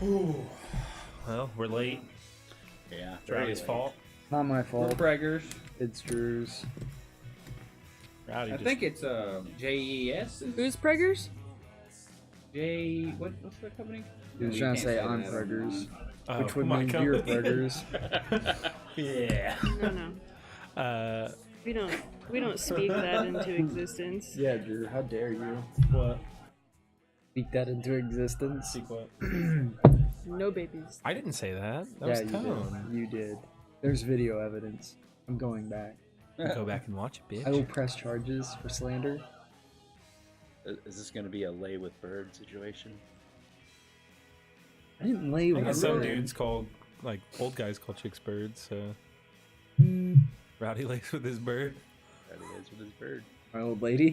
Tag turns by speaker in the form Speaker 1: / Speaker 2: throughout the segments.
Speaker 1: Ooh. Well, we're late.
Speaker 2: Yeah.
Speaker 1: It's Rowdy's fault.
Speaker 3: Not my
Speaker 4: We're
Speaker 3: fault.
Speaker 4: Preggers.
Speaker 3: It's Drew's.
Speaker 1: Rowdy
Speaker 4: I
Speaker 1: just...
Speaker 4: think it's JES.
Speaker 5: Who's Preggers?
Speaker 4: What's the company?
Speaker 3: He was
Speaker 4: You
Speaker 3: trying to
Speaker 4: can't
Speaker 3: say I'm
Speaker 4: that
Speaker 3: Preggers,
Speaker 1: Oh,
Speaker 3: which would
Speaker 1: my
Speaker 3: mean you're
Speaker 1: company.
Speaker 3: Preggers.
Speaker 1: Yeah.
Speaker 5: No. We don't speak that into existence.
Speaker 3: Yeah, Drew, how dare you
Speaker 1: What?
Speaker 3: speak that into existence?
Speaker 1: Speak what?
Speaker 5: No babies.
Speaker 1: I didn't say that. That
Speaker 3: Yeah,
Speaker 1: was
Speaker 3: you
Speaker 1: Tone.
Speaker 3: did. You did. There's video evidence. I'm going back.
Speaker 1: Go back and watch it,
Speaker 3: I will
Speaker 1: bitch.
Speaker 3: press charges for slander.
Speaker 2: Is this going to be a lay with bird situation?
Speaker 3: I didn't lay
Speaker 1: I
Speaker 3: with
Speaker 1: guess some
Speaker 3: her.
Speaker 1: dudes call, like, old guys call chicks birds, so...
Speaker 3: Mm,
Speaker 1: Rowdy lays with his bird.
Speaker 2: That he is with his bird.
Speaker 3: my old lady.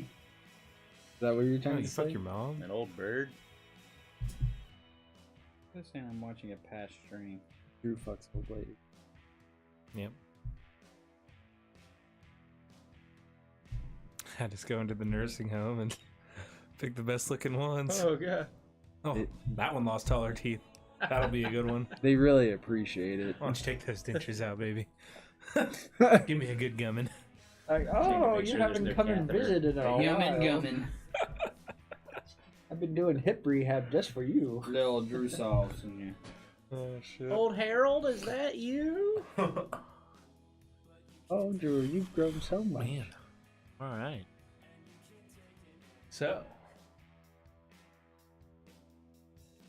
Speaker 3: Is that what you're
Speaker 1: Oh,
Speaker 3: trying
Speaker 1: you
Speaker 3: to
Speaker 1: fuck
Speaker 3: say?
Speaker 1: your mom?
Speaker 2: An old bird?
Speaker 4: I'm saying I'm watching a past stream.
Speaker 3: Drew fucks old lady.
Speaker 1: Yep. I just go into the nursing home and pick the best looking ones.
Speaker 2: Oh, God.
Speaker 1: Oh, that one lost all her teeth. That'll be a good one.
Speaker 3: They really appreciate it.
Speaker 1: Why don't you take those dentures out, baby? Give me a good gummin.
Speaker 3: Like,
Speaker 2: to
Speaker 3: oh,
Speaker 2: make
Speaker 3: you
Speaker 2: sure there's
Speaker 3: haven't
Speaker 2: no
Speaker 3: come and
Speaker 2: catheter.
Speaker 3: visited in a while.
Speaker 4: Gummin.
Speaker 3: I've been doing hip rehab just for you.
Speaker 4: Little Drew sauce in you.
Speaker 1: Oh, shit.
Speaker 2: Old Harold, is that you?
Speaker 3: Oh, Drew, you've grown so much.
Speaker 1: Man. All right. So.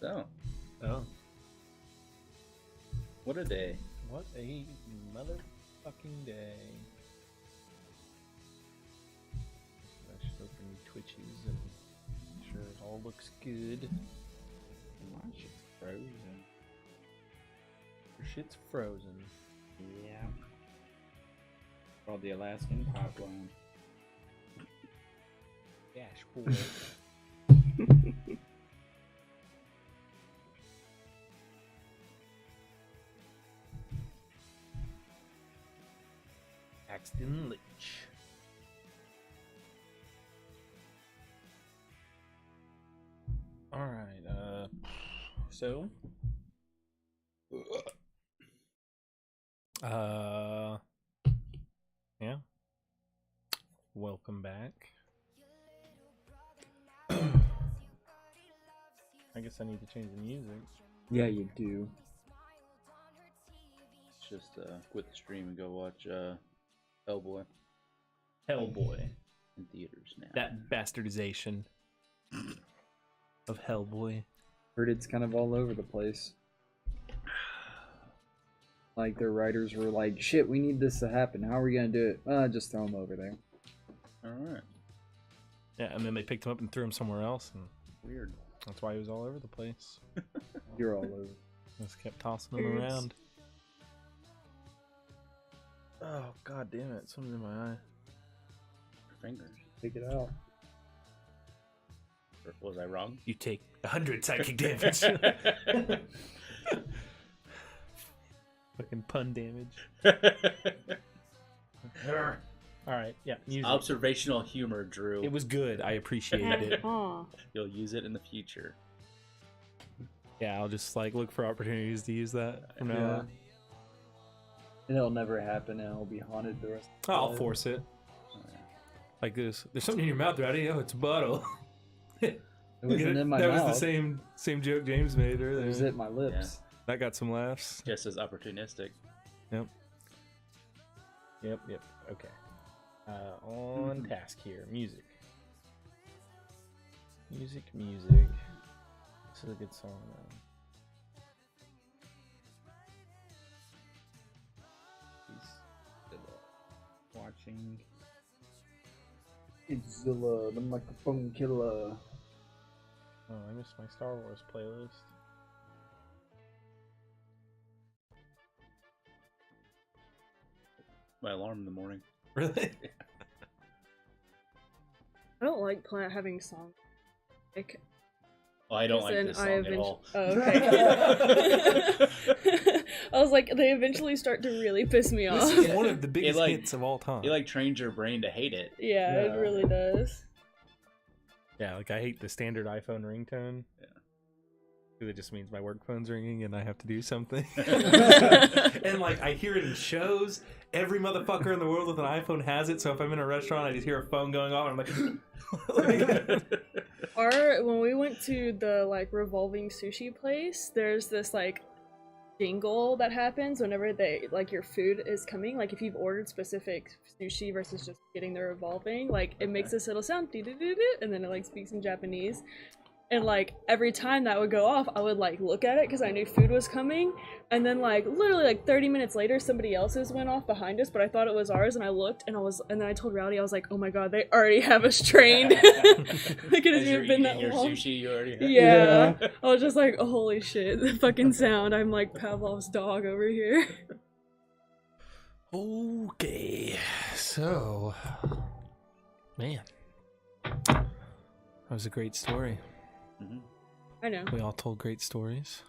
Speaker 2: So,
Speaker 1: Oh.
Speaker 2: what a day.
Speaker 1: What a motherfucking day. I should open Twitches and make sure it all looks good.
Speaker 4: My shit's frozen.
Speaker 1: Your shit's frozen.
Speaker 4: Yeah. Called the Alaskan pipeline.
Speaker 1: Dash boy. Paxton Lich. Alright, so yeah. Welcome back. I guess I need to change the music.
Speaker 3: Yeah, you do.
Speaker 2: Let's just quit the stream and go watch Hellboy
Speaker 1: Hellboy.
Speaker 2: in theaters now.
Speaker 1: That bastardization of Hellboy.
Speaker 3: Heard it's kind of all over the place. Like, their writers were like, shit, we need this to happen. How are we gonna do it? Just throw them over there.
Speaker 2: Alright.
Speaker 1: Yeah, and then they picked him up and threw him somewhere else, and
Speaker 2: Weird.
Speaker 1: that's why he was all over the place.
Speaker 3: You're all over.
Speaker 1: Just kept tossing him
Speaker 5: Oops.
Speaker 1: around. Oh, god damn it. Something's in my eye.
Speaker 2: Your fingers.
Speaker 3: Take it out.
Speaker 2: Or was I wrong?
Speaker 1: You take 100 psychic damage. Fucking pun damage. Alright, yeah, music.
Speaker 2: Observational humor, Drew.
Speaker 1: It was good. I appreciated it.
Speaker 5: Aw.
Speaker 2: You'll use it in the future.
Speaker 1: Yeah, I'll just like look for opportunities to use that from now
Speaker 3: Yeah.
Speaker 1: on.
Speaker 3: And it'll never happen, and it'll be haunted the rest of the
Speaker 1: I'll
Speaker 3: life.
Speaker 1: force it.
Speaker 2: Oh, yeah.
Speaker 1: Like this. There's something in your mouth, Rowdy. Oh, it's a bottle.
Speaker 3: It wasn't in my
Speaker 1: that
Speaker 3: mouth.
Speaker 1: was the same joke James made
Speaker 3: It
Speaker 1: earlier.
Speaker 3: was at my lips.
Speaker 1: That got some laughs.
Speaker 2: Just as opportunistic.
Speaker 1: Yep. Okay. On task here. Music. Music. This is a good song, though.
Speaker 4: Watching.
Speaker 3: It's Zilla, the microphone killer.
Speaker 1: Oh, I missed my Star Wars playlist.
Speaker 2: My alarm in the morning.
Speaker 1: Really?
Speaker 5: I don't like having songs. Like,
Speaker 2: Oh, I don't
Speaker 5: Because
Speaker 2: like
Speaker 5: then
Speaker 2: this
Speaker 5: I
Speaker 2: song at
Speaker 5: eventu-
Speaker 2: all.
Speaker 5: Oh, okay. I was like, they eventually start to really piss me
Speaker 1: This
Speaker 5: off.
Speaker 1: is one of the biggest
Speaker 2: like-
Speaker 1: hits of all time.
Speaker 2: It like trains your brain to hate it.
Speaker 5: Yeah,
Speaker 3: Yeah.
Speaker 5: it really does.
Speaker 1: Yeah, like I hate the standard iPhone ringtone.
Speaker 2: Yeah.
Speaker 6: because it just means my work phone's ringing and I have to do something. And like I hear it in shows. Every motherfucker in the world with an iPhone has it. So if I'm in a restaurant, I just hear a phone going off, and I'm like.
Speaker 5: When we went to the like revolving sushi place, there's this like jingle that happens whenever they like your food is coming. Like if you've ordered specific sushi versus just getting the revolving, like it makes this little sound, and then it like speaks in Japanese. And like every time that would go off, I would like look at it because I knew food was coming. And then like literally like 30 minutes later, somebody else's went off behind us, but I thought it was ours. And I looked, and then I told Rowdy, I was like, oh my god, they already have us trained. Like it hasn't even been that
Speaker 2: your
Speaker 5: long.
Speaker 2: sushi, you already have.
Speaker 5: Yeah. I was just like, oh, holy shit, the fucking sound. I'm like Pavlov's dog over here.
Speaker 6: Okay, so man, that was a great story.
Speaker 5: I know.
Speaker 6: We all told great stories.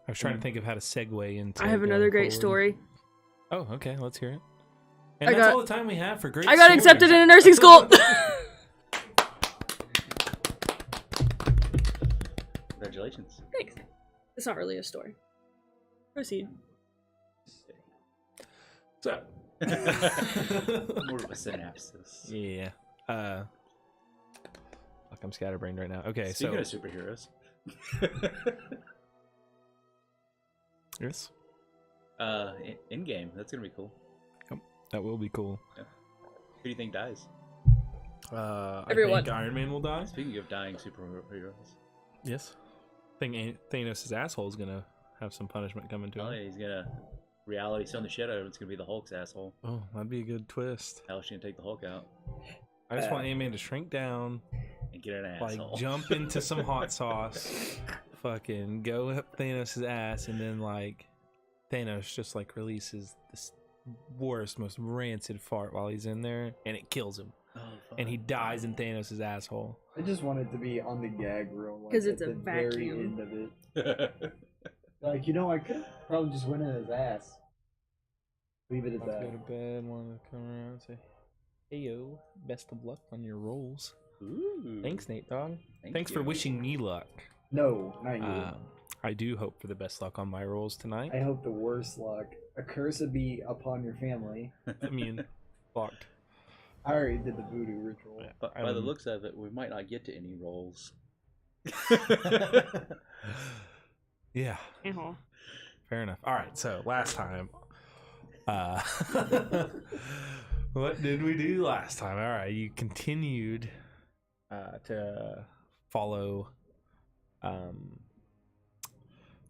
Speaker 6: I was trying to think of how to segue into.
Speaker 5: I have another great story.
Speaker 6: Oh, okay. Let's hear it. And that's all the time we have for great.
Speaker 5: I got accepted in a nursing school.
Speaker 2: Congratulations.
Speaker 5: Thanks. It's not really a story. Proceed.
Speaker 6: So.
Speaker 2: More of a synopsis.
Speaker 6: Yeah. I'm scatterbrained right now. Okay,
Speaker 2: Speaking of superheroes.
Speaker 6: Yes.
Speaker 2: In game, that's gonna be cool.
Speaker 6: Yep, that will be cool.
Speaker 2: Yeah. Who do you think dies?
Speaker 5: Everyone.
Speaker 6: I think Iron Man will die.
Speaker 2: Speaking of dying superheroes.
Speaker 6: Yes. I think Thanos' asshole is gonna have some punishment coming to him.
Speaker 2: Oh, yeah, he's gonna reality stone the shit out of it. It's gonna be the Hulk's asshole.
Speaker 6: Oh, that'd be a good twist.
Speaker 2: How's she gonna take the Hulk out?
Speaker 6: I just want Ant-Man to shrink down,
Speaker 2: and get an
Speaker 6: like
Speaker 2: asshole.
Speaker 6: jump into some hot sauce, fucking go up Thanos' ass, and then like Thanos just like releases this worst, most rancid fart while he's in there, and it kills him, and he dies in Thanos' asshole.
Speaker 3: I just want it to be on the gag reel, like,
Speaker 5: 'Cause it's
Speaker 3: at
Speaker 5: a
Speaker 3: the very
Speaker 5: vacuum.
Speaker 3: end of it. Like, you know, I could probably just went in his ass. Leave it at
Speaker 6: I'll go
Speaker 3: that.
Speaker 6: to bed, want to come around and say, "Hey yo, best of luck on your rolls."
Speaker 2: Ooh.
Speaker 6: Thanks, Nate Dogg. Thanks
Speaker 2: you.
Speaker 6: for wishing me luck.
Speaker 3: No, not you.
Speaker 6: I do hope for the best luck on my rolls tonight.
Speaker 3: I hope the worst luck. A curse would be upon your family.
Speaker 6: Immune. Blocked.
Speaker 3: I already did the voodoo ritual.
Speaker 6: Yeah.
Speaker 2: But by the looks of it, we might not get to any rolls.
Speaker 6: Yeah.
Speaker 5: Uh-huh.
Speaker 6: Fair enough. All right, so last time. What did we do last time? All right, you continued to follow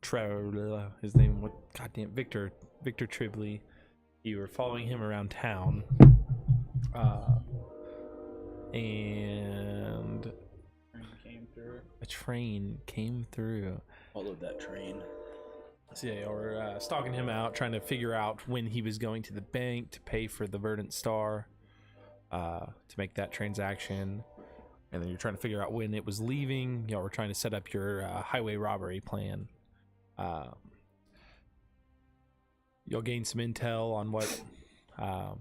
Speaker 6: Trevor, his name, what? Goddamn, Victor Tribley. You were following him around town, and a train came through.
Speaker 2: Followed that train.
Speaker 6: So yeah, y'all were stalking him out, trying to figure out when he was going to the bank to pay for the Verdant Star, to make that transaction. And then you're trying to figure out when it was leaving. Y'all were trying to set up your highway robbery plan. Y'all gained some intel on what the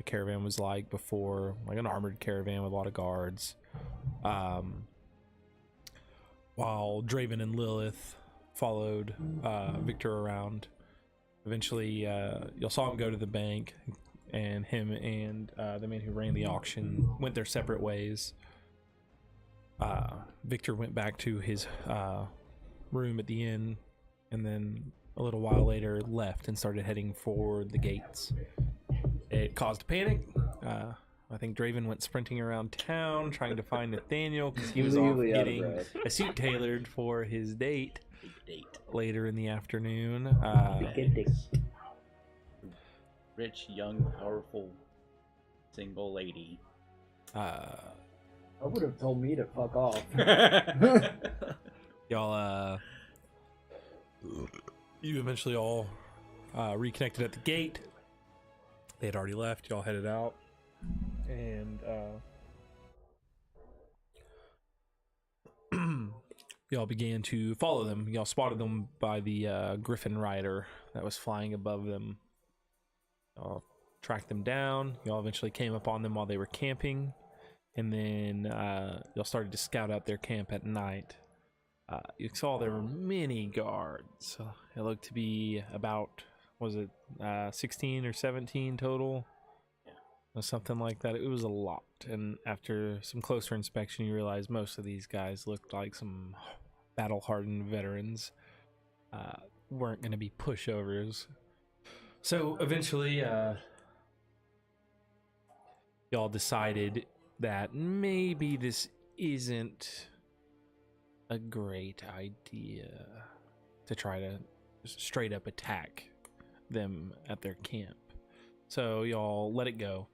Speaker 6: caravan was like before, like an armored caravan with a lot of guards. While Draven and Lilith followed Victor around. Eventually, y'all saw him go to the bank, and him and the man who ran the auction went their separate ways. Victor went back to his room at the inn, and then a little while later left and started heading for the gates. It caused a panic. I think Draven went sprinting around town trying to find Nathaniel because he was off getting a suit tailored for his date later in the afternoon.
Speaker 2: Rich, young, powerful, single lady.
Speaker 3: I would have told me to fuck off.
Speaker 6: Y'all, you eventually all reconnected at the gate. They had already left. Y'all headed out. And y'all began to follow them. Y'all spotted them by the Griffin Rider that was flying above them. Y'all tracked them down. Y'all eventually came upon them while they were camping. And then y'all started to scout out their camp at night. You saw there were many guards. It looked to be about, was it 16 or 17 total? Or something like that. It was a lot. And after some closer inspection, you realize most of these guys looked like some battle-hardened veterans. Weren't going to be pushovers. So eventually, y'all decided that maybe this isn't a great idea to try to just straight up attack them at their camp. So y'all let it go,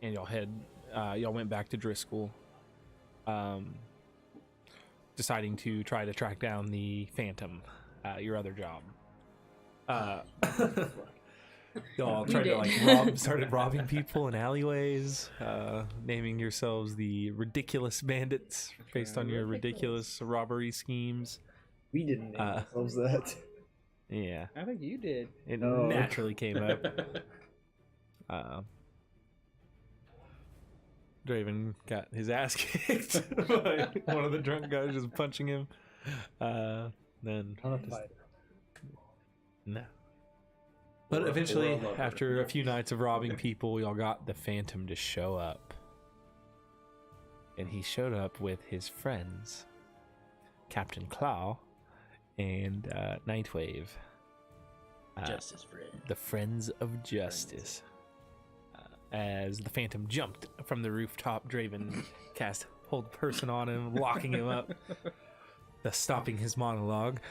Speaker 6: and y'all went back to Driscoll, deciding to try to track down the Phantom, your other job. Y'all tried to started robbing people in alleyways, naming yourselves the Ridiculous Bandits based on your ridiculous robbery schemes.
Speaker 3: We didn't name ourselves that.
Speaker 6: Yeah,
Speaker 4: I think you did.
Speaker 6: it naturally came up. Draven got his ass kicked by one of the drunk guys just punching him. Then no. But eventually, after a few nights of robbing people, y'all got the Phantom to show up. And he showed up with his friends, Captain Claw and Nightwave.
Speaker 2: Justice friend.
Speaker 6: The Friends of Justice. As the Phantom jumped from the rooftop, Draven cast Hold Person on him, locking him up, thus stopping his monologue.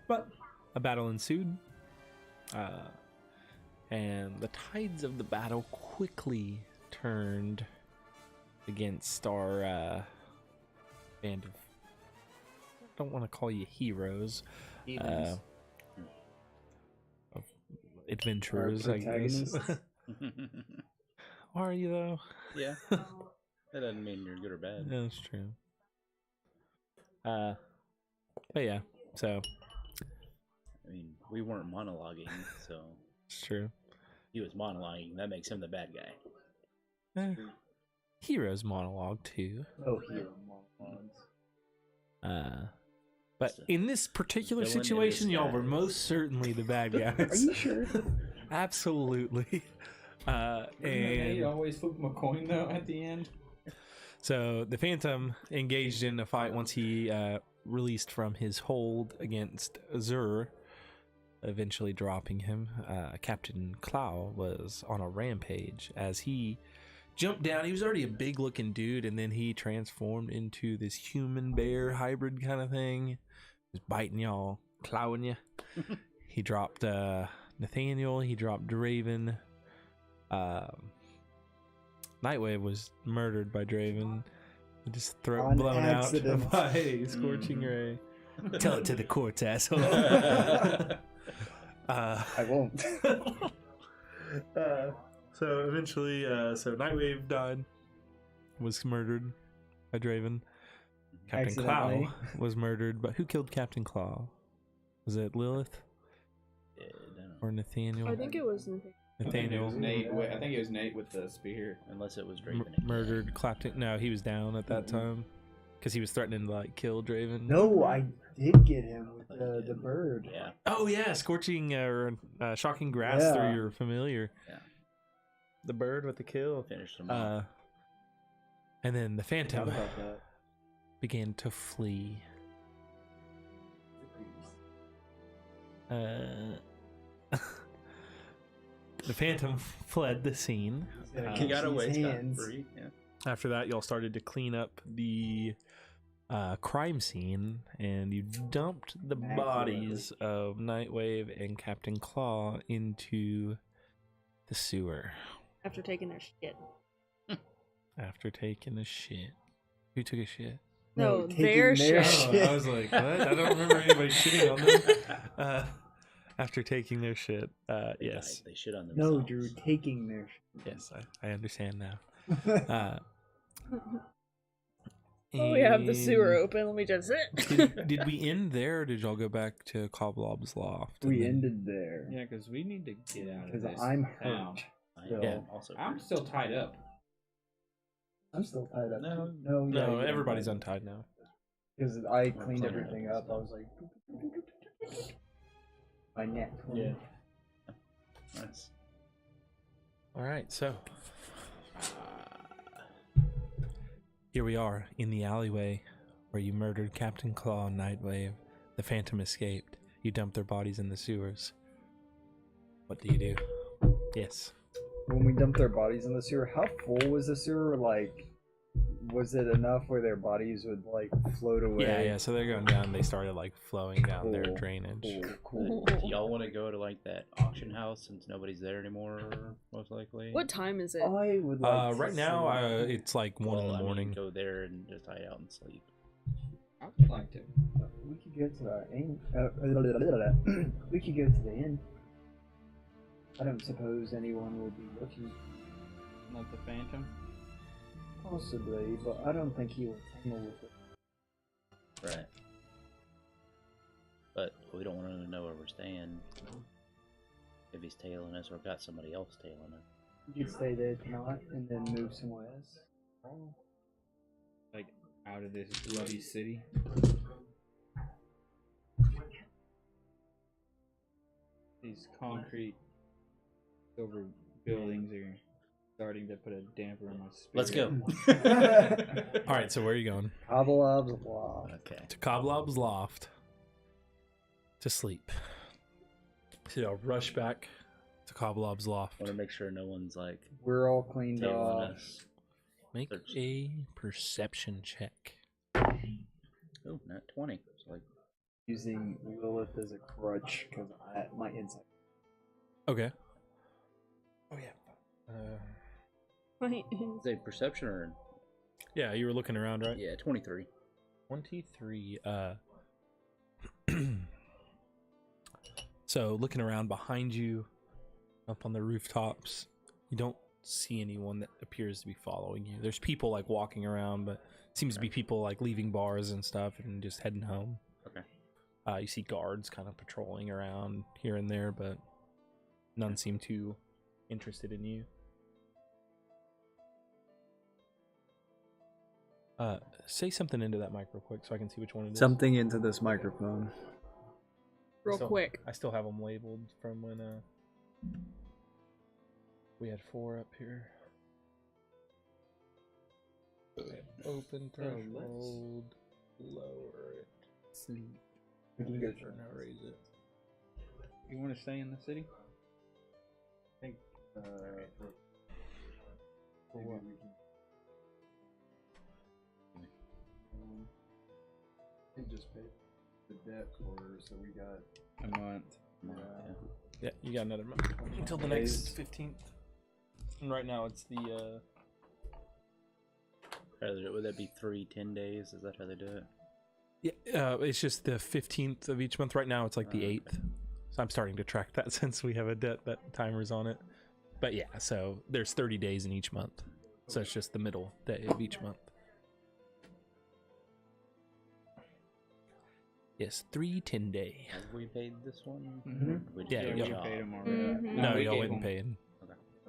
Speaker 6: But a battle ensued, and the tides of the battle quickly turned against our band of, I don't want to call you heroes, of adventurers, I guess. Are you, though?
Speaker 2: Yeah. That doesn't mean you're good or bad.
Speaker 6: That's true. But yeah, so...
Speaker 2: I mean, we weren't monologuing, so
Speaker 6: It's true.
Speaker 2: he was monologuing. That makes him the bad guy.
Speaker 6: Heroes monologue too.
Speaker 3: Oh, hero monologues.
Speaker 6: But in this particular
Speaker 2: Villain in
Speaker 6: situation, y'all were
Speaker 2: disguise.
Speaker 6: most certainly the bad guys.
Speaker 3: Are you sure?
Speaker 6: Absolutely.
Speaker 4: You
Speaker 6: And
Speaker 4: always flip him a coin though at the end.
Speaker 6: so the Phantom engaged in a fight once he released from his hold against Azur, eventually dropping him. Captain Claw was on a rampage as he jumped down. He was already a big looking dude, and then he transformed into this human bear hybrid kind of thing. He was biting y'all, clawing you. He dropped Nathaniel, he dropped Draven. Nightwave was murdered by Draven. Just throat
Speaker 3: On
Speaker 6: blown
Speaker 3: accident.
Speaker 6: out by a scorching ray. Tell it to the courts, asshole.
Speaker 3: I won't.
Speaker 6: So eventually, so Nightwave died, was murdered by Draven. Captain Claw
Speaker 3: Accidentally.
Speaker 6: was murdered, but who killed Captain Claw? Was it Lilith
Speaker 2: Yeah, I don't know.
Speaker 6: or Nathaniel?
Speaker 5: I think it was
Speaker 6: Nathaniel
Speaker 4: I think it was Nate with the spear.
Speaker 2: Unless it was Draven. again.
Speaker 6: murdered Clapton. No, he was down at that time because he was threatening to like kill Draven.
Speaker 3: No, I did get him with the bird.
Speaker 2: Yeah.
Speaker 6: Oh yeah, scorching or shocking grass
Speaker 3: Yeah.
Speaker 6: through your familiar.
Speaker 2: Yeah.
Speaker 6: The bird with the kill.
Speaker 2: Finished him off.
Speaker 6: And then the
Speaker 3: Forgot
Speaker 6: Phantom
Speaker 3: about that.
Speaker 6: began to flee. The Phantom fled the scene.
Speaker 3: He's gonna
Speaker 2: He
Speaker 3: catch
Speaker 2: got away
Speaker 3: these
Speaker 2: scot
Speaker 3: hands.
Speaker 2: free. Yeah.
Speaker 6: After that, y'all started to clean up the crime scene, and you dumped the bodies of Nightwave and Captain Claw into the sewer
Speaker 5: after taking their shit.
Speaker 6: after taking a shit. Who took a shit?
Speaker 5: No,
Speaker 3: taking
Speaker 5: their
Speaker 3: their
Speaker 5: shit.
Speaker 3: shit.
Speaker 6: I was like, what? I don't remember anybody shitting on them. After taking their shit.
Speaker 2: They
Speaker 6: Yes.
Speaker 2: died. They shit on
Speaker 3: No,
Speaker 2: themselves.
Speaker 3: Drew, taking their
Speaker 6: Yes, I understand now.
Speaker 5: Oh, we have the sewer
Speaker 6: and
Speaker 5: open. Let me just
Speaker 6: Did we end there, or did y'all go back to Coblob's loft?
Speaker 3: We
Speaker 6: and then-
Speaker 3: ended there.
Speaker 4: Yeah, because we need to get out of
Speaker 3: Because
Speaker 4: this.
Speaker 3: I'm
Speaker 4: town.
Speaker 3: hurt.
Speaker 2: I
Speaker 3: So-
Speaker 2: am also.
Speaker 4: I'm still tied up.
Speaker 3: I'm still tied up.
Speaker 2: No.
Speaker 3: No, yeah,
Speaker 6: No,
Speaker 3: you're
Speaker 6: everybody's
Speaker 3: untied.
Speaker 6: untied now.
Speaker 3: Because I cleaned
Speaker 2: cleaning
Speaker 3: everything
Speaker 2: up
Speaker 3: up. I was like, my net.
Speaker 4: Yeah.
Speaker 2: Nice.
Speaker 6: All right, so here we are in the alleyway where you murdered Captain Claw and Nightwave. The Phantom escaped. You dumped their bodies in the sewers. What do you do? Yes.
Speaker 3: When we dumped their bodies in the sewer, how full was the sewer? Like, was it enough where their bodies would like float away?
Speaker 6: Yeah. So they're going down. They started like flowing down their
Speaker 3: Cool.
Speaker 6: drainage.
Speaker 3: Cool.
Speaker 2: Do y'all want to go to like that auction house since nobody's there anymore? Most likely.
Speaker 5: What time is it?
Speaker 3: I would like.
Speaker 6: Right now, it's like 1 in the morning.
Speaker 2: Go there and just hide out and sleep.
Speaker 4: I would like to.
Speaker 3: We could go to the inn. We could go to the inn. I don't suppose anyone will be looking.
Speaker 4: Not the Phantom.
Speaker 3: Possibly, but I don't think he will tangle with it.
Speaker 2: Right. But we don't want him to know where we're staying. If he's tailing us or got somebody else tailing us.
Speaker 3: We could stay there tonight and then move somewhere else.
Speaker 4: Like, out of this bloody city. These concrete silver buildings are starting to put a damper on my spirit.
Speaker 2: Let's go.
Speaker 6: All right, so where are you going?
Speaker 3: Cobbleob's Law.
Speaker 2: Okay.
Speaker 6: To Coblob's loft to sleep. So you'll rush back to Coblob's loft.
Speaker 2: Want to make sure no one's like
Speaker 3: We're all cleaned
Speaker 2: tailing
Speaker 3: off.
Speaker 2: us.
Speaker 6: Make
Speaker 2: Search.
Speaker 6: a perception check.
Speaker 2: Oh, not 20. It's like
Speaker 3: Using Lilith as a crutch because my insight.
Speaker 6: Okay. Oh yeah.
Speaker 2: is it perception or
Speaker 6: Yeah, you were looking around, right?
Speaker 2: yeah, 23.
Speaker 6: 23. So looking around behind you, up on the rooftops, you don't see anyone that appears to be following you. There's people like walking around, but it seems to be people like leaving bars and stuff and just heading home.
Speaker 2: Okay.
Speaker 6: You see guards kind of patrolling around here and there, but none seem too interested in you. Say something into that mic real quick so I can see which one it is.
Speaker 3: Something into this microphone.
Speaker 5: Real
Speaker 6: So,
Speaker 5: quick.
Speaker 6: I still have them labeled from when we had 4 up here. Open threshold, lower it, sleep.
Speaker 3: We can go
Speaker 6: Or now raise it.
Speaker 4: You want to stay in the city?
Speaker 3: I think
Speaker 6: For what?
Speaker 1: He just paid the debt quarter, so we got.
Speaker 4: A month.
Speaker 6: Yeah, you got another month until the next 15th. And right now it's the
Speaker 2: Would that be 3 10 days? Is that how they do it?
Speaker 6: yeah, it's just the 15th of each month. Right now it's like the 8th. So I'm starting to track that since we have a debt that timer's on it. But yeah, so there's 30 days in each month. So it's just the middle day of each month. Yes, 3 day.
Speaker 2: Have we paid this one?
Speaker 3: Mhm.
Speaker 2: We just
Speaker 6: Yeah,
Speaker 2: gave
Speaker 6: yeah.
Speaker 2: a
Speaker 4: we
Speaker 2: job.
Speaker 4: paid him already.
Speaker 5: Mhm.
Speaker 6: No,
Speaker 4: we
Speaker 6: y'all
Speaker 4: gave
Speaker 6: went and
Speaker 4: him-
Speaker 6: paid.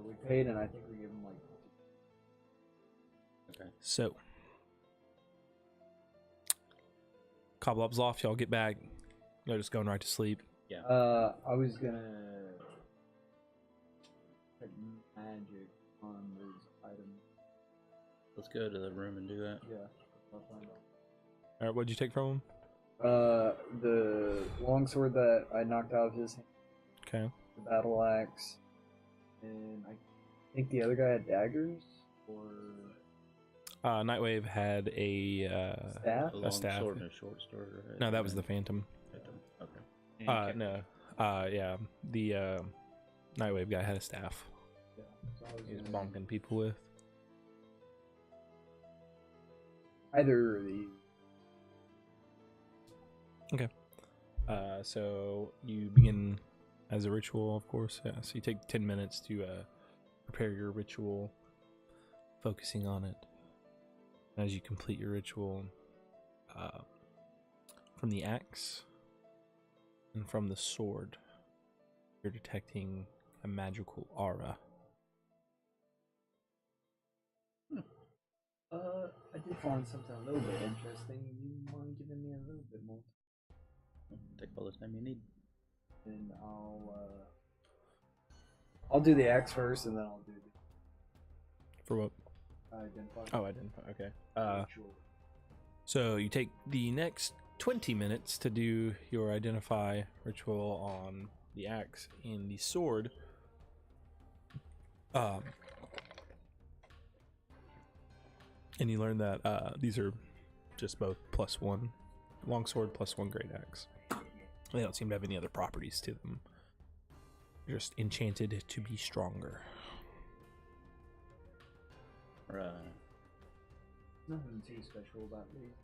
Speaker 3: we paid, and I think we gave him like.
Speaker 2: Okay.
Speaker 6: So, Coblob's loft, y'all get back. You're just going right to sleep.
Speaker 3: I was gonna check magic on those items.
Speaker 2: Let's go to the room and do that.
Speaker 3: Yeah, I'll find out.
Speaker 6: All right, what'd you take from him?
Speaker 3: The longsword that I knocked out of his hand,
Speaker 6: Okay.
Speaker 3: the battle axe, and I think the other guy had daggers or
Speaker 6: Nightwave had a
Speaker 3: staff.
Speaker 2: A long
Speaker 6: staff.
Speaker 2: sword and a short sword, right?
Speaker 6: no, that was the Phantom.
Speaker 2: Okay.
Speaker 4: And kept-
Speaker 6: No, yeah, the Nightwave guy had a staff.
Speaker 3: Yeah, so I was
Speaker 6: He was
Speaker 3: gonna-
Speaker 6: bonking people with.
Speaker 3: either of these.
Speaker 6: So you begin as a ritual, of course. Yeah. So you take 10 minutes to prepare your ritual, focusing on it. As you complete your ritual, from the axe and from the sword, you're detecting a magical aura.
Speaker 3: I did find something a little bit interesting. You mind giving me a little bit more?
Speaker 2: Take all the time you need.
Speaker 3: And I'll do the axe first, and then I'll do the
Speaker 6: For what?
Speaker 3: identify.
Speaker 6: Oh, identify. Okay.
Speaker 3: Sure.
Speaker 6: So you take the next 20 minutes to do your identify ritual on the axe and the sword. And you learn that these are just both +1 longsword +1 great axe. They don't seem to have any other properties to them. They're just enchanted to be stronger.
Speaker 2: Right.
Speaker 3: Nothing too special about these.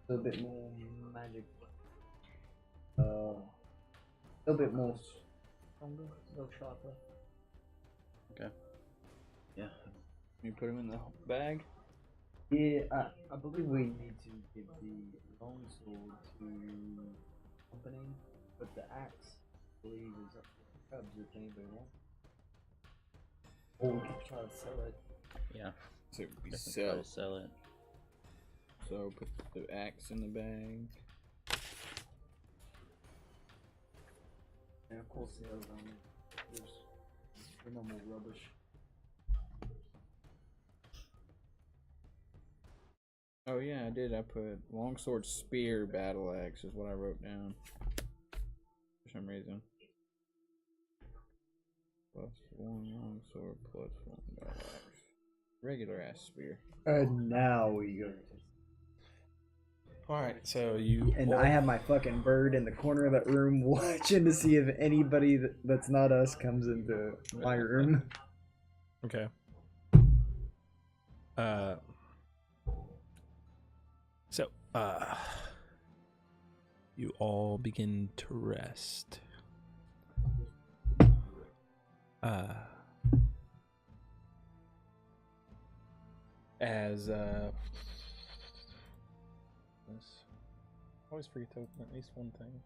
Speaker 3: A little bit more magic. A little bit more stronger, a little sharper.
Speaker 2: Okay. Yeah.
Speaker 4: You put them in the bag.
Speaker 3: Yeah, I believe we need to give the longsword to company, but the axe, I believe, is up to the Cubs if anybody wants. Or we could try to sell it.
Speaker 2: Yeah.
Speaker 4: So we
Speaker 2: Definitely try
Speaker 4: sell.
Speaker 2: to sell it.
Speaker 4: So put the axe in the bag.
Speaker 3: And of course, the other one is the normal rubbish.
Speaker 4: Oh yeah, I did. I put longsword, spear, battle axe is what I wrote down. For some reason. +1 longsword, +1 battle axe. Regular ass spear.
Speaker 3: And now we go.
Speaker 6: All right, so you
Speaker 3: And I have my fucking bird in the corner of that room watching to see if anybody that's not us comes into my room.
Speaker 6: Okay. So, you all begin to rest. As I always forget to open at least one thing.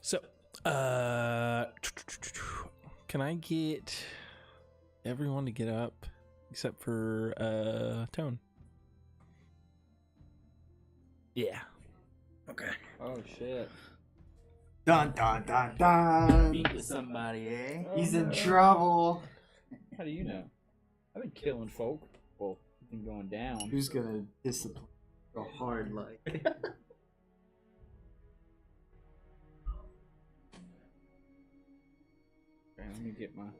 Speaker 6: So, can I get everyone to get up except for Tone? Yeah. Okay.
Speaker 4: Oh shit.
Speaker 3: Dun dun dun dun!
Speaker 7: Meet with somebody, eh?
Speaker 3: He's in trouble.
Speaker 4: How do you know? I've been killing folk. Well, been going down.
Speaker 7: Who's gonna discipline real hard like?
Speaker 4: Okay, let me get my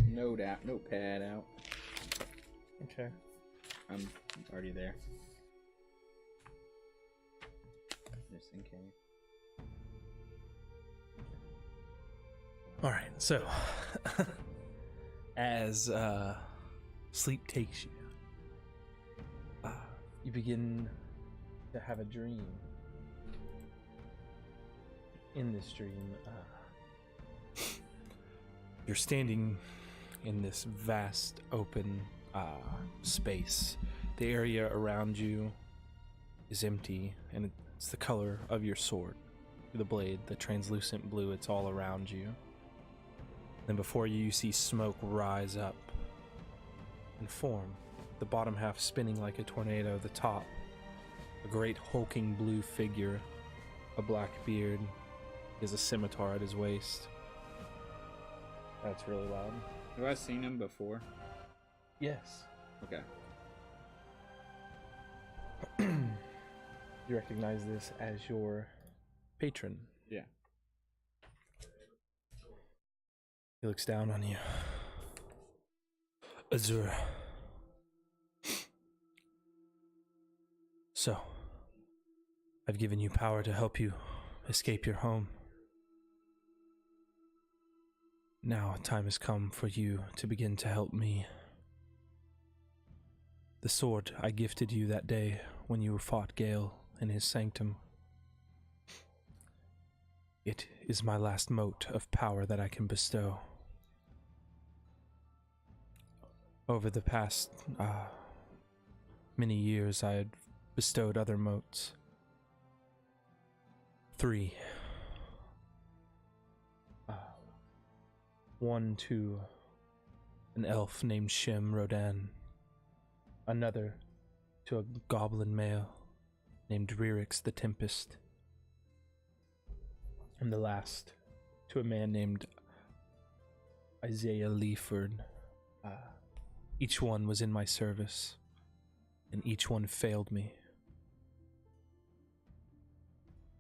Speaker 4: notepad out.
Speaker 6: Okay.
Speaker 4: I'm already there. Just in case.
Speaker 6: All right. So, as sleep takes you, you begin to have a dream. In this dream, you're standing in this vast open space. The area around you is empty, and it's the color of your sword. The blade, the translucent blue, it's all around you. Then before you, you see smoke rise up and form. The bottom half spinning like a tornado, the top, a great hulking blue figure, a black beard, he has a scimitar at his waist. That's really loud.
Speaker 4: Have I seen him before?
Speaker 6: Yes.
Speaker 4: Okay.
Speaker 6: You recognize this as your patron.
Speaker 4: Yeah.
Speaker 6: He looks down on you. Azura. So, I've given you power to help you escape your home. Now, time has come for you to begin to help me. The sword I gifted you that day when you fought Gale in his sanctum. It is my last mote of power that I can bestow. Over the past many years, I had bestowed other motes. 3. One to an elf named Shem Rodan, another to a goblin male named Ryrix the Tempest, and the last to a man named Isaiah Leaford. Each one was in my service, and each one failed me.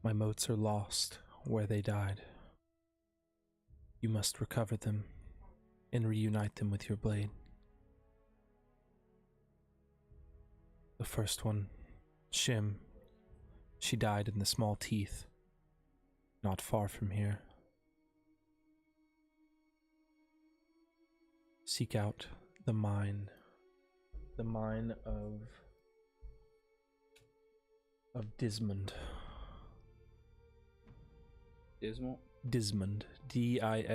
Speaker 6: My motes are lost where they died. You must recover them and reunite them with your blade. The first one, Shim, she died in the Small Teeth, not far from here. Seek out the mine of Dismund.
Speaker 4: Dismal?
Speaker 6: Dismund, Dismund.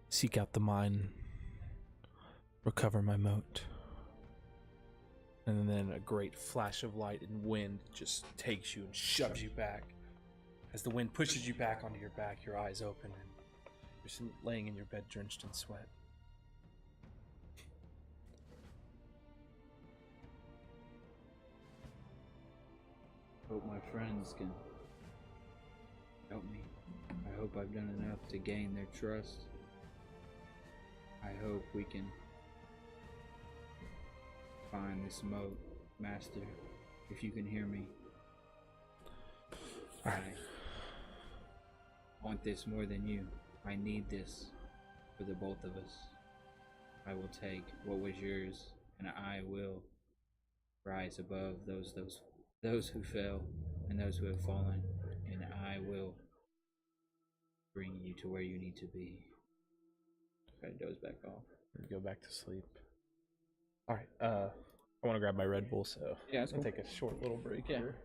Speaker 6: Seek out the mine, recover my moat. And then a great flash of light and wind just takes you and shoves you back. As the wind pushes you back onto your back, your eyes open, and you're laying in your bed drenched in sweat.
Speaker 4: Hope my friends can help me. I hope I've done enough to gain their trust. I hope we can find this moat. Master, if you can hear me. I want this more than you. I need this for the both of us. I will take what was yours, and I will rise above those who fell and those who have fallen, and I will bring you to where you need to be. Try to doze back off.
Speaker 6: Go back to sleep. Alright, I want to grab my Red Bull, so
Speaker 4: Yeah, that's cool.
Speaker 6: take a short little break here.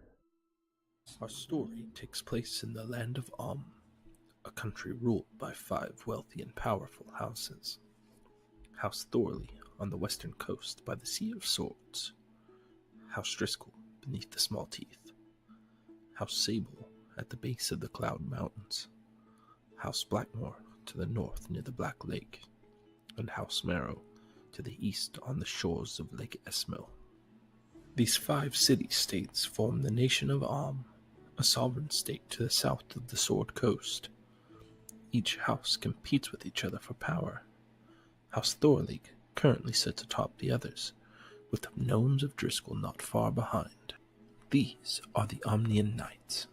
Speaker 8: Our story takes place in the land of a country ruled by 5 wealthy and powerful houses. House Thorley on the western coast by the Sea of Swords. House Driscoll beneath the Small Teeth. House Sable at the base of the Cloud Mountains. House Blackmore to the north near the Black Lake. And House Marrow to the east on the shores of Lake Esmil. These 5 city-states form the nation of a sovereign state to the south of the Sword Coast. Each house competes with each other for power. House Thorley currently sits atop the others, with the gnomes of Driscoll not far behind. These are the Amnian Knights,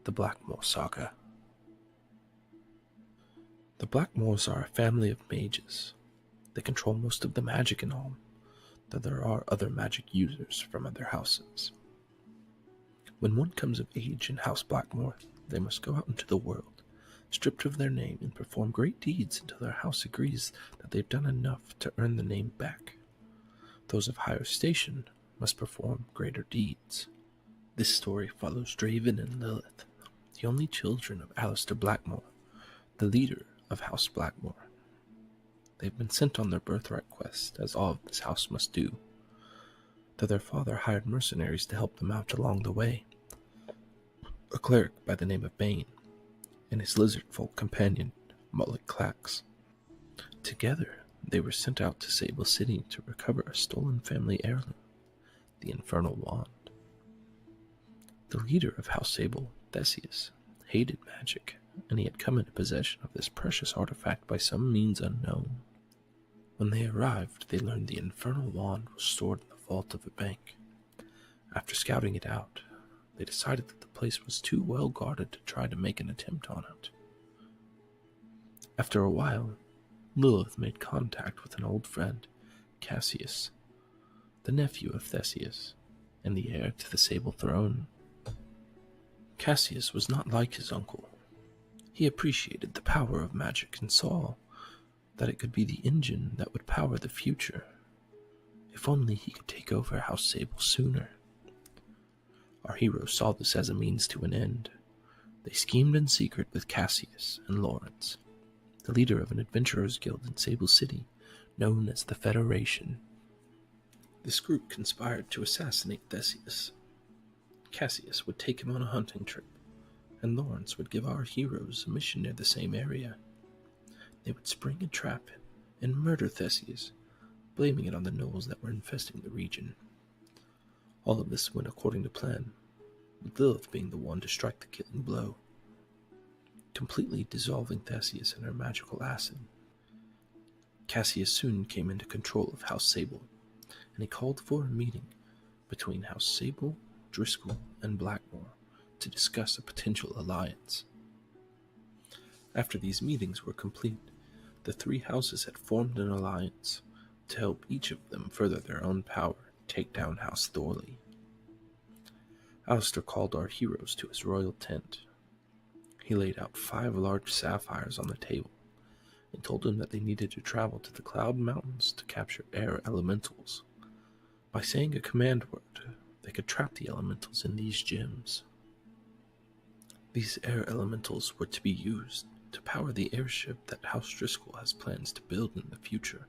Speaker 8: the Blackmore Saga. The Blackmores are a family of mages. They control most of the magic in Ulm, though there are other magic users from other houses. When one comes of age in House Blackmore, they must go out into the world, stripped of their name, and perform great deeds until their house agrees that they've done enough to earn the name back. Those of higher station must perform greater deeds. This story follows Draven and Lilith, the only children of Alistair Blackmore, the leader of House Blackmore. They've been sent on their birthright quest, as all of this house must do, though their father hired mercenaries to help them out along the way. A cleric by the name of Bane, and his lizard-folk companion, Mullet Clax. Together, they were sent out to Sable City to recover a stolen family heirloom, the Infernal Wand. The leader of House Sable, Theseus, hated magic, and he had come into possession of this precious artifact by some means unknown. When they arrived, they learned the Infernal Wand was stored in the vault of a bank. After scouting it out, they decided that the place was too well guarded to try to make an attempt on it. After a while, Lilith made contact with an old friend, Cassius, the nephew of Theseus, and the heir to the Sable Throne. Cassius was not like his uncle. He appreciated the power of magic and saw that it could be the engine that would power the future. If only he could take over House Sable sooner. Our heroes saw this as a means to an end. They schemed in secret with Cassius and Lawrence, the leader of an adventurers guild in Sable City, known as the Federation. This group conspired to assassinate Theseus. Cassius would take him on a hunting trip, and Lawrence would give our heroes a mission near the same area. They would spring a trap and murder Theseus, blaming it on the gnolls that were infesting the region. All of this went according to plan, with Lilith being the one to strike the killing blow, completely dissolving Theseus in her magical acid. Cassius soon came into control of House Sable, and he called for a meeting between House Sable, Driscoll, and Blackmore to discuss a potential alliance. After these meetings were complete, the three houses had formed an alliance to help each of them further their own power and take down House Thorley. Alistair called our heroes to his royal tent. He laid out 5 large sapphires on the table and told them that they needed to travel to the Cloud Mountains to capture air elementals. By saying a command word, they could trap the elementals in these gems. These air elementals were to be used to power the airship that House Driscoll has plans to build in the future.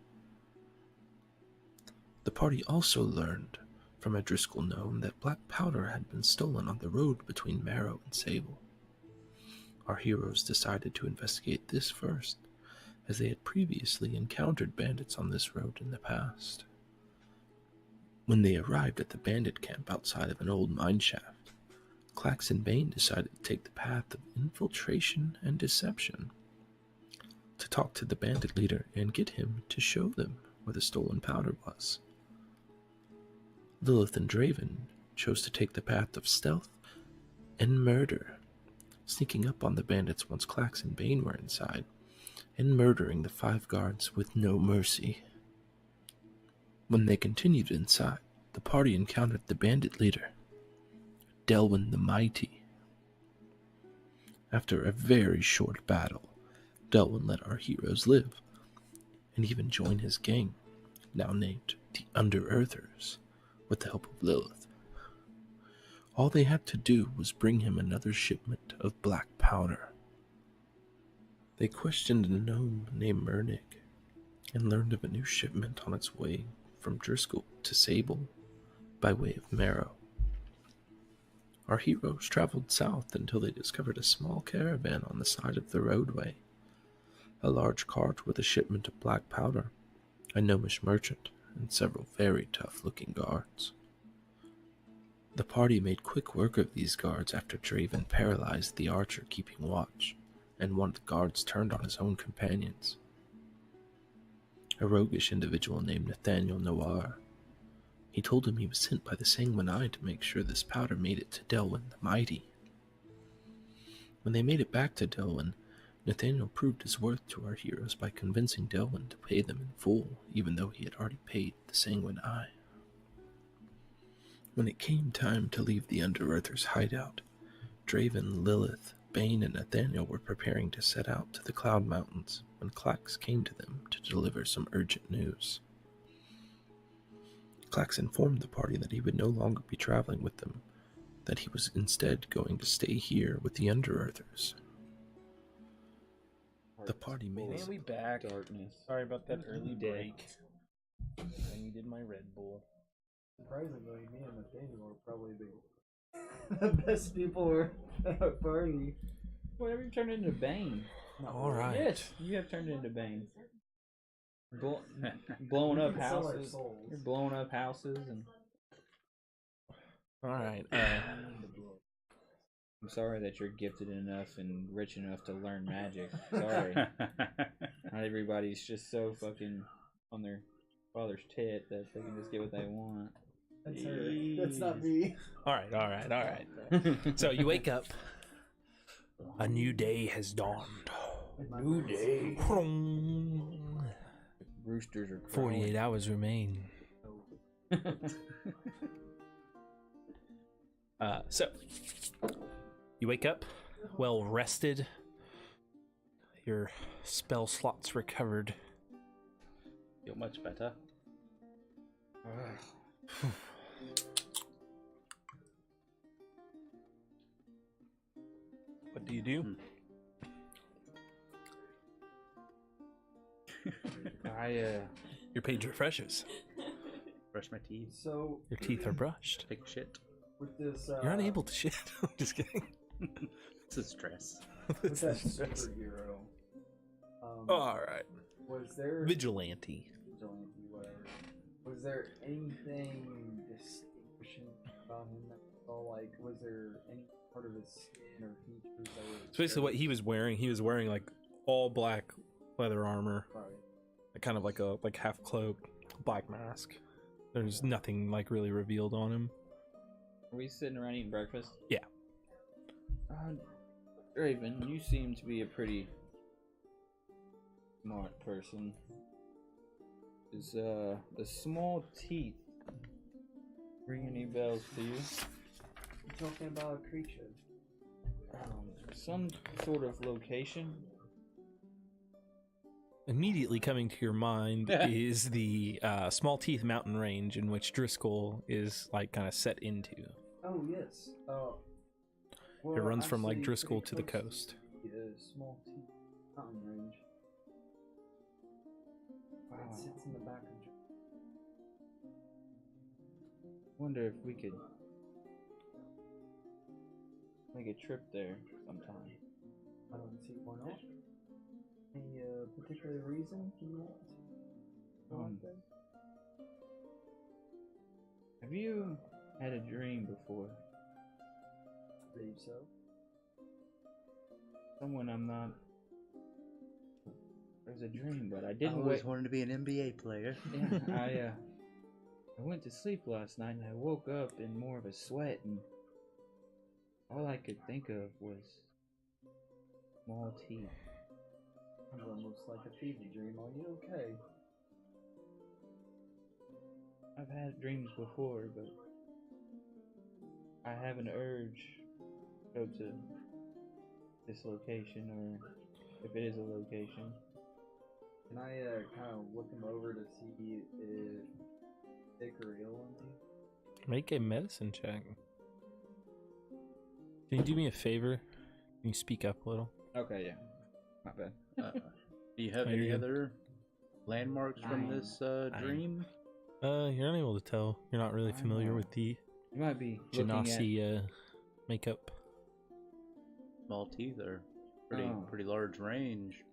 Speaker 8: The party also learned from a Driscoll gnome that black powder had been stolen on the road between Marrow and Sable. Our heroes decided to investigate this first, as they had previously encountered bandits on this road in the past. When they arrived at the bandit camp outside of an old mine shaft, Clax and Bane decided to take the path of infiltration and deception, to talk to the bandit leader and get him to show them where the stolen powder was. Lilith and Draven chose to take the path of stealth and murder, sneaking up on the bandits once Clax and Bane were inside, and murdering the 5 guards with no mercy. When they continued inside, the party encountered the bandit leader, Delwyn the Mighty. After a very short battle, Delwyn let our heroes live, and even join his gang, now named the Under-Earthers, with the help of Lilith. All they had to do was bring him another shipment of black powder. They questioned a gnome named Murnig, and learned of a new shipment on its way from Driscoll to Sable, by way of Marrow. Our heroes traveled south until they discovered a small caravan on the side of the roadway, a large cart with a shipment of black powder, a gnomish merchant, and several very tough-looking guards. The party made quick work of these guards after Draven paralyzed the archer keeping watch, and one of the guards turned on his own companions, a roguish individual named Nathaniel Noir. He told him he was sent by the Sanguinai to make sure this powder made it to Delwyn the Mighty. When they made it back to Delwyn, Nathaniel proved his worth to our heroes by convincing Delwyn to pay them in full, even though he had already paid the Sanguinai. When it came time to leave the Under-Earthers' hideout, Draven, Lilith, Bane, and Nathaniel were preparing to set out to the Cloud Mountains when Clax came to them to deliver some urgent news. Clax informed the party that he would no longer be traveling with them, that he was instead going to stay here with the Under-Earthers. The party made
Speaker 6: Man, we back.
Speaker 4: Darkness.
Speaker 6: Sorry about that early break. I needed my Red Bull.
Speaker 3: Surprisingly, me and Nathaniel are probably the best people at our party.
Speaker 4: Whatever, you turned into Bane.
Speaker 6: All right.
Speaker 4: Yes, you have turned into Bane. Blowing up
Speaker 3: Sell our
Speaker 4: houses.
Speaker 3: souls.
Speaker 4: You're blowing up houses, and
Speaker 6: All right.
Speaker 4: I'm sorry that you're gifted enough and rich enough to learn magic. Sorry. Not everybody's just so fucking on their father's tit that they can just get what they want.
Speaker 3: That's her. That's not me.
Speaker 6: All right. So you wake up. A new day has dawned.
Speaker 3: A new day.
Speaker 4: Roosters are crowing.
Speaker 6: 48 hours remain. So you wake up well rested. Your spell slots recovered.
Speaker 2: Feel much better.
Speaker 6: What do you do? Your page refreshes.
Speaker 2: Brush my teeth.
Speaker 3: So
Speaker 6: Your teeth are brushed.
Speaker 2: Take a shit.
Speaker 3: with this,
Speaker 6: You're unable to shit. I'm just kidding.
Speaker 2: It's a stress.
Speaker 3: With that superhero.
Speaker 6: All right.
Speaker 3: Was there
Speaker 6: Vigilante.
Speaker 3: vigilante, whatever? Was there anything distinguishing about him that you saw? Like, was there any part of his skin or features that were?
Speaker 6: So basically, what he was wearing like all black leather armor,
Speaker 3: Right.
Speaker 6: kind of like a half cloak, black mask. There's nothing like really revealed on him.
Speaker 4: Are we sitting around eating breakfast?
Speaker 6: Yeah.
Speaker 4: Raven, you seem to be a pretty smart person. Is the small teeth ring any bells to you?
Speaker 3: You're talking about a creature.
Speaker 4: Some sort of location?
Speaker 6: Immediately coming to your mind is the Small Teeth mountain range in which Driscoll is like kind of set into.
Speaker 3: Oh yes. Well,
Speaker 6: It runs from like
Speaker 3: actually,
Speaker 6: Driscoll
Speaker 3: pretty
Speaker 6: to the
Speaker 3: close
Speaker 6: coast.
Speaker 3: The Small Teeth mountain range.
Speaker 4: Wow.
Speaker 3: It sits in the back of.
Speaker 4: Wonder if we could make a trip there sometime.
Speaker 3: I don't see why not. Any particular reason you want to go out there?
Speaker 4: Have you had a dream before?
Speaker 3: I believe so.
Speaker 4: Someone I'm not. There's a dream, but I
Speaker 2: I
Speaker 4: didn't
Speaker 2: always
Speaker 4: wait.
Speaker 2: wanted to be an NBA player.
Speaker 4: Yeah, I went to sleep last night and I woke up in more of a sweat, and all I could think of was small teeth.
Speaker 3: Sounds almost like a fever dream. Are you okay?
Speaker 4: I've had dreams before, but I have an urge to go to this location, or if it is a location.
Speaker 3: Can I kind of look him over to see if sick or ill in me?
Speaker 6: Make a medicine check. Can you do me a favor? Can you speak up a little?
Speaker 4: Okay, yeah, not bad.
Speaker 2: Do you have
Speaker 6: Oh,
Speaker 2: any
Speaker 6: you're good.
Speaker 2: other landmarks from this dream?
Speaker 6: You're unable to tell. You're not really familiar with the
Speaker 4: You might be looking at.
Speaker 6: Genasi makeup.
Speaker 2: Small teeth are
Speaker 4: Oh.
Speaker 2: pretty large range.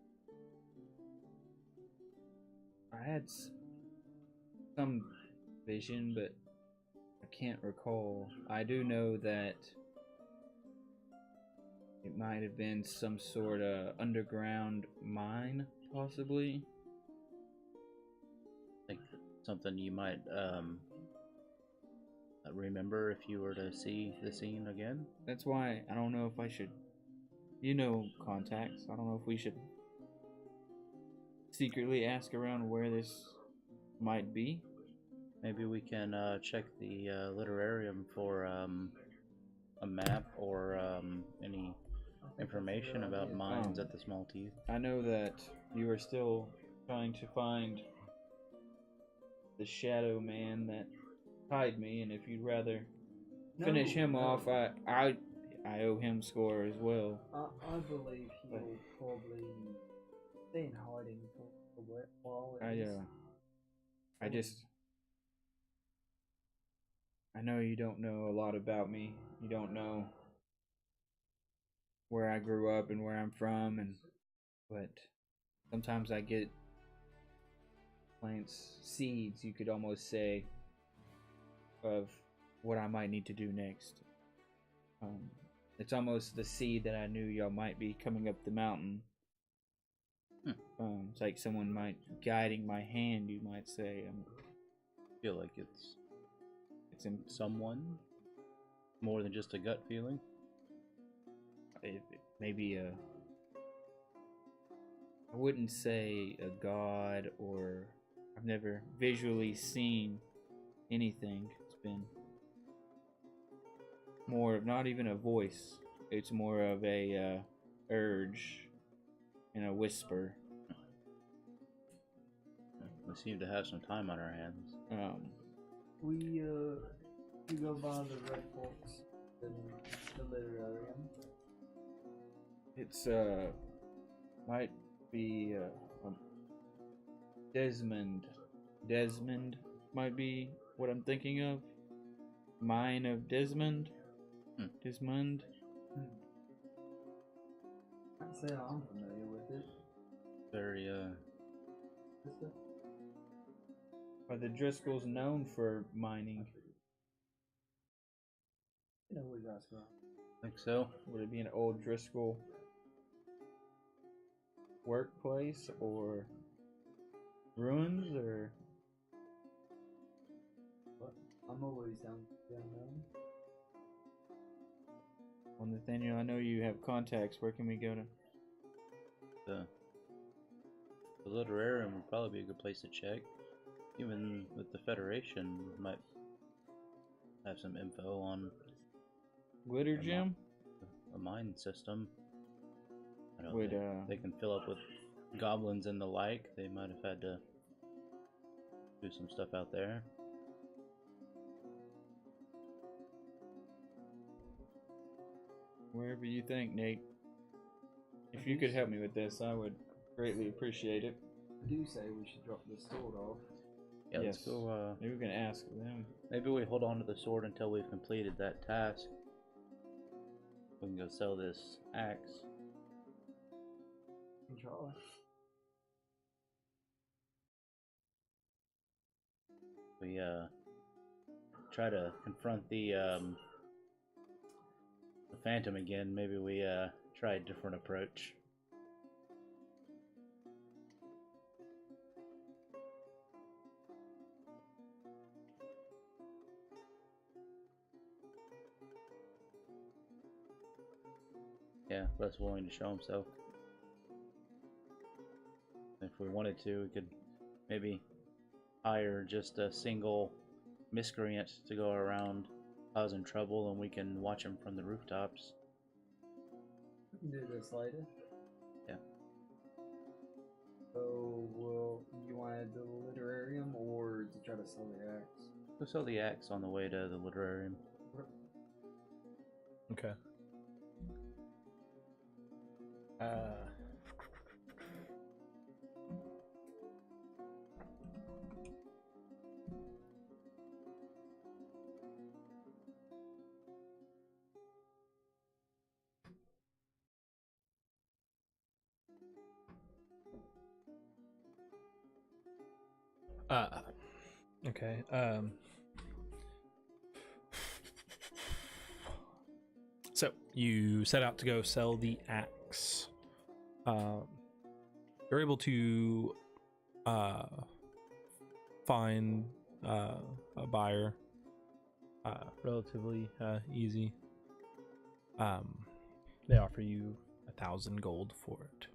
Speaker 4: I had some vision, but I can't recall. I do know that it might have been some sort of underground mine, possibly.
Speaker 2: Like something you might remember if you were to see the scene again.
Speaker 4: That's why I don't know if I should. Contacts. I don't know if we should secretly ask around where this might be.
Speaker 2: Maybe we can check the literarium for a map or any information about mines at the Small Teeth.
Speaker 4: I know that you are still trying to find the shadow man that tied me, and if you'd rather finish him off, I owe him score as well.
Speaker 3: I believe he'll probably stay in hiding for a while.
Speaker 4: I know you don't know a lot about me. You don't know where I grew up and where I'm from, but sometimes I get plants, seeds, you could almost say, of what I might need to do next. It's almost the seed that I knew y'all might be coming up the mountain. It's like someone might guiding my hand, you might say.
Speaker 2: I feel like it's in someone more than just a gut feeling.
Speaker 4: Maybe I wouldn't say a god, or I've never visually seen anything. It's been more of not even a voice. It's more of a urge and a whisper.
Speaker 2: We seem to have some time on our hands.
Speaker 3: We go by the Red Fox and the literarium.
Speaker 4: It's might be Dismund. Dismund might be what I'm thinking of. Mine of Dismund. Dismund.
Speaker 3: can't say I'm familiar with it.
Speaker 2: Very,
Speaker 3: Sister?
Speaker 4: Are the Driscolls known for mining?
Speaker 3: You know who he's asking.
Speaker 2: I think so.
Speaker 4: Would it be an old Driscoll workplace or ruins or?
Speaker 3: What? I'm always down for the unknown.
Speaker 4: Well, Nathaniel, I know you have contacts. Where can we go to?
Speaker 2: The literarium would probably be a good place to check. Even with the Federation, might have some info on
Speaker 4: Glitter
Speaker 2: a mi-
Speaker 4: Gem?
Speaker 2: a mine system. I don't
Speaker 4: Would,
Speaker 2: think they can fill up with goblins and the like. They might have had to do some stuff out there.
Speaker 4: Wherever you think, Nate. If you could help me with this, I would greatly appreciate it.
Speaker 3: I do say we should drop the sword off.
Speaker 2: Yeah, let's
Speaker 4: Yes.
Speaker 2: go.
Speaker 4: Maybe we can ask them.
Speaker 2: Maybe we hold on to the sword until we've completed that task. We can go sell this axe.
Speaker 3: We can try.
Speaker 2: We try to confront the Phantom again. Maybe we try a different approach. Yeah, less willing to show himself. If we wanted to, we could maybe hire just a single miscreant to go around causing trouble, and we can watch him from the rooftops.
Speaker 3: We can do this later.
Speaker 2: Yeah.
Speaker 3: So, well, you want the literarium or to try to sell the axe?
Speaker 2: Go sell the axe on the way to the literarium.
Speaker 6: Okay. Okay. So you set out to go sell the axe. You're able to find a buyer relatively easy. They offer you 1,000 gold for it.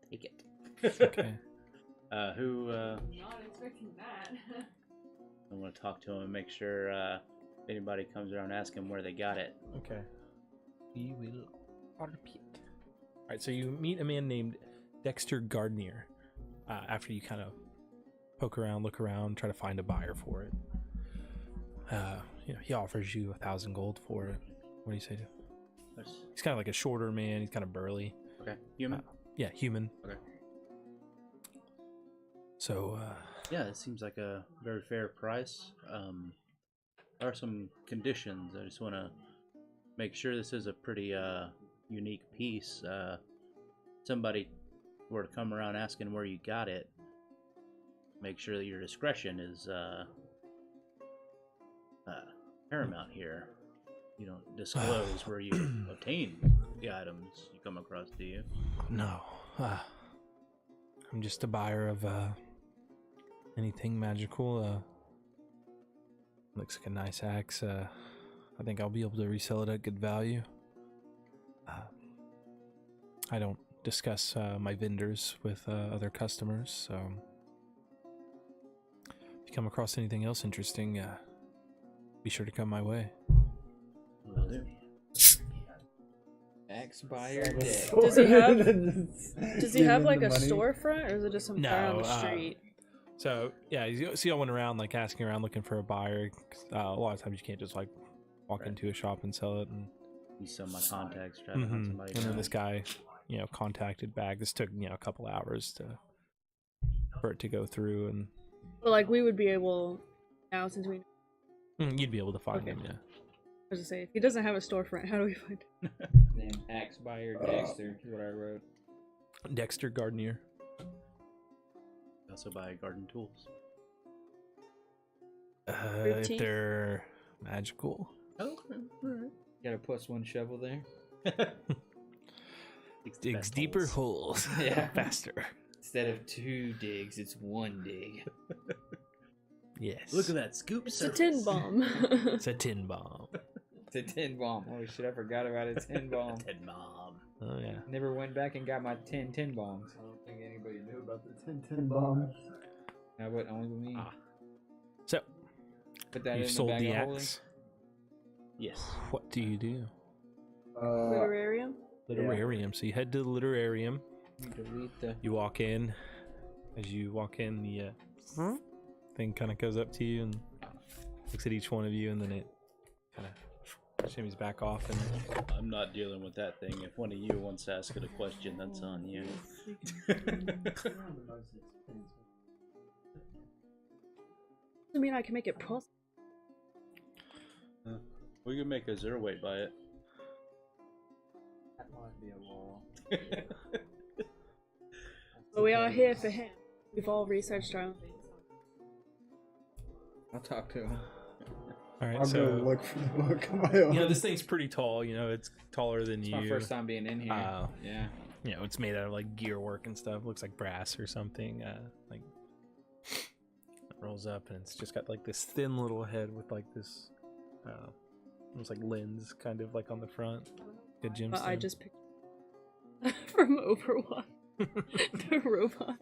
Speaker 2: Take it.
Speaker 6: Okay.
Speaker 2: Who?
Speaker 5: Not expecting that.
Speaker 2: I want to talk to him and make sure if anybody comes around, ask him where they got it.
Speaker 6: Okay. We will repeat. All right. So you meet a man named Dexter Gardner. After you kind of poke around, look around, try to find a buyer for it. He offers you 1,000 gold for it. What do you say to? He's kind of like a shorter man. He's kind of burly.
Speaker 2: Okay. Human.
Speaker 6: Yeah, human.
Speaker 2: Okay.
Speaker 6: So.
Speaker 2: Yeah, it seems like a very fair price. There are some conditions. I just want to make sure this is a pretty unique piece. Somebody were to come around asking where you got it, make sure that your discretion is paramount here. You don't disclose where you obtain the items you come across, do you?
Speaker 6: No. I'm just a buyer of anything magical. Looks like a nice axe. I think I'll be able to resell it at good value. I don't discuss my vendors with other customers, so if you come across anything else interesting, be sure to come my way.
Speaker 2: Will do.
Speaker 4: Axe buyer dead.
Speaker 5: Does he have like a storefront, or is it just some guy on the street?
Speaker 6: So yeah, you see, I went around like asking around looking for a buyer. A lot of times you can't just like walk into a shop and sell it. And
Speaker 2: You sell my contacts, try to hunt somebody
Speaker 6: and then
Speaker 2: down.
Speaker 6: this guy, contacted back. This took a couple hours for it to go through, and
Speaker 5: But like we would be able now since we.
Speaker 6: you'd be able to find
Speaker 5: Okay.
Speaker 6: him. Yeah.
Speaker 5: was to say, if he doesn't have a storefront, how do we find him?
Speaker 4: Then Axe Buyer Dexter is what I wrote.
Speaker 6: Dexter Gardner.
Speaker 2: Also buy garden tools.
Speaker 6: If
Speaker 5: teeth?
Speaker 6: they're magical.
Speaker 2: Oh, alright.
Speaker 4: Got a +1 shovel there.
Speaker 6: Digs deeper holes.
Speaker 4: Yeah.
Speaker 6: Faster.
Speaker 4: Instead of 2 digs, it's 1 dig.
Speaker 6: Yes.
Speaker 2: Look at that scoop.
Speaker 5: It's a tin bomb.
Speaker 6: It's a tin bomb.
Speaker 4: It's a tin bomb. Holy shit, I forgot about a tin bomb.
Speaker 2: Tin bomb.
Speaker 6: Oh yeah.
Speaker 4: Never went back and got my 10 tin bombs.
Speaker 3: I don't think anybody knew about the 10 bomb.
Speaker 4: Now what? Only with me.
Speaker 6: So
Speaker 4: Put that
Speaker 6: you've
Speaker 4: in
Speaker 6: sold
Speaker 4: the bag
Speaker 6: the
Speaker 4: of holding.
Speaker 6: axe.
Speaker 2: Yes.
Speaker 6: What do you do?
Speaker 5: Literarium?
Speaker 6: Literarium. So you head to the literarium.
Speaker 4: Delete the.
Speaker 6: You walk in. As you walk in, the thing kind of goes up to you and looks at each one of you, and then it kind of shimmies back off. And
Speaker 2: I'm not dealing with that thing. If one of you wants to ask it a question, that's on you.
Speaker 5: I mean, I can make it plus.
Speaker 2: We can make a 0 weight by it.
Speaker 3: That might be a wall.
Speaker 5: But we are here for him. We've all researched our own things.
Speaker 4: I'll talk to him.
Speaker 6: all right,
Speaker 3: I'll
Speaker 6: so
Speaker 3: go look for the book on my own.
Speaker 6: you know this thing's pretty tall. You know it's taller than
Speaker 4: It's
Speaker 6: you.
Speaker 4: my first time being in here. Yeah.
Speaker 6: You know it's made out of like gear work and stuff. Looks like brass or something. Like it rolls up and it's just got like this thin little head with like this, almost like lens kind of like on the front. Good gemstone.
Speaker 5: I just picked from Overwatch. The robot.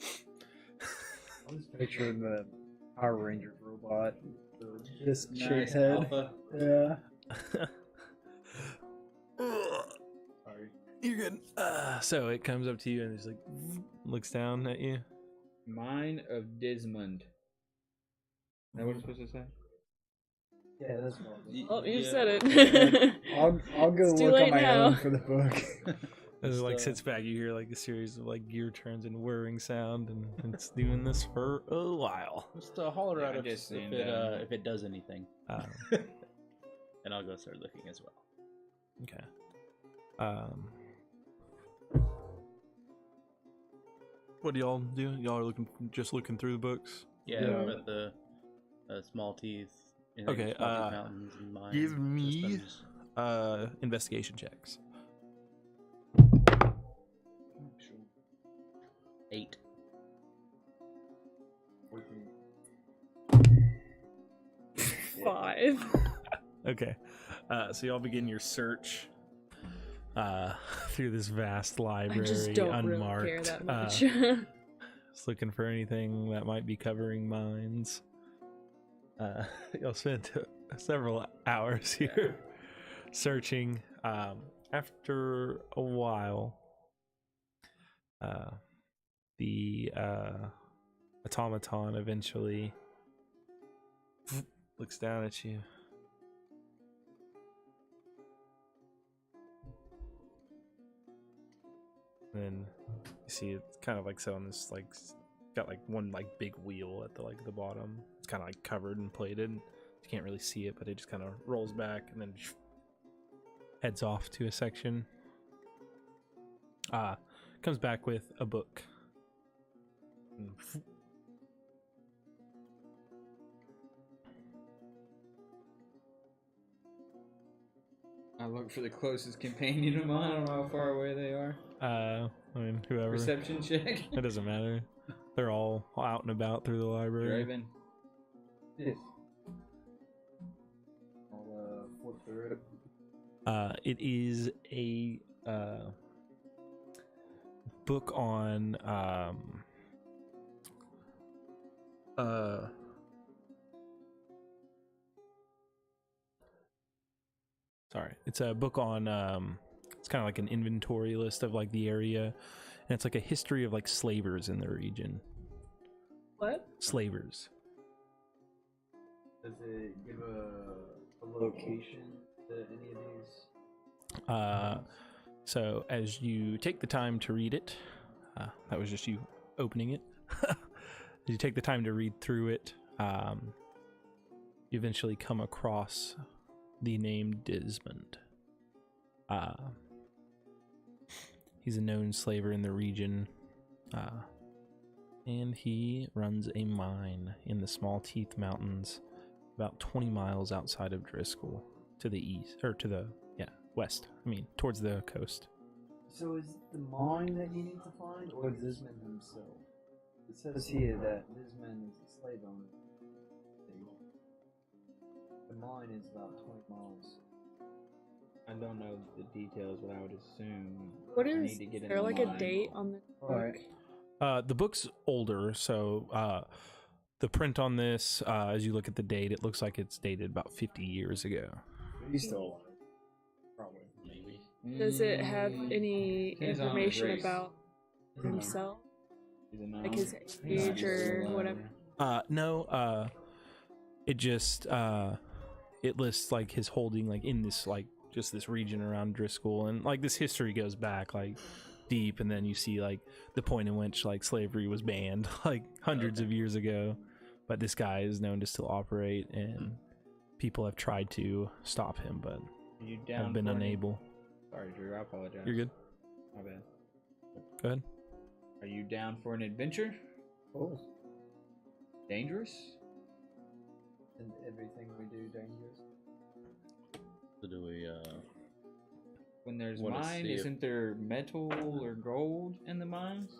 Speaker 3: I was picturing the Power Rangers robot. This
Speaker 4: Nice
Speaker 3: shaped head.
Speaker 4: alpha.
Speaker 3: Yeah.
Speaker 6: Sorry. You're good. So it comes up to you and it's like looks down at you.
Speaker 4: Mine of Dismund. Is that what it's supposed to say?
Speaker 3: Yeah, that's what
Speaker 5: Oh, you said it.
Speaker 3: I'll go
Speaker 5: It's too
Speaker 3: look on
Speaker 5: late
Speaker 3: my
Speaker 5: now.
Speaker 3: own for the book.
Speaker 6: As it like sits back, you hear like a series of like gear turns and whirring sound, and it's doing this for a while.
Speaker 2: Just holler
Speaker 4: Yeah,
Speaker 2: out
Speaker 4: I
Speaker 2: if,
Speaker 4: just seen
Speaker 2: if it does anything. And I'll go start looking as well.
Speaker 6: Okay. What do y'all do? Y'all are just looking through the books.
Speaker 2: Yeah,
Speaker 3: Yeah.
Speaker 2: but the small teeth.
Speaker 6: Okay,
Speaker 2: small teeth mountains and mine
Speaker 6: give me
Speaker 2: systems.
Speaker 6: investigation checks.
Speaker 2: 8.
Speaker 5: Five.
Speaker 6: Okay. So y'all begin your search through this vast library,
Speaker 5: I just don't
Speaker 6: unmarked.
Speaker 5: really care that much.
Speaker 6: Just looking for anything that might be covering mines. Y'all spent several hours here searching. After a while, the automaton eventually looks down at you. And then you see it's kind of like set on this like got like one like big wheel at the like the bottom. It's kind of like covered and plated. You can't really see it, but it just kind of rolls back and then heads off to a section. Comes back with a book.
Speaker 4: I look for the closest companion of mine. I don't know how far away they are.
Speaker 6: I mean, whoever.
Speaker 4: Perception check.
Speaker 6: It doesn't matter. They're all out and about through the library.
Speaker 4: Draven.
Speaker 3: Yes. I'll flip through it.
Speaker 6: It is a book on sorry, it's a book on it's kind of like an inventory list of like the area, and it's like a history of like slavers in the region.
Speaker 5: What?
Speaker 6: Slavers.
Speaker 3: Does it give a location to any of these?
Speaker 6: So as you take the time to read it, that was just you opening it. As you take the time to read through it, you eventually come across the name Dismund. He's a known slaver in the region, and he runs a mine in the Small Teeth Mountains, about 20 miles outside of Driscoll, to the east, or to the, west. I mean, towards the coast.
Speaker 3: So is it the mine that you need to find, or Dismund himself? It says here that Dismund is a slave owner. The mine is about 20 miles.
Speaker 4: I don't know the details, but I would assume
Speaker 5: What
Speaker 4: I
Speaker 5: is
Speaker 4: need to get in
Speaker 5: there
Speaker 4: the
Speaker 5: like
Speaker 4: line.
Speaker 5: a date on the book?
Speaker 3: Alright.
Speaker 6: The book's older, so the print on this, as you look at the date, it looks like it's dated about 50 years ago.
Speaker 3: He's still probably.
Speaker 4: Maybe.
Speaker 5: Does it have any
Speaker 4: Depends on his
Speaker 5: information
Speaker 4: race.
Speaker 5: about himself?
Speaker 4: He's a gnome.
Speaker 5: Like his
Speaker 4: He's
Speaker 5: age or whatever?
Speaker 6: No, it just, it lists like his holding like in this like just this region around Driscoll, and like this history goes back like deep, and then you see like the point in which like slavery was banned like hundreds of years ago, but this guy is known to still operate, and people have tried to stop him but
Speaker 4: Are you down
Speaker 6: have been
Speaker 4: for an-
Speaker 6: unable.
Speaker 4: Sorry, Drew. I apologize.
Speaker 6: You're good.
Speaker 4: My bad.
Speaker 6: Go ahead.
Speaker 4: Are you down for an adventure?
Speaker 3: Oh.
Speaker 4: Dangerous?
Speaker 3: And everything we do dangerous.
Speaker 2: So do we,
Speaker 4: When there's
Speaker 2: Wanna
Speaker 4: mine,
Speaker 2: see if-
Speaker 4: isn't there metal or gold in the mines?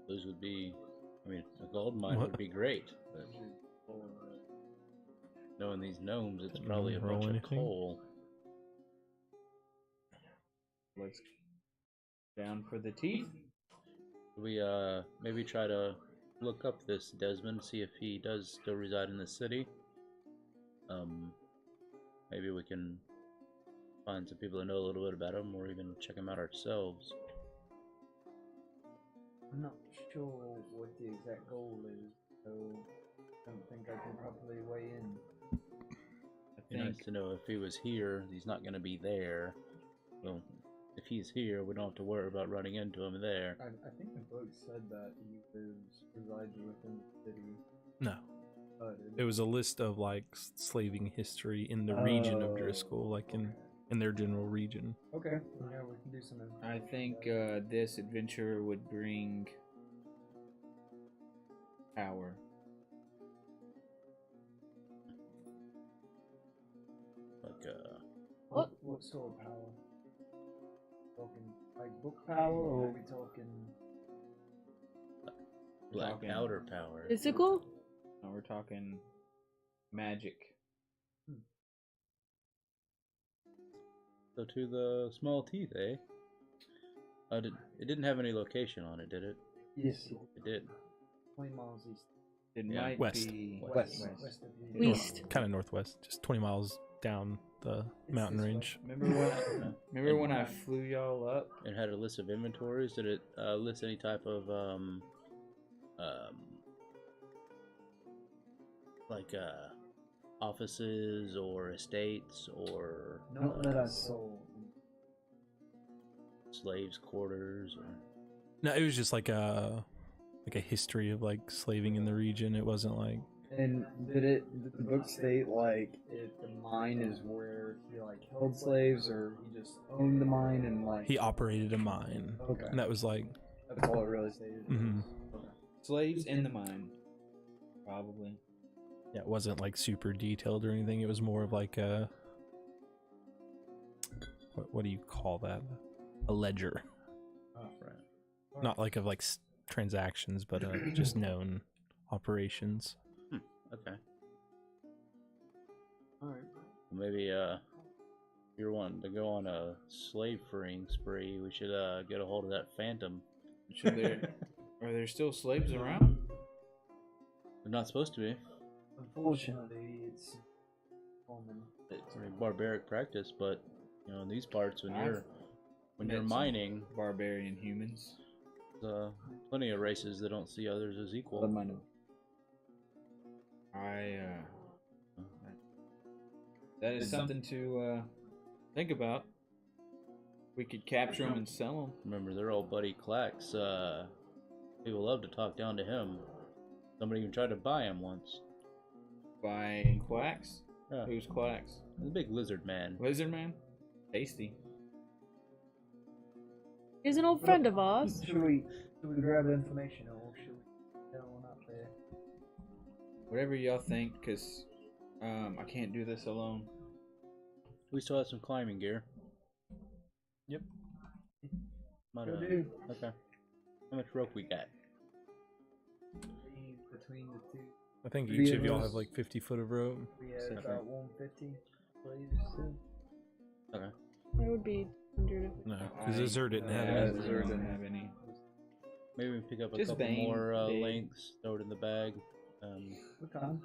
Speaker 2: those would be, I mean, a gold mine
Speaker 6: What?
Speaker 2: would be great, but knowing these gnomes, it's probably a
Speaker 6: Roll
Speaker 2: bunch of
Speaker 6: anything?
Speaker 2: coal.
Speaker 4: Let's down for the teeth.
Speaker 2: We, maybe try to look up this Desmond, see if he does still reside in the city. Maybe we can find some people that know a little bit about him, or even check him out ourselves.
Speaker 3: I'm not sure what the exact goal is, so I don't think I can properly weigh in.
Speaker 4: I
Speaker 2: Be nice
Speaker 4: think
Speaker 2: to know if he was here. He's not going to be there. Well, if he's here, we don't have to worry about running into him there.
Speaker 3: I think the book said that he resides within the city.
Speaker 6: No,
Speaker 3: But
Speaker 6: it was a list of like slaving history in the region of
Speaker 3: Oh,
Speaker 6: Driscoll, like in their general region.
Speaker 3: Okay, yeah, we can do some.
Speaker 4: I think this adventure would bring power.
Speaker 2: Like,
Speaker 3: What sort of power? Talking like book power, or are we talking?
Speaker 2: black
Speaker 4: talking-
Speaker 2: powder power.
Speaker 5: Physical?
Speaker 4: No, we're talking magic.
Speaker 2: So to the small teeth, eh? It didn't have any location on it, did it?
Speaker 3: Yes,
Speaker 2: It did.
Speaker 3: 20 miles east.
Speaker 4: It
Speaker 2: Yeah.
Speaker 4: might
Speaker 6: West.
Speaker 4: be
Speaker 3: West of the
Speaker 5: West.
Speaker 6: Kind of northwest, just 20 miles down the mountain
Speaker 3: this way.
Speaker 6: range.
Speaker 4: Remember when I flew y'all up?
Speaker 2: It had a list of inventories. Did it list any type of like offices or estates or
Speaker 3: Not that I saw.
Speaker 2: slaves' quarters or?
Speaker 6: No, it was just like a history of like slaving in the region. It wasn't like
Speaker 3: And did the book state like if the mine is where he like held slaves, or he just owned the mine and like
Speaker 6: he operated a mine.
Speaker 3: Okay.
Speaker 6: And that was like,
Speaker 3: that's all it really stated.
Speaker 6: Mhm.
Speaker 3: Okay.
Speaker 4: Slaves in the mine. Probably.
Speaker 6: yeah, it wasn't like super detailed or anything. It was more of like a, what do you call that? A ledger.
Speaker 2: Right.
Speaker 6: Not like of like transactions, but just known operations.
Speaker 2: Okay.
Speaker 3: Alright.
Speaker 2: Maybe if you're wanting to go on a slave freeing spree, we should get a hold of that phantom.
Speaker 4: Should there are there still slaves around?
Speaker 2: They're not supposed to be.
Speaker 3: Unfortunately, it's common.
Speaker 2: It's a barbaric practice, but you know, in these parts, when
Speaker 4: I've
Speaker 2: you're
Speaker 4: met some
Speaker 2: mining,
Speaker 4: Barbarian humans.
Speaker 2: there's plenty of races that don't see others as equal.
Speaker 4: That is something to think about. We could capture them and sell them.
Speaker 2: Remember, their old buddy Clax. People love to talk down to him. Somebody even tried to buy him once.
Speaker 4: By quacks.
Speaker 2: Yeah.
Speaker 4: Who's Quacks?
Speaker 2: The big lizard man.
Speaker 4: Lizard man? Tasty.
Speaker 5: He's an old friend of ours.
Speaker 3: Should we grab the information or should we head on up there?
Speaker 4: Whatever y'all think, because I can't do this alone.
Speaker 2: We still have some climbing gear.
Speaker 1: Yep.
Speaker 2: Might,
Speaker 3: Go do.
Speaker 2: okay. How much rope we got?
Speaker 3: Between the two,
Speaker 6: I think
Speaker 3: Three
Speaker 6: each
Speaker 3: of
Speaker 6: of y'all
Speaker 3: us.
Speaker 6: have like 50 foot of rope.
Speaker 3: we had
Speaker 4: Separate.
Speaker 3: about 150. Please.
Speaker 2: Okay.
Speaker 5: It would be 100.
Speaker 6: No, because Azur didn't have
Speaker 4: Yeah,
Speaker 6: any.
Speaker 4: Azur didn't have any.
Speaker 2: Maybe we can pick up a
Speaker 4: Just
Speaker 2: couple
Speaker 4: Bane,
Speaker 2: more
Speaker 4: Bane.
Speaker 2: lengths, throw it in the bag.
Speaker 3: What time?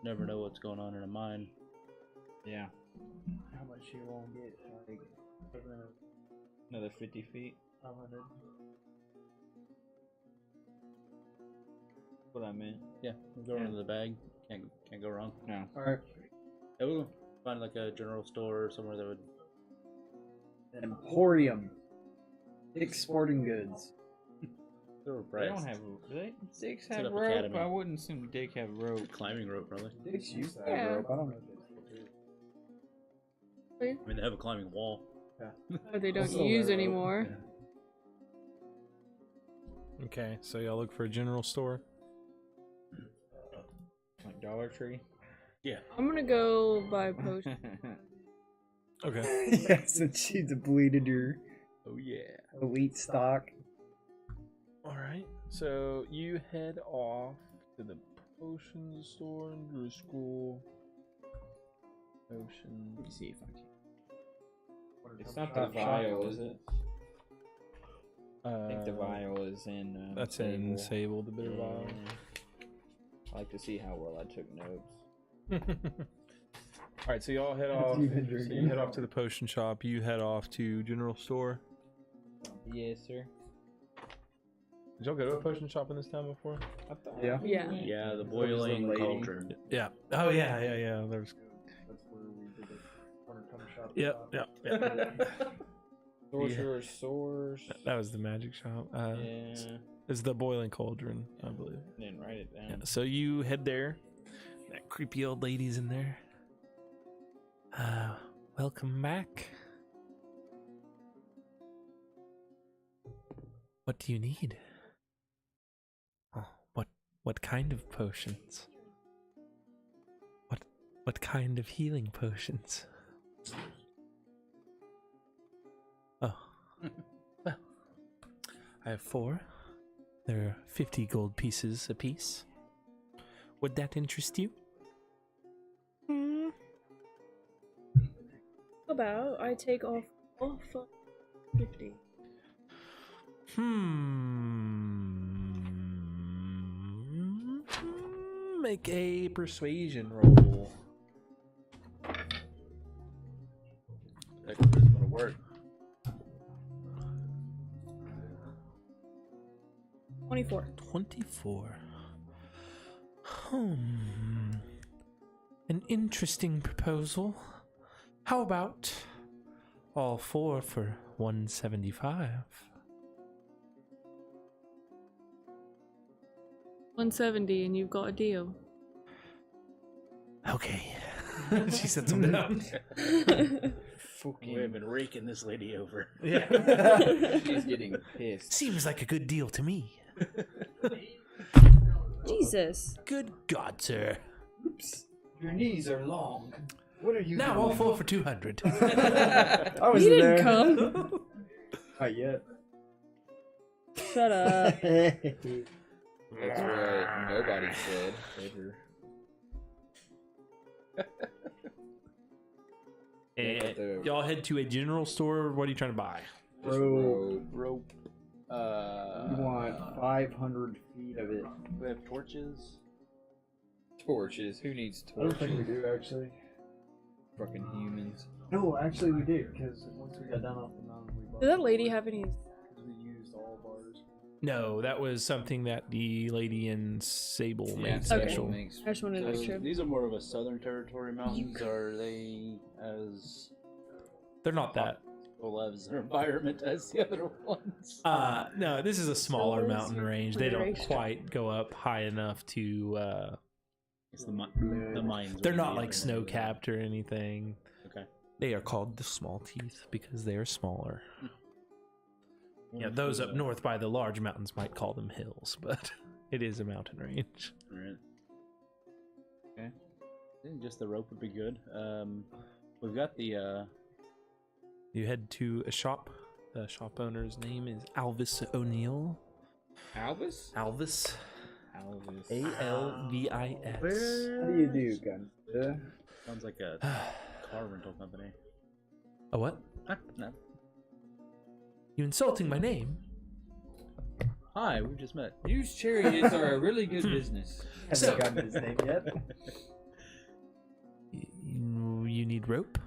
Speaker 2: Never know what's going on in a mine.
Speaker 4: Yeah.
Speaker 3: How much you won't get? Like,
Speaker 4: Another 50 feet.
Speaker 3: 500.
Speaker 4: What I meant.
Speaker 2: Yeah, we'll throw it into the bag. Can't go wrong.
Speaker 4: No.
Speaker 3: Alright.
Speaker 2: Yeah, we'll find like a general store or somewhere that would.
Speaker 3: An emporium. Dick's Sporting Goods.
Speaker 2: Throw a
Speaker 4: They
Speaker 2: price.
Speaker 4: don't have. Do they? Dicks
Speaker 2: Set
Speaker 4: have
Speaker 2: up
Speaker 4: rope?
Speaker 2: academy.
Speaker 4: I wouldn't assume Dick have rope.
Speaker 2: Climbing rope, probably.
Speaker 3: Dick's used to have
Speaker 5: Yeah.
Speaker 3: rope. I don't know if they still do.
Speaker 2: I mean, they have a climbing wall.
Speaker 5: But they don't
Speaker 3: Also
Speaker 5: use
Speaker 3: wear rope.
Speaker 5: anymore.
Speaker 6: Okay, so y'all look for a general store.
Speaker 4: Like Dollar Tree.
Speaker 2: Yeah.
Speaker 5: I'm gonna go buy potion.
Speaker 6: Okay.
Speaker 3: Yeah, since she depleted your
Speaker 2: Oh yeah.
Speaker 3: elite stock.
Speaker 6: All right. So you head off to the potion store in Driscoll. Potion.
Speaker 4: Let me see if I can. It's not the vial, is it? I think the vial is in.
Speaker 6: That's in
Speaker 4: Sable.
Speaker 6: Sable, the bitter vial.
Speaker 4: I like to see how well I took notes.
Speaker 6: All right, so y'all head off.
Speaker 3: You've been
Speaker 6: So
Speaker 3: drinking.
Speaker 6: you head off to the potion shop. You head off to general store.
Speaker 4: Yes, sir.
Speaker 6: Did y'all go to a potion shop in this town before?
Speaker 4: I thought.
Speaker 3: Yeah.
Speaker 5: Yeah.
Speaker 2: Yeah, the
Speaker 3: was the
Speaker 2: boiling
Speaker 3: lady.
Speaker 2: cauldron.
Speaker 6: Yeah. Oh yeah. There's.
Speaker 3: That's where we did the corner shop.
Speaker 6: Yep.
Speaker 4: Sorcerer's Source.
Speaker 6: That was the magic shop.
Speaker 4: Yeah.
Speaker 6: It's the boiling cauldron, I believe.
Speaker 4: Didn't write it down.
Speaker 6: Yeah, so you head there. That creepy old lady's in there. Welcome back. What do you need? Oh, what kind of potions? What kind of healing potions? Oh. Well, I have 4. They're 50 gold pieces apiece. Would that interest you?
Speaker 5: About I take off 50.
Speaker 6: Make a persuasion roll.
Speaker 2: That is gonna work.
Speaker 5: 24.
Speaker 6: 24. An interesting proposal. How about all 4 for 175?
Speaker 5: 170 and you've got a deal.
Speaker 6: Okay. She sets them down.
Speaker 2: We have been raking this lady over.
Speaker 6: Yeah.
Speaker 4: She's getting pissed.
Speaker 6: Seems like a good deal to me.
Speaker 5: Jesus.
Speaker 6: Good God, sir.
Speaker 3: Oops. Your knees are long. What are you
Speaker 6: Now
Speaker 3: doing?
Speaker 6: all 4 for 200.
Speaker 3: I was
Speaker 5: You didn't
Speaker 3: there.
Speaker 5: come.
Speaker 3: Not yet.
Speaker 5: Shut up.
Speaker 4: That's right. Nobody said ever.
Speaker 6: And y'all head to a general store. What are you trying to buy?
Speaker 3: Bro,
Speaker 2: Rope.
Speaker 3: you want 500 feet of it.
Speaker 2: We have torches.
Speaker 4: Torches. Who needs
Speaker 3: I don't
Speaker 4: torches?
Speaker 3: think we do, actually.
Speaker 4: Fucking humans.
Speaker 3: No, actually we do, because once we got down off the mountain, we bought
Speaker 5: Did that lady have any?
Speaker 3: because we used all of ours.
Speaker 6: No, that was something that the lady in Sable made
Speaker 4: Yeah,
Speaker 6: special.
Speaker 5: Okay.
Speaker 4: makes.
Speaker 5: I just wanted to make sure.
Speaker 2: These are more of a southern territory mountains. Are they as
Speaker 6: They're not that.
Speaker 2: full as their environment as the other ones?
Speaker 6: No, this is a smaller
Speaker 5: So
Speaker 6: mountain
Speaker 5: is your
Speaker 6: range. They don't
Speaker 5: configuration.
Speaker 6: quite go up high enough to
Speaker 2: It's the mines.
Speaker 6: They're
Speaker 2: would
Speaker 6: not
Speaker 2: be
Speaker 6: like
Speaker 2: in
Speaker 6: snow
Speaker 2: the-
Speaker 6: capped or anything.
Speaker 2: Okay.
Speaker 6: They are called the small teeth because they are smaller. Yeah,
Speaker 2: What's
Speaker 6: those
Speaker 2: the-
Speaker 6: up north by the large mountains might call them hills, but it is a mountain range.
Speaker 2: Alright. Okay. I think just the rope would be good. We've got the
Speaker 6: You head to a shop. The shop owner's name is Alvis O'Neill.
Speaker 4: Alvis?
Speaker 6: Alvis.
Speaker 4: Alvis.
Speaker 6: Alvis.
Speaker 3: How do you do, gun?
Speaker 2: sounds like a car rental company.
Speaker 6: A what?
Speaker 2: No.
Speaker 6: You insulting my name?
Speaker 2: Hi, we just met.
Speaker 4: Used chariots are a really good business.
Speaker 3: Haven't gotten his name yet.
Speaker 6: You need rope?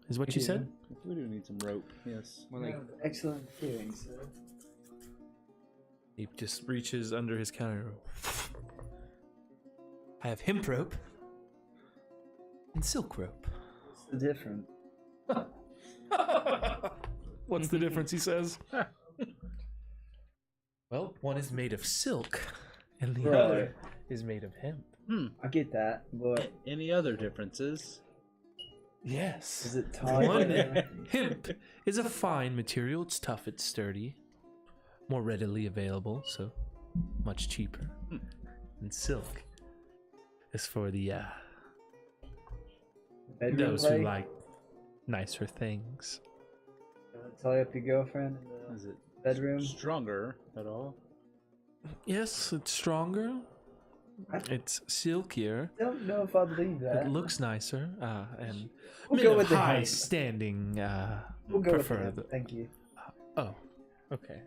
Speaker 6: Is what you said?
Speaker 2: We do need some rope. Yes.
Speaker 4: More like
Speaker 3: Excellent feelings, sir.
Speaker 6: He just reaches under his counter. I have hemp rope and silk rope.
Speaker 3: What's the difference?
Speaker 6: What's the difference, he says? Well, one is made of silk and the
Speaker 3: Right.
Speaker 6: other is made of hemp.
Speaker 3: I get that, but
Speaker 2: Any other differences?
Speaker 3: is
Speaker 6: Yes.
Speaker 3: it tied?
Speaker 6: One hemp is a fine material. It's tough, it's sturdy, more readily available, so much cheaper. And silk is for the
Speaker 3: bedroom
Speaker 6: those
Speaker 3: play?
Speaker 6: who like nicer things.
Speaker 3: Tie up your girlfriend in
Speaker 2: Is
Speaker 3: the
Speaker 2: it
Speaker 3: bedroom?
Speaker 2: stronger at all?
Speaker 6: Yes, it's stronger. It's silkier.
Speaker 3: I don't know if I believe that.
Speaker 6: It looks nicer, and
Speaker 3: We'll
Speaker 6: men
Speaker 3: go
Speaker 6: of
Speaker 3: with the
Speaker 6: high
Speaker 3: hemp.
Speaker 6: standing
Speaker 3: We'll go with
Speaker 6: prefer
Speaker 3: that.
Speaker 6: the.
Speaker 3: Thank you.
Speaker 6: Oh, okay.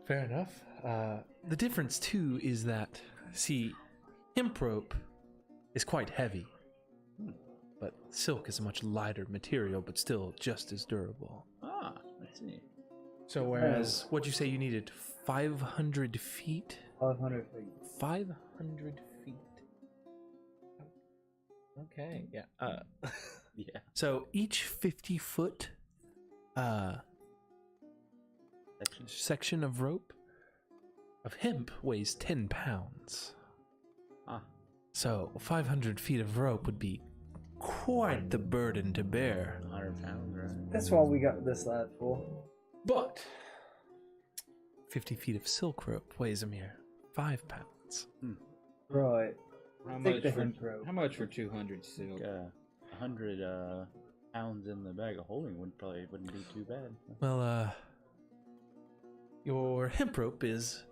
Speaker 6: Fair enough. The difference too is that, see, hemp rope is quite heavy, but silk is a much lighter material, but still just as durable.
Speaker 2: Ah, I see.
Speaker 6: So whereas, what'd you say you needed? 500 feet?
Speaker 3: 500 feet.
Speaker 6: 500 feet. Okay, yeah.
Speaker 2: Yeah.
Speaker 6: So each 50-foot section of rope of hemp weighs 10 pounds.
Speaker 2: Ah.
Speaker 6: So 500 feet of rope would be quite the burden to bear.
Speaker 2: 100 pounds, right?
Speaker 3: That's what we got this lad for.
Speaker 6: But 50 feet of silk rope weighs a mere 5 pounds.
Speaker 3: Right.
Speaker 4: how
Speaker 3: Take
Speaker 4: much
Speaker 3: the
Speaker 4: for
Speaker 3: hemp rope.
Speaker 4: 200 silk?
Speaker 2: 100 pounds in the bag of holding wouldn't be too bad.
Speaker 6: Well, your hemp rope is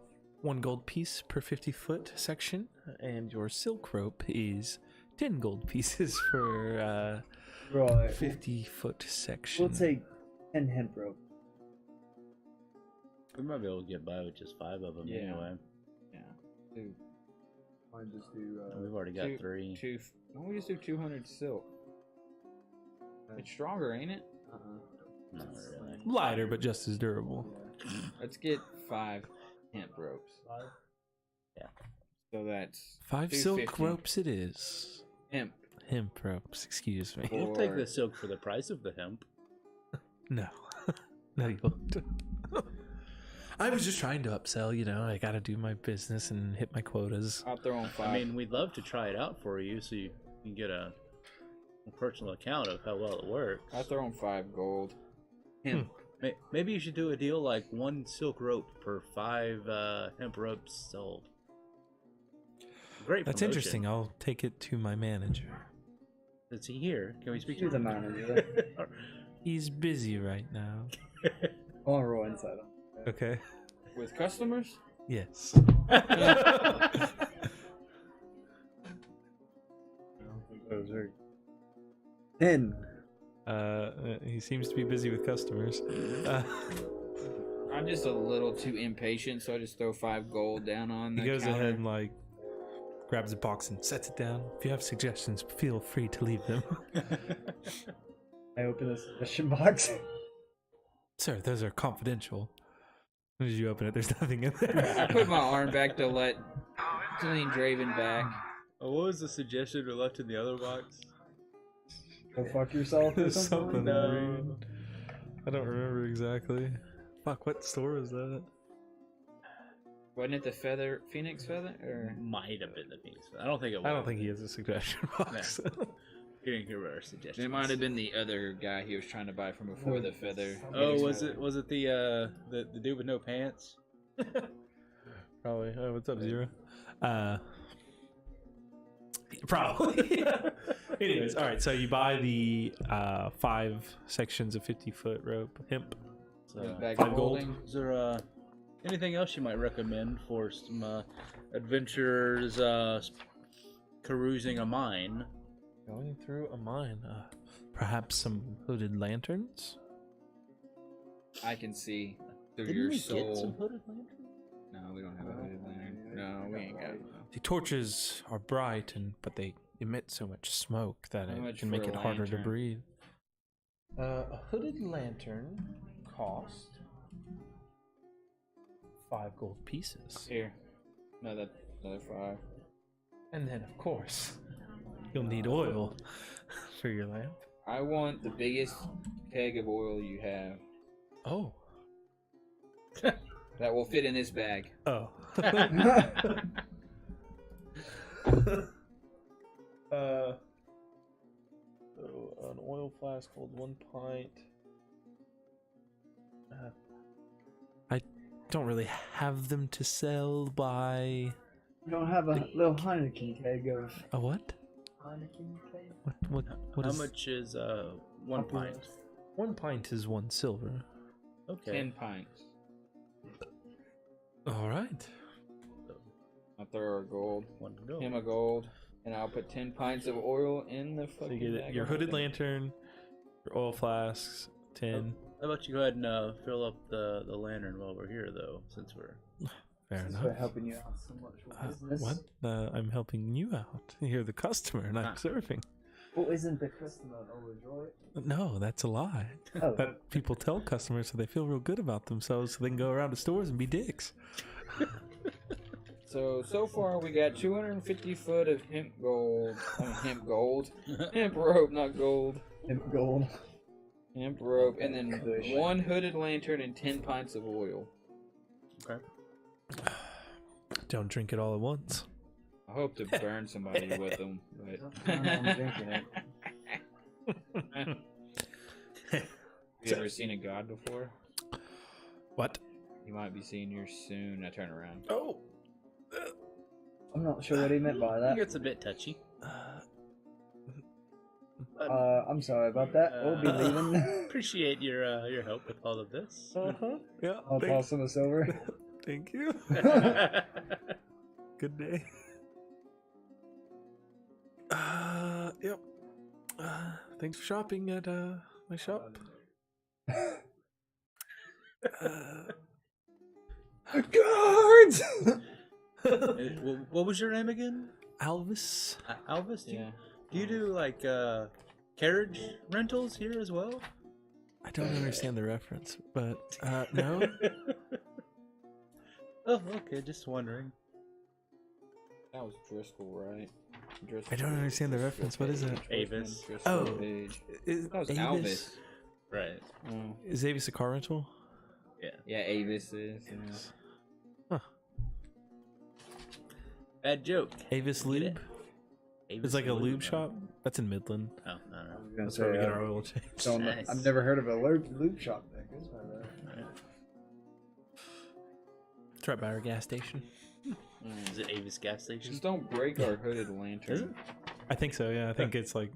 Speaker 6: 1 gold piece per 50-foot section, and your silk rope is 10 gold pieces per
Speaker 3: Right.
Speaker 6: 50-foot section.
Speaker 3: We'll take 10 hemp rope.
Speaker 2: We might be able to get by with just 5 of them
Speaker 4: Yeah.
Speaker 2: anyway.
Speaker 4: Yeah. Two,
Speaker 3: Might just do.
Speaker 2: We've already got
Speaker 4: two,
Speaker 2: 3.
Speaker 4: two. Why don't we just do 200 silk? It's stronger, ain't it?
Speaker 2: Not really.
Speaker 6: Lighter, but just as durable.
Speaker 4: Let's get 5 hemp ropes.
Speaker 2: Yeah.
Speaker 4: So that's
Speaker 6: 5 silk
Speaker 4: 250.
Speaker 6: ropes it is.
Speaker 4: hemp.
Speaker 6: Hemp ropes, excuse me.
Speaker 2: We'll take
Speaker 4: Or-
Speaker 2: the silk for the price of the hemp.
Speaker 6: No. No, you won't. I was just trying to upsell, you know, I gotta do my business and hit my quotas.
Speaker 4: I'll throw in 5.
Speaker 2: I mean, we'd love to try it out for you so you can get a personal account of how well it works.
Speaker 4: I'll throw in 5 gold. Hemp.
Speaker 2: Maybe you should do a deal like 1 silk rope per 5 hemp ropes sold. Great.
Speaker 6: That's
Speaker 2: promotion.
Speaker 6: interesting. I'll take it to my manager.
Speaker 2: Is he here? Can we speak
Speaker 3: To
Speaker 2: to
Speaker 3: the
Speaker 2: him?
Speaker 3: manager.
Speaker 6: He's busy right now.
Speaker 3: I want to roll inside him.
Speaker 6: Okay.
Speaker 4: With customers?
Speaker 6: Yes.
Speaker 3: Those are 10.
Speaker 6: He seems to be busy with customers.
Speaker 4: I'm just a little too impatient, so I just throw 5 gold down on the
Speaker 6: He goes
Speaker 4: counter.
Speaker 6: ahead and like grabs a box and sets it down. If you have suggestions, feel free to leave them.
Speaker 3: I open the suggestion box.
Speaker 6: Sir, those are confidential. As soon as you open it, there's nothing in
Speaker 4: I
Speaker 6: there.
Speaker 4: put my arm back to let lean Draven back.
Speaker 2: Oh, what was the suggestion we left in the other box?
Speaker 3: Go fuck yourself or something.
Speaker 6: Something
Speaker 2: No.
Speaker 6: weird. I don't remember exactly. Fuck, what store is that?
Speaker 4: Wasn't it the feather, phoenix feather, or
Speaker 2: Might have been the piece. I don't think it was.
Speaker 6: I don't think he has a suggestion box.
Speaker 2: You didn't hear our suggestions.
Speaker 4: it might have been the other guy he was trying to buy from before the feather?
Speaker 2: Oh, was it the dude with no pants?
Speaker 6: Probably. Oh, what's up, Zero? Probably. Anyways, all right. So you buy the 5 sections of 50-foot rope hemp.
Speaker 2: So,
Speaker 4: Bag
Speaker 6: 5
Speaker 4: of
Speaker 6: gold.
Speaker 4: holding.
Speaker 2: is there anything else you might recommend for some adventurers carousing a mine?
Speaker 6: Going through a mine. Perhaps some hooded lanterns.
Speaker 4: I can see through
Speaker 2: Didn't
Speaker 4: your
Speaker 2: we get some
Speaker 4: soul.
Speaker 2: hooded lantern?
Speaker 4: No, we don't have a hooded lantern. No, we ain't got it.
Speaker 6: The torches are bright, but they emit so much smoke that
Speaker 4: How
Speaker 6: it
Speaker 4: much
Speaker 6: can make
Speaker 4: for a
Speaker 6: it harder to
Speaker 4: lantern?
Speaker 6: breathe. A hooded lantern cost 5 gold pieces.
Speaker 4: Here, another 5.
Speaker 6: And then, of course, you'll need oil for your lamp.
Speaker 4: I want the biggest keg of oil you have.
Speaker 6: Oh.
Speaker 4: That will fit in this bag.
Speaker 6: Oh. So an oil flask holds 1 pint. I don't really have them to sell by
Speaker 3: You don't have a little Heineken keg of
Speaker 6: a what?
Speaker 3: Heineken keg?
Speaker 6: What
Speaker 2: How
Speaker 6: is
Speaker 2: much is 1 pint?
Speaker 6: 1 pint is 1 silver.
Speaker 2: Okay.
Speaker 4: 10 pints.
Speaker 6: All right.
Speaker 4: I'll throw her gold.
Speaker 2: 1 to go.
Speaker 4: Him a gold. And I'll put 10 pints of oil in the
Speaker 6: So
Speaker 4: fucking
Speaker 6: you get
Speaker 4: bag
Speaker 6: your
Speaker 4: of
Speaker 6: hooded
Speaker 4: holding.
Speaker 6: lantern, your oil flasks, 10.
Speaker 2: How about you go ahead and fill up the lantern while we're here, though, since we're...
Speaker 6: Fair
Speaker 3: Since
Speaker 6: enough.
Speaker 3: we're helping you out so much with business.
Speaker 6: What? I'm helping you out. You're the customer, and I'm
Speaker 2: Ah.
Speaker 6: serving.
Speaker 3: Well, isn't the customer always right?
Speaker 6: No, that's a lie.
Speaker 3: Oh.
Speaker 6: That people tell customers so they feel real good about themselves, so they can go around to stores and be dicks.
Speaker 4: So far we got 250 foot of hemp gold. Hemp gold. Hemp rope, not gold.
Speaker 3: Hemp gold.
Speaker 4: Hemp rope. And then
Speaker 3: Kush.
Speaker 4: 1 hooded lantern and 10 pints of oil.
Speaker 2: Okay.
Speaker 6: Don't drink it all at once.
Speaker 4: I hope to burn somebody with them. But
Speaker 3: I'm drinking it.
Speaker 4: you ever seen a god before?
Speaker 6: What?
Speaker 4: You might be seeing yours soon. I turn around.
Speaker 6: Oh.
Speaker 3: I'm not sure what he meant by
Speaker 2: It
Speaker 3: that.
Speaker 2: gets a bit touchy.
Speaker 3: I'm sorry about that. We'll be leaving.
Speaker 2: Appreciate your help with all of this.
Speaker 6: Uh-huh. Yeah.
Speaker 3: I'll toss him a silver.
Speaker 6: Thank you. Good day. Yep. Thanks for shopping at my shop.
Speaker 3: Guards!
Speaker 2: What was your name again?
Speaker 6: Alvis.
Speaker 2: Alvis?
Speaker 4: Yeah.
Speaker 2: Do you do like carriage rentals here as well?
Speaker 6: I don't understand the reference, but no.
Speaker 2: Oh, okay. Just wondering.
Speaker 4: That was Driscoll, right? Driscoll.
Speaker 6: I don't understand the reference. What is it?
Speaker 2: Avis.
Speaker 6: Oh.
Speaker 4: Page.
Speaker 6: Is
Speaker 4: That was
Speaker 6: Avis?
Speaker 4: Alvis.
Speaker 2: Right.
Speaker 4: Oh.
Speaker 6: Is Avis a car rental?
Speaker 2: Yeah.
Speaker 4: Yeah, Avis is. Yeah.
Speaker 6: Huh.
Speaker 2: Bad joke.
Speaker 6: Avis
Speaker 2: Get it?
Speaker 6: Lube? It's like a lube shop? That's in Midland.
Speaker 2: Oh, no.
Speaker 6: That's where we get our oil change.
Speaker 2: Nice.
Speaker 3: I've never heard of a lube shop there. Goes by that.
Speaker 6: It's right by our gas station.
Speaker 2: Is it Avis gas station?
Speaker 4: Just don't break our hooded lantern.
Speaker 2: Is it?
Speaker 6: I think so, yeah. I think it's like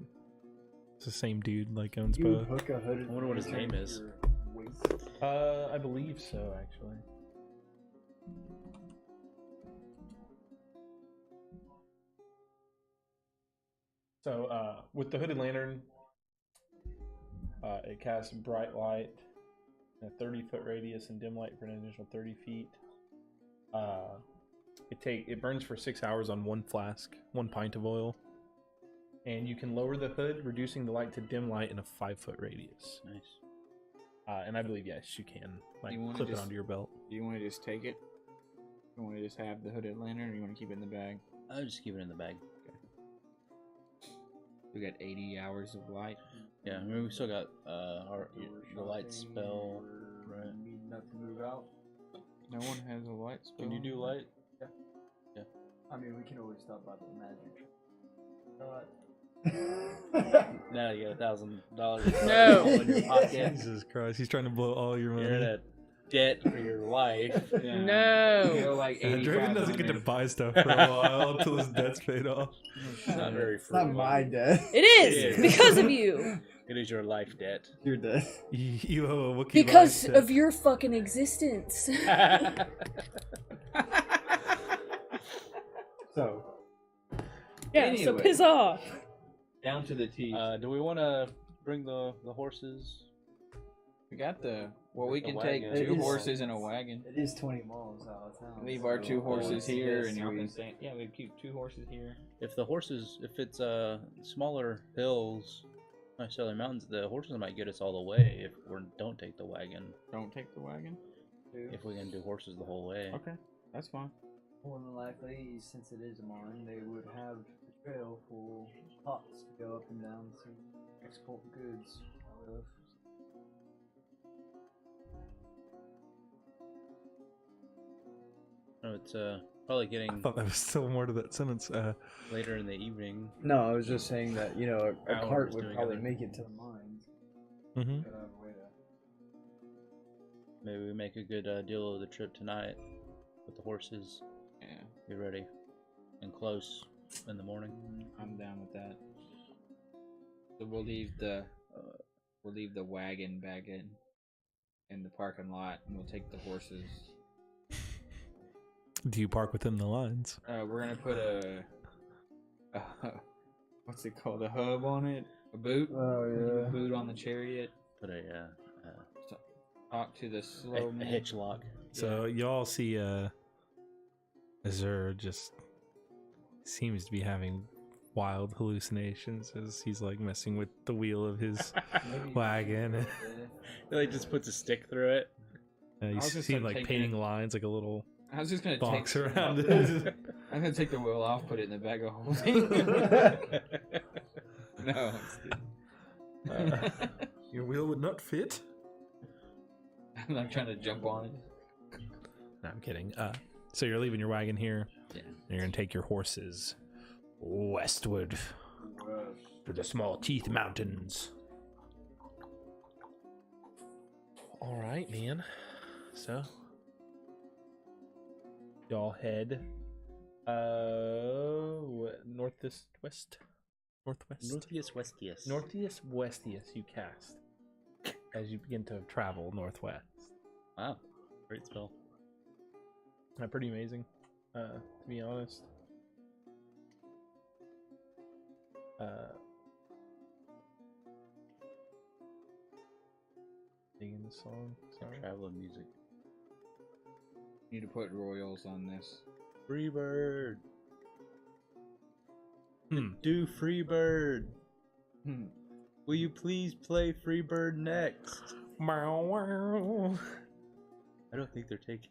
Speaker 6: it's the same dude like owns
Speaker 3: You
Speaker 6: both.
Speaker 3: hook a hooded
Speaker 2: I wonder what his
Speaker 3: lantern
Speaker 2: name
Speaker 3: to
Speaker 2: is.
Speaker 3: your waist.
Speaker 6: I believe so, actually. So, with the hooded lantern, it casts bright light in a 30-foot radius and dim light for an additional 30 feet. It burns for 6 hours on 1 flask, 1 pint of oil, and you can lower the hood, reducing the light to dim light in a 5-foot radius.
Speaker 2: Nice.
Speaker 6: And I believe yes, you can
Speaker 4: You wanna
Speaker 6: clip it
Speaker 4: just-
Speaker 6: onto your belt.
Speaker 4: Do you want to just take it? You want to just have the hooded lantern, or you want to keep it in the bag?
Speaker 2: I'll just keep it in the bag.
Speaker 4: We got 80 hours of light.
Speaker 2: Yeah, I mean, we still got the light spell. Right.
Speaker 3: Need not to move out.
Speaker 4: No, No one has a light spell.
Speaker 2: Can you do light?
Speaker 3: I mean, we can always stop by the magic.
Speaker 2: No, you got $1,000
Speaker 5: No.
Speaker 2: in your pocket.
Speaker 6: Jesus Christ, he's trying to blow all your money.
Speaker 2: You're in a debt for your life.
Speaker 4: Yeah.
Speaker 5: No.
Speaker 4: You owe like
Speaker 6: Draven doesn't get to
Speaker 4: 8,500.
Speaker 6: buy stuff for a while until his debt's paid off.
Speaker 2: It's not very
Speaker 3: It's not
Speaker 2: frugal.
Speaker 3: my debt.
Speaker 5: It
Speaker 2: It
Speaker 5: is
Speaker 2: is.
Speaker 5: because of you.
Speaker 2: It is your life debt.
Speaker 3: Your debt.
Speaker 6: You owe a Wookiee
Speaker 5: Because
Speaker 6: life
Speaker 5: of
Speaker 6: debt.
Speaker 5: your fucking existence.
Speaker 3: So,
Speaker 5: Yeah, so
Speaker 4: Anyway.
Speaker 5: piss off.
Speaker 4: Down to the teeth.
Speaker 2: Do we want to bring the horses?
Speaker 4: We got the. Well, we
Speaker 2: The
Speaker 4: can
Speaker 2: wagon.
Speaker 4: take
Speaker 3: It
Speaker 4: 2
Speaker 3: is-
Speaker 4: horses and a wagon.
Speaker 3: it is 20 miles out of town.
Speaker 4: Leave our
Speaker 3: so
Speaker 4: 2 horses
Speaker 3: I
Speaker 4: here,
Speaker 3: guess
Speaker 4: and y'all
Speaker 3: we-
Speaker 4: can stay. Yeah, we keep 2 horses here.
Speaker 2: If it's smaller hills, not necessarily mountains, the horses might get us all the way if we don't take the wagon.
Speaker 4: Don't take the wagon.
Speaker 2: If we can do horses the whole way.
Speaker 4: Okay, that's fine.
Speaker 3: More than likely, since it is a mine, they would have a trail for carts to go up and down to export goods.
Speaker 2: No, it's probably
Speaker 6: I
Speaker 2: getting
Speaker 6: thought there was still more to that sentence.
Speaker 2: later in the evening.
Speaker 3: No, I was just saying that, you know, a
Speaker 2: Hours
Speaker 3: cart would
Speaker 2: doing
Speaker 3: probably
Speaker 2: it.
Speaker 3: make it to the mines.
Speaker 6: Mm-hmm.
Speaker 3: Gotta have a way to...
Speaker 2: Maybe we make a good deal of the trip tonight with the horses.
Speaker 4: Yeah,
Speaker 2: Be ready and close in the morning.
Speaker 4: I'm down with that. So we'll leave the wagon back in the parking lot, and we'll take the horses.
Speaker 6: Do you park within the lines?
Speaker 4: We're gonna put a what's it called? A hub on it? A boot?
Speaker 3: Oh,
Speaker 4: A boot on the chariot.
Speaker 2: Put a
Speaker 4: Talk to the slow
Speaker 2: a hitch lock.
Speaker 6: So y'all see Azur just seems to be having wild hallucinations as he's like messing with the wheel of his wagon.
Speaker 2: He like just puts a stick through it.
Speaker 6: You
Speaker 4: was just,
Speaker 6: see him
Speaker 4: like,
Speaker 6: like
Speaker 4: taking
Speaker 6: painting lines like a little
Speaker 4: I was just gonna
Speaker 6: box
Speaker 4: take
Speaker 6: around it.
Speaker 4: I'm gonna take the wheel off, put it in the bag of holding. No, I'm just kidding.
Speaker 6: Your wheel would not fit.
Speaker 4: I'm not trying to jump on it.
Speaker 6: No, I'm kidding. So you're leaving your wagon here.
Speaker 4: Yeah.
Speaker 6: And you're gonna take your horses westward to the Small Teeth Mountains. All right, man. So y'all head northeast, westiest you cast as you begin to travel northwest.
Speaker 2: Wow, great spell.
Speaker 6: Pretty amazing, to be honest. Singing the song. Sorry.
Speaker 2: Traveling music.
Speaker 4: Need to put royals on this.
Speaker 2: Freebird.
Speaker 6: Hmm.
Speaker 2: Do Freebird. Will you please play Freebird next?
Speaker 6: Meow, meow.
Speaker 2: I don't think they're taking.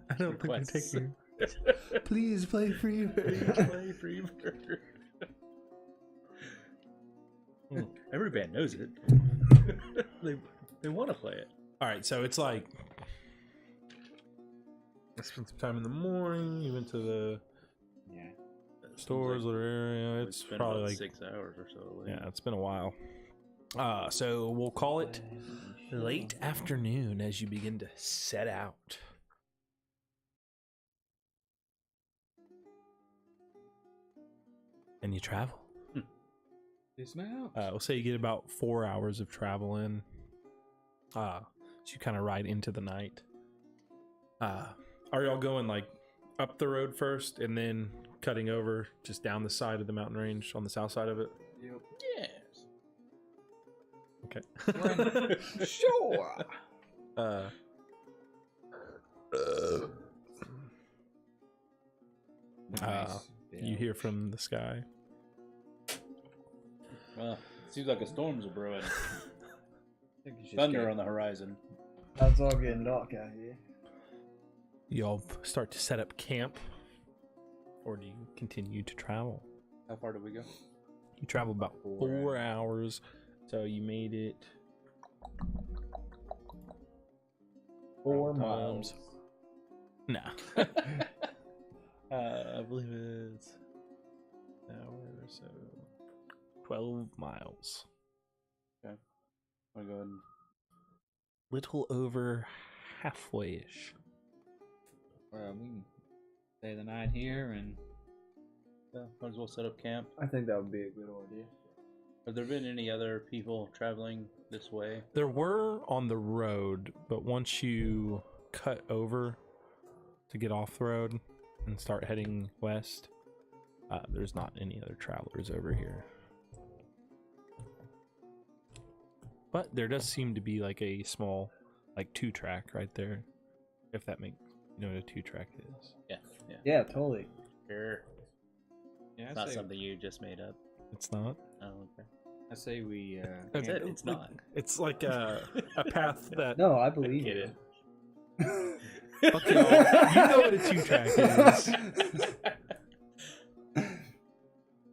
Speaker 6: I don't think
Speaker 2: requests.
Speaker 6: they're taking. Please play Freebird.
Speaker 2: Play Freebird. Every band knows it. They want to play it.
Speaker 6: All right, so it's like I spent some time in the morning. You went to the stores, little area. It's
Speaker 2: Spent
Speaker 6: probably
Speaker 2: about
Speaker 6: like
Speaker 2: 6 hours or so.
Speaker 6: yeah, it's been a while. So we'll call it late afternoon as you begin to set out. And you travel.
Speaker 4: Dismount.
Speaker 6: We'll say you get about 4 hours of travel in. So you kind of ride into the night. Are y'all going like up the road first and then cutting over just down the side of the mountain range on the south side of it?
Speaker 2: Yes.
Speaker 6: Okay.
Speaker 4: Sure.
Speaker 6: You hear from the sky.
Speaker 2: Well, it seems like a storm's a brewing. Thunder on the horizon.
Speaker 3: It's all getting dark out here.
Speaker 6: Y'all start to set up camp, or do you continue to travel?
Speaker 2: How far did we go?
Speaker 6: You travel about 4 hours, so you made it
Speaker 3: 4 miles.
Speaker 6: No. I believe it's an hour or so. 12 miles.
Speaker 2: Okay. I'll go ahead and
Speaker 6: Little over halfway-ish.
Speaker 4: Well, we can stay the night here and
Speaker 2: might as well set up camp.
Speaker 3: I think that would be a good idea.
Speaker 2: Have there been any other people traveling this way?
Speaker 6: There were on the road, but once you cut over to get off the road and start heading west, there's not any other travelers over here. But there does seem to be like a small, like 2-track right there. If that makes you know what a 2-track is.
Speaker 2: Yeah.
Speaker 3: Yeah, totally.
Speaker 2: Sure.
Speaker 4: yeah,
Speaker 2: It's not something you just made up.
Speaker 6: It's not.
Speaker 2: Oh, okay.
Speaker 4: I say we.
Speaker 2: That's it. It's not.
Speaker 6: It's like a path that.
Speaker 3: No, I believe
Speaker 2: Get
Speaker 3: you.
Speaker 2: it.
Speaker 6: Fuck y'all. You know what a 2-track is.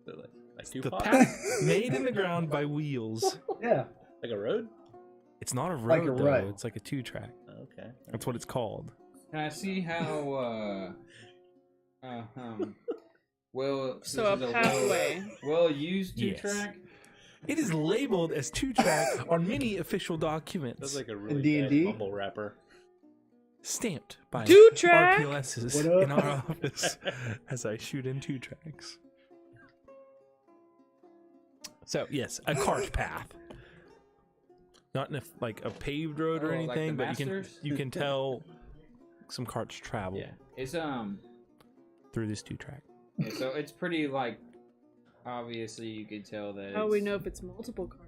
Speaker 2: So like
Speaker 6: The
Speaker 2: Tupac?
Speaker 6: path made in the ground by wheels.
Speaker 3: Yeah.
Speaker 2: Like a road?
Speaker 6: It's not a road,
Speaker 3: Like a
Speaker 6: though.
Speaker 3: rut.
Speaker 6: It's like a 2-track.
Speaker 2: Okay.
Speaker 6: That's what it's called.
Speaker 4: Can I see how? Well,
Speaker 5: So a pathway.
Speaker 4: Well used
Speaker 6: Yes.
Speaker 4: 2-track.
Speaker 6: It is labeled as 2-track on many official documents.
Speaker 2: That's like a really
Speaker 3: D&D?
Speaker 2: bad mumble rapper.
Speaker 6: Stamped by
Speaker 5: 2-track?
Speaker 6: RPLSs
Speaker 3: What up?
Speaker 6: in our office as I shoot in 2-tracks. So yes, a cart path. Not in like a paved road or
Speaker 4: Oh, like
Speaker 6: anything,
Speaker 4: the
Speaker 6: but
Speaker 4: Masters?
Speaker 6: you can tell some carts travel
Speaker 4: Yeah, it's
Speaker 6: through this 2-track.
Speaker 4: yeah, so it's pretty like obviously you can tell that.
Speaker 5: How we
Speaker 4: it's-
Speaker 5: know if it's multiple cars?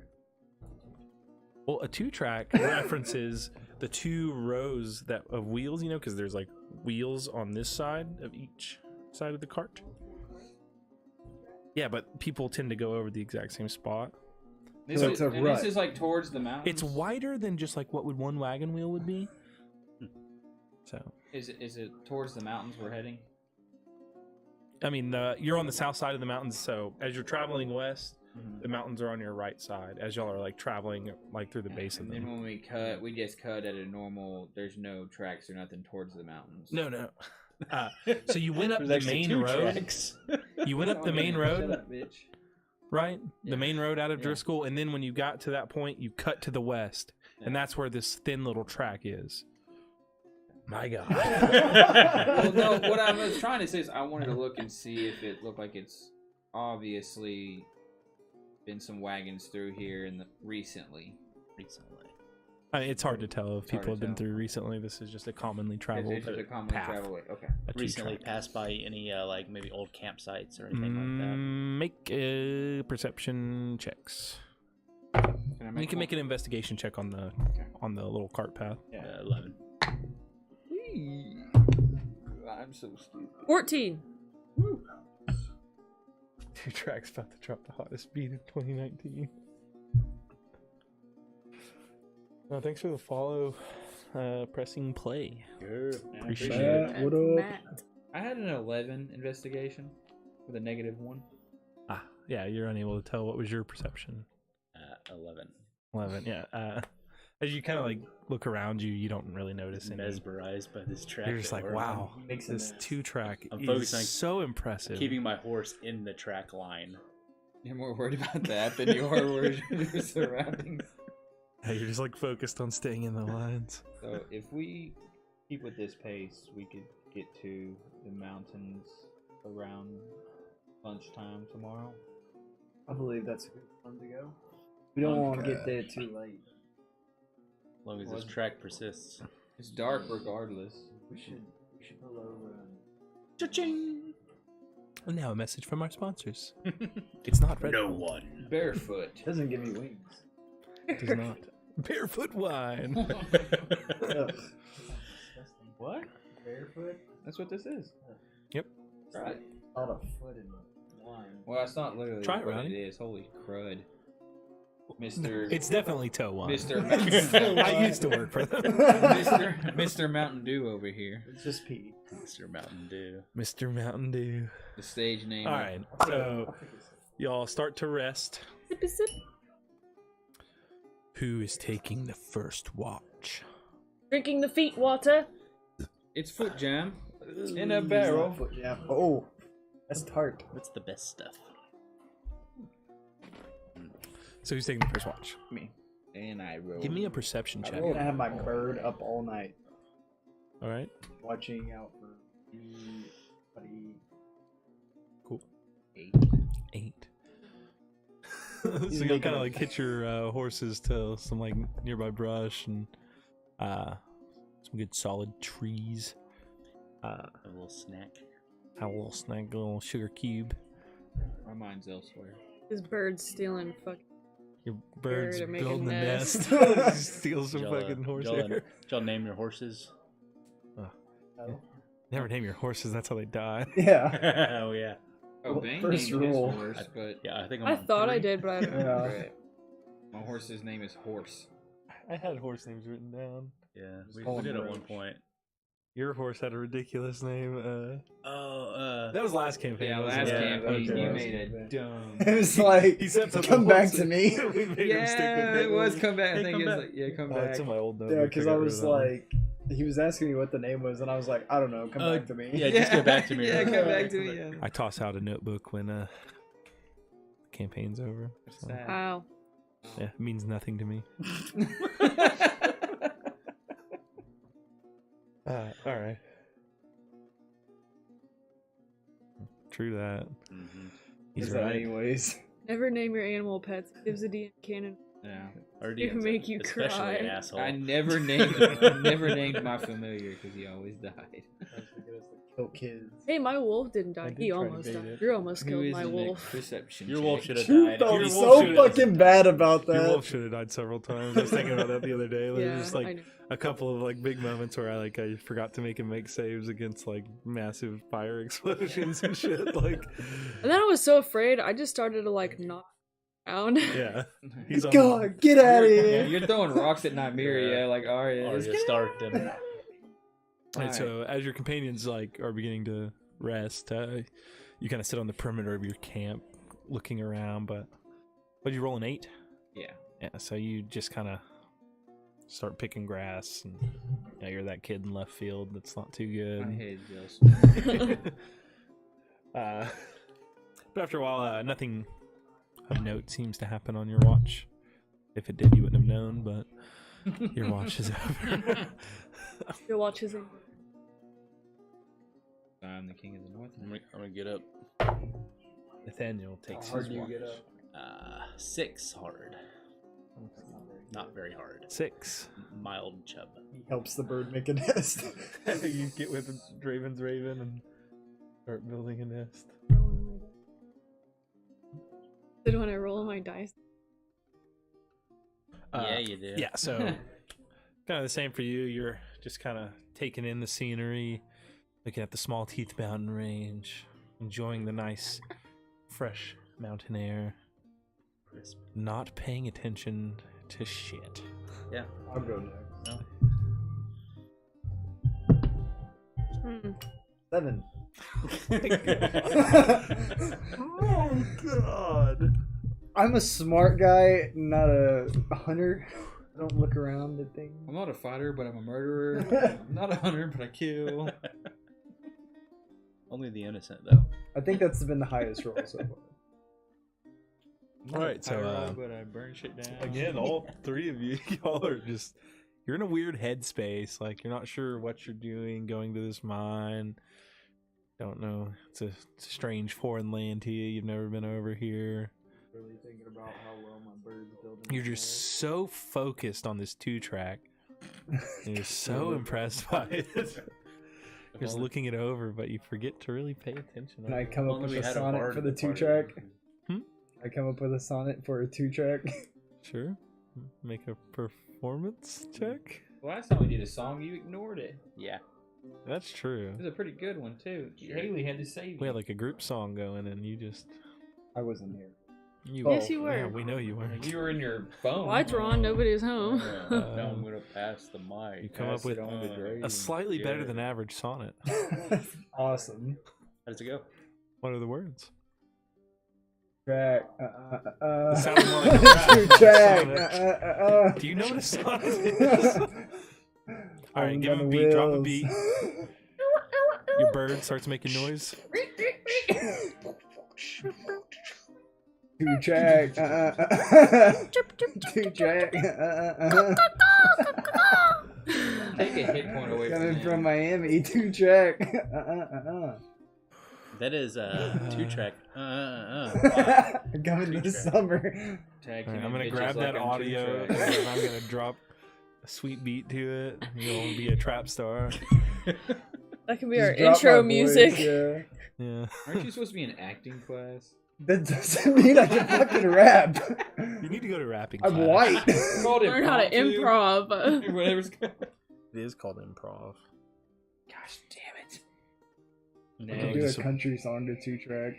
Speaker 6: Well, a 2-track references the 2 rows of wheels, you know, because there's like wheels on this side of each side of the cart. Yeah, but people tend to go over the exact same spot.
Speaker 4: This,
Speaker 3: So
Speaker 4: is,
Speaker 3: it's a
Speaker 4: and
Speaker 3: rut.
Speaker 4: this is like towards the mountains.
Speaker 6: It's wider than just like what would one wagon wheel would be. So,
Speaker 4: Is it towards the mountains we're heading?
Speaker 6: I mean, you're on the south side of the mountains, so as you're traveling west, the mountains are on your right side as y'all are like traveling like through the base of
Speaker 4: And then
Speaker 6: them.
Speaker 4: when we cut, we just cut at a normal. There's no tracks or nothing towards the mountains.
Speaker 6: No. So you went up
Speaker 2: There's
Speaker 6: the
Speaker 2: actually
Speaker 6: main
Speaker 2: 2
Speaker 6: road.
Speaker 2: tracks.
Speaker 6: You went up the main
Speaker 4: Shut
Speaker 6: road,
Speaker 4: up, bitch.
Speaker 6: right?
Speaker 4: Yeah.
Speaker 6: The main road out of
Speaker 4: Yeah.
Speaker 6: Driscoll, and then when you got to that point, you cut to the west, and that's where this thin little track is. My God.
Speaker 4: Well, no. What I was trying to say is I wanted to look and see if it looked like it's obviously been some wagons through here recently.
Speaker 6: I mean, it's hard to tell if
Speaker 4: It's hard
Speaker 6: people have
Speaker 4: to
Speaker 6: been
Speaker 4: tell.
Speaker 6: through recently. This is just a commonly traveled
Speaker 4: It's just a commonly
Speaker 6: path.
Speaker 4: traveled way. Okay.
Speaker 6: A
Speaker 2: Recently
Speaker 6: 2-track.
Speaker 2: passed by any like maybe old campsites or anything like that.
Speaker 6: Make perception checks.
Speaker 4: Can
Speaker 6: You can make an investigation check on the little cart path.
Speaker 2: 11.
Speaker 4: I'm so stupid.
Speaker 5: 14.
Speaker 6: 2-track's about to drop the hottest beat of 2019. Thanks for the follow. Pressing play. Appreciate it.
Speaker 3: What up?
Speaker 5: Matt.
Speaker 4: I had an 11 investigation with a -1.
Speaker 6: Yeah, you're unable to tell. What was your perception?
Speaker 2: 11.
Speaker 6: 11. Yeah. As you kind of like look around you, you don't really notice any.
Speaker 2: Mesmerized by this track.
Speaker 6: You're just
Speaker 2: that
Speaker 6: like,
Speaker 2: we're on.
Speaker 6: wow,
Speaker 3: Makes a
Speaker 6: this
Speaker 3: mess.
Speaker 6: 2-track
Speaker 2: I'm
Speaker 6: is
Speaker 2: focusing on
Speaker 6: so impressive.
Speaker 2: Keeping my horse in the track line.
Speaker 4: You're more worried about that than you are worried about your surroundings.
Speaker 6: Yeah, you're just like focused on staying in the lines.
Speaker 4: So if we keep with this pace, we could get to the mountains around lunchtime tomorrow.
Speaker 3: I believe that's a good time to go. We don't want to get there too late.
Speaker 2: As long as this track persists.
Speaker 4: It's dark regardless.
Speaker 3: We should pull over and
Speaker 6: Cha-ching! And now a message from our sponsors. It's not Red
Speaker 2: No
Speaker 6: Bull.
Speaker 2: one.
Speaker 4: Barefoot.
Speaker 3: doesn't give me wings.
Speaker 6: It does not. Barefoot wine.
Speaker 3: Ugh.
Speaker 4: What?
Speaker 3: Barefoot?
Speaker 4: That's what this is.
Speaker 6: Yep.
Speaker 4: Right.
Speaker 3: Not a foot in wine.
Speaker 4: Well, that's not literally
Speaker 6: Try it,
Speaker 4: what
Speaker 6: Ronnie.
Speaker 4: it is. Holy crud. Mr.
Speaker 6: It's definitely toe wine. I used to work for them.
Speaker 4: Mr. Mountain Dew over here.
Speaker 3: It's just pee.
Speaker 2: Mr. Mountain Dew.
Speaker 6: Mr. Mountain Dew.
Speaker 4: The stage name.
Speaker 6: All right, so y'all start to rest.
Speaker 5: Sippy sip.
Speaker 6: Who is taking the first watch?
Speaker 5: Drinking the feet water.
Speaker 4: It's foot jam in a barrel.
Speaker 3: Yeah. Oh, that's tart.
Speaker 2: That's the best stuff.
Speaker 6: So who's taking the first watch?
Speaker 3: Me.
Speaker 4: And I roll.
Speaker 6: Give me a perception check.
Speaker 3: I'm gonna have my bird up all night,
Speaker 6: All right.
Speaker 3: watching out for anybody.
Speaker 6: Cool.
Speaker 4: 8.
Speaker 6: 8. So you'll kind of like hit your horses to some like nearby brush and some good solid trees.
Speaker 2: A little snack.
Speaker 6: Have a little snack, a little sugar cube.
Speaker 4: My mind's elsewhere.
Speaker 5: This bird's stealing fucking.
Speaker 6: Your bird's
Speaker 5: to make a
Speaker 6: building a
Speaker 5: nest.
Speaker 6: nest. Steal some
Speaker 2: Y'all,
Speaker 6: fucking
Speaker 2: y'all,
Speaker 6: horsehair.
Speaker 2: Did y'all name your horses?
Speaker 6: Never name your horses. That's how they die.
Speaker 3: Yeah.
Speaker 2: Oh yeah.
Speaker 4: Oh,
Speaker 3: Well,
Speaker 4: Bane
Speaker 3: first
Speaker 4: named his
Speaker 3: rule.
Speaker 4: horse, but
Speaker 2: Yeah, I think I'm
Speaker 5: I
Speaker 2: on
Speaker 5: thought I
Speaker 2: 3.
Speaker 5: did, but I don't.
Speaker 3: Yeah.
Speaker 4: right. My horse's name is Horse.
Speaker 6: I had horse names written down.
Speaker 2: Yeah, we
Speaker 3: Colin
Speaker 2: did at
Speaker 3: Roach.
Speaker 2: one point.
Speaker 6: Your horse had a ridiculous name.
Speaker 2: Oh,
Speaker 6: That was last campaign.
Speaker 4: Yeah,
Speaker 6: wasn't
Speaker 4: last
Speaker 6: it?
Speaker 4: campaign
Speaker 3: okay.
Speaker 4: you made a dumb.
Speaker 3: It was like,
Speaker 6: He said something.
Speaker 3: come back
Speaker 6: horses.
Speaker 3: to me.
Speaker 6: We made him stick
Speaker 4: Yeah,
Speaker 6: with
Speaker 4: it was come back. I
Speaker 2: Hey,
Speaker 4: think
Speaker 2: come
Speaker 4: it was
Speaker 2: back.
Speaker 4: like, yeah, come
Speaker 6: Oh,
Speaker 4: back.
Speaker 6: it's in my old notebook.
Speaker 3: Yeah, because I
Speaker 6: got rid
Speaker 3: was
Speaker 6: of that one.
Speaker 3: like, he was asking me what the name was, and I was like, I don't know. Come back to me.
Speaker 2: yeah, just get back to me.
Speaker 4: Yeah,
Speaker 2: right?
Speaker 4: come back to me. Yeah.
Speaker 6: I toss out a notebook when the campaign's over. So,
Speaker 4: Sad.
Speaker 5: Wow.
Speaker 6: yeah, it means nothing to me. All right. True that.
Speaker 2: Mhm.
Speaker 6: He's
Speaker 3: Is that
Speaker 6: right.
Speaker 3: anyways.
Speaker 5: Never name your animal pets. It gives a DM canon.
Speaker 4: Yeah.
Speaker 2: Our
Speaker 5: It
Speaker 2: DM's
Speaker 5: make you
Speaker 2: especially
Speaker 5: cry.
Speaker 2: an asshole.
Speaker 4: I never named my familiar because he always died.
Speaker 3: Kill kids.
Speaker 5: Hey, my wolf didn't
Speaker 6: I
Speaker 5: die.
Speaker 6: did
Speaker 5: He
Speaker 6: try to
Speaker 5: almost
Speaker 6: bait
Speaker 5: died.
Speaker 6: it.
Speaker 5: You almost
Speaker 4: Who
Speaker 5: killed
Speaker 4: is
Speaker 5: my
Speaker 4: the next
Speaker 5: wolf.
Speaker 4: perception
Speaker 2: Your
Speaker 4: check?
Speaker 2: wolf should have
Speaker 3: You
Speaker 2: died.
Speaker 3: felt
Speaker 2: Your
Speaker 6: wolf
Speaker 3: so
Speaker 6: should've-
Speaker 3: fucking bad about
Speaker 6: Your
Speaker 3: that.
Speaker 6: wolf should have died several times. I was thinking about that the other day. Like,
Speaker 5: Yeah,
Speaker 6: just
Speaker 5: I
Speaker 6: like
Speaker 5: know.
Speaker 6: a couple of like big moments where I forgot to make him make saves against like massive fire explosions and shit. Like,
Speaker 5: And then I was so afraid, I just started to like knock around.
Speaker 6: yeah, he's on.
Speaker 3: God, get out of
Speaker 4: Yeah,
Speaker 3: here.
Speaker 4: you're throwing rocks at Nymeria
Speaker 2: Yeah.
Speaker 4: like Arya.
Speaker 2: Arya Stark them.
Speaker 6: And so as your companions like are beginning to rest, you kind of sit on the perimeter of your camp, looking around. But you roll an 8?
Speaker 4: Yeah.
Speaker 6: Yeah. So you just kind of start picking grass, and you're that kid in left field that's not too good.
Speaker 4: My head just.
Speaker 6: But after a while, nothing of note seems to happen on your watch. If it did, you wouldn't have known, but your watch is over.
Speaker 5: Your watch is in.
Speaker 4: I'm the king of the north.
Speaker 2: I'm gonna get up.
Speaker 6: Nathaniel takes
Speaker 3: How hard
Speaker 6: his
Speaker 3: do you
Speaker 6: watch.
Speaker 3: get up?
Speaker 2: 6 hard. Not very hard.
Speaker 6: 6.
Speaker 2: Mild chub.
Speaker 3: He helps the bird make a nest.
Speaker 6: You get with Draven's Raven and start building a nest.
Speaker 5: Did when I roll my dice.
Speaker 2: Yeah, you do.
Speaker 6: Yeah, so kind of the same for you. You're just kind of taking in the scenery, looking at the Small Teeth Mountain Range, enjoying the nice, fresh mountain air,
Speaker 2: Crisp.
Speaker 6: not paying attention to shit.
Speaker 2: Yeah.
Speaker 3: I'll go next.
Speaker 5: Hmm.
Speaker 3: 7.
Speaker 6: Oh, God.
Speaker 3: I'm a smart guy, not a hunter. I don't look around at things.
Speaker 4: I'm not a fighter, but I'm a murderer. I'm not a hunter, but I kill.
Speaker 2: Only the innocent, though.
Speaker 3: I think that's been the highest roll so far.
Speaker 6: All right, so
Speaker 4: but I burn shit down.
Speaker 6: again, all three of you, y'all are just, you're in a weird headspace. Like, you're not sure what you're doing going to this mine. Don't know. It's a strange foreign land to you. You've never been over here.
Speaker 3: Really thinking about how well my bird's building.
Speaker 6: You're just so focused on this 2-track. You're so impressed by it. You're just looking it over, but you forget to really pay attention.
Speaker 3: Can I come up
Speaker 2: Only
Speaker 3: with
Speaker 2: we
Speaker 3: a
Speaker 2: had a
Speaker 3: sonnet
Speaker 2: bard
Speaker 3: for
Speaker 2: in
Speaker 3: the
Speaker 2: the party.
Speaker 3: 2-track?
Speaker 6: Hmm?
Speaker 3: I come up with a sonnet for a 2-track.
Speaker 6: Sure. Make a performance check.
Speaker 4: Last time we did a song, you ignored it.
Speaker 2: Yeah.
Speaker 6: That's true.
Speaker 4: It was a pretty good one too. Haley had to save
Speaker 6: We
Speaker 4: you.
Speaker 6: had like a group song going, and you just
Speaker 3: I wasn't here.
Speaker 5: Yes, you were.
Speaker 6: Yeah, we know you were.
Speaker 4: You were in your phone.
Speaker 5: Lights were on, nobody's home.
Speaker 2: Now I'm gonna pass the mic.
Speaker 6: You come up with a slightly better than average sonnet.
Speaker 3: Awesome.
Speaker 2: How does it go?
Speaker 6: What are the words?
Speaker 3: Track.
Speaker 6: It sounded more like a rap.
Speaker 3: 2-track.
Speaker 6: Do you know what a sonnet is? All right,
Speaker 3: Rolling
Speaker 6: give
Speaker 3: down
Speaker 6: him a
Speaker 3: the
Speaker 6: beat. Drop a
Speaker 3: wheels.
Speaker 6: beat. Your bird starts making noise.
Speaker 3: 2-track. 2-track.
Speaker 4: Take a hit point away
Speaker 3: Coming
Speaker 4: from
Speaker 3: from
Speaker 4: him.
Speaker 3: Miami. 2-track.
Speaker 2: That is 2-track.
Speaker 3: Coming this
Speaker 2: Two-track.
Speaker 3: summer.
Speaker 4: Tag
Speaker 6: All right,
Speaker 4: team
Speaker 6: I'm gonna
Speaker 4: bitches
Speaker 6: grab
Speaker 4: like
Speaker 6: that
Speaker 4: I'm
Speaker 6: audio and
Speaker 4: 2-track.
Speaker 6: then I'm gonna drop a sweet beat to it. You'll be a trap star.
Speaker 5: That can be
Speaker 3: Just
Speaker 5: our
Speaker 3: drop
Speaker 5: intro
Speaker 3: my
Speaker 5: music.
Speaker 3: voice, yeah.
Speaker 6: Yeah.
Speaker 4: Aren't you supposed to be in acting class?
Speaker 3: That doesn't mean I can fucking rap.
Speaker 6: You need to go to rapping
Speaker 3: I'm
Speaker 6: class.
Speaker 3: white.
Speaker 4: It's called
Speaker 5: Learn how to
Speaker 4: impromptu.
Speaker 5: improv.
Speaker 4: Whatever's going.
Speaker 1: It is called improv.
Speaker 4: Gosh damn it!
Speaker 3: I can
Speaker 6: Okay,
Speaker 3: do a
Speaker 6: so-
Speaker 3: country song to 2-track.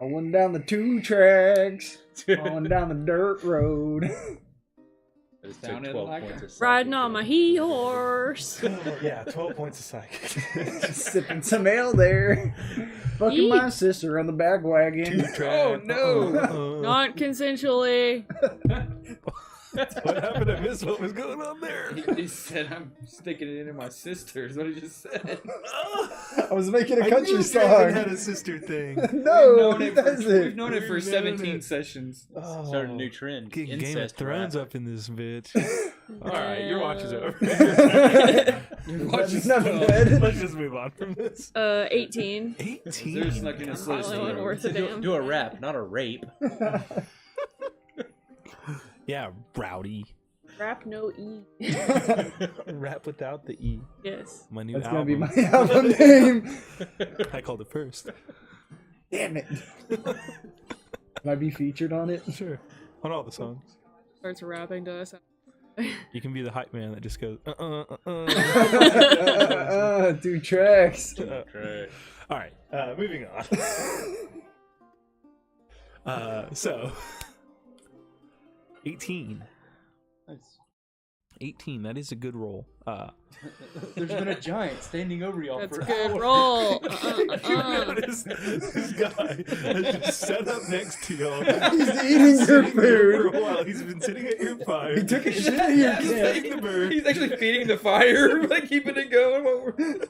Speaker 3: Going down the 2 tracks, going down the dirt road.
Speaker 2: It took
Speaker 4: Sounded
Speaker 2: 12
Speaker 4: like
Speaker 2: points
Speaker 4: a-
Speaker 2: of psychic
Speaker 5: Riding on my
Speaker 2: damage.
Speaker 5: he horse.
Speaker 6: Yeah, 12 points of psychic.
Speaker 3: Just sipping some ale there. Fucking
Speaker 5: Eek.
Speaker 3: my sister on the back wagon.
Speaker 4: Oh no!
Speaker 5: Not consensually.
Speaker 6: What happened? I missed what was going on there.
Speaker 4: He said I'm sticking it into my sister's. What he just said.
Speaker 3: I was making a
Speaker 6: I
Speaker 3: country
Speaker 6: knew Draven had
Speaker 3: song.
Speaker 6: a sister thing.
Speaker 3: No,
Speaker 4: we've
Speaker 3: he
Speaker 4: known it
Speaker 3: doesn't.
Speaker 4: for
Speaker 6: We've known
Speaker 4: 17
Speaker 6: it.
Speaker 4: sessions.
Speaker 2: Started a new trend.
Speaker 6: Getting Game of
Speaker 2: Incest
Speaker 6: Thrones
Speaker 2: rap.
Speaker 6: up in this bitch. All right, your watch is over.
Speaker 4: Your
Speaker 3: Does
Speaker 4: watch
Speaker 3: that
Speaker 4: is
Speaker 3: mean I'm
Speaker 4: done.
Speaker 3: dead?
Speaker 6: Let's just move on from this.
Speaker 5: 18.
Speaker 6: 18.
Speaker 4: They're snuck in a slow
Speaker 5: Probably wasn't worth a damn.
Speaker 2: Do a rap, not a rape.
Speaker 6: Yeah, rowdy.
Speaker 5: Rap no E.
Speaker 6: Rap without the E.
Speaker 5: Yes.
Speaker 6: My new
Speaker 3: That's
Speaker 6: album.
Speaker 3: gonna be my album name.
Speaker 6: I called it first.
Speaker 3: Damn it. Can I be featured on it?
Speaker 6: Sure. On all the songs.
Speaker 5: Starts rapping to us.
Speaker 6: You can be the hype man that just goes,
Speaker 3: 2 tracks.
Speaker 2: Right.
Speaker 6: All right, moving on. So, 18.
Speaker 2: Nice.
Speaker 6: 18, that is a good roll.
Speaker 2: There's been a giant standing over y'all
Speaker 5: That's
Speaker 2: for
Speaker 5: a good
Speaker 2: hours.
Speaker 5: roll.
Speaker 6: You notice this guy has just sat up next to y'all.
Speaker 3: He's eating your
Speaker 6: Sitting there for
Speaker 3: food.
Speaker 6: a while. He's been sitting at your fire.
Speaker 3: He took a shit in your
Speaker 6: He's
Speaker 3: camp.
Speaker 6: taking the bird.
Speaker 4: He's actually feeding the fire, like keeping it going. While we're...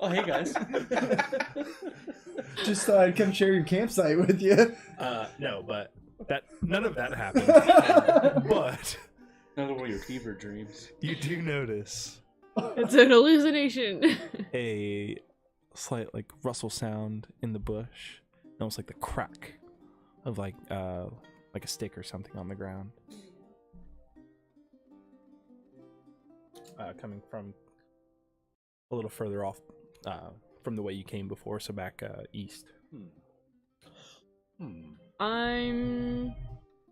Speaker 2: Oh, hey guys.
Speaker 3: Just thought I'd come share your campsite with you.
Speaker 6: No, but none of that happened. But
Speaker 2: Another one of your fever dreams.
Speaker 6: you do notice
Speaker 5: It's an hallucination.
Speaker 6: a slight like rustle sound in the bush, almost like the crack of like a stick or something on the ground. Coming from a little further off from the way you came before, so back east.
Speaker 5: I'm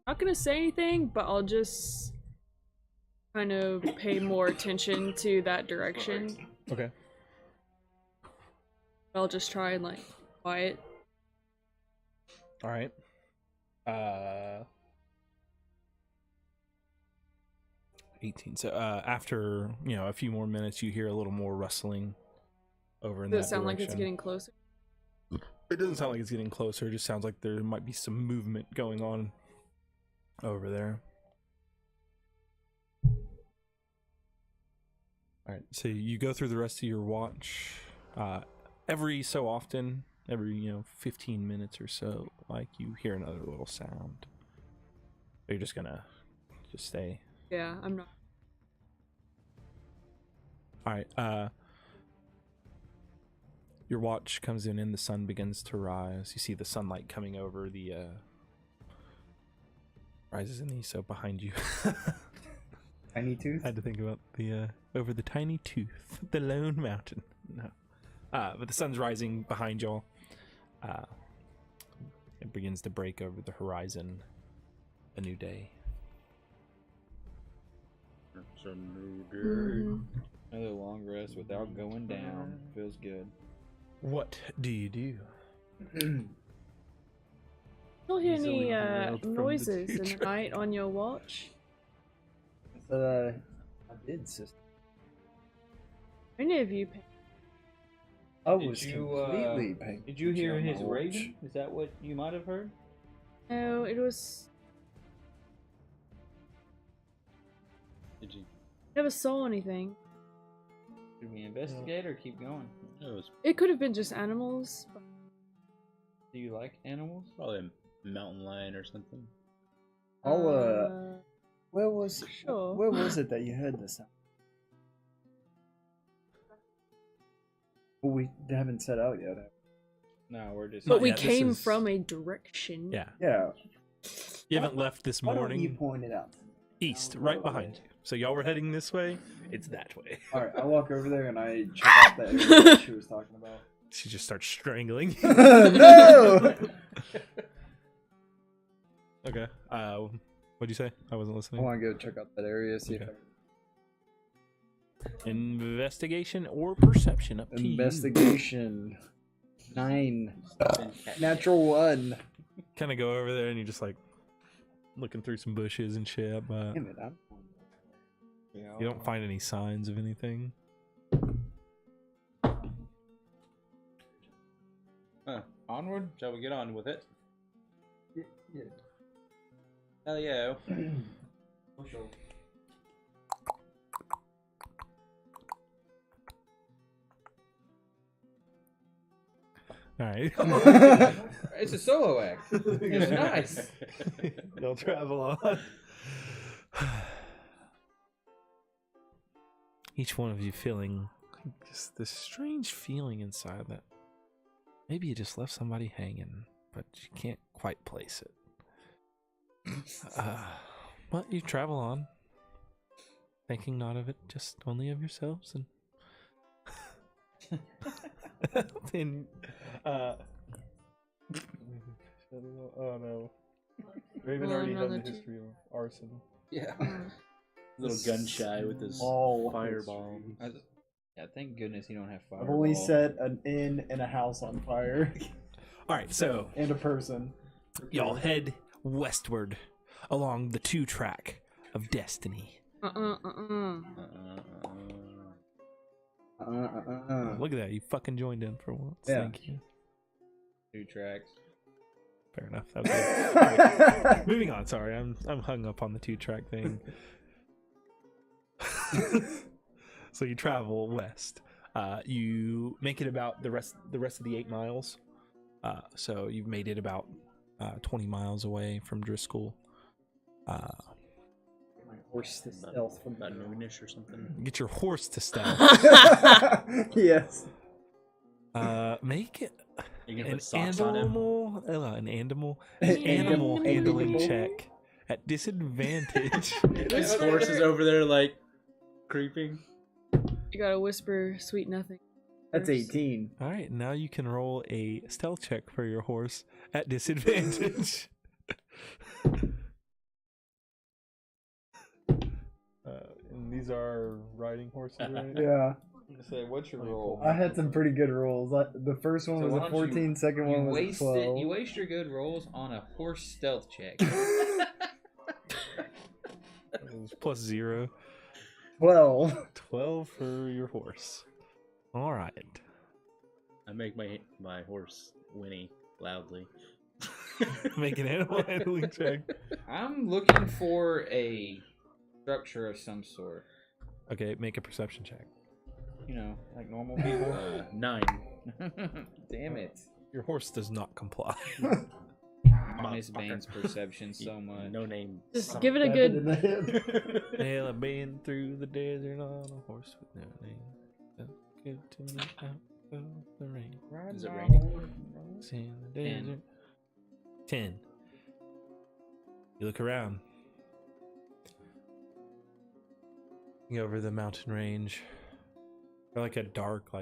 Speaker 5: not gonna say anything, but I'll just kind of pay more attention to that direction.
Speaker 6: Okay.
Speaker 5: I'll just try and like quiet.
Speaker 6: All right. 18. So after a few more minutes, you hear a little more rustling over in that
Speaker 5: Does it sound like it's
Speaker 6: direction.
Speaker 5: getting closer?
Speaker 6: It doesn't sound like it's getting closer. It just sounds like there might be some movement going on over there. All right. So you go through the rest of your watch. Every so often, every 15 minutes or so, like you hear another little sound. Are you just gonna stay?
Speaker 5: Yeah, I'm not.
Speaker 6: All right. Your watch comes in and the sun begins to rise. You see the sunlight coming over the rises in the east, so behind you.
Speaker 3: Tiny tooth.
Speaker 6: I had to think about the over the tiny tooth, the lone mountain. No, but the sun's rising behind y'all. It begins to break over the horizon. A new day.
Speaker 2: It's a new day.
Speaker 5: Mhm.
Speaker 4: Another long rest without going down. Feels good.
Speaker 6: What do you do?
Speaker 5: Don't hear
Speaker 6: Easily
Speaker 5: any
Speaker 6: derailed from the
Speaker 5: noises in the
Speaker 6: future.
Speaker 5: night on your watch.
Speaker 3: I did, sister.
Speaker 5: Any of you?
Speaker 3: I
Speaker 4: Did
Speaker 3: was
Speaker 4: you,
Speaker 3: completely paying
Speaker 4: Did you hear
Speaker 3: attention on
Speaker 4: his
Speaker 3: my watch.
Speaker 4: raven? Is that what you might have heard?
Speaker 5: No, it was.
Speaker 2: Did you?
Speaker 5: Never saw anything.
Speaker 4: Should we investigate or keep going?
Speaker 2: It was
Speaker 5: It could have been just animals. But...
Speaker 4: Do you like animals?
Speaker 2: probably a mountain lion or something.
Speaker 3: I'll where was
Speaker 5: Sure.
Speaker 3: where was it that you heard this? Well, we haven't set out yet.
Speaker 4: No, we're just.
Speaker 5: But we
Speaker 6: yet, this
Speaker 5: came
Speaker 6: is-
Speaker 5: from a direction.
Speaker 6: Yeah.
Speaker 3: Yeah.
Speaker 6: You haven't left this
Speaker 3: Why don't you
Speaker 6: morning.
Speaker 3: point it out?
Speaker 6: East, right behind you. So y'all were heading this way. It's that way.
Speaker 3: All right, I walk over there and I check out that area that she was talking about.
Speaker 6: She just starts strangling.
Speaker 3: No!
Speaker 6: Okay. What'd you say? I wasn't
Speaker 3: I
Speaker 6: listening.
Speaker 3: want to go check out that area, see
Speaker 6: Okay.
Speaker 3: if
Speaker 6: Investigation or perception up
Speaker 3: I...
Speaker 6: to you.
Speaker 3: Investigation. 9. Natural 1.
Speaker 6: Kind of go over there and you're just like looking through some bushes and shit, but
Speaker 3: Damn it, I'm...
Speaker 6: you don't find any signs of anything.
Speaker 2: Onward? Shall we get on with it?
Speaker 3: Yeah.
Speaker 2: Hell yeah.
Speaker 6: All right.
Speaker 4: It's a solo act. It's nice.
Speaker 6: You'll travel on. Each one of you feeling just this strange feeling inside that maybe you just left somebody hanging, but you can't quite place it. But you travel on, thinking not of it, just only of yourselves, and then,
Speaker 1: Oh no. Raven
Speaker 5: Well,
Speaker 1: already has a
Speaker 5: another two.
Speaker 1: history of arson.
Speaker 4: Yeah.
Speaker 2: Little gun shy with his
Speaker 3: Small
Speaker 2: fireball.
Speaker 4: Yeah, thank goodness you don't have fire.
Speaker 3: I've only set an inn and a house on fire.
Speaker 6: all right, so
Speaker 3: And a person.
Speaker 6: y'all head westward along the 2-track of destiny. Look at that, you fucking joined in for once.
Speaker 3: Yeah.
Speaker 6: Thank you.
Speaker 4: 2 tracks.
Speaker 6: Fair enough. That was good. Moving on. Sorry, I'm hung up on the 2-track thing. So you travel west. You make it about the rest of the 8 miles. So you've made it about 20 miles away from Driscoll.
Speaker 3: My horse to stealth from
Speaker 2: About noonish or something.
Speaker 6: Get your horse to stealth.
Speaker 3: Yes.
Speaker 6: Make it
Speaker 2: You can
Speaker 6: an
Speaker 2: put socks on him.
Speaker 6: animal
Speaker 3: Animal
Speaker 6: handling
Speaker 3: handling.
Speaker 6: check at disadvantage.
Speaker 2: His horse is over there like creeping.
Speaker 5: You gotta whisper sweet nothing.
Speaker 3: That's
Speaker 5: first.
Speaker 3: 18.
Speaker 6: All right, now you can roll a stealth check for your horse at disadvantage.
Speaker 1: And these are riding horses, right?
Speaker 3: Yeah.
Speaker 4: I'm gonna say, what's your roll?
Speaker 3: I had some pretty good rolls. The first one
Speaker 4: So
Speaker 3: was
Speaker 4: why
Speaker 3: a
Speaker 4: don't you-
Speaker 3: 14, second
Speaker 4: You
Speaker 3: one was a
Speaker 4: waste
Speaker 3: 12.
Speaker 4: you waste your good rolls on a horse stealth check.
Speaker 6: It was plus 0.
Speaker 3: 12.
Speaker 6: 12 for your horse. All right.
Speaker 2: I make my horse whinny loudly.
Speaker 6: Make an animal handling check.
Speaker 4: I'm looking for a structure of some sort.
Speaker 6: Okay, make a perception check.
Speaker 4: You know, like normal people.
Speaker 2: 9.
Speaker 4: Damn it.
Speaker 6: Your horse does not comply.
Speaker 4: I miss Bane's perception so much.
Speaker 2: No name.
Speaker 5: Just give it a good.
Speaker 6: Well, I've been through the desert on a horse with no name. Don't give to me out of the rain.
Speaker 2: Is it raining?
Speaker 6: It's in the
Speaker 4: 10.
Speaker 6: desert. 10. You look around. You go over the mountain range. They're like a dark,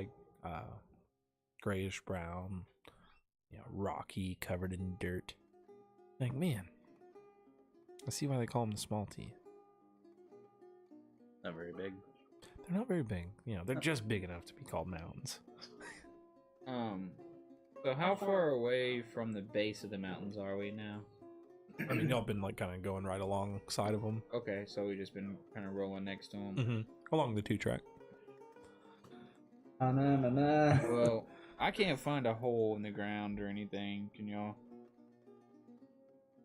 Speaker 6: grayish brown, rocky, covered in dirt. Like, man, I see why they call them the small T.
Speaker 2: Not very big.
Speaker 6: They're not very big. They're just big enough to be called mountains.
Speaker 4: So how far away from the base of the mountains are we now?
Speaker 6: I mean, y'all been kind of going right alongside of them.
Speaker 4: Okay, so we just been kind of rolling next to them.
Speaker 6: Mm-hmm. Along the 2-track.
Speaker 4: Well, I can't find a hole in the ground or anything. Can y'all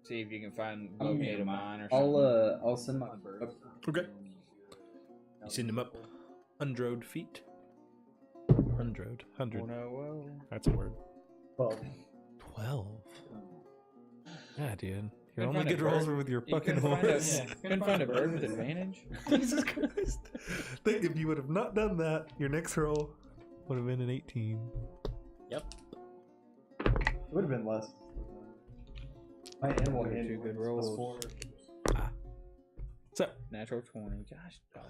Speaker 4: see if you can locate a mine or something?
Speaker 3: I'll send my bird.
Speaker 6: Okay. You send them up 100 feet. 100. 100.
Speaker 4: well.
Speaker 6: That's a word.
Speaker 3: 12.
Speaker 6: 12. Yeah, dude. Your
Speaker 4: Couldn't
Speaker 6: only
Speaker 4: find a
Speaker 6: good rolls
Speaker 4: bird.
Speaker 6: are with your
Speaker 4: You
Speaker 6: fucking
Speaker 4: couldn't find a-
Speaker 6: horse.
Speaker 4: Couldn't find a bird with advantage.
Speaker 6: Jesus Christ. Think if you would have not done that, your next roll would have been an 18.
Speaker 2: Yep.
Speaker 3: It would have been less. My animal
Speaker 4: Those are two
Speaker 3: handling
Speaker 4: good
Speaker 3: was
Speaker 4: rolls.
Speaker 3: +4.
Speaker 6: So,
Speaker 4: Natural 20. Gosh, dog.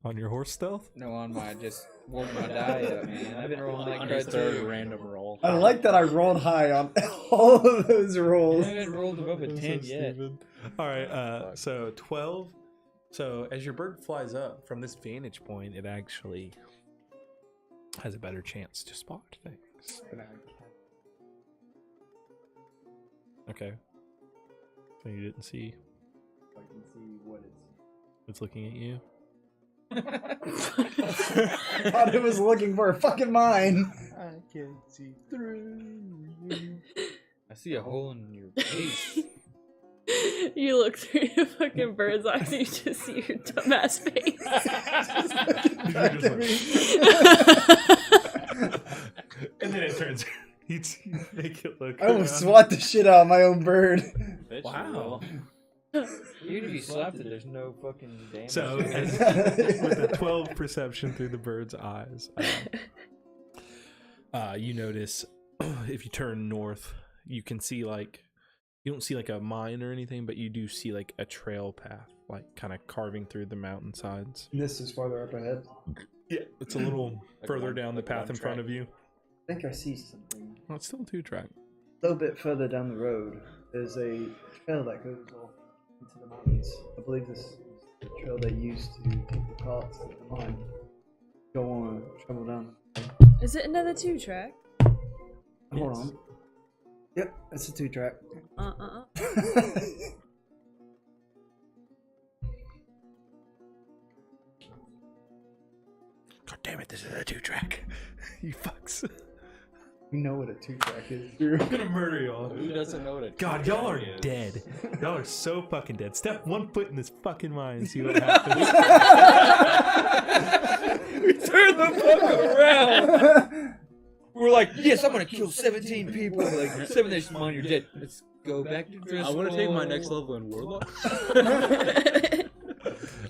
Speaker 6: on your horse stealth?
Speaker 4: No, on my just warming my die up, man. I've been rolling like
Speaker 2: On his
Speaker 4: crud
Speaker 2: third
Speaker 4: too.
Speaker 2: random roll.
Speaker 3: I like that I rolled high on all of those
Speaker 4: I
Speaker 3: rolls.
Speaker 4: haven't rolled above a
Speaker 6: That's
Speaker 4: 10
Speaker 6: so
Speaker 4: yet.
Speaker 6: stupid. All right, so 12. So as your bird flies up from this vantage point, it actually has a better chance to spot things. Okay. So you didn't see
Speaker 3: I can see what
Speaker 6: what's looking at you?
Speaker 3: I thought it was looking for a fucking mine.
Speaker 2: I can see through you.
Speaker 4: I see a hole in your face.
Speaker 5: You look through the fucking bird's eyes and you just see your dumbass face.
Speaker 6: And then it turns. You make it look.
Speaker 3: I almost
Speaker 6: around.
Speaker 3: swat the shit out of my own bird.
Speaker 2: Bet you
Speaker 6: Wow.
Speaker 2: will.
Speaker 4: Even if you slapped it, there's no fucking damage.
Speaker 6: So,
Speaker 4: to it.
Speaker 6: with a 12 perception through the bird's eyes, you notice if you turn north, you can see like you don't see like a mine or anything, but you do see like a trail path, like kind of carving through the mountainsides.
Speaker 3: This is farther up ahead.
Speaker 6: Yeah, it's a little
Speaker 2: Like
Speaker 6: further
Speaker 2: one-
Speaker 6: down the
Speaker 2: like
Speaker 6: path
Speaker 2: one
Speaker 6: in front
Speaker 2: track.
Speaker 6: of you.
Speaker 3: I think I see something.
Speaker 6: Well, it's still a 2-track.
Speaker 3: A little bit further down the road, there's a trail that goes off into the mountains. I believe this is the trail they used to take the carts to the mine. Go on, travel down.
Speaker 5: Is it another 2-track?
Speaker 3: Hold on. Yep, it's a 2-track.
Speaker 6: God damn it, this is a 2-track. You fucks.
Speaker 3: You know what a 2-track is, Drew.
Speaker 6: I'm gonna murder y'all.
Speaker 2: Who doesn't know what a
Speaker 6: God, y'all are
Speaker 2: is?
Speaker 6: dead. Y'all are so fucking dead. Step one foot in this fucking mine and see what happens.
Speaker 4: We turned the fuck around. We're like, yes, I'm gonna kill 17 people. Like, 7 days from on, you're dead. Let's go back to Driscoll.
Speaker 2: I want to take my next level in Warlock.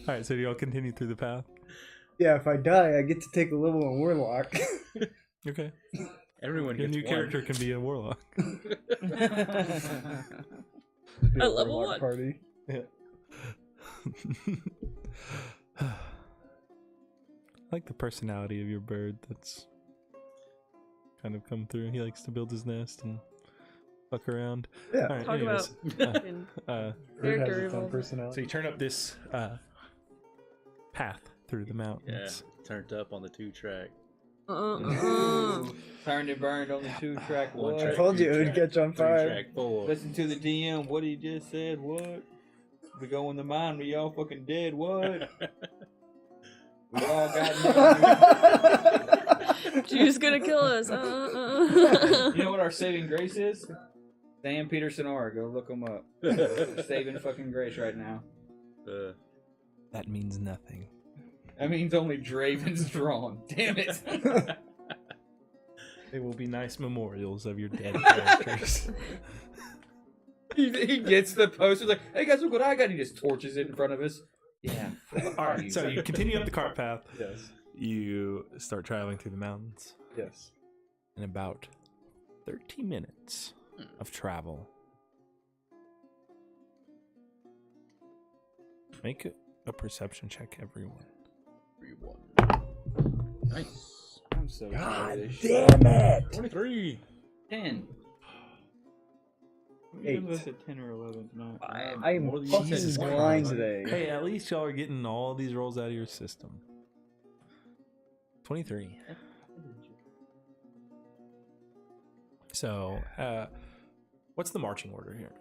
Speaker 6: Alright, so do y'all continue through the path?
Speaker 3: Yeah, if I die, I get to take a level on Warlock.
Speaker 6: Okay.
Speaker 2: Everyone
Speaker 6: Your
Speaker 2: gets
Speaker 6: new
Speaker 2: one.
Speaker 6: character can be a warlock.
Speaker 5: I level
Speaker 3: Warlock
Speaker 5: 1.
Speaker 3: Party.
Speaker 6: Yeah. I like the personality of your bird that's kind of come through. He likes to build his nest and fuck around.
Speaker 3: Yeah.
Speaker 6: Alright,
Speaker 5: Talk
Speaker 6: anyways,
Speaker 5: fucking
Speaker 6: uh,
Speaker 3: Bird has
Speaker 5: character
Speaker 3: its own
Speaker 5: revolving.
Speaker 6: so
Speaker 3: personality.
Speaker 6: you turn up this path through the
Speaker 2: Yeah,
Speaker 6: mountains.
Speaker 2: turned up on the 2-track.
Speaker 4: Turned and burned on the 2-track.
Speaker 2: One
Speaker 4: What?
Speaker 3: I
Speaker 2: track,
Speaker 3: told you it would
Speaker 2: 2-track,
Speaker 3: catch on fire.
Speaker 2: 3-track, 4.
Speaker 4: Listen to the DM. What he just said. What? We go in the mine. We all fucking dead. What? We all got.
Speaker 5: She's gonna kill us.
Speaker 4: You know what our saving grace is? Sam Peterson or go look him up. Saving fucking grace right now.
Speaker 6: That means nothing.
Speaker 4: That means only Draven's drawn. Damn it.
Speaker 6: They will be nice memorials of your dead characters.
Speaker 4: He gets the poster like, hey guys, look what I got. He just torches it in front of us. Yeah.
Speaker 6: Alright, so you continue up the cart path.
Speaker 3: Yes.
Speaker 6: You start traveling through the mountains.
Speaker 3: Yes.
Speaker 6: In about 30 minutes of travel. Make a perception check, everyone.
Speaker 2: Nice.
Speaker 4: I'm so tired of this shit.
Speaker 3: Damn it!
Speaker 2: 23.
Speaker 4: 10.
Speaker 3: Eight.
Speaker 4: Was it 10 or 11 tonight?
Speaker 3: I am
Speaker 2: More than you
Speaker 3: fucking
Speaker 2: said.
Speaker 3: blind today.
Speaker 6: Hey, at least y'all are getting all these rolls out of your system. 23. So, what's the marching order here?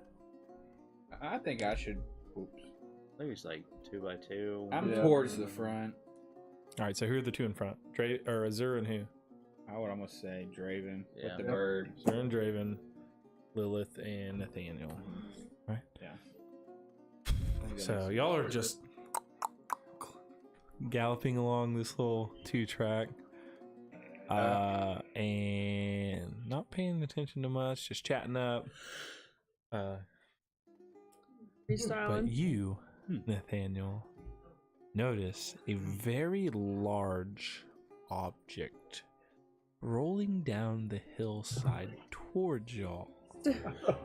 Speaker 4: I think I should. Oops.
Speaker 2: I think it's like 2x2.
Speaker 4: I'm
Speaker 3: Yeah.
Speaker 4: towards the front.
Speaker 6: All right, so who are the two in front? Azur and who?
Speaker 4: I would almost say Draven
Speaker 2: Yeah.
Speaker 4: with the bird.
Speaker 6: Azur and Draven, Lilith and Nathaniel. Right?
Speaker 4: Yeah.
Speaker 6: So y'all are just galloping along this little 2-track. and not paying attention to much, just chatting up. But
Speaker 5: Freestyling.
Speaker 6: you, Nathaniel, notice a very large object rolling down the hillside towards y'all.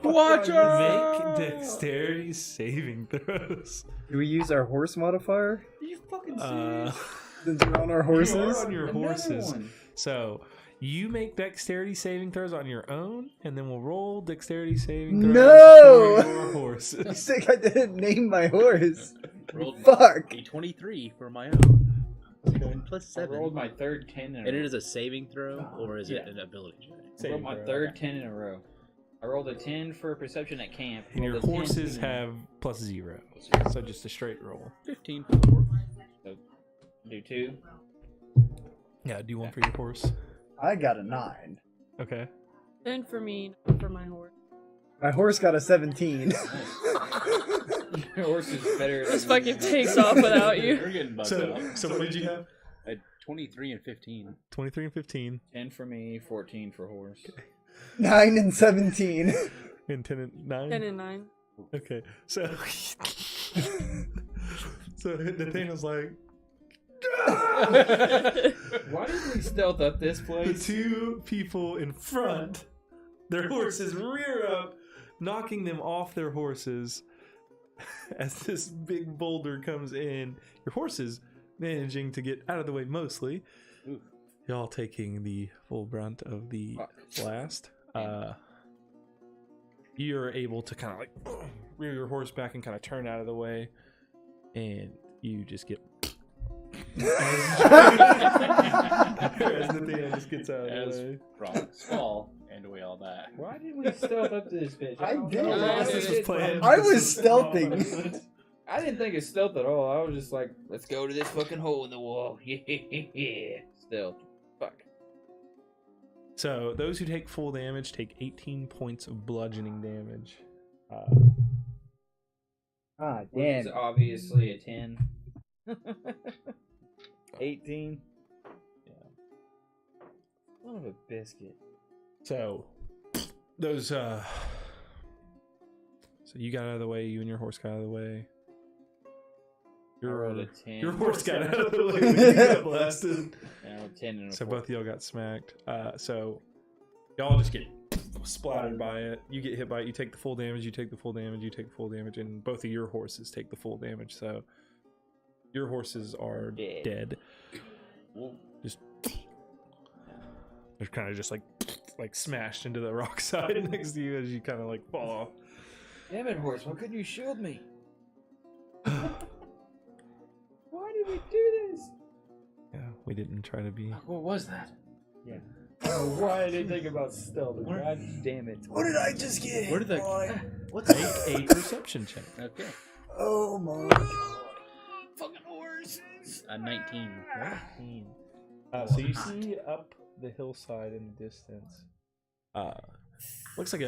Speaker 3: Watch
Speaker 6: Make dexterity saving throws.
Speaker 3: Do we use our horse modifier?
Speaker 4: Are you fucking serious?
Speaker 3: Since we're on our horses?
Speaker 6: You are on your
Speaker 4: Another
Speaker 6: horses.
Speaker 4: one.
Speaker 6: So you make dexterity saving throws on your own, and then we'll roll dexterity saving throws
Speaker 3: No!
Speaker 6: for your
Speaker 3: I
Speaker 6: horses.
Speaker 3: think I didn't name my horse.
Speaker 2: Rolled
Speaker 3: Fuck.
Speaker 2: a 23 for my own. And plus
Speaker 4: I
Speaker 2: 7.
Speaker 4: rolled my third 10 in a row.
Speaker 2: And it is a saving throw, or is it
Speaker 4: Yeah.
Speaker 2: an ability check?
Speaker 4: I rolled my third 10 in a row. I rolled a 10 for perception at camp.
Speaker 6: And your
Speaker 4: rolled a 10
Speaker 6: horses
Speaker 4: for-
Speaker 6: have plus 0. So just a straight roll.
Speaker 2: 15 for the horse.
Speaker 4: So, do 2.
Speaker 6: Yeah, do one for your horse.
Speaker 3: I got a 9.
Speaker 6: Okay.
Speaker 5: 10 for me, not for my horse.
Speaker 3: My horse got a 17.
Speaker 4: Your horse is better
Speaker 5: This
Speaker 4: than
Speaker 5: fucking takes off without you.
Speaker 2: You're getting buzzed
Speaker 6: So,
Speaker 2: up.
Speaker 6: so what did you have?
Speaker 2: I had 23 and 15.
Speaker 6: 23 and 15.
Speaker 4: 10 for me, 14 for horse.
Speaker 3: 9 and 17.
Speaker 6: And 10 and 9?
Speaker 5: 10 and 9.
Speaker 6: Okay. So, so Nathaniel's like,
Speaker 4: Why did we stealth up this
Speaker 6: the
Speaker 4: place?
Speaker 6: two people in front, their horses rear up, knocking them off their horses as this big boulder comes in. Your horses managing to get out of the way mostly.
Speaker 2: Ooh.
Speaker 6: Y'all taking the full brunt of the blast. You're able to kind of like rear your horse back and kind of turn out of the way, and you just get as Nathaniel just gets out of
Speaker 2: As
Speaker 6: the way.
Speaker 2: rocks fall, and we all die.
Speaker 4: Why did we stealth up to this bitch?
Speaker 3: I
Speaker 4: don't
Speaker 3: did.
Speaker 4: know why
Speaker 5: This
Speaker 4: we
Speaker 5: was
Speaker 4: did.
Speaker 6: planned.
Speaker 3: I was stealthing.
Speaker 4: I didn't think of stealth at all. I was just like, let's go to this fucking hole in the wall. Yeah. Stealth. Fuck.
Speaker 6: So those who take full damage take 18 points of bludgeoning damage.
Speaker 3: Ah,
Speaker 4: Which is
Speaker 3: damn.
Speaker 4: obviously a 10. 18.
Speaker 6: Yeah.
Speaker 4: Son of a biscuit.
Speaker 6: So those so you got out of the way, you and your horse got out of the way.
Speaker 4: I rolled a 10.
Speaker 6: Your horse got out of the way when you got blasted.
Speaker 4: And I rolled 10 and a
Speaker 6: So
Speaker 4: 4.
Speaker 6: both of y'all got smacked. So y'all just get splattered by it. You get hit by it, you take the full damage, you take the full damage, you take the full damage, and both of your horses take the full damage. So your horses are dead. Just they're kind of just like smashed into the rock side next to you as you kind of like fall off.
Speaker 4: Damn it, horse. Why couldn't you shield me? Why did we do this?
Speaker 6: Yeah, we didn't try to be.
Speaker 2: What was that?
Speaker 4: Yeah. Why did I think about stealth? God damn it.
Speaker 3: What did I just get?
Speaker 2: Where did the
Speaker 6: What's a perception check?
Speaker 2: Okay.
Speaker 3: Oh my god.
Speaker 2: Fucking horses. 19.
Speaker 6: 19. So you see up the hillside in the distance. Looks like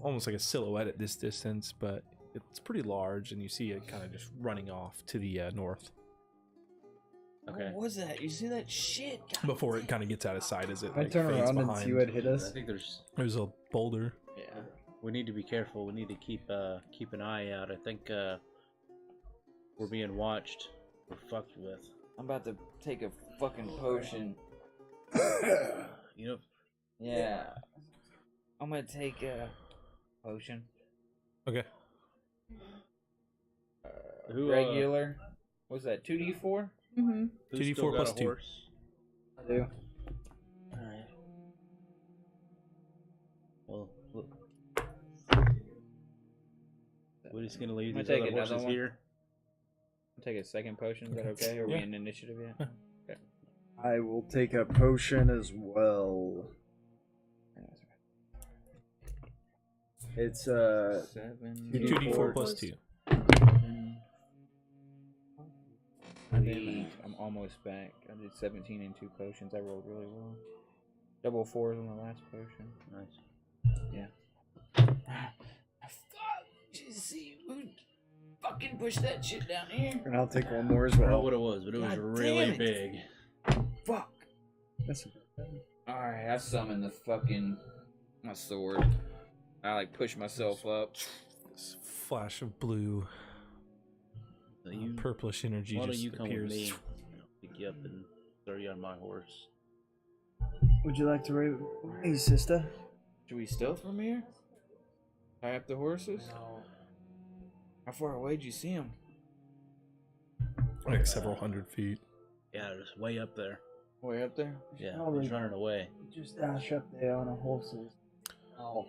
Speaker 6: almost like a silhouette at this distance, but it's pretty large, and you see it kind of just running off to the north.
Speaker 2: Okay.
Speaker 4: What was that? You see that shit? God
Speaker 6: Before it kind of gets out of sight as it
Speaker 3: Can I
Speaker 6: like,
Speaker 3: turn
Speaker 6: fades
Speaker 3: around and
Speaker 6: behind.
Speaker 3: see what hit
Speaker 2: I
Speaker 3: us?
Speaker 2: think there's.
Speaker 6: There's a boulder.
Speaker 2: Yeah. We need to be careful. We need to keep an eye out. I think we're being watched. We're fucked with.
Speaker 4: I'm about to take a fucking potion.
Speaker 2: You know.
Speaker 4: Yeah. I'm gonna take a potion.
Speaker 6: Okay.
Speaker 2: Who,
Speaker 4: Regular. What's that? 2d4?
Speaker 5: Mm-hmm.
Speaker 2: Who's
Speaker 6: 2d4
Speaker 2: still got
Speaker 6: plus
Speaker 2: a
Speaker 6: 2.
Speaker 2: horse?
Speaker 3: I do.
Speaker 2: Alright. Well, look. We're just gonna leave
Speaker 4: I'm
Speaker 2: these
Speaker 4: gonna take
Speaker 2: other
Speaker 4: another
Speaker 2: horses
Speaker 4: one.
Speaker 2: here.
Speaker 4: I'll take a second potion. Is that okay? Are we
Speaker 6: Yeah.
Speaker 4: in initiative yet?
Speaker 3: I will take a potion as well. It's
Speaker 4: 7.
Speaker 6: 2d4 plus 2.
Speaker 4: I'm almost back. I did 17 in 2 potions. I rolled really well. Double 4s on the last potion.
Speaker 2: Nice.
Speaker 4: Yeah. Fuck! See, fucking push that shit down here.
Speaker 3: and I'll take one more as
Speaker 2: I don't know
Speaker 3: well.
Speaker 2: what it was, but it was
Speaker 4: God
Speaker 2: really
Speaker 4: damn it.
Speaker 2: big.
Speaker 4: Fuck.
Speaker 3: That's
Speaker 4: Alright, I summon the fucking my sword. I like push myself up.
Speaker 6: This flash of blue, purplish energy
Speaker 2: Why don't
Speaker 6: just
Speaker 2: you come with
Speaker 6: appears.
Speaker 2: me? I'll pick you up and throw you on my horse.
Speaker 3: Would you like to ride with me, sister?
Speaker 4: Should we stealth from here? Tie up the horses? How far away did you see him?
Speaker 6: Like several hundred feet.
Speaker 2: Yeah, just way up there.
Speaker 4: Way up there?
Speaker 2: Yeah,
Speaker 3: Probably.
Speaker 2: he's running away.
Speaker 3: Just dash up there on a horses. Oh.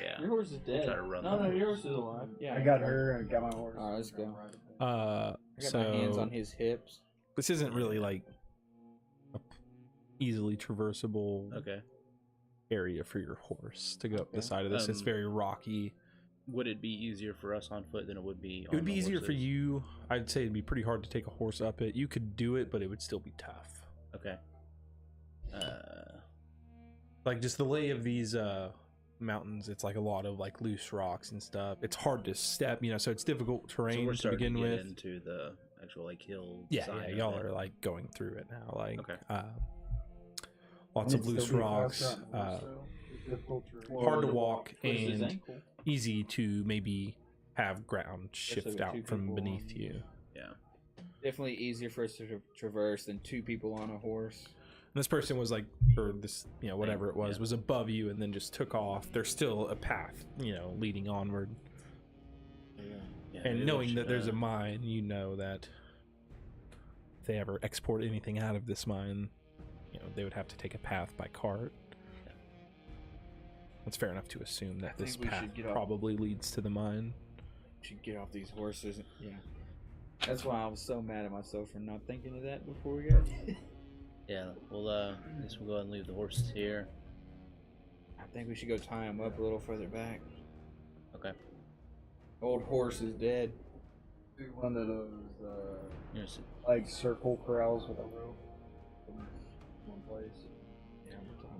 Speaker 2: Yeah.
Speaker 4: Your horse is dead.
Speaker 2: Try to run
Speaker 4: No,
Speaker 2: them.
Speaker 4: your horse is alive. Yeah,
Speaker 3: I got her. I got my horse.
Speaker 4: Alright, let's go.
Speaker 6: Uh,
Speaker 4: I got
Speaker 6: so
Speaker 4: my hands on his hips.
Speaker 6: this isn't really like a easily traversable
Speaker 2: Okay.
Speaker 6: area for your horse to go up the
Speaker 4: Okay.
Speaker 6: side of this. It's very rocky.
Speaker 2: Would it be easier for us on foot than it would be?
Speaker 6: It would be easier for you. I'd say it'd be pretty hard to take a horse up it. You could do it, but it would still be tough.
Speaker 2: Okay.
Speaker 6: Like just the lay of these mountains, it's like a lot of like loose rocks and stuff. It's hard to step, so it's difficult
Speaker 2: So
Speaker 6: terrain
Speaker 2: we're
Speaker 6: to
Speaker 2: starting
Speaker 6: begin
Speaker 2: to get
Speaker 6: with.
Speaker 2: into the actual like hill.
Speaker 6: Yeah,
Speaker 2: side of
Speaker 6: y'all
Speaker 2: it.
Speaker 6: are like going through it now. Like,
Speaker 2: Okay.
Speaker 6: lots of loose rocks, hard to walk, and easy to maybe have ground shift
Speaker 4: with
Speaker 6: out
Speaker 4: two
Speaker 6: from
Speaker 4: people
Speaker 6: beneath
Speaker 4: on-
Speaker 6: you.
Speaker 2: Yeah.
Speaker 4: Definitely easier for us to traverse than two people on a horse.
Speaker 6: And this person was like, or this, whatever it was above you and then just took off. There's still a path, leading onward.
Speaker 2: Yeah,
Speaker 6: And
Speaker 2: maybe
Speaker 6: knowing
Speaker 2: we
Speaker 6: that
Speaker 2: should,
Speaker 6: there's a mine, you know that if they ever export anything out of this mine, they would have to take a path by cart. It's fair enough to assume that this
Speaker 4: think we
Speaker 6: path
Speaker 4: should get off-
Speaker 6: probably leads to the mine.
Speaker 4: Should get off these horses. Yeah. That's why I was so mad at myself for not thinking of that before we got here.
Speaker 2: Yeah. Well, I guess we'll go ahead and leave the horses here.
Speaker 4: I think we should go tie him up a little further back.
Speaker 2: Okay.
Speaker 4: Old horse is dead.
Speaker 3: Do one of those
Speaker 2: Yes.
Speaker 3: like circle corrals with a rope in one place.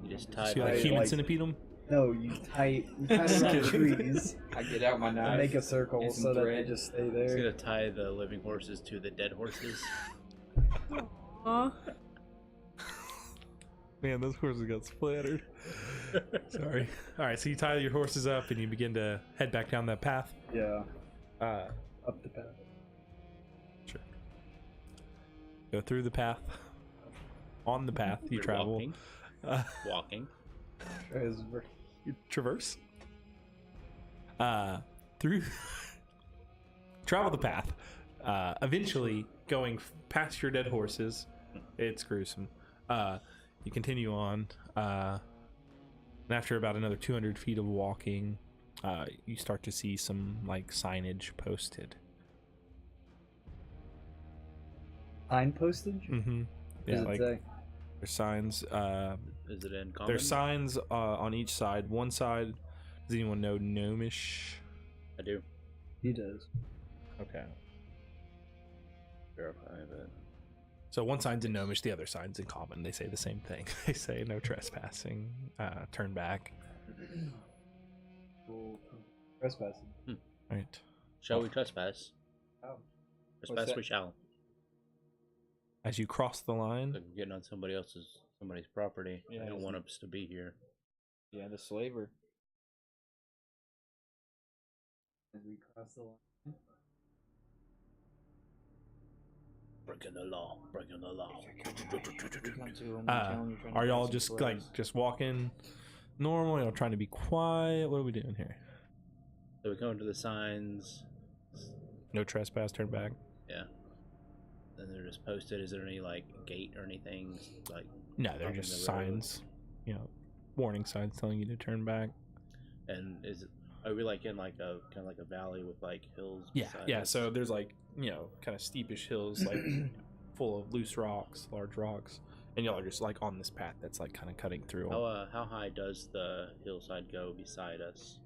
Speaker 2: You just
Speaker 6: So
Speaker 2: tied.
Speaker 6: you like
Speaker 3: Right,
Speaker 6: human
Speaker 3: like-
Speaker 6: centipede them?
Speaker 3: No, you tie them around trees
Speaker 4: I get out my
Speaker 3: and
Speaker 4: knife.
Speaker 3: make a circle
Speaker 4: and some
Speaker 3: so that they
Speaker 4: thread.
Speaker 3: just stay
Speaker 2: He's
Speaker 3: there.
Speaker 2: gonna tie the living horses to the dead horses.
Speaker 5: Aw.
Speaker 6: Man, those horses got splattered. Sorry. All right, so you tie your horses up and you begin to head back down that path.
Speaker 3: Yeah,
Speaker 6: Uh,
Speaker 3: up the path.
Speaker 6: Sure. Go through the path. On the path you
Speaker 2: You're
Speaker 6: travel.
Speaker 2: Walking. Walking.
Speaker 6: You traverse. Through. Travel the path. Eventually, going past your dead horses, it's gruesome. You continue on. And after about another 200 feet of walking, you start to see some like signage posted.
Speaker 3: Sign postage?
Speaker 6: Mm-hmm.
Speaker 3: What
Speaker 6: Yeah,
Speaker 3: does it
Speaker 6: like
Speaker 3: say?
Speaker 6: there's signs.
Speaker 2: Is it in common?
Speaker 6: There's signs on each side. One side, does anyone know Gnomish?
Speaker 2: I do.
Speaker 3: He does.
Speaker 6: Okay.
Speaker 2: Verify that.
Speaker 6: So one sign's in Gnomish, the other sign's in common. They say the same thing. They say no trespassing, turn back.
Speaker 3: Trespassing.
Speaker 6: Right.
Speaker 2: Shall we trespass?
Speaker 3: Oh.
Speaker 2: Trespass
Speaker 4: that?
Speaker 2: we shall.
Speaker 6: As you cross the line,
Speaker 2: Like we're getting on somebody's property.
Speaker 4: Yeah,
Speaker 2: I don't
Speaker 4: isn't
Speaker 2: want us to be here.
Speaker 4: Yeah, the slaver.
Speaker 3: And we cross the line.
Speaker 2: Breaking the law. Breaking the law.
Speaker 6: are y'all just like just walking normal? Y'all trying to be quiet? What are we doing here?
Speaker 2: So we come to the signs.
Speaker 6: No trespass, turn back.
Speaker 2: Yeah. Then they're just posted. Is there any like gate or anything like?
Speaker 6: No, they're
Speaker 2: blocking
Speaker 6: just
Speaker 2: the road?
Speaker 6: signs, warning signs telling you to turn back.
Speaker 2: And are we like in like a kind of like a valley with like hills?
Speaker 6: Yeah,
Speaker 2: beside
Speaker 6: yeah.
Speaker 2: us?
Speaker 6: So there's like kind of steepish hills, like full of loose rocks, large rocks, and y'all are just like on this path that's like kind of cutting through.
Speaker 2: How high does the hillside go beside us?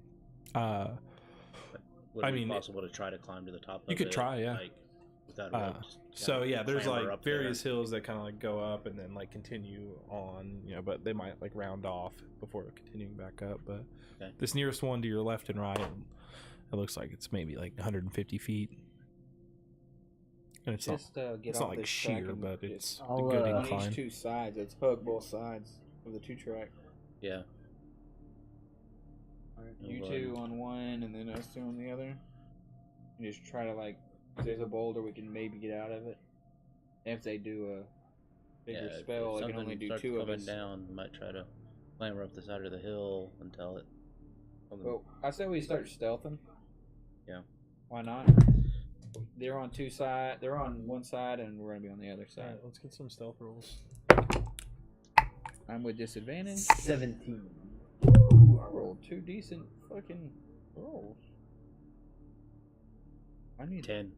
Speaker 2: Would
Speaker 6: I
Speaker 2: it be
Speaker 6: mean,
Speaker 2: possible to try to climb to the top of it?
Speaker 6: you could try, yeah.
Speaker 2: Like without a rope, just
Speaker 6: So
Speaker 2: kinda
Speaker 6: yeah, there's
Speaker 2: clamber
Speaker 6: like
Speaker 2: up there.
Speaker 6: various hills that kind of like go up and then like continue on, but they might like round off before continuing back up. But
Speaker 2: Okay.
Speaker 6: this nearest one to your left and right, it looks like it's maybe like 150 feet. And it's
Speaker 4: Just get
Speaker 6: it's
Speaker 4: off
Speaker 6: not like
Speaker 4: this track
Speaker 6: sheer,
Speaker 4: and
Speaker 6: but
Speaker 4: just
Speaker 6: it's a
Speaker 3: I'll,
Speaker 6: good
Speaker 3: on
Speaker 4: on
Speaker 6: incline.
Speaker 4: each 2 sides. Let's hook both sides of the 2-track.
Speaker 2: Yeah.
Speaker 4: You
Speaker 2: Go
Speaker 4: 2 on one, and then us 2 on the other. And just try to if there's a boulder, we can maybe get out of it. If they do a bigger
Speaker 2: Yeah,
Speaker 4: spell,
Speaker 2: if
Speaker 4: they can only
Speaker 2: something
Speaker 4: do
Speaker 2: starts
Speaker 4: 2 of
Speaker 2: coming
Speaker 4: us.
Speaker 2: down, might try to clamber up the side of the hill until it.
Speaker 4: Well, I say we start stealthing.
Speaker 2: Yeah.
Speaker 4: Why not? They're on 2 sides. They're on one side, and we're gonna be on the other side.
Speaker 6: Alright, let's get some stealth rolls.
Speaker 4: I'm with disadvantage.
Speaker 3: 17.
Speaker 4: Ooh, I rolled 2 decent fucking rolls. I need
Speaker 2: 10.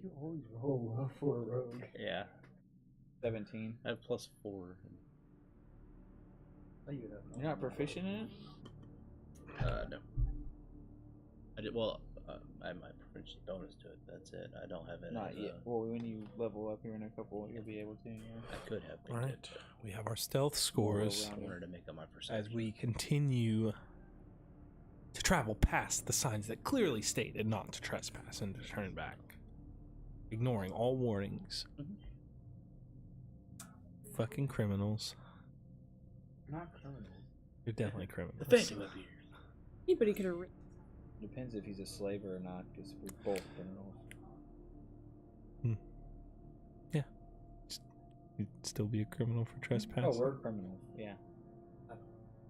Speaker 3: You always roll well for a rogue.
Speaker 2: Yeah.
Speaker 4: 17.
Speaker 2: I have +4.
Speaker 3: Oh, you have
Speaker 4: You're not proficient in it?
Speaker 2: No. I did well. I have my proficiency bonus to it. That's it. I don't have it.
Speaker 4: Not
Speaker 2: as
Speaker 4: yet.
Speaker 2: a-
Speaker 4: Well, when you level up here in a couple, you'll be able to. Yeah.
Speaker 2: I could have.
Speaker 6: All
Speaker 2: picked
Speaker 6: right,
Speaker 2: it,
Speaker 6: we have our stealth
Speaker 4: We'll
Speaker 6: scores
Speaker 2: but I
Speaker 4: round
Speaker 2: wanted to make up my percentage.
Speaker 6: as we continue to travel past the signs that clearly stated not to trespass and to turn back, ignoring all warnings. Fucking criminals.
Speaker 3: Not criminals.
Speaker 6: You're definitely criminals.
Speaker 2: The Phantom appears.
Speaker 5: Anybody could have.
Speaker 4: Depends if he's a slave or not, because we're both criminals.
Speaker 6: You'd still be a criminal for trespassing.
Speaker 4: Oh, we're criminals. Yeah.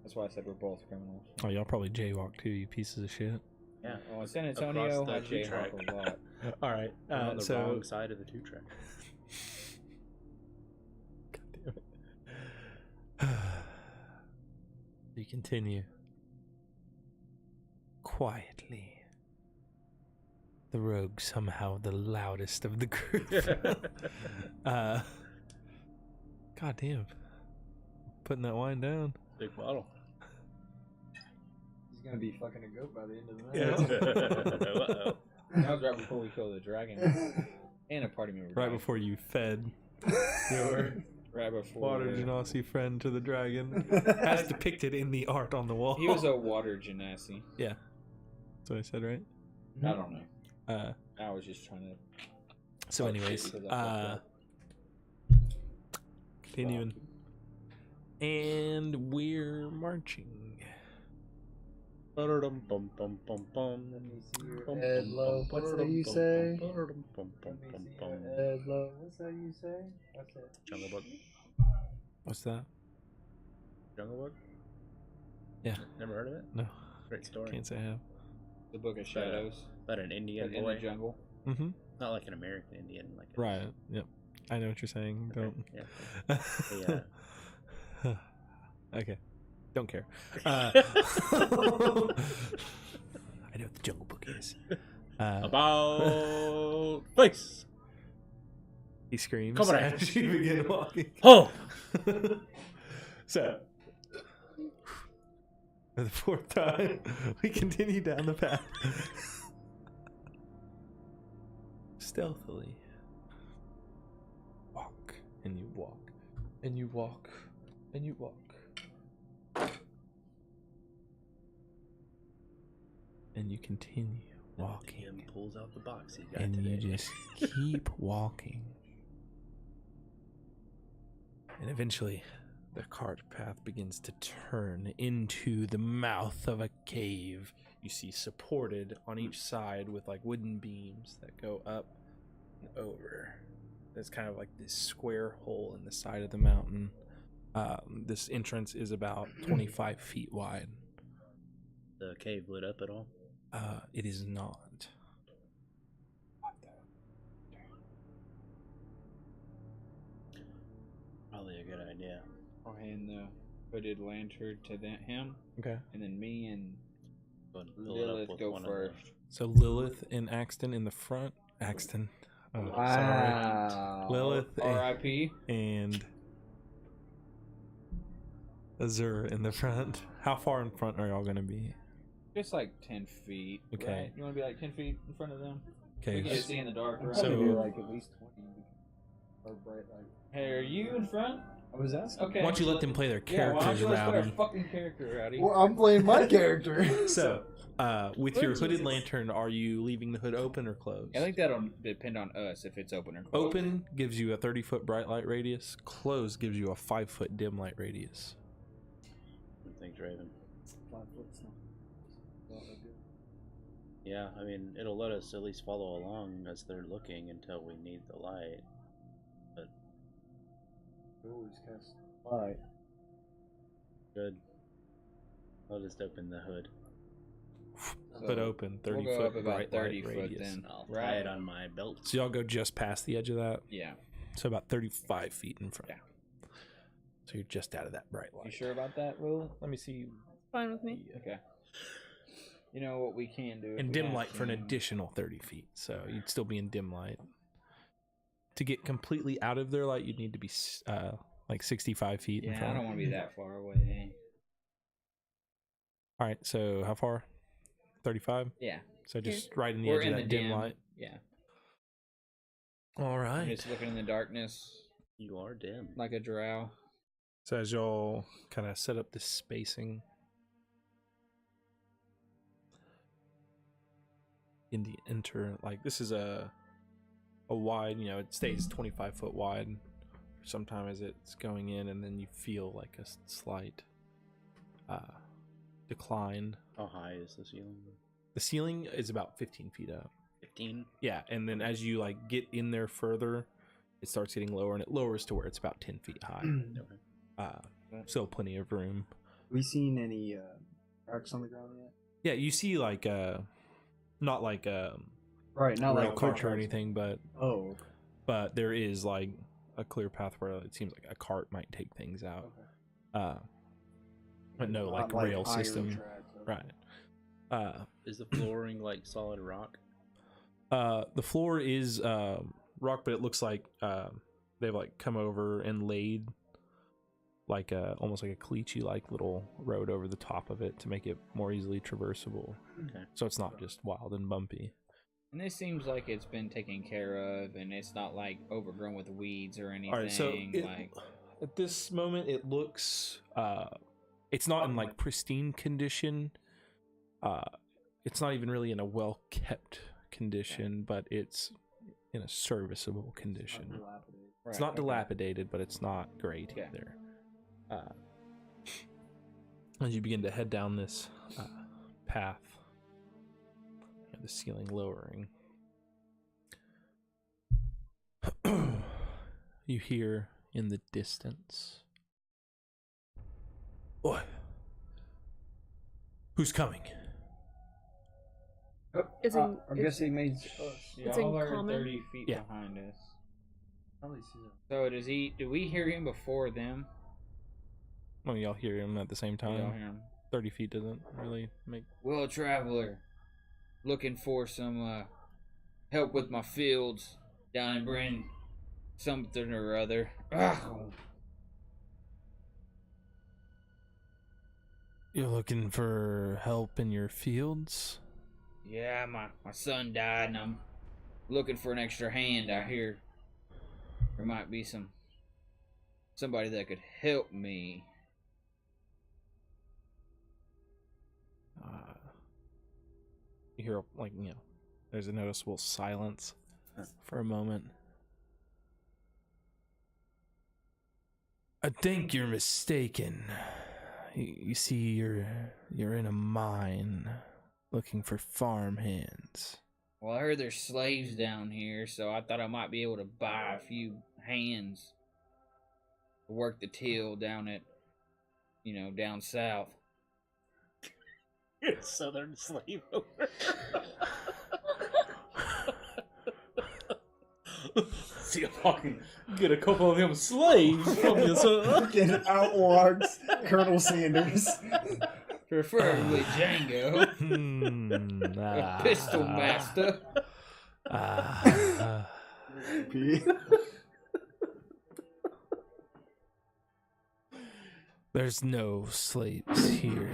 Speaker 4: That's why I said we're both criminals.
Speaker 6: Oh, y'all probably jaywalk too, you pieces of shit.
Speaker 2: Yeah.
Speaker 4: Oh, in San Antonio,
Speaker 2: Across
Speaker 4: I
Speaker 2: the
Speaker 4: jayhawk
Speaker 2: track.
Speaker 4: a lot.
Speaker 6: All right,
Speaker 2: We're on the
Speaker 6: so
Speaker 2: wrong side of the 2-track.
Speaker 6: God damn it. You continue quietly. The rogue somehow the loudest of the group. God damn. Putting that wine down.
Speaker 2: Big bottle.
Speaker 3: He's gonna be fucking a goat by the end of the night.
Speaker 2: Uh-oh.
Speaker 4: That was right before we killed the dragon. And a party member.
Speaker 6: Right
Speaker 4: died.
Speaker 6: before you fed your
Speaker 4: Right before.
Speaker 6: water genasi friend to the dragon. As depicted in the art on the wall.
Speaker 4: He was a water genasi.
Speaker 6: Yeah. That's what I said, right?
Speaker 4: I don't know.
Speaker 6: Uh,
Speaker 4: I was just trying to.
Speaker 6: so
Speaker 4: Oh,
Speaker 6: anyways,
Speaker 4: shit, because I fucked
Speaker 6: continuing. And we're marching.
Speaker 2: Bum-bum-bum-bum-bum.
Speaker 3: Let me see your head low. What's that you say? Let me see your head low. What's that you say? What's that?
Speaker 2: Jungle Book.
Speaker 6: What's that?
Speaker 2: Jungle Book?
Speaker 6: Yeah.
Speaker 2: Never heard of it?
Speaker 6: No.
Speaker 2: Great story.
Speaker 6: Can't say I have.
Speaker 4: The Book of Shadows.
Speaker 2: About an Indian
Speaker 4: In
Speaker 2: boy.
Speaker 4: the jungle.
Speaker 6: Mm-hmm.
Speaker 2: Not like an American Indian. Like a,
Speaker 6: Right. Yep. I know what you're saying.
Speaker 2: Okay,
Speaker 6: Don't.
Speaker 2: Yeah.
Speaker 6: Okay. Don't care. I know what the Jungle Book is.
Speaker 2: About face.
Speaker 6: He screams
Speaker 2: Come on,
Speaker 6: as you begin walking.
Speaker 2: Oh.
Speaker 6: So, for the 4th time, we continue down the path. Stealthily. Walk, and you walk, and you walk, and you walk. And you continue walking.
Speaker 2: Tim pulls out the box he got
Speaker 6: And
Speaker 2: today.
Speaker 6: you just keep walking. And eventually, the cart path begins to turn into the mouth of a cave. You see supported on each side with like wooden beams that go up and over. There's kind of like this square hole in the side of the mountain. This entrance is about 25 feet wide.
Speaker 2: The cave lit up at all?
Speaker 6: It is not.
Speaker 2: Probably a good idea.
Speaker 4: I'll hand the hooded lantern to him,
Speaker 6: Okay.
Speaker 4: and then me and
Speaker 2: Go ahead and fill it up
Speaker 4: Lilith
Speaker 2: with
Speaker 4: go
Speaker 2: one of
Speaker 4: first.
Speaker 6: So Lilith and Axton in the front. Axton. Oh, sorry.
Speaker 3: Wow.
Speaker 6: Lilith
Speaker 4: R.I.P.
Speaker 6: and Azur in the front. How far in front are y'all going to be?
Speaker 4: Just like 10 feet.
Speaker 6: Okay.
Speaker 4: Right? You want to be like 10 feet in front of them? We
Speaker 6: Okay.
Speaker 4: can just see in the dark. Right?
Speaker 3: So
Speaker 6: So-
Speaker 3: be like at least 20 or bright light.
Speaker 4: Hey, are you in front?
Speaker 3: I was asking.
Speaker 4: Okay.
Speaker 6: Why don't you let them play their characters, Rowdy?
Speaker 4: Fucking character, Rowdy.
Speaker 3: Well, I'm playing my character.
Speaker 6: So, with your hooded lantern, are you leaving the hood open or closed?
Speaker 4: I think that'll depend on us if it's open or closed.
Speaker 6: Open gives you a 30-foot bright light radius. Closed gives you a 5-foot dim light radius.
Speaker 2: Thanks, Raven.
Speaker 3: 5 foot's not good.
Speaker 2: Yeah, I mean, it'll let us at least follow along as they're looking until we need the light. But
Speaker 3: Always cast light.
Speaker 2: good. I'll just open the hood.
Speaker 6: But open, 30
Speaker 4: we'll go
Speaker 6: foot
Speaker 4: up about
Speaker 6: bright
Speaker 4: 30
Speaker 6: light
Speaker 4: foot
Speaker 6: radius.
Speaker 4: then.
Speaker 2: I'll tie it on my belt.
Speaker 6: So y'all go just past the edge of that.
Speaker 4: Yeah.
Speaker 6: So about 35 feet in front.
Speaker 4: Yeah.
Speaker 6: So you're just out of that bright light.
Speaker 4: You sure about that, Will?
Speaker 6: Let me see.
Speaker 5: Fine with me.
Speaker 4: Okay. You know what we can do? if
Speaker 6: And
Speaker 4: we
Speaker 6: dim
Speaker 4: have
Speaker 6: light for an
Speaker 4: to.
Speaker 6: additional 30 feet. So you'd still be in dim light. To get completely out of their light, you'd need to be like 65 feet in
Speaker 4: Yeah, I
Speaker 6: front.
Speaker 4: don't want to be that far away.
Speaker 6: All right, so how far? 35?
Speaker 4: Yeah.
Speaker 6: So just right in the
Speaker 4: We're
Speaker 6: edge
Speaker 4: in
Speaker 6: of
Speaker 4: the
Speaker 6: that dim
Speaker 4: dim
Speaker 6: light.
Speaker 4: Yeah.
Speaker 6: All
Speaker 4: I'm
Speaker 6: right.
Speaker 4: just looking in the darkness
Speaker 2: You are dim.
Speaker 4: like a drow.
Speaker 6: So as y'all kind of set up this spacing, in the enter, like this is a wide, you know, it stays 25 foot wide sometime as it's going in, and then you feel like a slight decline.
Speaker 2: How high is the ceiling?
Speaker 6: The ceiling is about 15 feet up.
Speaker 2: 15?
Speaker 6: Yeah, and then as you like get in there further, it starts getting lower, and it lowers to where it's about 10 feet high. Still plenty of room.
Speaker 3: We seen any tracks on the ground yet?
Speaker 6: Yeah, you see like not like
Speaker 3: Right, not
Speaker 6: rail
Speaker 3: like
Speaker 6: cart or
Speaker 3: tracks.
Speaker 6: anything, but
Speaker 3: Oh,
Speaker 6: but there is like a clear path where it seems like a cart might take things out.
Speaker 3: okay.
Speaker 6: But no like
Speaker 3: Not
Speaker 6: rail
Speaker 3: iron
Speaker 6: system.
Speaker 3: tracks, okay.
Speaker 6: Right.
Speaker 2: Is the flooring like solid rock?
Speaker 6: The floor is rock, but it looks like they've like come over and laid like almost like a cleachy like little road over the top of it to make it more easily traversable.
Speaker 2: Okay.
Speaker 6: So it's not just wild and bumpy.
Speaker 4: And this seems like it's been taken care of, and it's not like overgrown with weeds or anything.
Speaker 6: All right, so
Speaker 4: like
Speaker 6: at this moment it looks it's not in like pristine condition. It's not even really in a well kept condition, but it's in a serviceable condition. It's not dilapidated, but it's not great
Speaker 4: Okay.
Speaker 6: either. As you begin to head down this path, the ceiling lowering, you hear in the distance, "Boy, who's coming?"
Speaker 5: It's in,
Speaker 3: I guess he made us.
Speaker 5: It's in
Speaker 4: Y'all are
Speaker 5: common?
Speaker 4: 30 feet
Speaker 6: Yeah.
Speaker 4: behind us.
Speaker 3: Probably see them.
Speaker 4: So does he? Do we hear him before them?
Speaker 6: Well, y'all hear him at the same
Speaker 4: We don't
Speaker 6: time.
Speaker 4: hear him.
Speaker 6: 30 feet doesn't really make.
Speaker 4: Well, traveler, looking for some help with my fields down in Bryn, something or other. Ugh.
Speaker 6: You're looking for help in your fields?
Speaker 4: Yeah, my son died, and I'm looking for an extra hand. I hear there might be somebody that could help me.
Speaker 6: You hear, like, you know, there's a noticeable silence for a moment. I think you're mistaken. You see, you're in a mine looking for farm hands.
Speaker 4: Well, I heard there's slaves down here, so I thought I might be able to buy a few hands to work the till down at, down south.
Speaker 2: Southern slave owner.
Speaker 9: See if I can get a couple of them slaves from you, son.
Speaker 3: Fucking outwards, Colonel Sanders.
Speaker 4: Preferably Django, a pistol master.
Speaker 6: There's no slaves here.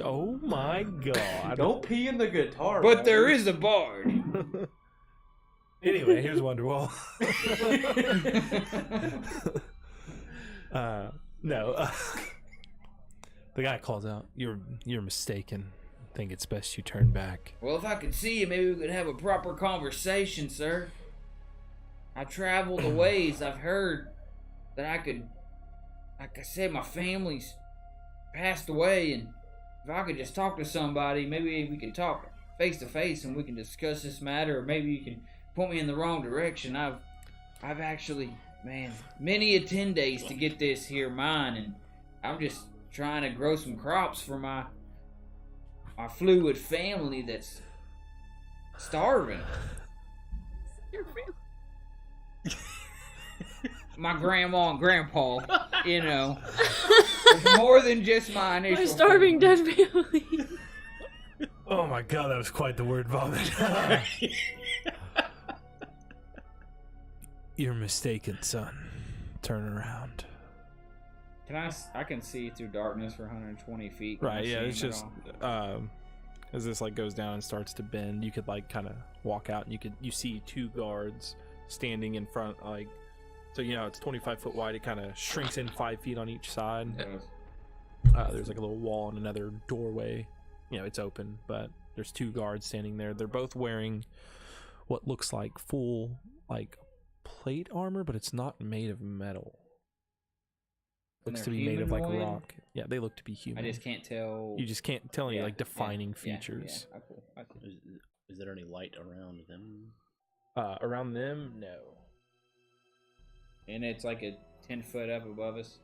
Speaker 6: Oh my god.
Speaker 9: Don't pee in the guitar.
Speaker 4: But there is a bard.
Speaker 6: Anyway, here's Wonderwall. No. The guy calls out, You're mistaken. I think it's best you turn back."
Speaker 4: Well, if I could see you, maybe we could have a proper conversation, sir. I traveled the ways. I've heard that I could, like I said, my family's passed away, and if I could just talk to somebody, maybe we can talk face to face and we can discuss this matter, or maybe you can point me in the wrong direction. I've actually, man, many a 10 days to get this here mine, and I'm just trying to grow some crops for my fluid family that's starving.
Speaker 5: Your family.
Speaker 4: My grandma and grandpa, you know. More than just my initial
Speaker 5: My starving
Speaker 4: family.
Speaker 5: dead family.
Speaker 6: Oh my god, that was quite the word vomit. You're mistaken, son. Turn around.
Speaker 4: I can see through darkness for 120 feet. Can I
Speaker 6: Right, yeah,
Speaker 4: see
Speaker 6: it's
Speaker 4: him at
Speaker 6: just
Speaker 4: all?
Speaker 6: as this like goes down and starts to bend, you could like kind of walk out and you see two guards standing in front, like, so you know it's 25 foot wide. It kind of shrinks in 5 feet on each side. There's like a little wall and another doorway. You know, it's open, but there's two guards standing there. They're both wearing what looks like full like plate armor, but it's not made of metal.
Speaker 4: And
Speaker 6: Looks to
Speaker 4: they're
Speaker 6: be made of like
Speaker 4: humanoid?
Speaker 6: rock. Yeah, they look to be human.
Speaker 4: I just can't tell.
Speaker 6: You just can't tell any
Speaker 4: Yeah,
Speaker 6: like defining
Speaker 4: yeah,
Speaker 6: features.
Speaker 4: Yeah, cool.
Speaker 2: Is there any light around them?
Speaker 6: Around them, no.
Speaker 4: And it's like a 10 foot up above us.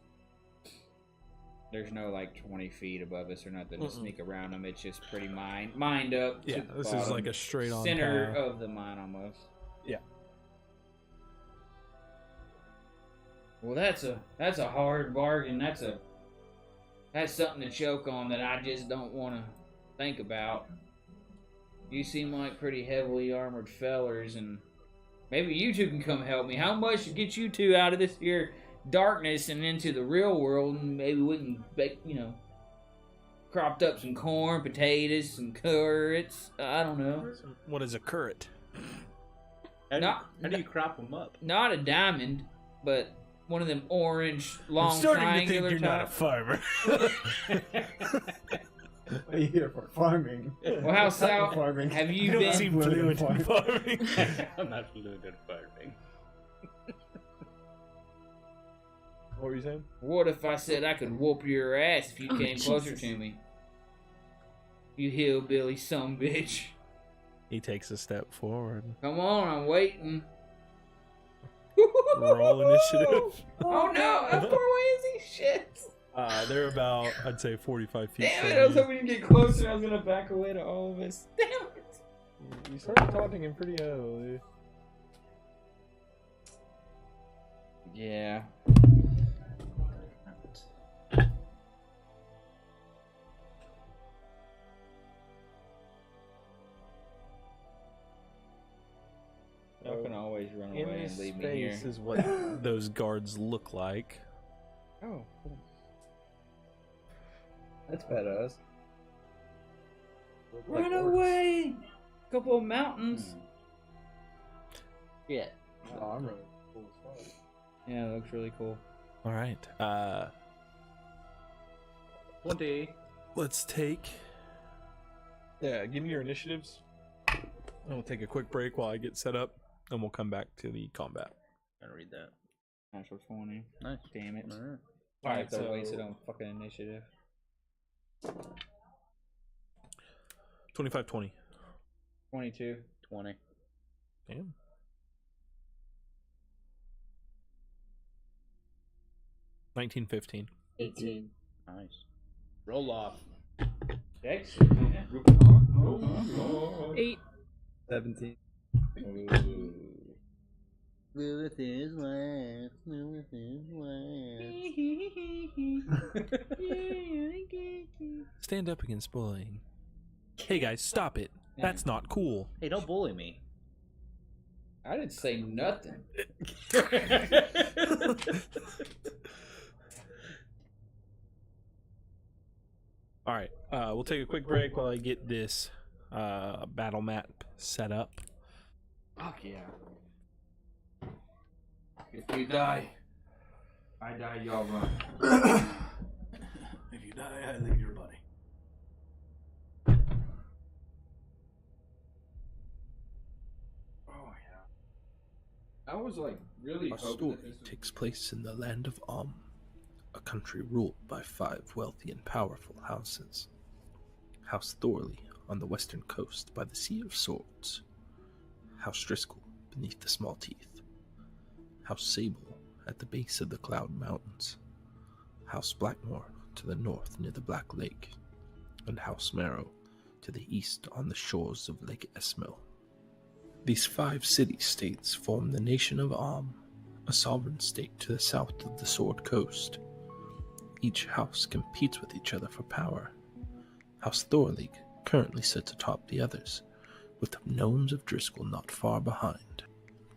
Speaker 4: There's no like 20 feet above us or nothing to sneak around them. It's just pretty mined up.
Speaker 6: Yeah,
Speaker 4: to the
Speaker 6: this is
Speaker 4: bottom,
Speaker 6: like a straight on
Speaker 4: center
Speaker 6: path.
Speaker 4: of the mine almost.
Speaker 6: Yeah.
Speaker 4: Well, that's a hard bargain. That's something to choke on that I just don't want to think about. You seem like pretty heavily armored fellers, and maybe you two can come help me. How much to get you two out of this here darkness and into the real world, and maybe we can bake, cropped up some corn, potatoes, some carrots. I don't know.
Speaker 6: What is a current?
Speaker 2: How do you crop them up?
Speaker 4: Not a diamond, but one of them orange, long,
Speaker 6: I'm starting to
Speaker 4: triangular
Speaker 6: think you're not a
Speaker 4: type.
Speaker 6: farmer.
Speaker 3: Are you here for farming?
Speaker 4: Well, how south
Speaker 3: farming?
Speaker 4: have
Speaker 6: You
Speaker 4: you
Speaker 6: don't
Speaker 4: been?
Speaker 6: seem fluent in farming.
Speaker 2: I'm not fluent in farming.
Speaker 1: What were you saying?
Speaker 4: What if I said I could whoop your ass if you
Speaker 5: Oh,
Speaker 4: came closer
Speaker 5: Jesus.
Speaker 4: to me? You hillbilly sumbitch.
Speaker 6: He takes a step forward.
Speaker 4: Come on, I'm waiting.
Speaker 6: Roll initiative.
Speaker 4: Oh no, how far away is he? Shit.
Speaker 6: They're about, I'd say, 45 feet.
Speaker 4: Damn
Speaker 6: from
Speaker 4: it, I was
Speaker 6: you.
Speaker 4: hoping to get closer. I was gonna back away to all of us. Damn it.
Speaker 1: You started taunting him pretty heavily.
Speaker 4: Yeah. Y'all can always run
Speaker 1: In
Speaker 4: away
Speaker 1: his
Speaker 4: and leave me here.
Speaker 1: face is what.
Speaker 6: Those guards look like.
Speaker 4: Oh, cool.
Speaker 3: That's badass.
Speaker 4: Run away! Couple of mountains. Yeah.
Speaker 3: No, I'm really cool as fuck.
Speaker 4: Yeah, it looks really cool.
Speaker 6: All right.
Speaker 2: 20.
Speaker 6: Let's take. Yeah, give me your initiatives. And we'll take a quick break while I get set up, and we'll come back to the combat.
Speaker 2: Gotta read that.
Speaker 4: Natural 20.
Speaker 2: Nice.
Speaker 4: Damn it.
Speaker 2: Alright.
Speaker 4: I have to
Speaker 6: so-
Speaker 4: waste it on fucking initiative.
Speaker 6: 25-20.
Speaker 4: 22.
Speaker 2: 20.
Speaker 6: Damn. $19.15.
Speaker 5: 18.
Speaker 2: Nice. Roll off.
Speaker 4: Excellent.
Speaker 5: 8.
Speaker 3: 17.
Speaker 2: Lilith is last. Lilith is last.
Speaker 6: Stand up against bullying. Hey guys, stop it. That's not cool.
Speaker 2: Hey, don't bully me.
Speaker 4: I didn't say nothing.
Speaker 6: All right, we'll take a quick break while I get this battle map set up.
Speaker 4: Fuck yeah. If you die, I
Speaker 7: die, y'all run.
Speaker 9: If you die, I leave your body.
Speaker 4: Oh yeah. I was like really
Speaker 8: Our
Speaker 4: hoping
Speaker 8: story
Speaker 4: that this was...
Speaker 8: takes place in the land of a country ruled by 5 wealthy and powerful houses. House Thorley on the western coast by the Sea of Swords. House Driscoll beneath the Small Teeth. House Sable at the base of the Cloud Mountains. House Blackmore to the north near the Black Lake. And House Marrow to the east on the shores of Lake Esmil. These 5 city-states form the nation of a sovereign state to the south of the Sword Coast. Each house competes with each other for power. House Thorley currently sits atop the others, with the gnomes of Driscoll not far behind.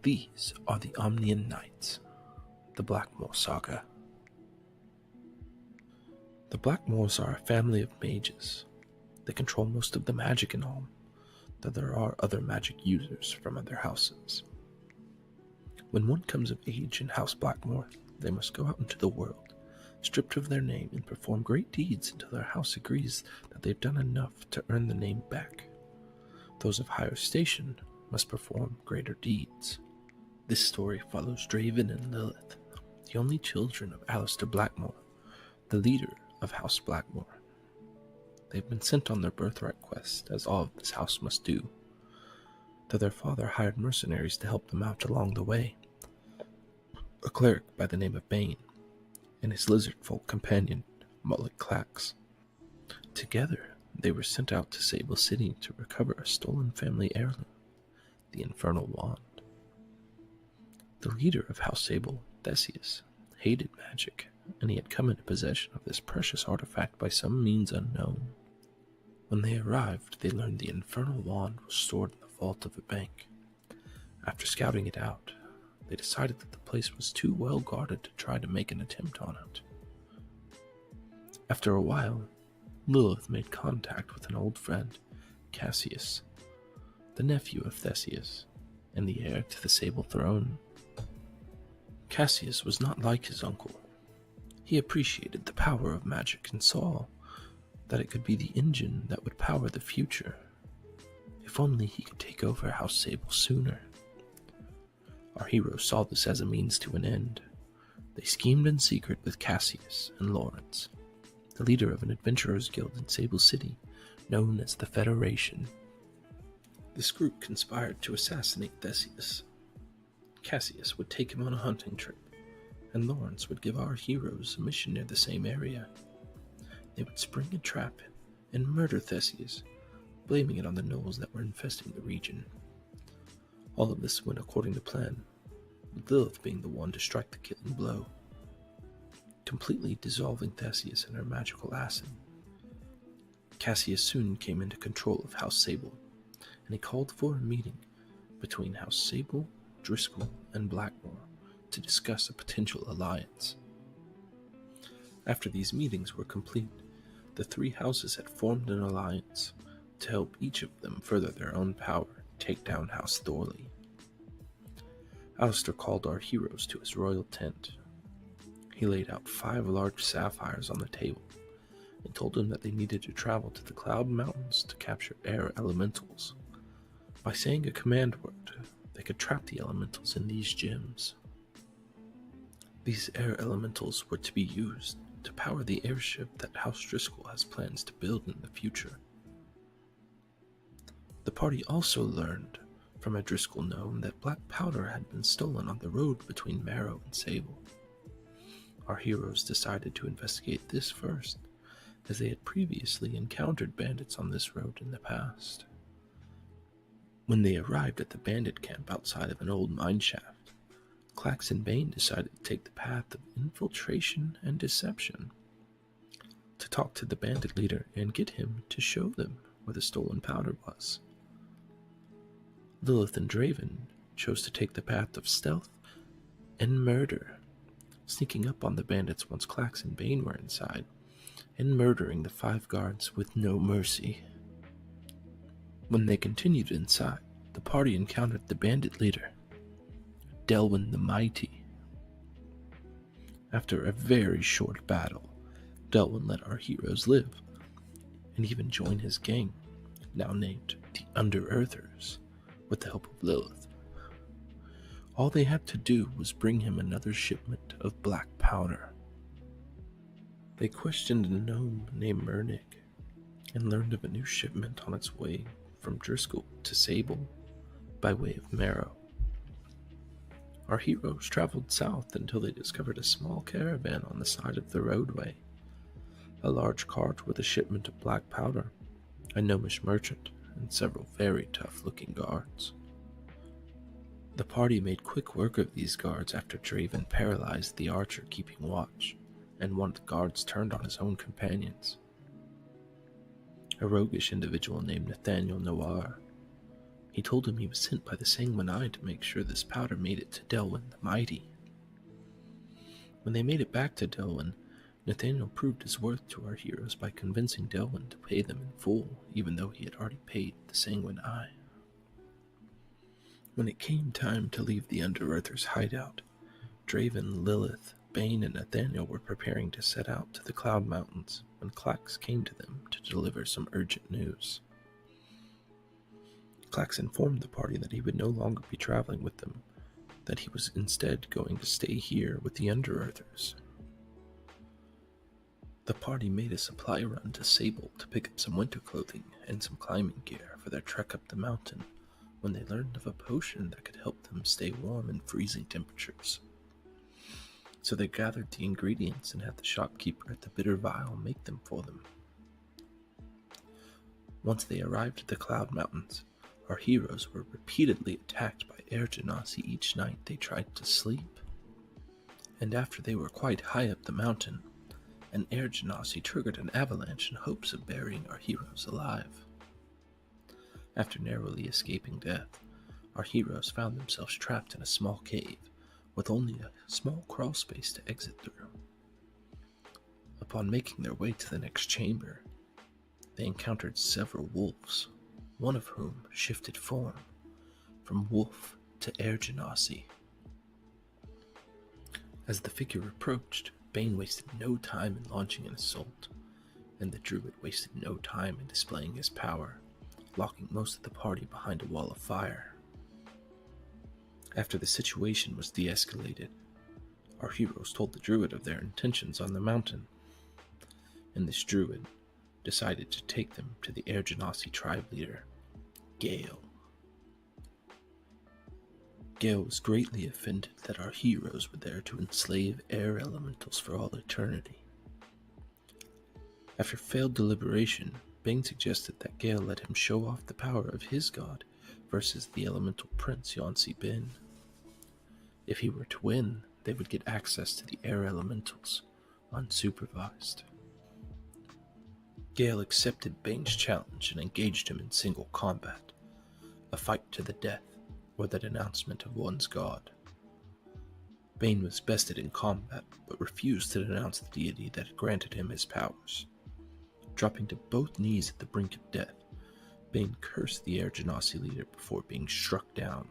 Speaker 8: These are the Amnian Knights, the Blackmore Saga. The Blackmores are a family of mages. They control most of the magic in Ulm, though there are other magic users from other houses. When one comes of age in House Blackmore, they must go out into the world, stripped of their name, and perform great deeds until their house agrees that they've done enough to earn the name back. Those of higher station must perform greater deeds. This story follows Draven and Lilith, the only children of Alistair Blackmore, the leader of House Blackmore. They've been sent on their birthright quest, as all of this house must do, though their father hired mercenaries to help them out along the way. A cleric by the name of Bane, and his lizard-folk companion, Mullet Clax. Together, they were sent out to Sable City to recover a stolen family heirloom, the Infernal Wand. The leader of House Sable, Theseus, hated magic, and he had come into possession of this precious artifact by some means unknown. When they arrived, they learned the Infernal Wand was stored in the vault of a bank. After scouting it out, they decided that the place was too well guarded to try to make an attempt on it. After a while, Lilith made contact with an old friend, Cassius, the nephew of Theseus, and the heir to the Sable Throne. Cassius was not like his uncle. He appreciated the power of magic and saw that it could be the engine that would power the future. If only he could take over House Sable sooner. Our heroes saw this as a means to an end. They schemed in secret with Cassius and Lawrence, the leader of an adventurers guild in Sable City, known as the Federation. This group conspired to assassinate Theseus. Cassius would take him on a hunting trip, and Lawrence would give our heroes a mission near the same area. They would spring a trap and murder Theseus, blaming it on the gnolls that were infesting the region. All of this went according to plan, with Lilith being the one to strike the killing blow, completely dissolving Theseus in her magical acid. Cassius soon came into control of House Sable, and he called for a meeting between House Sable, Driscoll, and Blackmore to discuss a potential alliance. After these meetings were complete, the 3 houses had formed an alliance to help each of them further their own power and take down House Thorley. Alistair called our heroes to his royal tent. He laid out 5 large sapphires on the table and told them that they needed to travel to the Cloud Mountains to capture air elementals. By saying a command word, they could trap the elementals in these gems. These air elementals were to be used to power the airship that House Driscoll has plans to build in the future. The party also learned from a Driscoll gnome that black powder had been stolen on the road between Marrow and Sable. Our heroes decided to investigate this first, as they had previously encountered bandits on this road in the past. When they arrived at the bandit camp outside of an old mine shaft, Clax and Bane decided to take the path of infiltration and deception, to talk to the bandit leader and get him to show them where the stolen powder was. Lilith and Draven chose to take the path of stealth and murder, sneaking up on the bandits once Clax and Bane were inside, and murdering the 5 guards with no mercy. When they continued inside, the party encountered the bandit leader, Delwyn the Mighty. After a very short battle, Delwyn let our heroes live, and even join his gang, now named the Under-Earthers, with the help of Lilith. All they had to do was bring him another shipment of black powder. They questioned a gnome named Murnig, and learned of a new shipment on its way from Driscoll to Sable by way of Marrow. Our heroes traveled south until they discovered a small caravan on the side of the roadway, a large cart with a shipment of black powder, a gnomish merchant, and several very tough-looking guards. The party made quick work of these guards after Draven paralyzed the archer keeping watch, and one of the guards turned on his own companions, a roguish individual named Nathaniel Noir. He told him he was sent by the Sanguinai to make sure this powder made it to Delwyn the Mighty. When they made it back to Delwyn, Nathaniel proved his worth to our heroes by convincing Delwyn to pay them in full, even though he had already paid the Sanguinai. When it came time to leave the Under-Earthers' hideout, Draven, Lilith, Bane, and Nathaniel were preparing to set out to the Cloud Mountains when Clax came to them to deliver some urgent news. Clax informed the party that he would no longer be traveling with them, that he was instead going to stay here with the Under-Earthers. The party made a supply run to Sable to pick up some winter clothing and some climbing gear for their trek up the mountain when they learned of a potion that could help them stay warm in freezing temperatures. So they gathered the ingredients and had the shopkeeper at the Bitter Vial make them for them. Once they arrived at the Cloud Mountains, our heroes were repeatedly attacked by air genasi each night they tried to sleep. And after they were quite high up the mountain, an air genasi triggered an avalanche in hopes of burying our heroes alive. After narrowly escaping death, our heroes found themselves trapped in a small cave with only a small crawl space to exit through. Upon making their way to the next chamber, they encountered several wolves, one of whom shifted form from wolf to air genasi. As the figure approached, Bane wasted no time in launching an assault, and the druid wasted no time in displaying his power, locking most of the party behind a wall of fire. After the situation was de-escalated, our heroes told the druid of their intentions on the mountain, and this druid decided to take them to the Air Genasi tribe leader, Gale. Gale was greatly offended that our heroes were there to enslave air elementals for all eternity. After failed deliberation, Bane suggested that Gale let him show off the power of his god versus the elemental prince Yonsi Bin. If he were to win, they would get access to the air elementals, unsupervised. Gale accepted Bane's challenge and engaged him in single combat, a fight to the death, or the denouncement of one's god. Bane was bested in combat, but refused to denounce the deity that had granted him his powers. Dropping to both knees at the brink of death, Bane cursed the Air Genasi leader before being struck down.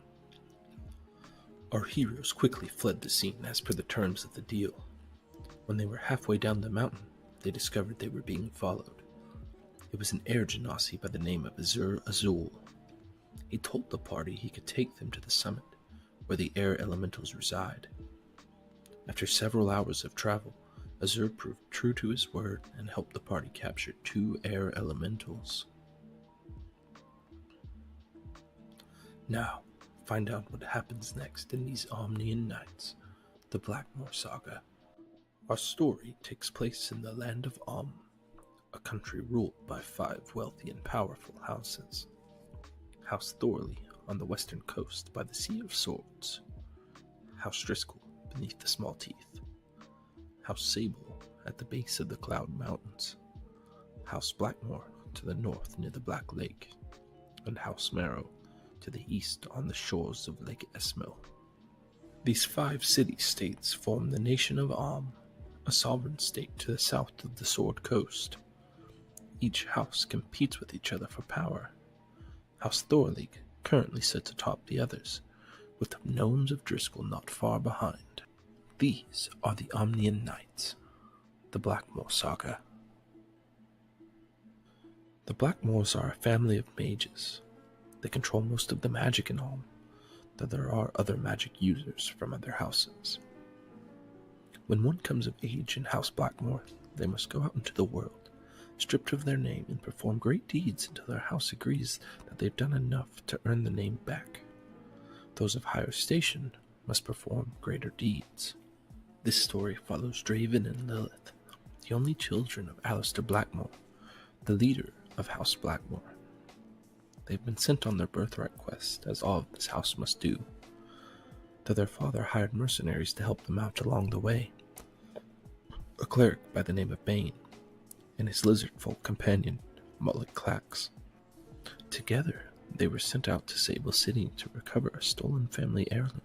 Speaker 8: Our heroes quickly fled the scene as per the terms of the deal. When they were halfway down the mountain, they discovered they were being followed. It was an Air Genasi by the name of Azur Azul. He told the party he could take them to the summit, where the air elementals reside. After several hours of travel, Azur proved true to his word and helped the party capture 2 air elementals. Now, find out what happens next in these Amnian nights, the Blackmore Saga. Our story takes place in the land of a country ruled by 5 wealthy and powerful houses. House Thorley on the western coast by the Sea of Swords, House Driscoll beneath the Small Teeth, House Sable at the base of the Cloud Mountains, House Blackmore to the north near the Black Lake, and House Marrow to the east on the shores of Lake Esmil. These 5 city-states form the nation of a sovereign state to the south of the Sword Coast. Each house competes with each other for power. House Thorley currently sits atop the others, with the gnomes of Driscoll not far behind. These are the Amnian Knights, the Blackmore Saga. The Blackmores are a family of mages. They control most of the magic in Ulm, though there are other magic users from other houses. When one comes of age in House Blackmore, they must go out into the world, stripped of their name, and perform great deeds until their house agrees that they've done enough to earn the name back. Those of higher station must perform greater deeds. This story follows Draven and Lilith, the only children of Alistair Blackmore, the leader of House Blackmore. They've been sent on their birthright quest, as all of this house must do, though their father hired mercenaries to help them out along the way. A cleric by the name of Bane, and his lizard-folk companion, Mullet Clax. Together, they were sent out to Sable City to recover a stolen family heirloom,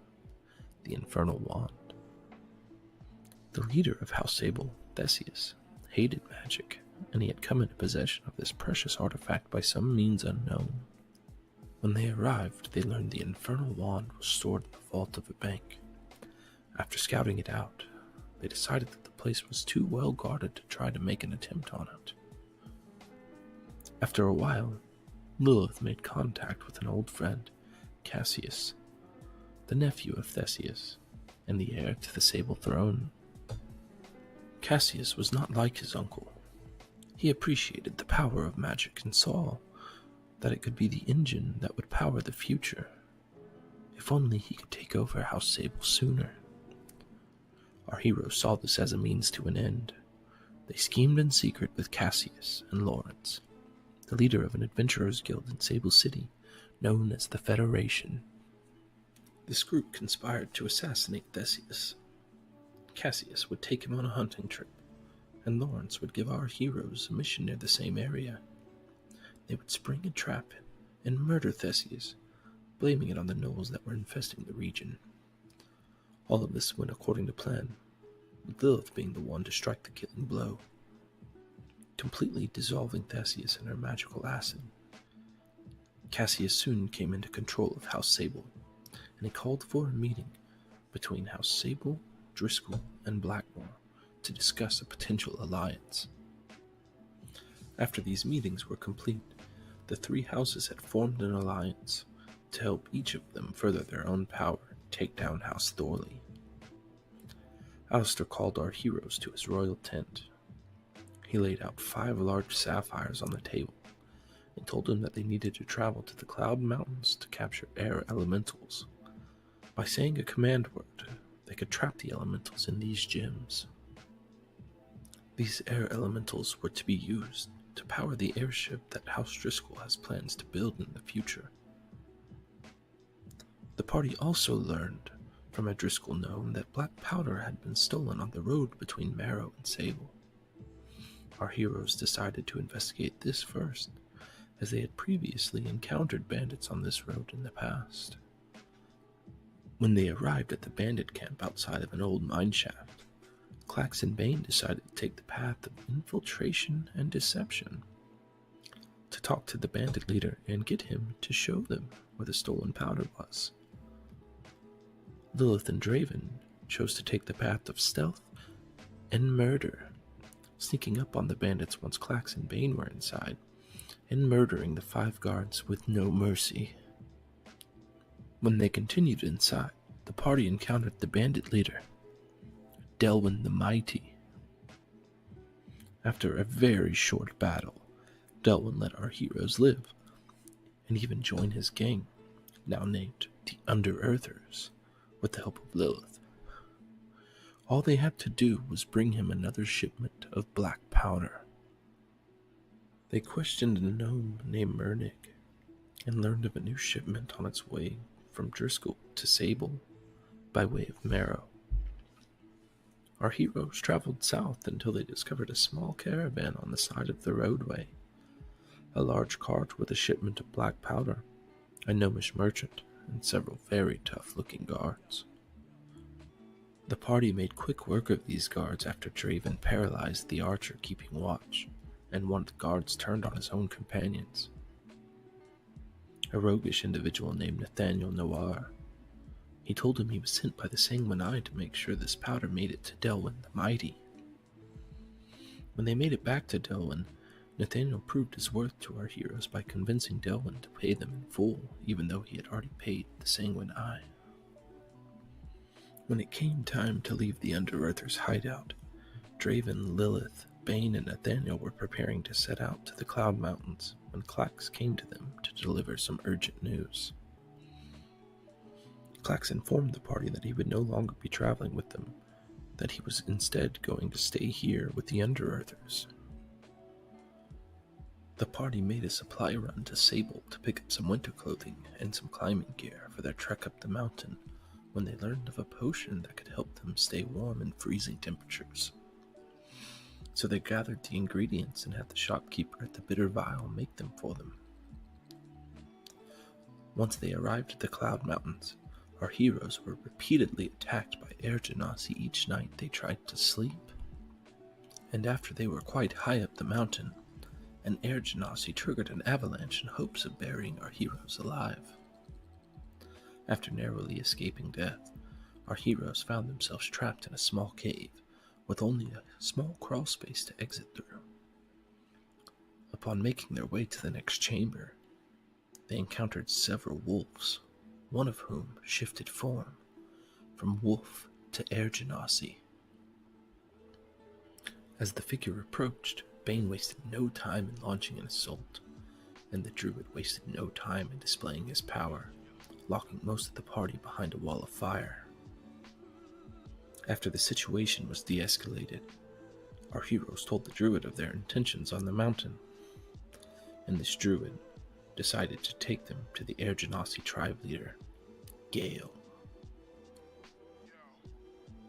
Speaker 8: the Infernal Wand. The leader of House Sable, Theseus, hated magic, and he had come into possession of this precious artifact by some means unknown. When they arrived, they learned the Infernal Wand was stored in the vault of a bank. After scouting it out, they decided that the place was too well guarded to try to make an attempt on it. After a while, Lilith made contact with an old friend, Cassius, the nephew of Theseus, and the heir to the Sable Throne. Cassius was not like his uncle. He appreciated the power of magic and saw that it could be the engine that would power the future. If only he could take over House Sable sooner. Our hero saw this as a means to an end. They schemed in secret with Cassius and Lawrence, the leader of an adventurers guild in Sable City, known as the Federation. This group conspired to assassinate Theseus. Cassius would take him on a hunting trip, and Lawrence would give our heroes a mission near the same area. They would spring a trap and murder Theseus, blaming it on the gnolls that were infesting the region. All of this went according to plan, with Lilith being the one to strike the killing blow, completely dissolving Theseus in her magical acid. Cassius soon came into control of House Sable, and he called for a meeting between House Sable, Driscoll, and Blackmore to discuss a potential alliance. After these meetings were complete, the three houses had formed an alliance to help each of them further their own power and take down House Thorley. Alistair called our heroes to his royal tent. He laid out 5 large sapphires on the table and told them that they needed to travel to the Cloud Mountains to capture air elementals. By saying a command word, they could trap the elementals in these gems. These air elementals were to be used to power the airship that House Driscoll has plans to build in the future. The party also learned from a Driscoll gnome that black powder had been stolen on the road between Marrow and Sable. Our heroes decided to investigate this first, as they had previously encountered bandits on this road in the past. When they arrived at the bandit camp outside of an old mineshaft, Clax and Bane decided to take the path of infiltration and deception, to talk to the bandit leader and get him to show them where the stolen powder was. Lilith and Draven chose to take the path of stealth and murder, sneaking up on the bandits once Clax and Bane were inside, and murdering the 5 guards with no mercy. When they continued inside, the party encountered the bandit leader, Delwyn the Mighty. After a very short battle, Delwyn let our heroes live, and even join his gang, now named the Under-Earthers, with the help of Lilith. All they had to do was bring him another shipment of black powder. They questioned a gnome named Mernig, and learned of a new shipment on its way from Driscoll to Sable, by way of Marrow. Our heroes traveled south until they discovered a small caravan on the side of the roadway, a large cart with a shipment of black powder, a gnomish merchant, and several very tough-looking guards. The party made quick work of these guards after Draven paralyzed the archer keeping watch, and one of the guards turned on his own companions. A roguish individual named Nathaniel Noir. He told him he was sent by the Sanguine Eye to make sure this powder made it to Delwyn the Mighty. When they made it back to Delwyn, Nathaniel proved his worth to our heroes by convincing Delwyn to pay them in full, even though he had already paid the Sanguine Eye. When it came time to leave the Under-Earthers' hideout, Draven, Lilith, Bane, and Nathaniel were preparing to set out to the Cloud Mountains when Clax came to them to deliver some urgent news. Clax informed the party that he would no longer be traveling with them, that he was instead going to stay here with the Under-Earthers. The party made a supply run to Sable to pick up some winter clothing and some climbing gear for their trek up the mountain when they learned of a potion that could help them stay warm in freezing temperatures. So they gathered the ingredients and had the shopkeeper at the Bitter Vial make them for them. Once they arrived at the Cloud Mountains, our heroes were repeatedly attacked by air genasi each night they tried to sleep. And after they were quite high up the mountain, an air genasi triggered an avalanche in hopes of burying our heroes alive. After narrowly escaping death, our heroes found themselves trapped in a small cave with only a small crawl space to exit through. Upon making their way to the next chamber, they encountered several wolves, one of whom shifted form from wolf to air genasi. As the figure approached, Bane wasted no time in launching an assault, and the druid wasted no time in displaying his power, locking most of the party behind a wall of fire. After the situation was de-escalated, our heroes told the druid of their intentions on the mountain, and this druid decided to take them to the Air Genasi tribe leader, Gale.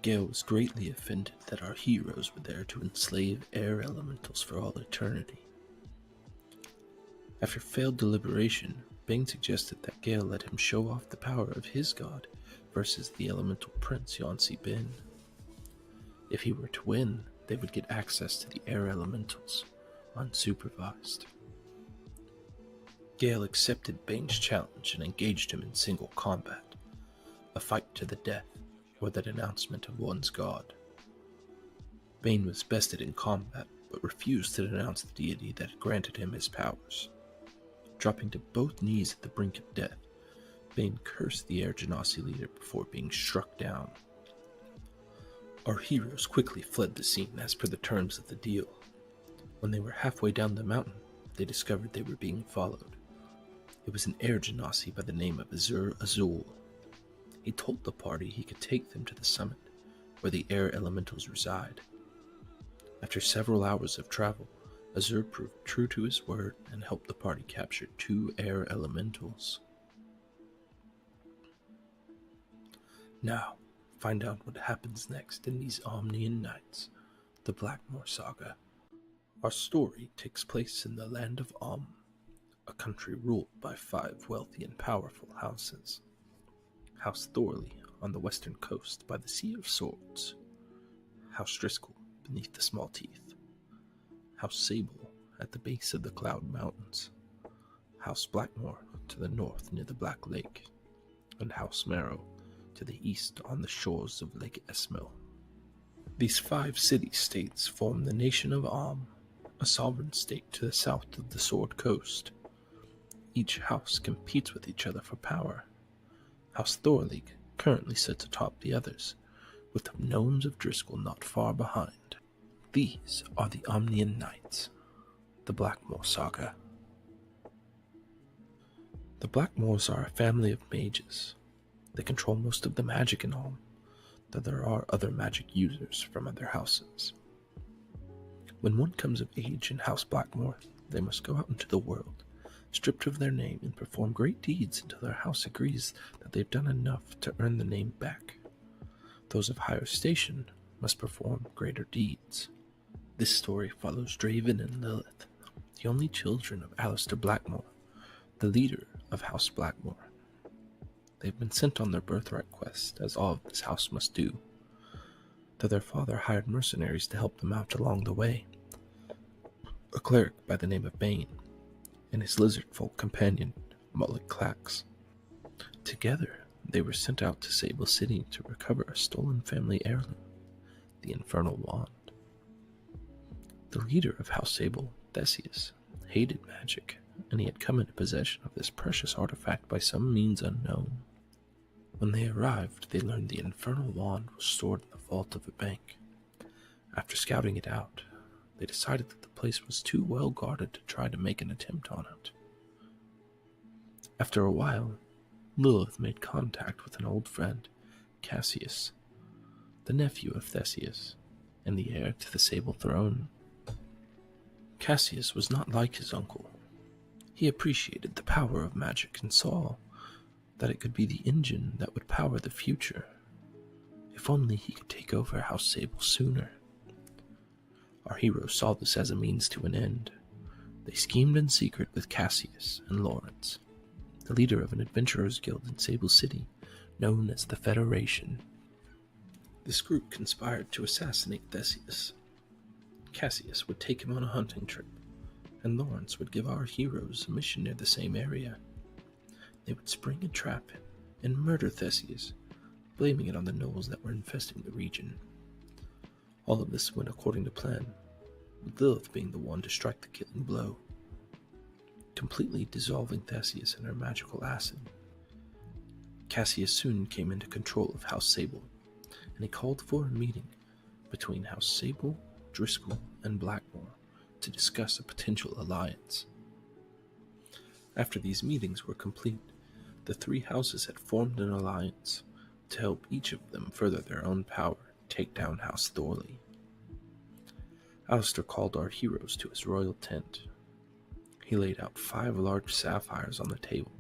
Speaker 8: Gale was greatly offended that our heroes were there to enslave air elementals for all eternity. After failed deliberation, Bane suggested that Gale let him show off the power of his god versus the elemental prince Yonsi Bin. If he were to win, they would get access to the air elementals, unsupervised. Gale accepted Bane's challenge and engaged him in single combat, a fight to the death, or the denouncement of one's god. Bane was bested in combat, but refused to denounce the deity that had granted him his powers. Dropping to both knees at the brink of death, Bane cursed the Air Genasi leader before being struck down. Our heroes quickly fled the scene as per the terms of the deal. When they were halfway down the mountain, they discovered they were being followed. It was an Air Genasi by the name of Azur Azul. He told the party he could take them to the summit, where the air elementals reside. After several hours of travel, Azur proved true to his word and helped the party capture 2 air elementals. Now, find out what happens next in these Amnian nights, the Blackmore Saga. Our story takes place in the land of a country ruled by 5 wealthy and powerful houses. House Thorley on the western coast by the Sea of Swords, House Driscoll beneath the Small Teeth, House Sable at the base of the Cloud Mountains, House Blackmore to the north near the Black Lake, and House Marrow to the east on the shores of Lake Esmil. These 5 city-states form the nation of a sovereign state to the south of the Sword Coast. Each house competes with each other for power. House Thorley currently sits atop the others, with the gnomes of Driscoll not far behind. These are the Amnian Knights, the Blackmore Saga. The Blackmores are a family of mages. They control most of the magic in Ulm, though there are other magic users from other houses. When one comes of age in House Blackmore, they must go out into the world, stripped of their name, and perform great deeds until their house agrees that they've done enough to earn the name back. Those of higher station must perform greater deeds. This story follows Draven and Lilith, the only children of Alistair Blackmore, the leader of House Blackmore. They've been sent on their birthright quest, as all of this house must do, though their father hired mercenaries to help them out along the way. A cleric by the name of Bane, and his lizard folk companion, Mullet Clax. Together, they were sent out to Sable City to recover a stolen family heirloom, the Infernal Wand. The leader of House Sable, Theseus, hated magic, and he had come into possession of this precious artifact by some means unknown. When they arrived, they learned the Infernal Wand was stored in the vault of a bank. After scouting it out, they decided that the place was too well guarded to try to make an attempt on it. After a while, Lilith made contact with an old friend, Cassius, the nephew of Theseus, and the heir to the Sable Throne. Cassius was not like his uncle. He appreciated the power of magic and saw that it could be the engine that would power the future. If only he could take over House Sable sooner. Our heroes saw this as a means to an end. They schemed in secret with Cassius and Lawrence, the leader of an adventurers guild in Sable City, known as the Federation. This group conspired to assassinate Theseus. Cassius would take him on a hunting trip, and Lawrence would give our heroes a mission near the same area. They would spring a trap and murder Theseus, blaming it on the gnolls that were infesting the region. All of this went according to plan, with Lilith being the one to strike the killing blow, completely dissolving Theseus in her magical acid. Cassius soon came into control of House Sable, and he called for a meeting between House Sable, Driscoll, and Blackmore to discuss a potential alliance. After these meetings were complete, the three houses had formed an alliance to help each of them further their own power and take down House Thorley. Alistair called our heroes to his royal tent. He laid out 5 large sapphires on the table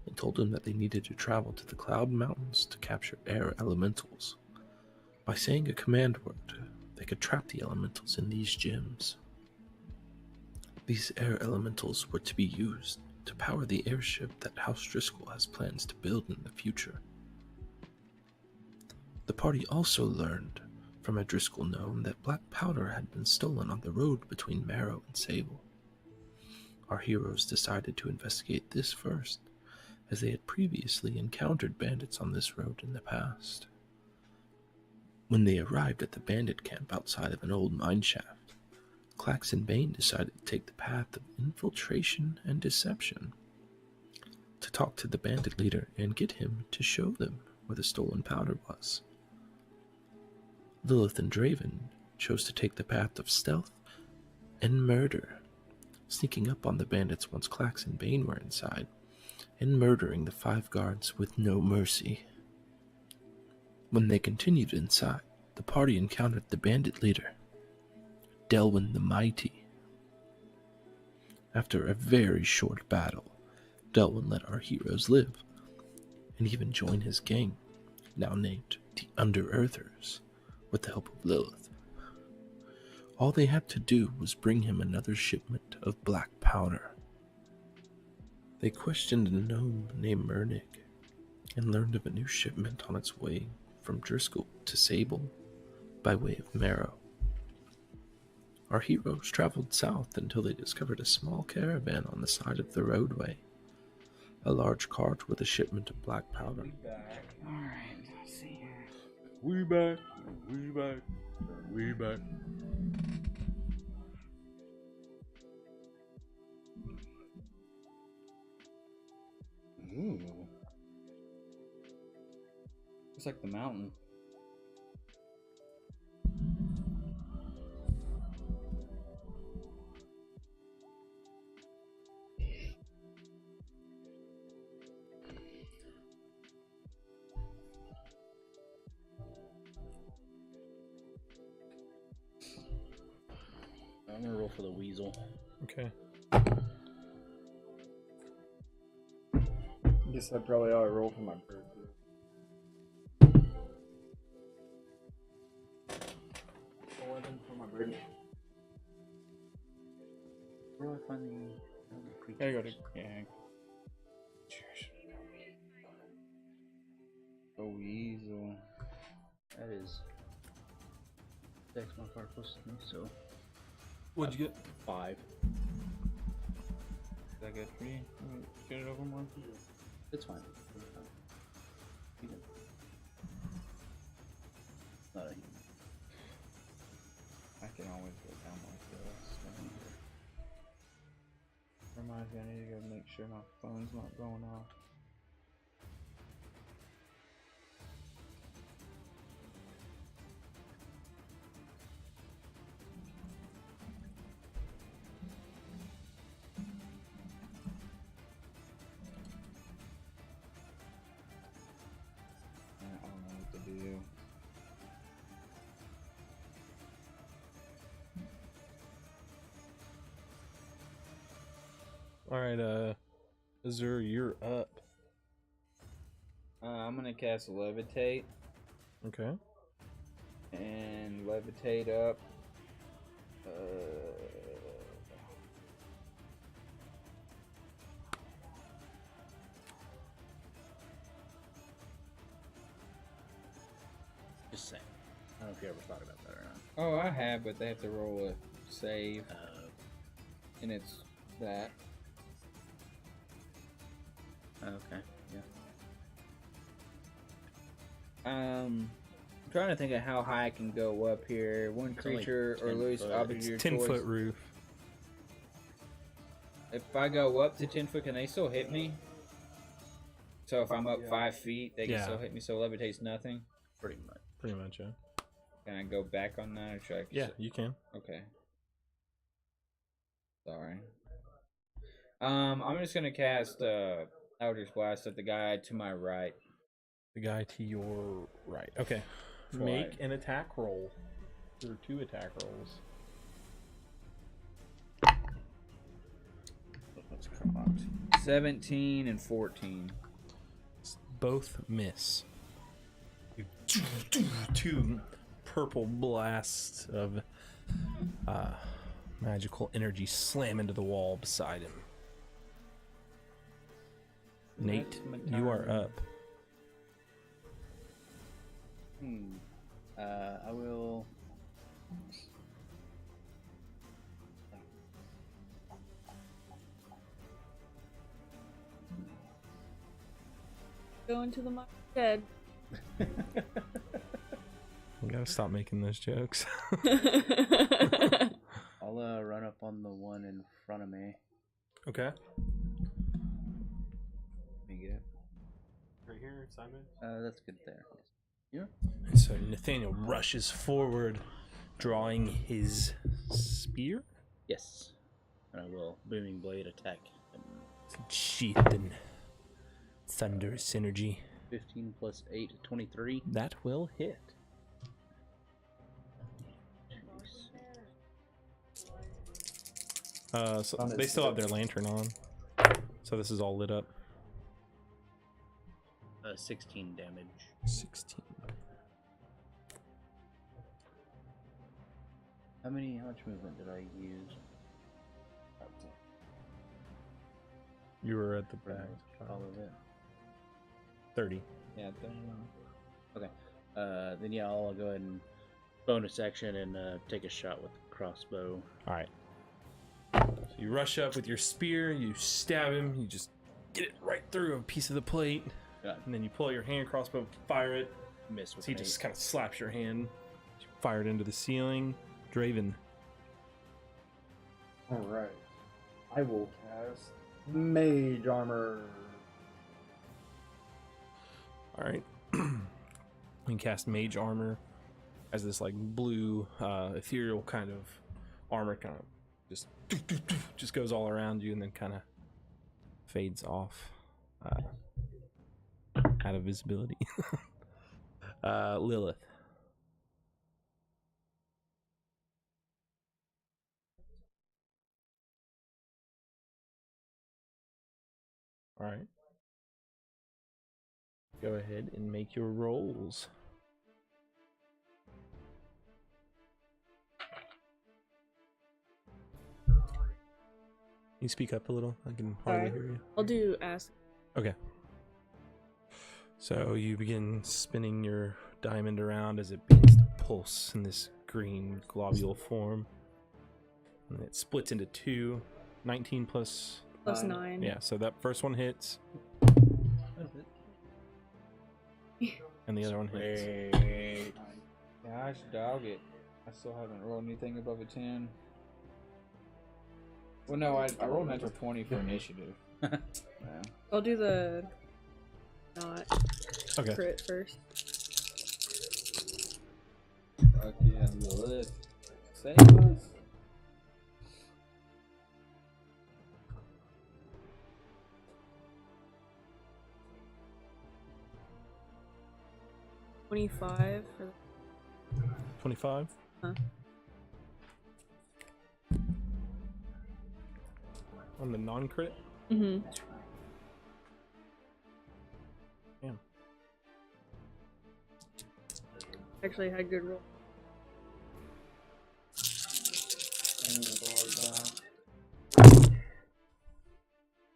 Speaker 8: and told them that they needed to travel to the Cloud Mountains to capture air elementals. By saying a command word, they could trap the elementals in these gems. These air elementals were to be used to power the airship that House Driscoll has plans to build in the future. The party also learned from a Driscoll gnome that black powder had been stolen on the road between Marrow and Sable. Our heroes decided to investigate this first, as they had previously encountered bandits on this road in the past. When they arrived at the bandit camp outside of an old mine shaft, Clax and Bane decided to take the path of infiltration and deception, to talk to the bandit leader and get him to show them where the stolen powder was. Lilith and Draven chose to take the path of stealth and murder, sneaking up on the bandits once Clax and Bane were inside, and murdering the 5 guards with no mercy. When they continued inside, the party encountered the bandit leader, Delwyn the Mighty. After a very short battle, Delwyn let our heroes live, and even join his gang, now named the Under-Earthers, with the help of Lilith. All they had to do was bring him another shipment of black powder. They questioned a gnome named Mernig, and learned of a new shipment on its way from Driscoll to Sable by way of Marrow. Our heroes traveled south until they discovered a small caravan on the side of the roadway, a large cart with a shipment of black powder.
Speaker 4: Alright, let's see here.
Speaker 9: We back.
Speaker 4: Ooh. It's like the mountain.
Speaker 2: I'm gonna roll for the weasel.
Speaker 6: Okay.
Speaker 1: I guess I probably ought to roll for my bird. 11 for my bird.
Speaker 4: Where do I find the
Speaker 1: I go to
Speaker 4: a weasel?
Speaker 2: That is Dex modifier plus 3, so
Speaker 6: What'd you get?
Speaker 2: 5.
Speaker 4: Is that good for you? Get it over more?
Speaker 2: It's fine. not a human.
Speaker 4: I can always go down like this. Reminds me, I need to go make sure my phone's not going off. I don't know what to do.
Speaker 6: All right, Azur, you're up.
Speaker 4: I'm gonna cast Levitate
Speaker 6: Okay.
Speaker 4: and levitate up.
Speaker 2: Just saying. I don't know if you ever thought about that or not.
Speaker 4: Oh, I have, but they have to roll a save, and it's that.
Speaker 2: Okay, yeah.
Speaker 4: I'm trying to think of how high I can go up here. One
Speaker 2: It's only
Speaker 4: creature or
Speaker 2: 10
Speaker 4: loose
Speaker 2: foot.
Speaker 4: object
Speaker 6: It's
Speaker 4: of your
Speaker 6: 10
Speaker 4: choice.
Speaker 6: foot roof.
Speaker 4: If I go up to 10 foot, can they still hit me? So if I'm up 5 feet, they can
Speaker 6: Yeah.
Speaker 4: still hit me. So levitate's nothing.
Speaker 2: Pretty much.
Speaker 6: Pretty much, yeah.
Speaker 4: Can I go back on that, or should I?
Speaker 6: Yeah, you can.
Speaker 4: Okay. Sorry. I'm just gonna cast Eldritch Blast at the guy to my right.
Speaker 6: The guy to your right. Okay.
Speaker 4: Right.
Speaker 6: Make an attack roll. There are 2 attack rolls.
Speaker 2: What's cropped?
Speaker 4: 17 and 14.
Speaker 6: Both miss. You 2 purple blasts of magical energy slam into the wall beside him. Nate,
Speaker 4: That's my
Speaker 6: you are
Speaker 4: turn.
Speaker 6: up.
Speaker 2: I will.
Speaker 5: Go into the dead.
Speaker 6: We gotta stop making those jokes.
Speaker 2: I'll run up on the one in front of me.
Speaker 6: Okay.
Speaker 2: Let me get it.
Speaker 6: Right here, Simon.
Speaker 2: That's good there. Yeah.
Speaker 6: So Nathaniel rushes forward, drawing his spear.
Speaker 2: Yes. And I will booming blade attack him.
Speaker 6: Sheathed in thunderous energy.
Speaker 2: 15 plus 8, 23.
Speaker 6: That will hit. So they still have their lantern on. So this is all lit up.
Speaker 2: 16 damage.
Speaker 6: 16.
Speaker 2: How much movement did I use?
Speaker 6: You were at the back.
Speaker 2: All of it.
Speaker 6: 30.
Speaker 4: Yeah.
Speaker 2: Okay. Then yeah, I'll go ahead and bonus action and take a shot with the crossbow.
Speaker 6: All right. So you rush up with your spear, you stab him, you just get it right through a piece of the plate, and then you pull out your hand crossbow, fire it.
Speaker 2: Miss with
Speaker 6: So he
Speaker 2: an
Speaker 6: just
Speaker 2: 8.
Speaker 6: kind of slaps your hand, you fire it into the ceiling. Draven.
Speaker 3: Alright. I will cast Mage Armor.
Speaker 6: All right. You can cast Mage Armor as this like blue, ethereal kind of armor, kind of just goes all around you and then kind of fades off, out of visibility. Lilith. All right. Go ahead and make your rolls. Can you speak up a little? I can hardly hear you.
Speaker 5: I'll do ask.
Speaker 6: Okay. So you begin spinning your diamond around as it begins to pulse in this green globule form. And it splits into 2. 19 plus...
Speaker 5: Plus 9.
Speaker 6: Yeah, so that first one hits. And the other one hits.
Speaker 4: Gosh, dog it. I still haven't rolled anything above a 10. Well, no, I rolled an natural 20 for initiative. Yeah.
Speaker 5: I'll do the not
Speaker 6: Okay.
Speaker 5: crit first.
Speaker 4: Fuck yeah, lift. Save us.
Speaker 5: $25 for the
Speaker 6: 25.
Speaker 5: Huh.
Speaker 6: On the non-crit.
Speaker 5: Mm-hmm.
Speaker 6: Damn.
Speaker 5: Actually had good roll.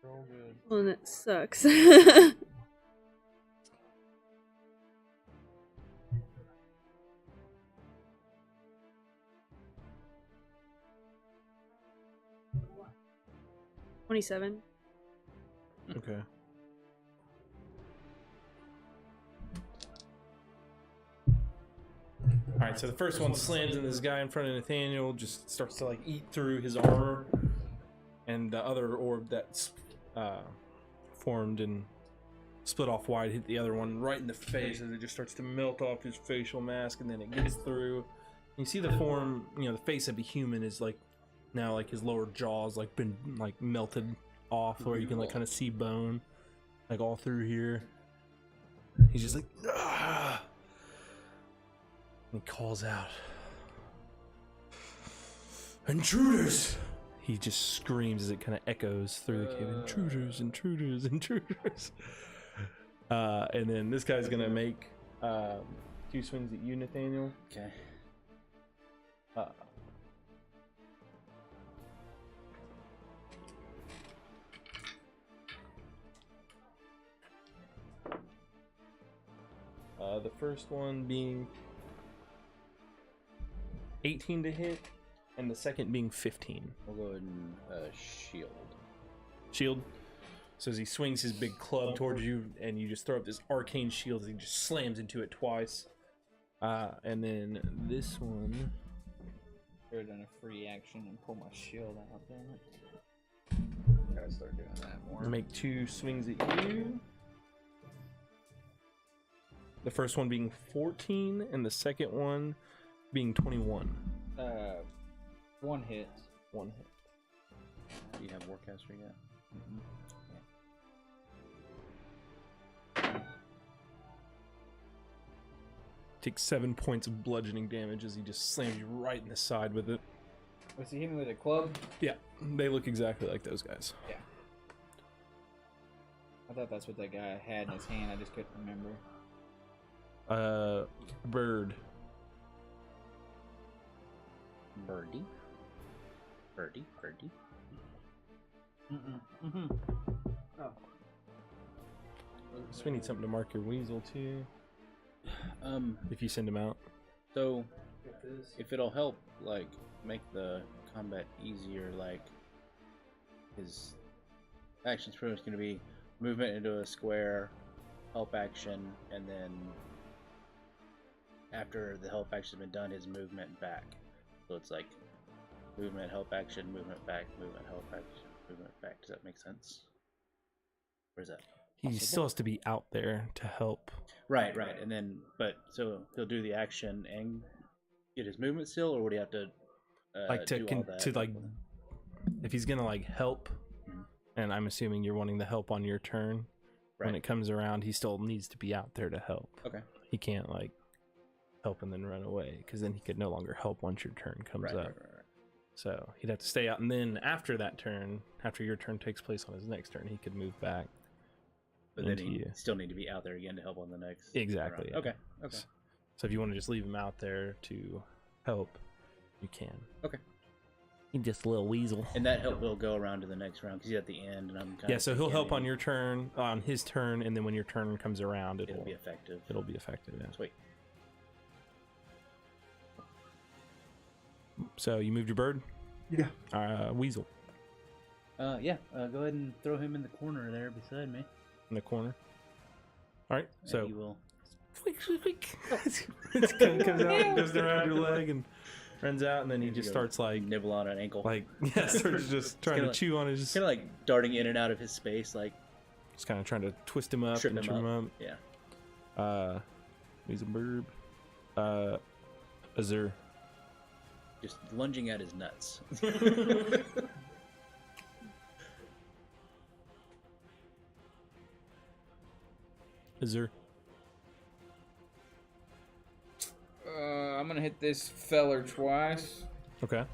Speaker 4: Roll good.
Speaker 5: Well, and it sucks. 27.
Speaker 6: Okay. All right, so the first one slams into this guy in front of Nathaniel, just starts to like eat through his armor, and the other orb that's formed and split off wide hit the other one right in the face as it just starts to melt off his facial mask, and then it gets through. You see the form, you know, the face of a human is like now like his lower jaw's like been like melted off, where you can like kind of see bone like all through here. He's just like, ah! And he calls out, "Intruders!" He just screams as it kind of echoes through the cave. Intruders, intruders, intruders. And then this guy's gonna make 2 swings at you, Nathaniel.
Speaker 2: Okay.
Speaker 6: The first one being 18 to hit, and the second being 15.
Speaker 2: We'll go ahead and shield.
Speaker 6: Shield. So as he swings his big club towards you, and you just throw up this arcane shield, as he just slams into it twice. And then this one.
Speaker 4: Should have done a free action and pull my shield out, damn it. Gotta start doing that more.
Speaker 6: Make 2 swings at you. The first one being 14, and the second one being 21.
Speaker 4: 1 hit.
Speaker 6: 1 hit.
Speaker 2: Do you have Warcaster yet?
Speaker 4: Mm-hmm.
Speaker 6: Takes 7 points of bludgeoning damage as he just slams you right in the side with it.
Speaker 4: Was he hitting me with a club?
Speaker 6: Yeah, they look exactly like those guys.
Speaker 4: Yeah. I thought that's what that guy had in his hand. I just couldn't remember.
Speaker 6: Bird.
Speaker 2: Birdie. Birdie.
Speaker 3: Oh.
Speaker 6: So we need something to mark your weasel too. If you send him out.
Speaker 2: So if it'll help, like, make the combat easier, like, his action's pretty much going to be movement into a square, help action, and then after the help action's been done, his movement back. So it's like movement, help action, movement back, movement, help action, movement back. Does that make sense? Or is that
Speaker 6: He
Speaker 2: possible?
Speaker 6: still has to be out there to help.
Speaker 2: Right. And then, but so he'll do the action and get his movement still, or would he have to
Speaker 6: Like
Speaker 2: do all that?
Speaker 6: to like, if he's gonna like help, and I'm assuming you're wanting the help on your turn.
Speaker 2: Right.
Speaker 6: When it comes around, he still needs to be out there to help.
Speaker 2: Okay.
Speaker 6: He can't like help and then run away, because then he could no longer help once your turn comes up.
Speaker 2: Right.
Speaker 6: So he'd have to stay out, and then after that turn, after your turn takes place on his next turn, he could move back.
Speaker 2: But then
Speaker 6: into
Speaker 2: he
Speaker 6: you.
Speaker 2: still need to be out there again to help on the next.
Speaker 6: Exactly.
Speaker 2: round.
Speaker 6: Yeah.
Speaker 2: Okay.
Speaker 6: So if you want to just leave him out there to help, you can.
Speaker 2: Okay.
Speaker 6: He's just a little weasel.
Speaker 2: And that help will go around to the next round because he's at the end, and I'm kind
Speaker 6: Yeah,
Speaker 2: of
Speaker 6: so he'll help on your turn, on his turn, and then when your turn comes around,
Speaker 2: It'll be effective.
Speaker 6: It'll be effective. Yeah.
Speaker 2: Sweet.
Speaker 6: So you moved your bird.
Speaker 3: Yeah.
Speaker 6: Weasel
Speaker 2: Yeah. Go ahead and throw him in the corner there beside me.
Speaker 6: in the corner. All right.
Speaker 2: And
Speaker 6: So
Speaker 2: he will
Speaker 6: quick, quick, quick. It comes out and goes around your leg and runs out, and then he just starts like
Speaker 2: nibble on an ankle.
Speaker 6: starts just trying to chew on his.
Speaker 2: Kind of like darting in and out of his space, like
Speaker 6: Just kind of trying to twist him up
Speaker 2: tripping
Speaker 6: and trim him up.
Speaker 2: Yeah.
Speaker 6: He's a burb. Azur.
Speaker 2: Just lunging at his nuts.
Speaker 6: Azur.
Speaker 4: I'm gonna hit this feller twice.
Speaker 6: Okay.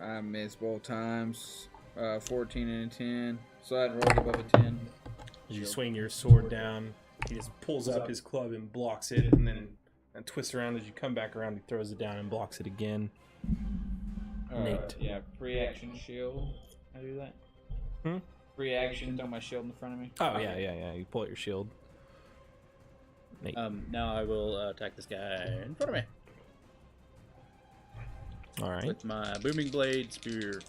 Speaker 4: I missed both times. 14 and a 10. So I'd rolled above a 10.
Speaker 6: As you swing your sword down, he just pulls up his club and blocks it, and then twists around. As you come back around, he throws it down and blocks it again. Nate.
Speaker 4: Yeah, free action shield. I do that. Free action, throw my shield in front of me.
Speaker 6: Oh, yeah. You pull out your shield. Nate.
Speaker 2: Now I will attack this guy in front of me
Speaker 6: All right.
Speaker 2: with my booming blade spear.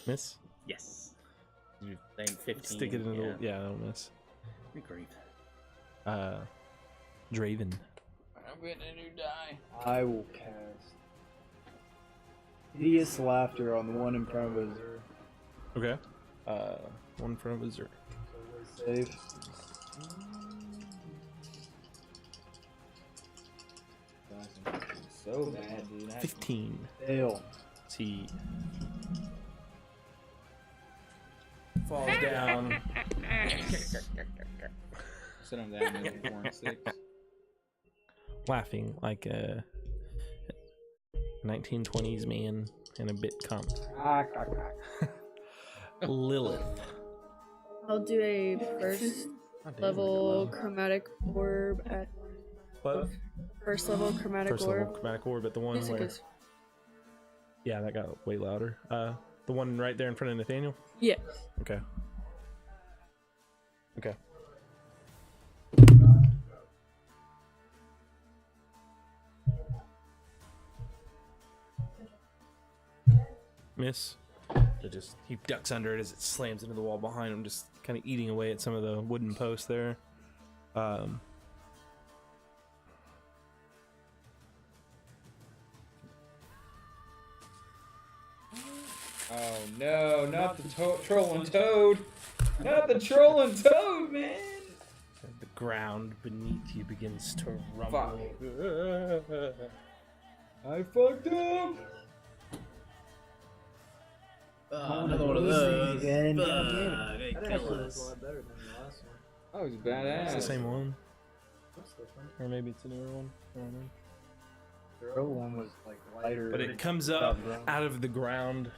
Speaker 6: Miss.
Speaker 2: Yes. You think 15?
Speaker 6: Stick it in the yeah, that'll miss.
Speaker 2: Good grief.
Speaker 6: Draven.
Speaker 4: I'm getting a new die.
Speaker 3: I will cast hideous laughter on the one in front of us.
Speaker 6: Okay. One in front of Azur.
Speaker 3: Save.
Speaker 4: So bad, dude.
Speaker 6: 15.
Speaker 3: Fail.
Speaker 6: He falls down.
Speaker 4: Sit him down in 4 and 6.
Speaker 6: Laughing like a 1920s man in a bit comp. Lilith.
Speaker 5: I'll do a first level chromatic orb at
Speaker 6: What?
Speaker 5: first level chromatic
Speaker 6: First
Speaker 5: orb.
Speaker 6: level chromatic orb, but the one
Speaker 5: Music
Speaker 6: where.
Speaker 5: is-
Speaker 6: Yeah, that got way louder. The one right there in front of Nathaniel?
Speaker 5: Yes.
Speaker 6: Okay. Okay. Miss. He ducks under it as it slams into the wall behind him, just kind of eating away at some of the wooden posts there.
Speaker 4: Oh no, not the trolling toad. Not the trolling toad, man.
Speaker 6: The ground beneath you begins to rumble.
Speaker 4: I fucked up.
Speaker 2: Another one of those.
Speaker 3: Again.
Speaker 2: Fuck,
Speaker 3: That
Speaker 2: they
Speaker 3: actually
Speaker 2: kill
Speaker 3: was a
Speaker 2: us.
Speaker 3: lot better than the last one.
Speaker 4: That was
Speaker 6: It's
Speaker 4: badass.
Speaker 6: the same one.
Speaker 3: What's different?
Speaker 6: Or maybe it's a newer one. I don't know.
Speaker 3: The other one was like lighter.
Speaker 6: But it comes up out of the ground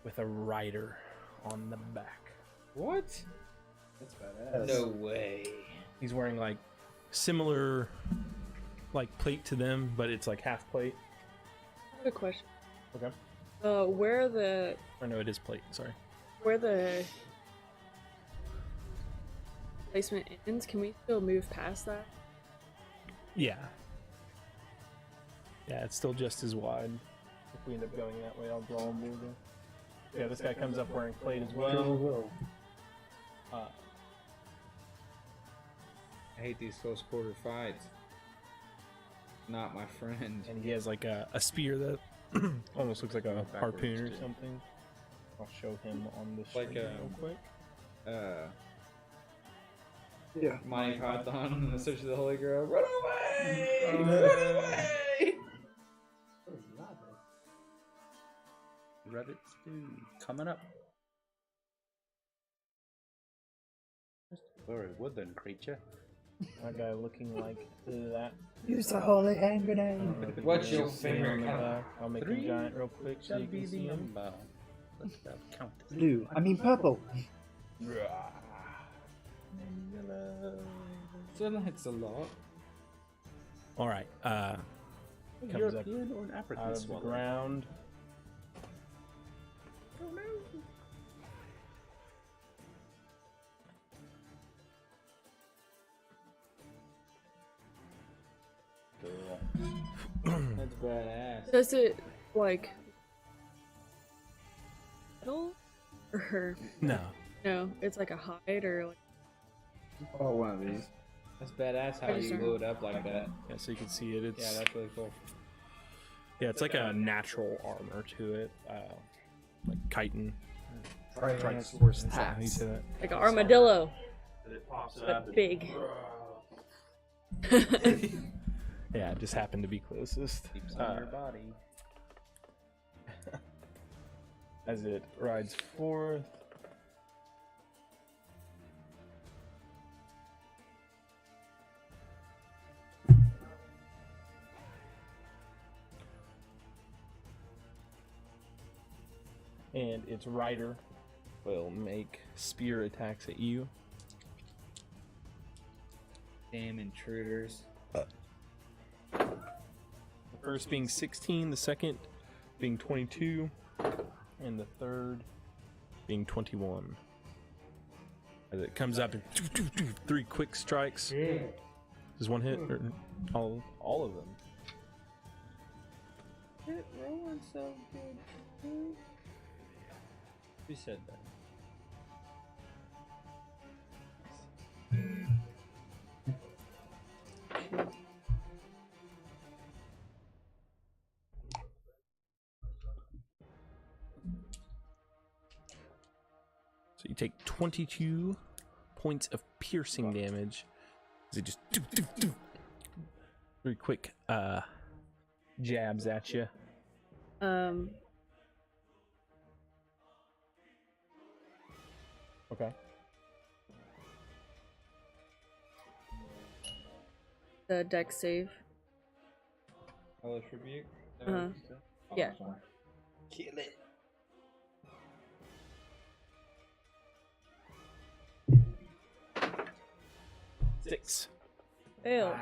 Speaker 6: with a rider on the back.
Speaker 4: What?
Speaker 3: That's badass.
Speaker 4: No way.
Speaker 6: He's wearing like similar like plate to them, but it's like half plate.
Speaker 5: I have a question.
Speaker 6: Okay.
Speaker 5: Where the
Speaker 6: It is plate, sorry.
Speaker 5: placement ends, can we still move past that?
Speaker 6: Yeah. Yeah, it's still just as wide. If we end up going that way, I'll draw him over. Yeah, this guy comes up wearing plate as well.
Speaker 4: I hate these close quarter fights. Not my friend.
Speaker 6: And he has like a spear that almost looks like a harpoon or something. I'll show him on the
Speaker 4: Like
Speaker 6: screen
Speaker 4: a-
Speaker 6: real quick.
Speaker 3: Yeah.
Speaker 4: Monty Python in the Search of the Holy Grail. Run away!
Speaker 6: Oh,
Speaker 4: Run away!
Speaker 2: Rabbit stew coming up. Very woodland creature.
Speaker 6: That guy looking like that.
Speaker 3: Use the holy hand grenade.
Speaker 4: What's your
Speaker 6: You'll see him
Speaker 4: favorite
Speaker 6: on the
Speaker 4: color?
Speaker 6: back. I'll make him giant real quick so
Speaker 2: Shall
Speaker 6: you
Speaker 2: be
Speaker 6: can
Speaker 2: the
Speaker 6: see him.
Speaker 2: number. Let's count this.
Speaker 3: Blue. I mean purple.
Speaker 4: So that's a lot.
Speaker 6: All right. Comes up
Speaker 2: European or an African
Speaker 6: out of the
Speaker 2: swallow?
Speaker 6: ground.
Speaker 4: That's badass.
Speaker 5: Does it like metal? Or
Speaker 6: No.
Speaker 5: no, it's like a hide or like
Speaker 3: Oh, one of these.
Speaker 4: That's badass how
Speaker 5: I just
Speaker 4: you
Speaker 5: don't-
Speaker 4: blew it up like that.
Speaker 6: Yeah, so you can see it. It's
Speaker 4: Yeah, that's really cool.
Speaker 6: yeah, it's like a natural armor to it, like chitin.
Speaker 3: Tyrannosaurus
Speaker 6: Is that how you say that?
Speaker 5: like an armadillo,
Speaker 6: It pops
Speaker 5: but big.
Speaker 6: Yeah, it just happened to be closest.
Speaker 1: Keeps on your body.
Speaker 6: As it rides forth. And its rider will make spear attacks at you.
Speaker 4: Damn intruders.
Speaker 6: The first being 16, the second being 22, and the third being 21. As it comes up and 3 quick strikes. Does one hit or all of them?
Speaker 4: It rolling so good. Who said that?
Speaker 6: So you take 22 points of piercing damage. As it just 3 quick jabs at you. Okay.
Speaker 5: The deck save.
Speaker 4: Hellish Rebuke?
Speaker 5: Yeah.
Speaker 4: Kill it.
Speaker 6: Six.
Speaker 5: Fail.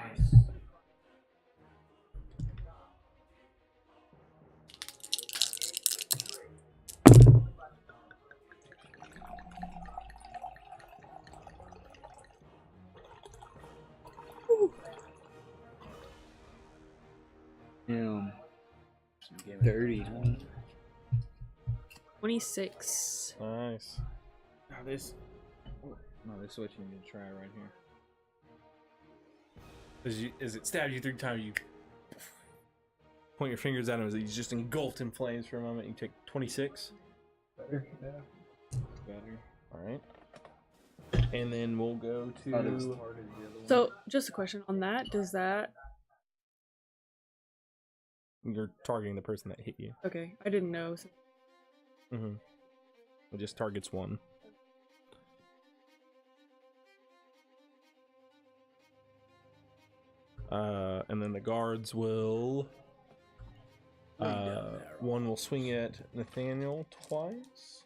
Speaker 4: Damn. Dirty.
Speaker 5: 26.
Speaker 6: Nice.
Speaker 4: Now this. No, this is what you need to try right here.
Speaker 6: As it stabs you 3 times, you point your fingers at him as he's just engulfed in flames for a moment. You take 26.
Speaker 3: Better, yeah.
Speaker 4: Better.
Speaker 6: Alright. And then we'll go
Speaker 3: Not as
Speaker 6: to.
Speaker 3: hard as the other one.
Speaker 5: So, just a question on that. Does that...
Speaker 6: You're targeting the person that hit you.
Speaker 5: Okay, I didn't know.
Speaker 6: Mm-hmm. It just targets one. And then the guards will. One will swing at Nathaniel twice.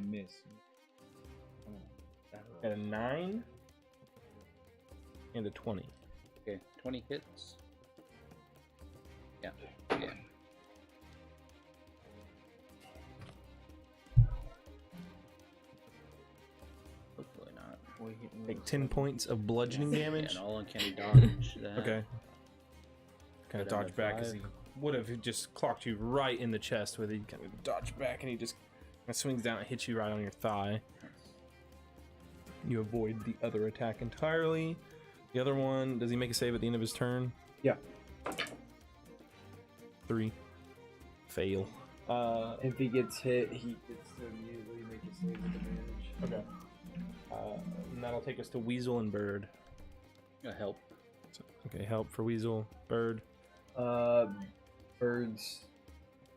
Speaker 4: Miss.
Speaker 6: At a 9 and a 20.
Speaker 2: Okay, 20 hits. Yeah. Yeah. Hopefully not.
Speaker 6: Take 10 points of bludgeoning damage.
Speaker 2: And all uncanny dodge. That.
Speaker 6: Okay. Kind of
Speaker 2: Go down
Speaker 6: dodge
Speaker 2: to
Speaker 6: back as
Speaker 2: 5.
Speaker 6: he would have just clocked you right in the chest with it. You kind of dodge back and he just kind of swings down and hits you right on your thigh. You avoid the other attack entirely. The other one, does he make a save at the end of his turn?
Speaker 3: Yeah.
Speaker 6: 3. Fail.
Speaker 3: If he gets hit, he gets to immediately make a save with advantage.
Speaker 6: Okay. And that'll take us to Weasel and Bird.
Speaker 2: Help.
Speaker 6: So, okay, help for Weasel. Bird.
Speaker 3: Bird's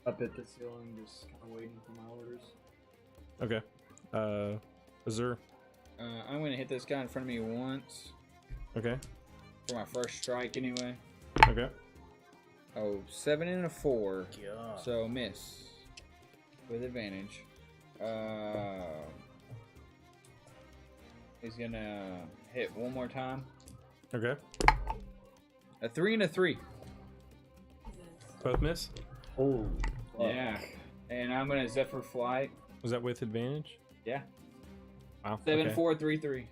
Speaker 3: up at the ceiling, just kind of waiting for my orders.
Speaker 6: Okay. Azur.
Speaker 4: I'm gonna hit this guy in front of me once.
Speaker 6: Okay.
Speaker 4: For my first strike, anyway.
Speaker 6: Okay.
Speaker 4: Oh, 7 and a 4.
Speaker 2: God.
Speaker 4: So miss. With advantage. He's gonna hit one more time.
Speaker 6: Okay.
Speaker 4: A 3 and a 3.
Speaker 6: Both miss?
Speaker 3: Oh,
Speaker 4: Yeah. And I'm gonna Zephyr Flight.
Speaker 6: Was that with advantage?
Speaker 4: Yeah.
Speaker 6: Wow.
Speaker 4: 7,
Speaker 6: okay.
Speaker 4: 4, 3, 3.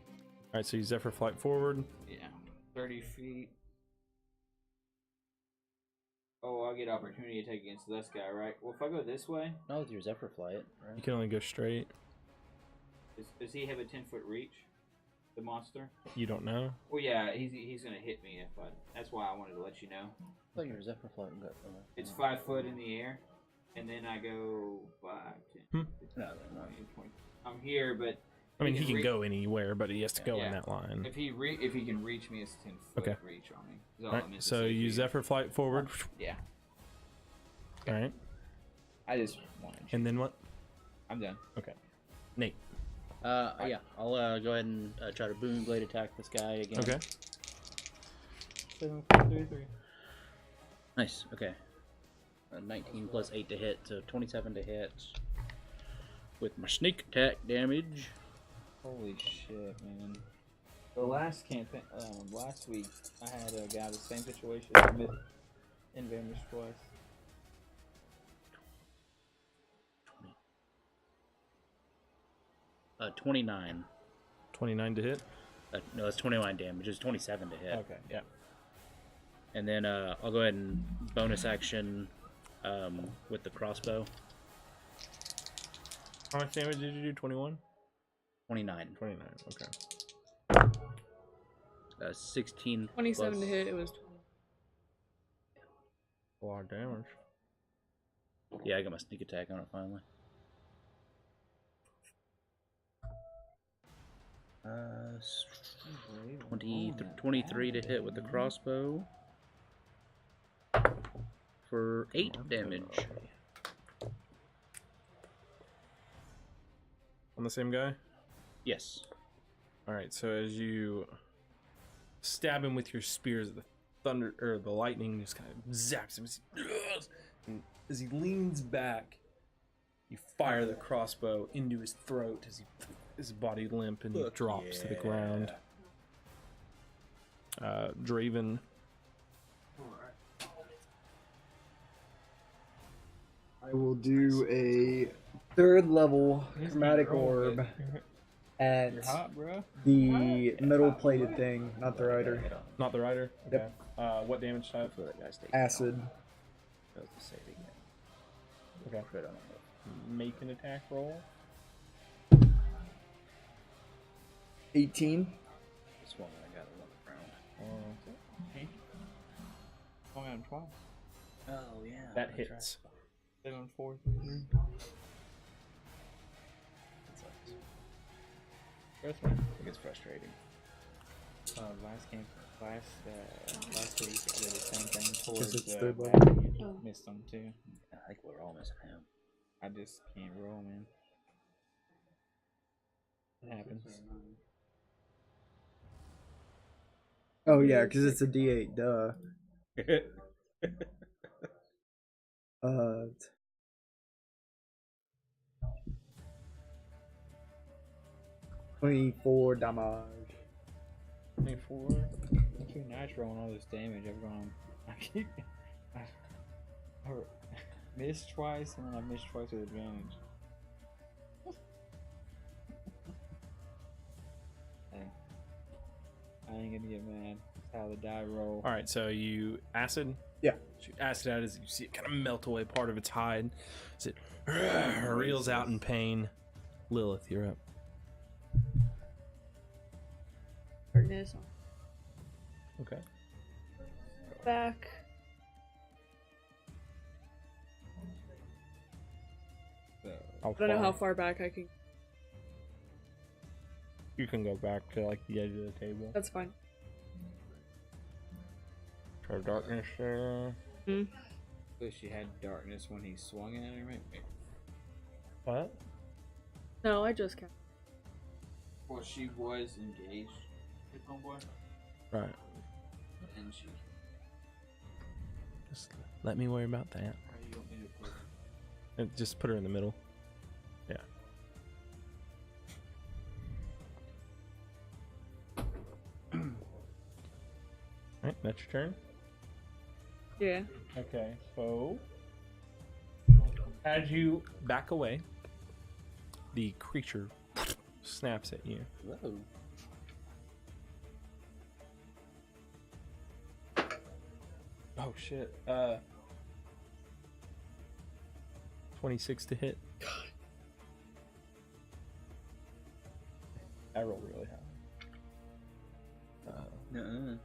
Speaker 6: Alright, so you Zephyr Flight forward.
Speaker 4: Yeah. 30 feet. Oh, I'll get opportunity to take against this guy, right? Well, if I go this way,
Speaker 2: No, with your Zephyr Flight,
Speaker 6: You
Speaker 2: right?
Speaker 6: can only go straight.
Speaker 4: does he have a 10-foot reach? The monster?
Speaker 6: You don't know.
Speaker 4: Well, yeah, he's gonna hit me if I. That's why I wanted to let you know.
Speaker 2: I thought your Zephyr Flight got
Speaker 4: It's 5 foot in the air, and then I go 5, 10, 15,
Speaker 2: No,
Speaker 4: 20. I'm here, but
Speaker 6: I mean, he
Speaker 4: can
Speaker 6: can go anywhere, but he has to go
Speaker 4: Yeah.
Speaker 6: in that line.
Speaker 4: if he can reach me, it's 10-foot
Speaker 6: Okay.
Speaker 4: reach on me. Is
Speaker 6: All
Speaker 4: all I
Speaker 6: right,
Speaker 4: meant to
Speaker 6: so
Speaker 4: say to
Speaker 6: you Zephyr Flight forward.
Speaker 4: Yeah,
Speaker 6: All right,
Speaker 4: I just wanted.
Speaker 6: and then what?
Speaker 4: I'm done.
Speaker 6: Okay, Nate.
Speaker 2: yeah, I'll go ahead and try to boom blade attack this guy again.
Speaker 6: Okay.
Speaker 4: 7, 4, 3, 3.
Speaker 2: Nice. Okay. 19 plus 8 to hit, so 27 to hit. With my sneak attack damage.
Speaker 4: Holy shit, man! The last campaign, last week, I had a guy the same situation and vanished twice.
Speaker 2: 29.
Speaker 6: 29 to hit.
Speaker 2: No, it's 29 damage. It's 27 to hit.
Speaker 6: Okay, yeah.
Speaker 2: And then I'll go ahead and bonus action with the crossbow.
Speaker 6: How much damage did you do? 21?
Speaker 2: 29.
Speaker 6: 29, okay.
Speaker 2: 16.
Speaker 5: 27
Speaker 2: plus-
Speaker 5: to hit. It was 20.
Speaker 6: A lot of damage.
Speaker 2: Yeah, I got my sneak attack on it finally. 23 to hit with the crossbow. For 8 damage.
Speaker 6: On the same guy?
Speaker 2: Yes.
Speaker 6: Alright, so as you stab him with your spears, the thunder or the lightning just kind of zaps him. And as he leans back, you fire the crossbow into his throat as his body limp and he drops to the ground. Draven.
Speaker 3: I will do a 3rd level chromatic orb at
Speaker 4: You're hot, bro.
Speaker 3: the metal plated thing, not the rider.
Speaker 6: Not the rider?
Speaker 3: Yep.
Speaker 6: Okay. What damage type?
Speaker 3: Acid.
Speaker 6: Okay. Make an attack roll.
Speaker 3: 18.
Speaker 2: This one I got on the ground.
Speaker 4: Swung at him twice.
Speaker 2: Oh, yeah.
Speaker 6: That hits.
Speaker 4: 7, 4, 3, 3. First one.
Speaker 2: It gets frustrating.
Speaker 4: Last week I did the same thing towards
Speaker 3: it's third level.
Speaker 4: Blackmore.
Speaker 5: Oh.
Speaker 4: Missed them too.
Speaker 2: I think we're all missing him.
Speaker 4: I just can't roll, man. It happens.
Speaker 3: Oh yeah, because it's a D8. Duh. 24 damage.
Speaker 6: 24.
Speaker 4: Too nice rolling all this damage. I've gone. I missed twice and then I missed twice with advantage. Hey, I ain't gonna get mad. That's how the die roll.
Speaker 6: Alright, so you acid?
Speaker 3: Yeah.
Speaker 6: Shoot acid out as you see it kind of melt away part of its hide. As it reels out in pain. Lilith, you're up.
Speaker 5: Darkness.
Speaker 6: Okay.
Speaker 5: Back.
Speaker 4: So,
Speaker 6: How
Speaker 5: I don't know
Speaker 6: far?
Speaker 5: how far back I can.
Speaker 6: You can go back to like the edge of the table.
Speaker 5: That's fine.
Speaker 6: Try darkness there.
Speaker 4: but she had darkness when he swung at her. Maybe.
Speaker 6: What?
Speaker 5: No, I just can't.
Speaker 4: Well, she was engaged with homeboy,
Speaker 6: Right.
Speaker 4: and she.
Speaker 6: Just let me worry about that.
Speaker 4: How you want me to put?
Speaker 6: And just put her in the middle. Yeah. Alright, that's your turn.
Speaker 5: Yeah.
Speaker 6: Okay, so as you back away, the creature snaps at you.
Speaker 2: Whoa.
Speaker 6: Oh shit. 26 to hit. I rolled really high.
Speaker 4: Nuh-uh.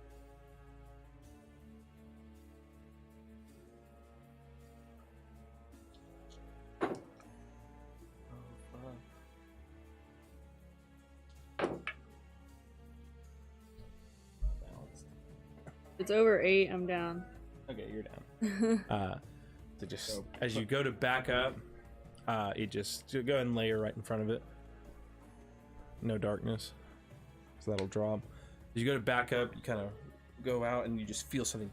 Speaker 5: It's over 8. I'm down.
Speaker 6: Okay, you're down. So just as you go to back up, it just go ahead and layer right in front of it. No darkness, so that'll drop. As you go to back up, you kind of go out and you just feel something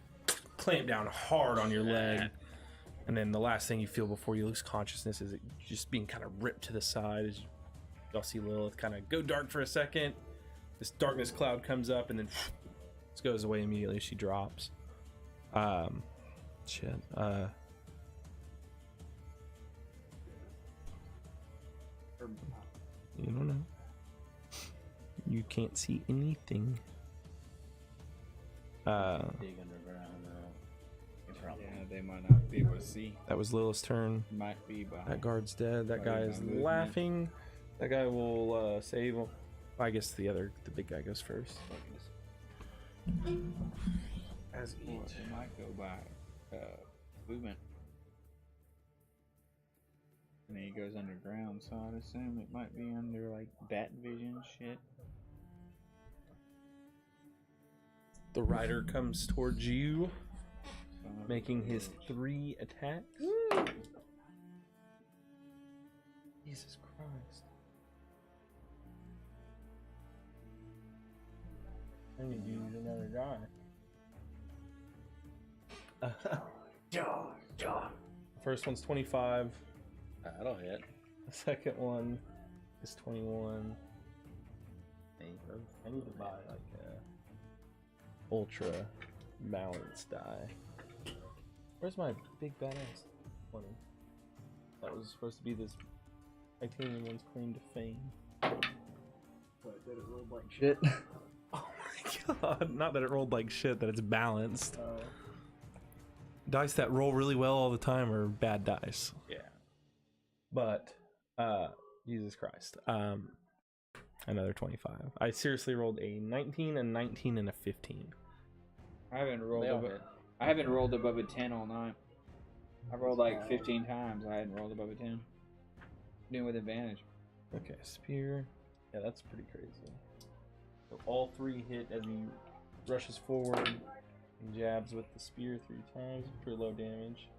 Speaker 6: clamp down hard on your leg, and then the last thing you feel before you lose consciousness is it just being kind of ripped to the side. As y'all see Lilith kind of go dark for a second, this darkness cloud comes up and then just goes away immediately as she drops. Shit. You don't know. You can't see anything.
Speaker 2: Dig underground.
Speaker 4: Yeah, they might not be able to see.
Speaker 6: That was Lilith's turn.
Speaker 4: Might be by.
Speaker 6: That guard's dead. That guy is
Speaker 4: movement.
Speaker 6: laughing. That guy will save him. I guess the big guy goes first. As
Speaker 4: Well, it might go by movement. And then he goes underground, so I'd assume it might be under like bat vision shit.
Speaker 6: the rider comes towards you, making his 3 attacks. Jesus Christ. I need to use another die. The first one's 25.
Speaker 2: That'll hit.
Speaker 6: The second one is 21. I need to buy like a ultra balanced die. Where's my big badass 20? That was supposed to be this titanium one's claim to fame.
Speaker 3: But did it roll like shit?
Speaker 6: Oh my god. Not that it rolled like shit, that it's balanced. Dice that roll really well all the time are bad dice.
Speaker 2: Yeah.
Speaker 6: But, Jesus Christ. Another 25. I seriously rolled a 19, a 19, and a 15.
Speaker 4: I haven't rolled
Speaker 2: They all
Speaker 4: above
Speaker 2: hit.
Speaker 4: I haven't rolled above a 10 all night. I've rolled like 15 times. I hadn't rolled above a 10. Doing with advantage.
Speaker 6: Okay, spear. Yeah, that's pretty crazy. So all 3 hit as he rushes forward and jabs with the spear 3 times. Pretty low damage.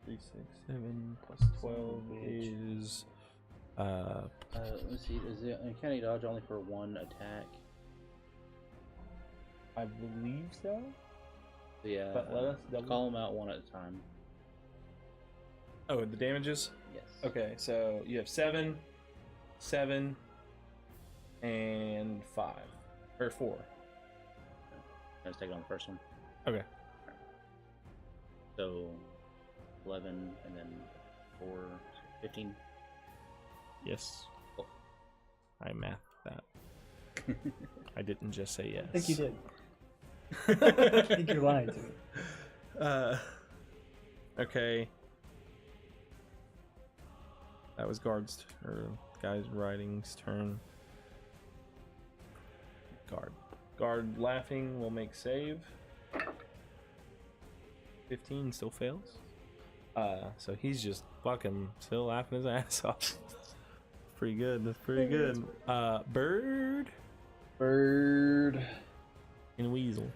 Speaker 6: 3, 6, 7 plus 12 is
Speaker 2: Let me see. Is it uncanny dodge only for 1 attack?
Speaker 6: I believe so.
Speaker 2: Yeah.
Speaker 6: But let us double.
Speaker 2: Call them out one at a time.
Speaker 6: Oh, the damages?
Speaker 2: Yes.
Speaker 6: Okay, so you have 7, 7, and 5. Or 4.
Speaker 2: Let's take it on the first one.
Speaker 6: Okay.
Speaker 2: So 11 and then 4, 15.
Speaker 6: Yes.
Speaker 2: Cool.
Speaker 6: I mathed that. I didn't just say yes.
Speaker 3: I think you did. I think you're lying to me.
Speaker 6: Okay. That was guard's or guy's riding's turn. Guard laughing will make save. 15 still fails. So he's just fucking still laughing his ass off. Pretty good. That's pretty good. Bird and Weasel.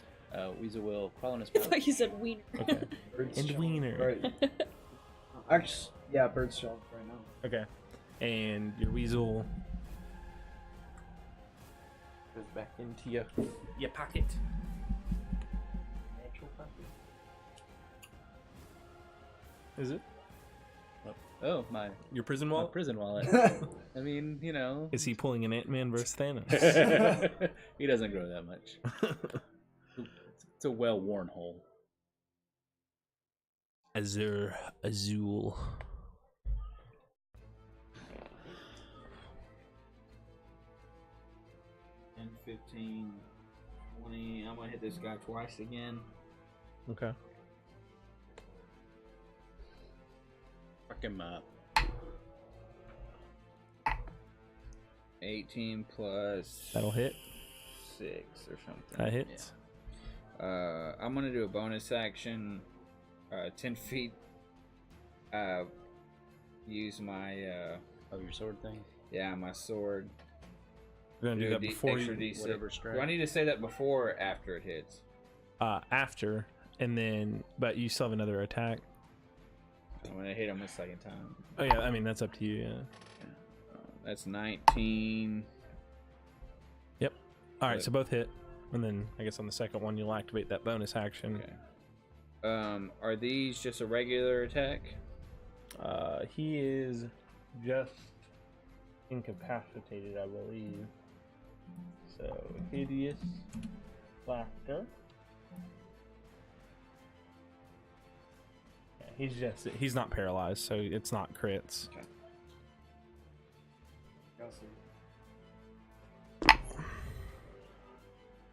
Speaker 2: Weasel will crawl on his
Speaker 5: I
Speaker 2: back.
Speaker 5: thought you said wiener.
Speaker 6: Okay.
Speaker 3: Bird's
Speaker 6: And
Speaker 3: strong.
Speaker 6: Wiener.
Speaker 3: Right. Actually, yeah, bird's strong right now.
Speaker 6: Okay. And your Weasel goes back into your pocket.
Speaker 3: Natural puppy.
Speaker 6: Is it?
Speaker 2: Oh, my
Speaker 6: Your prison
Speaker 2: my
Speaker 6: wallet?
Speaker 2: prison wallet. I mean, you know.
Speaker 6: Is he pulling an Ant-Man versus Thanos?
Speaker 2: He doesn't grow that much. It's a well-worn hole.
Speaker 6: Azul.
Speaker 4: 10, 15, 20. I'm gonna hit this guy twice again.
Speaker 6: Okay.
Speaker 2: Fuck him up.
Speaker 4: 18 plus
Speaker 6: That'll hit.
Speaker 4: 6 or something.
Speaker 6: That hits.
Speaker 4: Yeah. I'm gonna do a bonus action. 10 feet. Use my
Speaker 2: your sword thing.
Speaker 4: Yeah, my sword.
Speaker 6: We're gonna do that before
Speaker 4: extra
Speaker 6: you.
Speaker 4: D6.
Speaker 2: Whatever strike.
Speaker 4: Do I need to say that before or after it hits?
Speaker 6: After, and then, but you still have another attack.
Speaker 4: I'm gonna hit him a second time.
Speaker 6: Oh yeah, I mean that's up to you. Yeah.
Speaker 4: That's 19.
Speaker 6: Yep. All right, so both hit, and then I guess on the second one you'll activate that bonus action.
Speaker 4: Okay. Are these just a regular attack?
Speaker 6: He is just incapacitated, I believe. So hideous laughter. Yeah, he's not paralyzed, so it's not crits.
Speaker 4: Okay.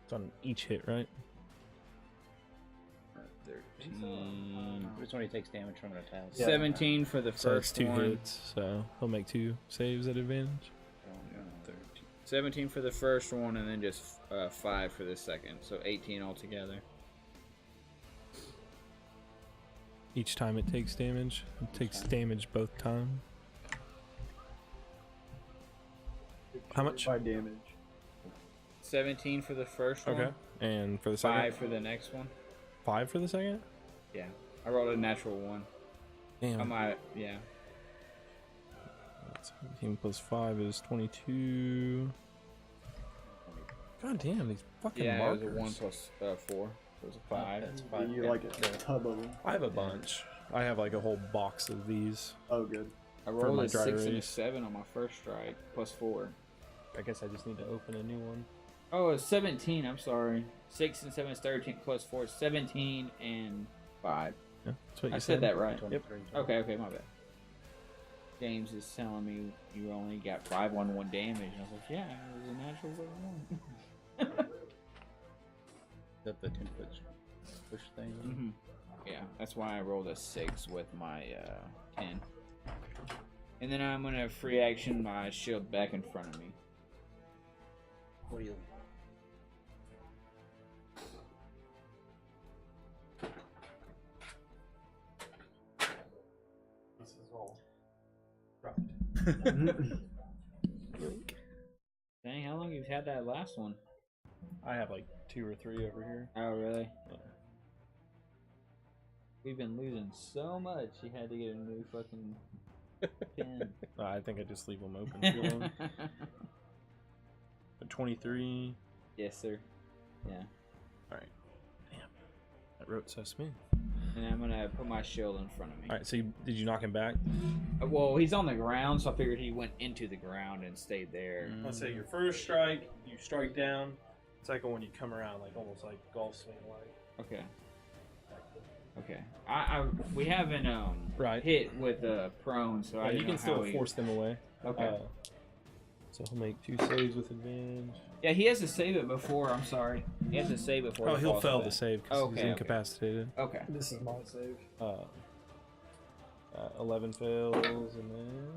Speaker 6: It's on each hit, right?
Speaker 4: 13.
Speaker 2: It's when he takes damage from an attack.
Speaker 4: 17 for the
Speaker 6: So it's
Speaker 4: first
Speaker 6: 2
Speaker 4: one.
Speaker 6: hits, so he'll make 2 saves at advantage.
Speaker 4: 17 for the first one, and then just 5 for the second. So 18 altogether.
Speaker 6: Each time it takes damage. It takes damage both times. How much?
Speaker 3: By damage.
Speaker 4: 17 for the first one.
Speaker 6: Okay. And for the second?
Speaker 4: 5 for the next one.
Speaker 6: 5 for the second?
Speaker 4: Yeah. I rolled a natural 1.
Speaker 6: Damn.
Speaker 4: I might, yeah.
Speaker 6: 17 plus 5 is 22. God damn, these fucking
Speaker 4: Yeah,
Speaker 6: markers.
Speaker 4: it was a 1 plus 4. So it was a 5.
Speaker 2: That's 5.
Speaker 3: You like a tub of them.
Speaker 6: I have a bunch. I have like a whole box of these.
Speaker 3: Oh, good.
Speaker 4: I
Speaker 6: for
Speaker 4: rolled
Speaker 6: my
Speaker 4: a
Speaker 6: dry
Speaker 4: 6 and a
Speaker 6: erase.
Speaker 4: 7 on my first strike, plus 4.
Speaker 6: I guess I just need to open a new one.
Speaker 4: Oh, it's 17. I'm sorry. 6 and 7 is 13 plus 4 is 17 and 5.
Speaker 6: Yeah, that's what you
Speaker 4: I said that right.
Speaker 2: 23.
Speaker 4: Okay, my bad. James is telling me you only got 5 on 1 damage. And I was like, yeah, it was a natural 1.
Speaker 2: Is that the 10-foot push thing?
Speaker 4: Mm-hmm. Yeah, that's why I rolled a 6 with my 10. And then I'm gonna free action my shield back in front of me.
Speaker 2: What do you?
Speaker 6: This is all
Speaker 4: Dang, how long you've had that last one?
Speaker 6: I have like 2 or 3 over here.
Speaker 4: Oh, really?
Speaker 6: Yeah.
Speaker 4: We've been losing so much. You had to get a new fucking pen.
Speaker 6: I think I just leave them open too long. But 23.
Speaker 4: Yes, sir. Yeah.
Speaker 6: Alright. Damn. That wrote so smooth.
Speaker 4: And I'm gonna put my shield in front of me.
Speaker 6: Alright, so did you knock him back?
Speaker 4: Well, he's on the ground, so I figured he went into the ground and stayed there.
Speaker 6: Let's say your first strike, you strike down. Second one, you come around like almost like golf swing like.
Speaker 4: Okay. Okay. We haven't
Speaker 6: Right.
Speaker 4: hit with prone, so I
Speaker 6: you
Speaker 4: don't
Speaker 6: can
Speaker 4: know
Speaker 6: still
Speaker 4: how he-
Speaker 6: force them away.
Speaker 4: Okay.
Speaker 6: So he'll make 2 saves with advantage.
Speaker 4: Yeah, he has to save it before. I'm sorry. He has to save it before.
Speaker 6: Oh,
Speaker 4: he
Speaker 6: he'll
Speaker 4: falls
Speaker 6: fail
Speaker 4: back.
Speaker 6: the save because
Speaker 4: Okay,
Speaker 6: he's
Speaker 4: okay.
Speaker 6: incapacitated.
Speaker 4: Okay.
Speaker 3: This is my save.
Speaker 6: 11 fails and then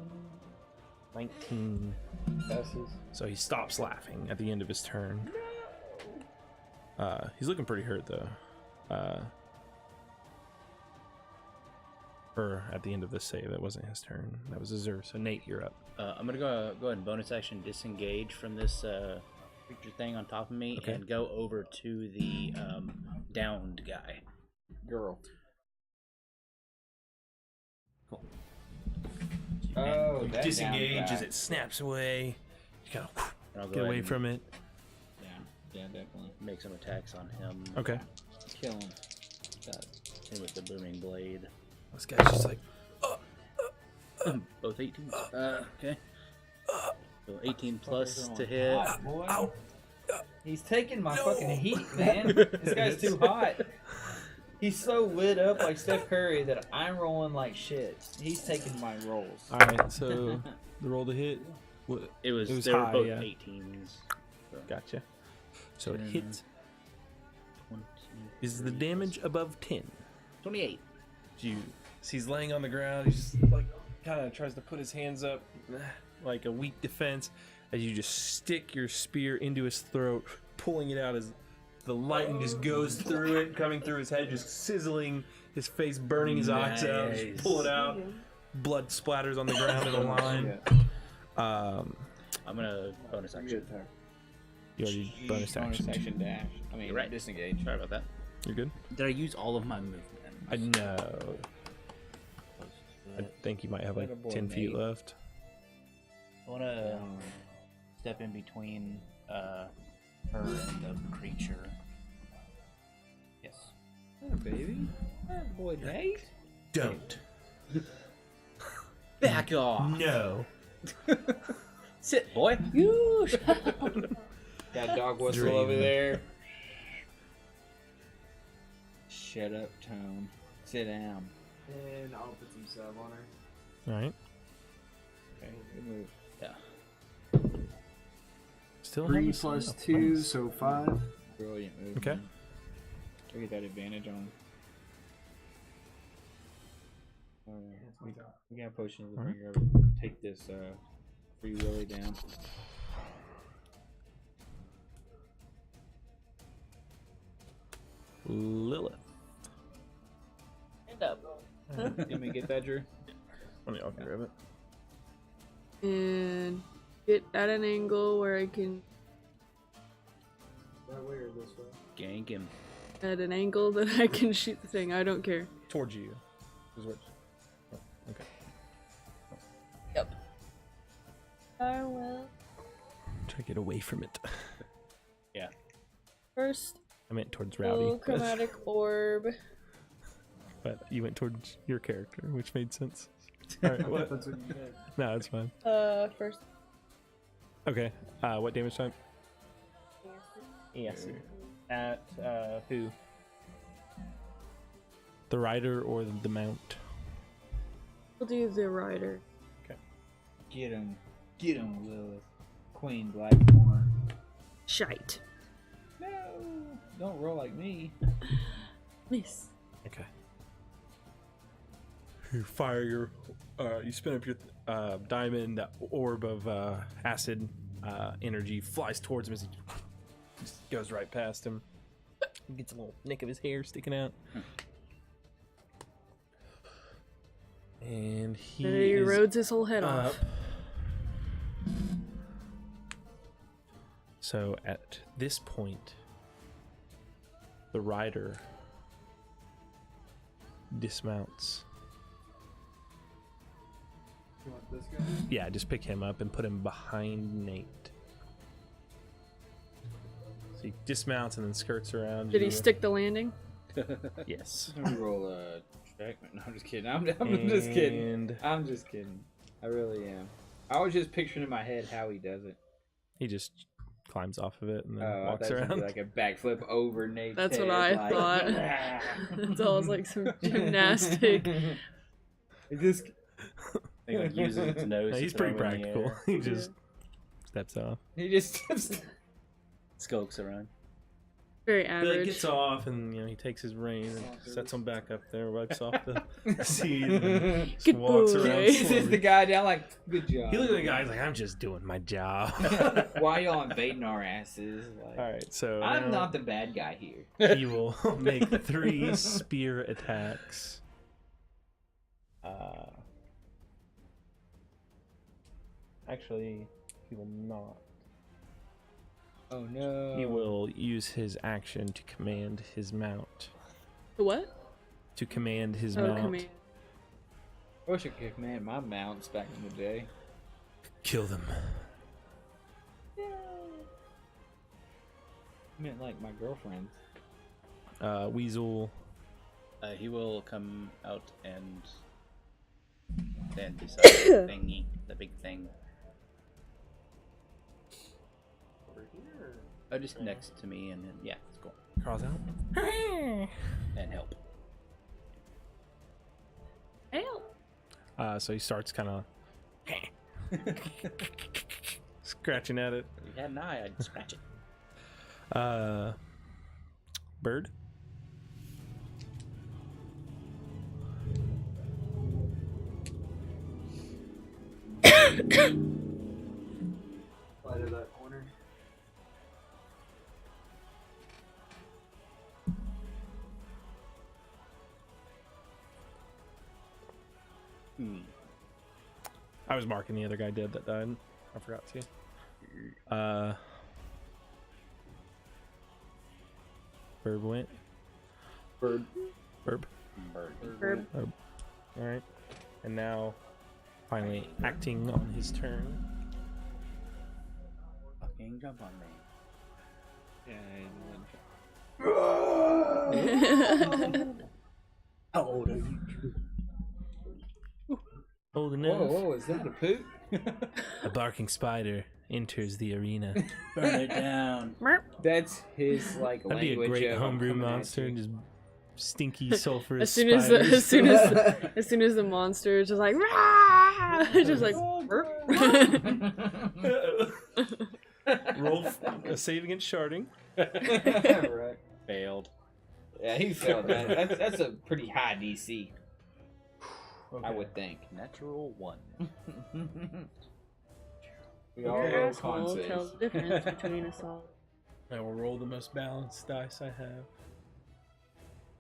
Speaker 6: 19 passes. So he stops laughing at the end of his turn. He's looking pretty hurt though. Or at the end of this save, that wasn't his turn. That was Azur. So Nate, you're up.
Speaker 2: I'm gonna go ahead and bonus action disengage from this creature thing on top of me
Speaker 6: Okay.
Speaker 2: and go over to the downed guy.
Speaker 4: Girl.
Speaker 6: Cool.
Speaker 4: Oh, that
Speaker 6: Disengage
Speaker 4: down
Speaker 6: as
Speaker 4: guy.
Speaker 6: it snaps away. You gotta
Speaker 2: And I'll go
Speaker 6: get away
Speaker 2: ahead
Speaker 6: from it.
Speaker 4: Yeah, definitely.
Speaker 2: and make some attacks on him.
Speaker 6: Okay.
Speaker 4: Kill him.
Speaker 2: Him with the booming blade.
Speaker 6: This guy's just like,
Speaker 2: Both 18. Okay. So 18 plus to hit.
Speaker 4: Hot, boy.
Speaker 6: ow.
Speaker 4: He's taking my fucking heat, man. This guy's too hot. He's so lit up like Steph Curry that I'm rolling like shit. He's taking my rolls.
Speaker 6: All right. So the roll to hit. What?
Speaker 2: It was
Speaker 6: It was
Speaker 2: they were
Speaker 6: high,
Speaker 2: both
Speaker 6: yeah.
Speaker 2: 18s. So
Speaker 6: Gotcha. So it
Speaker 2: 10,
Speaker 6: hits.
Speaker 2: 20,
Speaker 6: Is the damage above 10?
Speaker 2: 28.
Speaker 6: So he's laying on the ground. He's just like kind of tries to put his hands up, like a weak defense, as you just stick your spear into his throat, pulling it out as the lightning just goes through it, coming through his head, just sizzling, his face burning his eyes out. Just pull it out, blood splatters on the ground in a line.
Speaker 2: I'm gonna bonus action.
Speaker 6: You already bonus action.
Speaker 4: dash. I mean,
Speaker 2: You're right.
Speaker 4: disengage.
Speaker 2: Sorry about that.
Speaker 6: You're good?
Speaker 2: Did I use all of my movement?
Speaker 6: I know. I think you might have like 10 feet left.
Speaker 2: I want to step in between her and the creature. Yes.
Speaker 4: Oh, baby. Oh, boy, Nate.
Speaker 6: Don't.
Speaker 2: Back off.
Speaker 6: No.
Speaker 2: Sit, boy.
Speaker 4: You that dog whistle
Speaker 6: Dream.
Speaker 4: over there. Shut up, Tone. Sit down.
Speaker 3: And I'll put some sub on her.
Speaker 6: All right.
Speaker 4: Okay, good move.
Speaker 2: Yeah.
Speaker 6: Still
Speaker 3: 3
Speaker 6: have a
Speaker 3: plus
Speaker 6: sub.
Speaker 3: 2,
Speaker 6: Nice.
Speaker 3: so 5.
Speaker 4: Brilliant move.
Speaker 6: Okay.
Speaker 4: Man. I get that advantage on. We got a potion to bring her up. Take this free willy down.
Speaker 6: Lilith.
Speaker 5: Stand up.
Speaker 4: Let me get that, Drew.
Speaker 6: Let me grab it.
Speaker 5: And get at an angle where I can
Speaker 3: That way or this way?
Speaker 2: Gank him.
Speaker 5: at an angle that I can shoot the thing. I don't care.
Speaker 6: Towards you. Is what? Oh, okay.
Speaker 5: Yep. I will.
Speaker 6: Try to get away from it.
Speaker 2: Yeah.
Speaker 5: First,
Speaker 6: I meant towards Rowdy.
Speaker 5: full chromatic orb.
Speaker 6: But you went towards your character, which made sense. All right, what?
Speaker 3: That's what you did.
Speaker 6: No, it's fine.
Speaker 5: First.
Speaker 6: Okay. What damage type?
Speaker 1: Yes. At who?
Speaker 6: The rider or the mount?
Speaker 5: We'll do the rider.
Speaker 4: Get him, Lilith. Queen Blackmore.
Speaker 5: Shite.
Speaker 4: No, don't roll like me.
Speaker 5: Miss.
Speaker 6: Okay. You fire your, you spin up your diamond. That orb of acid energy flies towards him as he just goes right past him. He gets a little nick of his hair sticking out. And he
Speaker 5: erodes his whole head
Speaker 6: up.
Speaker 5: off.
Speaker 6: So at this point, the rider dismounts.
Speaker 3: You want this guy?
Speaker 6: Yeah, just pick him up and put him behind Nate. So he dismounts and then skirts around.
Speaker 5: Did he
Speaker 6: you.
Speaker 5: stick the landing?
Speaker 6: Yes.
Speaker 4: Let me roll a track. No, I'm just kidding. I'm just kidding.
Speaker 6: And
Speaker 4: I'm just kidding. I really am. I was just picturing in my head how he does it.
Speaker 6: he just climbs off of it and then
Speaker 4: Oh, I
Speaker 6: walks
Speaker 4: thought it was gonna
Speaker 6: around.
Speaker 4: be like a backflip over Nate's
Speaker 5: That's
Speaker 4: head,
Speaker 5: what I
Speaker 4: like,
Speaker 5: thought. It's always like some gymnastic.
Speaker 4: It just
Speaker 2: He like uses its nose.
Speaker 6: No,
Speaker 2: to
Speaker 6: he's
Speaker 2: throw
Speaker 6: pretty
Speaker 2: in the
Speaker 6: practical.
Speaker 2: air.
Speaker 6: He just steps off.
Speaker 4: he just
Speaker 2: Skulks around.
Speaker 5: Very
Speaker 6: He
Speaker 5: average.
Speaker 6: like, gets off and he takes his reins and sets them back up there, wipes off the seat, and just
Speaker 5: Good
Speaker 6: walks
Speaker 5: boy.
Speaker 6: around.
Speaker 4: he sits
Speaker 6: slowly.
Speaker 4: the guy down like, good job.
Speaker 6: He looks at the guy. He's like, "I'm just doing my job."
Speaker 4: Why y'all invading our asses? Like,
Speaker 6: All right, so
Speaker 4: I'm
Speaker 6: now
Speaker 4: not the bad guy here.
Speaker 6: he will make 3 spear attacks. Actually, he will not.
Speaker 4: Oh no.
Speaker 6: He will use his action to command his mount.
Speaker 5: What?
Speaker 6: To command his
Speaker 5: Oh,
Speaker 6: mount.
Speaker 5: command.
Speaker 4: I wish I could command my mounts back in the day.
Speaker 6: Kill them.
Speaker 4: I meant like my girlfriend.
Speaker 6: Weasel.
Speaker 2: He will come out and stand beside the thingy, the big thing.
Speaker 3: Over here.
Speaker 2: Just next to me, and then yeah, it's cool.
Speaker 6: Crawls out.
Speaker 2: And help.
Speaker 5: Help.
Speaker 6: So he starts kind of scratching at it.
Speaker 2: If you had an eye, I'd scratch it.
Speaker 6: Bird.
Speaker 3: Light of that corner.
Speaker 6: I was marking the other guy dead that died. I forgot to. Burb went.
Speaker 3: Bird.
Speaker 6: Burb.
Speaker 5: Herb.
Speaker 6: All right. And now, finally acting on his turn.
Speaker 2: Fucking jump on me.
Speaker 7: How old are you?
Speaker 6: Old enough.
Speaker 4: Whoa, is that a poop?
Speaker 6: A barking spider enters the arena.
Speaker 2: Burn it down.
Speaker 4: That's his like
Speaker 6: That'd be a
Speaker 4: language
Speaker 6: great
Speaker 4: of
Speaker 6: homebrew
Speaker 4: coming at
Speaker 6: monster.
Speaker 4: you.
Speaker 6: Just stinky sulfurous
Speaker 5: As soon as the,
Speaker 6: spiders.
Speaker 5: as soon as the monster is just like rah! Just like
Speaker 6: Roll a save against sharding.
Speaker 4: Right.
Speaker 2: Failed.
Speaker 4: Yeah, he failed that. That's a pretty high DC, I would think.
Speaker 2: Natural 1.
Speaker 4: We all
Speaker 5: Your
Speaker 4: roll
Speaker 5: asshole
Speaker 4: con saves.
Speaker 5: tells the difference between us all.
Speaker 6: I will roll the most balanced dice I have.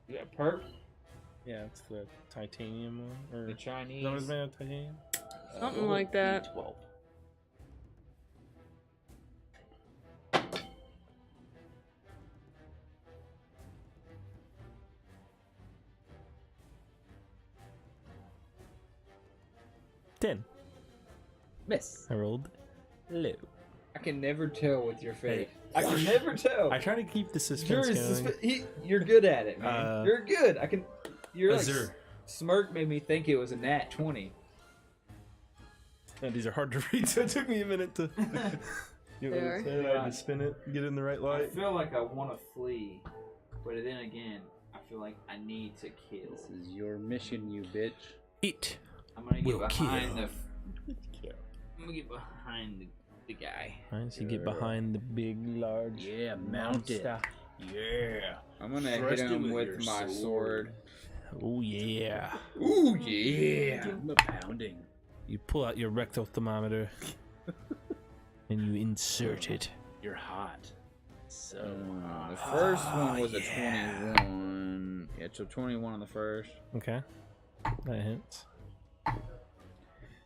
Speaker 4: You got perk?
Speaker 6: Yeah, it's the titanium one. Or
Speaker 4: The
Speaker 6: is that what
Speaker 4: Chinese.
Speaker 6: it's made of, titanium?
Speaker 5: Something like that.
Speaker 2: 12.
Speaker 6: Ten.
Speaker 4: Miss.
Speaker 6: I rolled low.
Speaker 4: I can never tell with your face.
Speaker 6: Hey.
Speaker 4: I can never tell.
Speaker 6: I try to keep the suspense going.
Speaker 4: You're good at it, man. You're good. I can. Your like,
Speaker 6: Azure.
Speaker 4: smirk made me think it was a nat 20.
Speaker 6: Man, these are hard to read, so it took me a minute to. You know what I'm saying? I had to spin it, get it in the right
Speaker 4: I
Speaker 6: light.
Speaker 4: feel like I want to flee, but then again, I feel like I need to kill.
Speaker 2: This is your mission, you bitch.
Speaker 6: It.
Speaker 4: I'm gonna get
Speaker 6: will
Speaker 4: behind
Speaker 6: kill.
Speaker 4: I'm gonna get behind the guy.
Speaker 6: Alright, so you get behind the big, large.
Speaker 2: Yeah, mount it.
Speaker 6: monster.
Speaker 2: Yeah.
Speaker 4: I'm gonna
Speaker 2: Thrust
Speaker 4: hit
Speaker 2: him
Speaker 4: him
Speaker 2: with
Speaker 4: with
Speaker 2: your
Speaker 4: my
Speaker 2: sword.
Speaker 4: sword.
Speaker 6: Oh, yeah.
Speaker 4: Ooh yeah!
Speaker 2: Give him a pounding.
Speaker 6: You pull out your rectal thermometer and you insert it.
Speaker 2: You're hot. So
Speaker 4: The first one was a 21. Yeah, so 21 on the first.
Speaker 6: Okay. That hits.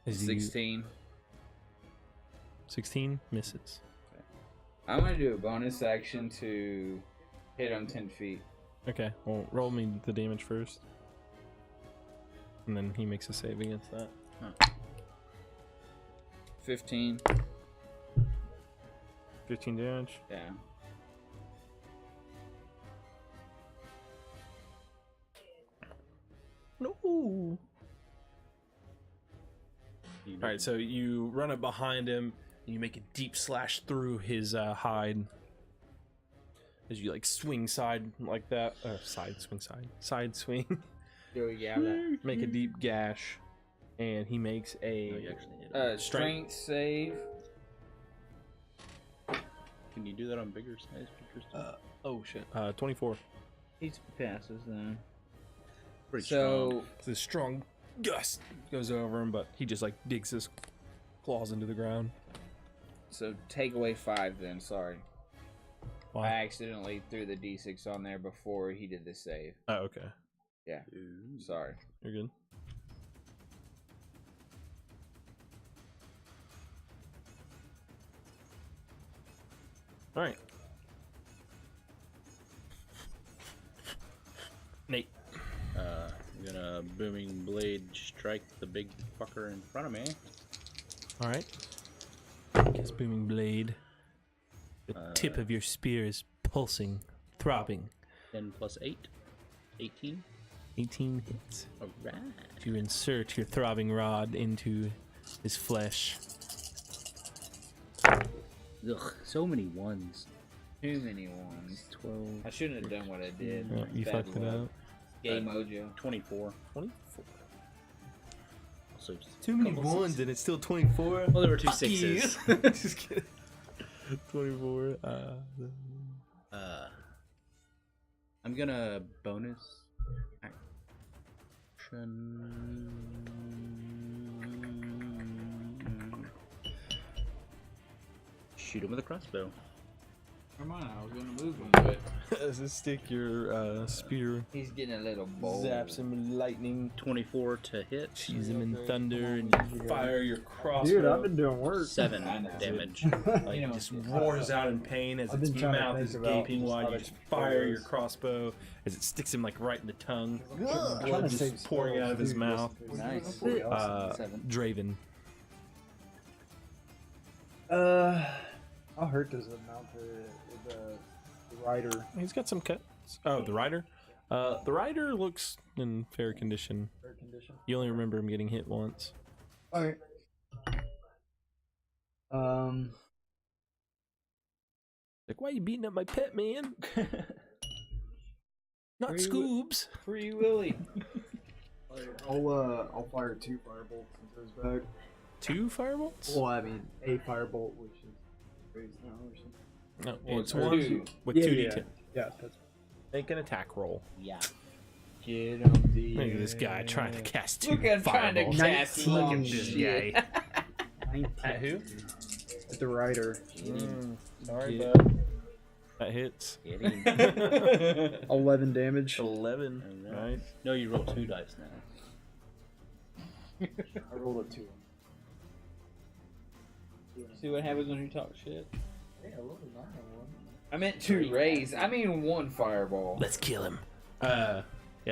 Speaker 6: As you-
Speaker 4: 16.
Speaker 6: 16 misses.
Speaker 4: I'm gonna do a bonus action to hit him 10 feet.
Speaker 6: Okay, well, roll me the damage first. And then he makes a save against that.
Speaker 4: 15.
Speaker 6: 15 damage.
Speaker 4: Yeah.
Speaker 6: No. Alright, so you run up behind him and you make a deep slash through his hide. As you like swing side like that. Or side swing.
Speaker 4: Yeah, that.
Speaker 6: Make a deep gash. And he makes
Speaker 2: No,
Speaker 6: a
Speaker 2: you actually hit him.
Speaker 4: Strength save.
Speaker 2: Can you do that on bigger size creatures?
Speaker 6: oh shit. 24.
Speaker 4: He passes then.
Speaker 2: Pretty
Speaker 4: So
Speaker 6: This strong gust goes over him, but he just like digs his claws into the ground.
Speaker 4: take away 5 then. Sorry,
Speaker 6: Why?
Speaker 4: I accidentally threw the d6 on there before he did the save.
Speaker 6: Oh, okay.
Speaker 4: Yeah, sorry.
Speaker 6: You're good. Alright. Nate.
Speaker 2: I'm gonna booming blade strike the big fucker in front of me.
Speaker 6: Alright. His booming blade. The tip of your spear is pulsing, throbbing.
Speaker 2: 10 plus 8. 18.
Speaker 6: 18 hits.
Speaker 2: Alright.
Speaker 6: You insert your throbbing rod into his flesh.
Speaker 2: Ugh, so many ones.
Speaker 4: Too many ones.
Speaker 2: 12.
Speaker 4: I shouldn't have done what I did.
Speaker 6: Oh, you
Speaker 4: Bad
Speaker 6: fucked it
Speaker 4: luck.
Speaker 6: up.
Speaker 4: Game mojo.
Speaker 2: 24.
Speaker 6: 24.
Speaker 2: Also,
Speaker 6: Too many ones and it's still 24.
Speaker 2: well, there were two
Speaker 6: Fuck you.
Speaker 2: sixes.
Speaker 6: Just kidding. 24.
Speaker 2: I'm gonna bonus action. shoot him with a crossbow.
Speaker 4: Come on, I was gonna move him, but
Speaker 1: Does it stick your spear?
Speaker 4: he's getting a little bold.
Speaker 1: Zaps him with lightning.
Speaker 2: 24 to hit.
Speaker 6: Cheese him in thunder, and you fire your crossbow.
Speaker 3: Dude, I've been doing work.
Speaker 2: 7
Speaker 4: I know.
Speaker 2: damage.
Speaker 6: Like,
Speaker 4: You know,
Speaker 6: just roars out in pain as
Speaker 3: I've
Speaker 6: its
Speaker 3: been trying to
Speaker 6: mouth
Speaker 3: think
Speaker 6: is
Speaker 3: about
Speaker 6: gaping
Speaker 3: just
Speaker 6: while
Speaker 3: how
Speaker 6: you
Speaker 3: to
Speaker 6: just
Speaker 3: control
Speaker 6: fire your
Speaker 3: this.
Speaker 6: crossbow as it sticks him like right in the tongue.
Speaker 3: I'm trying
Speaker 6: Blood
Speaker 3: to save
Speaker 6: just pouring
Speaker 3: spells,
Speaker 6: out of his
Speaker 3: too,
Speaker 6: mouth.
Speaker 3: just 'cause
Speaker 4: Nice.
Speaker 3: somebody else-
Speaker 4: 7.
Speaker 6: Draven.
Speaker 3: How hurt does it mount the rider?
Speaker 6: He's got some cuts. Oh, the rider? The rider looks in fair condition.
Speaker 3: Fair condition.
Speaker 6: You only remember him getting hit once.
Speaker 3: Alright.
Speaker 6: Like, why you beating up my pet, man? Not
Speaker 4: Free
Speaker 6: Scoobs.
Speaker 4: Free Willy.
Speaker 3: I'll fire 2 firebolts into his back.
Speaker 6: 2 firebolts?
Speaker 3: Well, I mean, a firebolt, which is raised now or something.
Speaker 6: No,
Speaker 4: Well,
Speaker 6: it's
Speaker 4: or
Speaker 6: 1
Speaker 4: 2.
Speaker 6: with
Speaker 3: Yeah,
Speaker 6: 2d10.
Speaker 3: Yeah, that's
Speaker 6: Make an attack roll.
Speaker 4: Yeah. Get him the.
Speaker 6: Look at this guy trying to cast 2
Speaker 4: Look at him trying to
Speaker 6: fireballs.
Speaker 4: cast
Speaker 6: Look
Speaker 4: long
Speaker 6: at this
Speaker 4: shit.
Speaker 6: guy.
Speaker 3: 19.
Speaker 6: At who?
Speaker 3: At the rider.
Speaker 1: Sorry,
Speaker 4: Yeah.
Speaker 1: bud.
Speaker 6: That hits.
Speaker 4: Get him.
Speaker 3: 11 damage.
Speaker 6: 11.
Speaker 2: Alright.
Speaker 6: Right.
Speaker 2: No, you roll 2 dice now.
Speaker 3: I rolled a 2.
Speaker 4: See what happens when you talk shit?
Speaker 3: Yeah, I rolled a 9 on one.
Speaker 4: I meant 2 raise. I mean 1 fireball.
Speaker 6: Let's kill him. Yeah,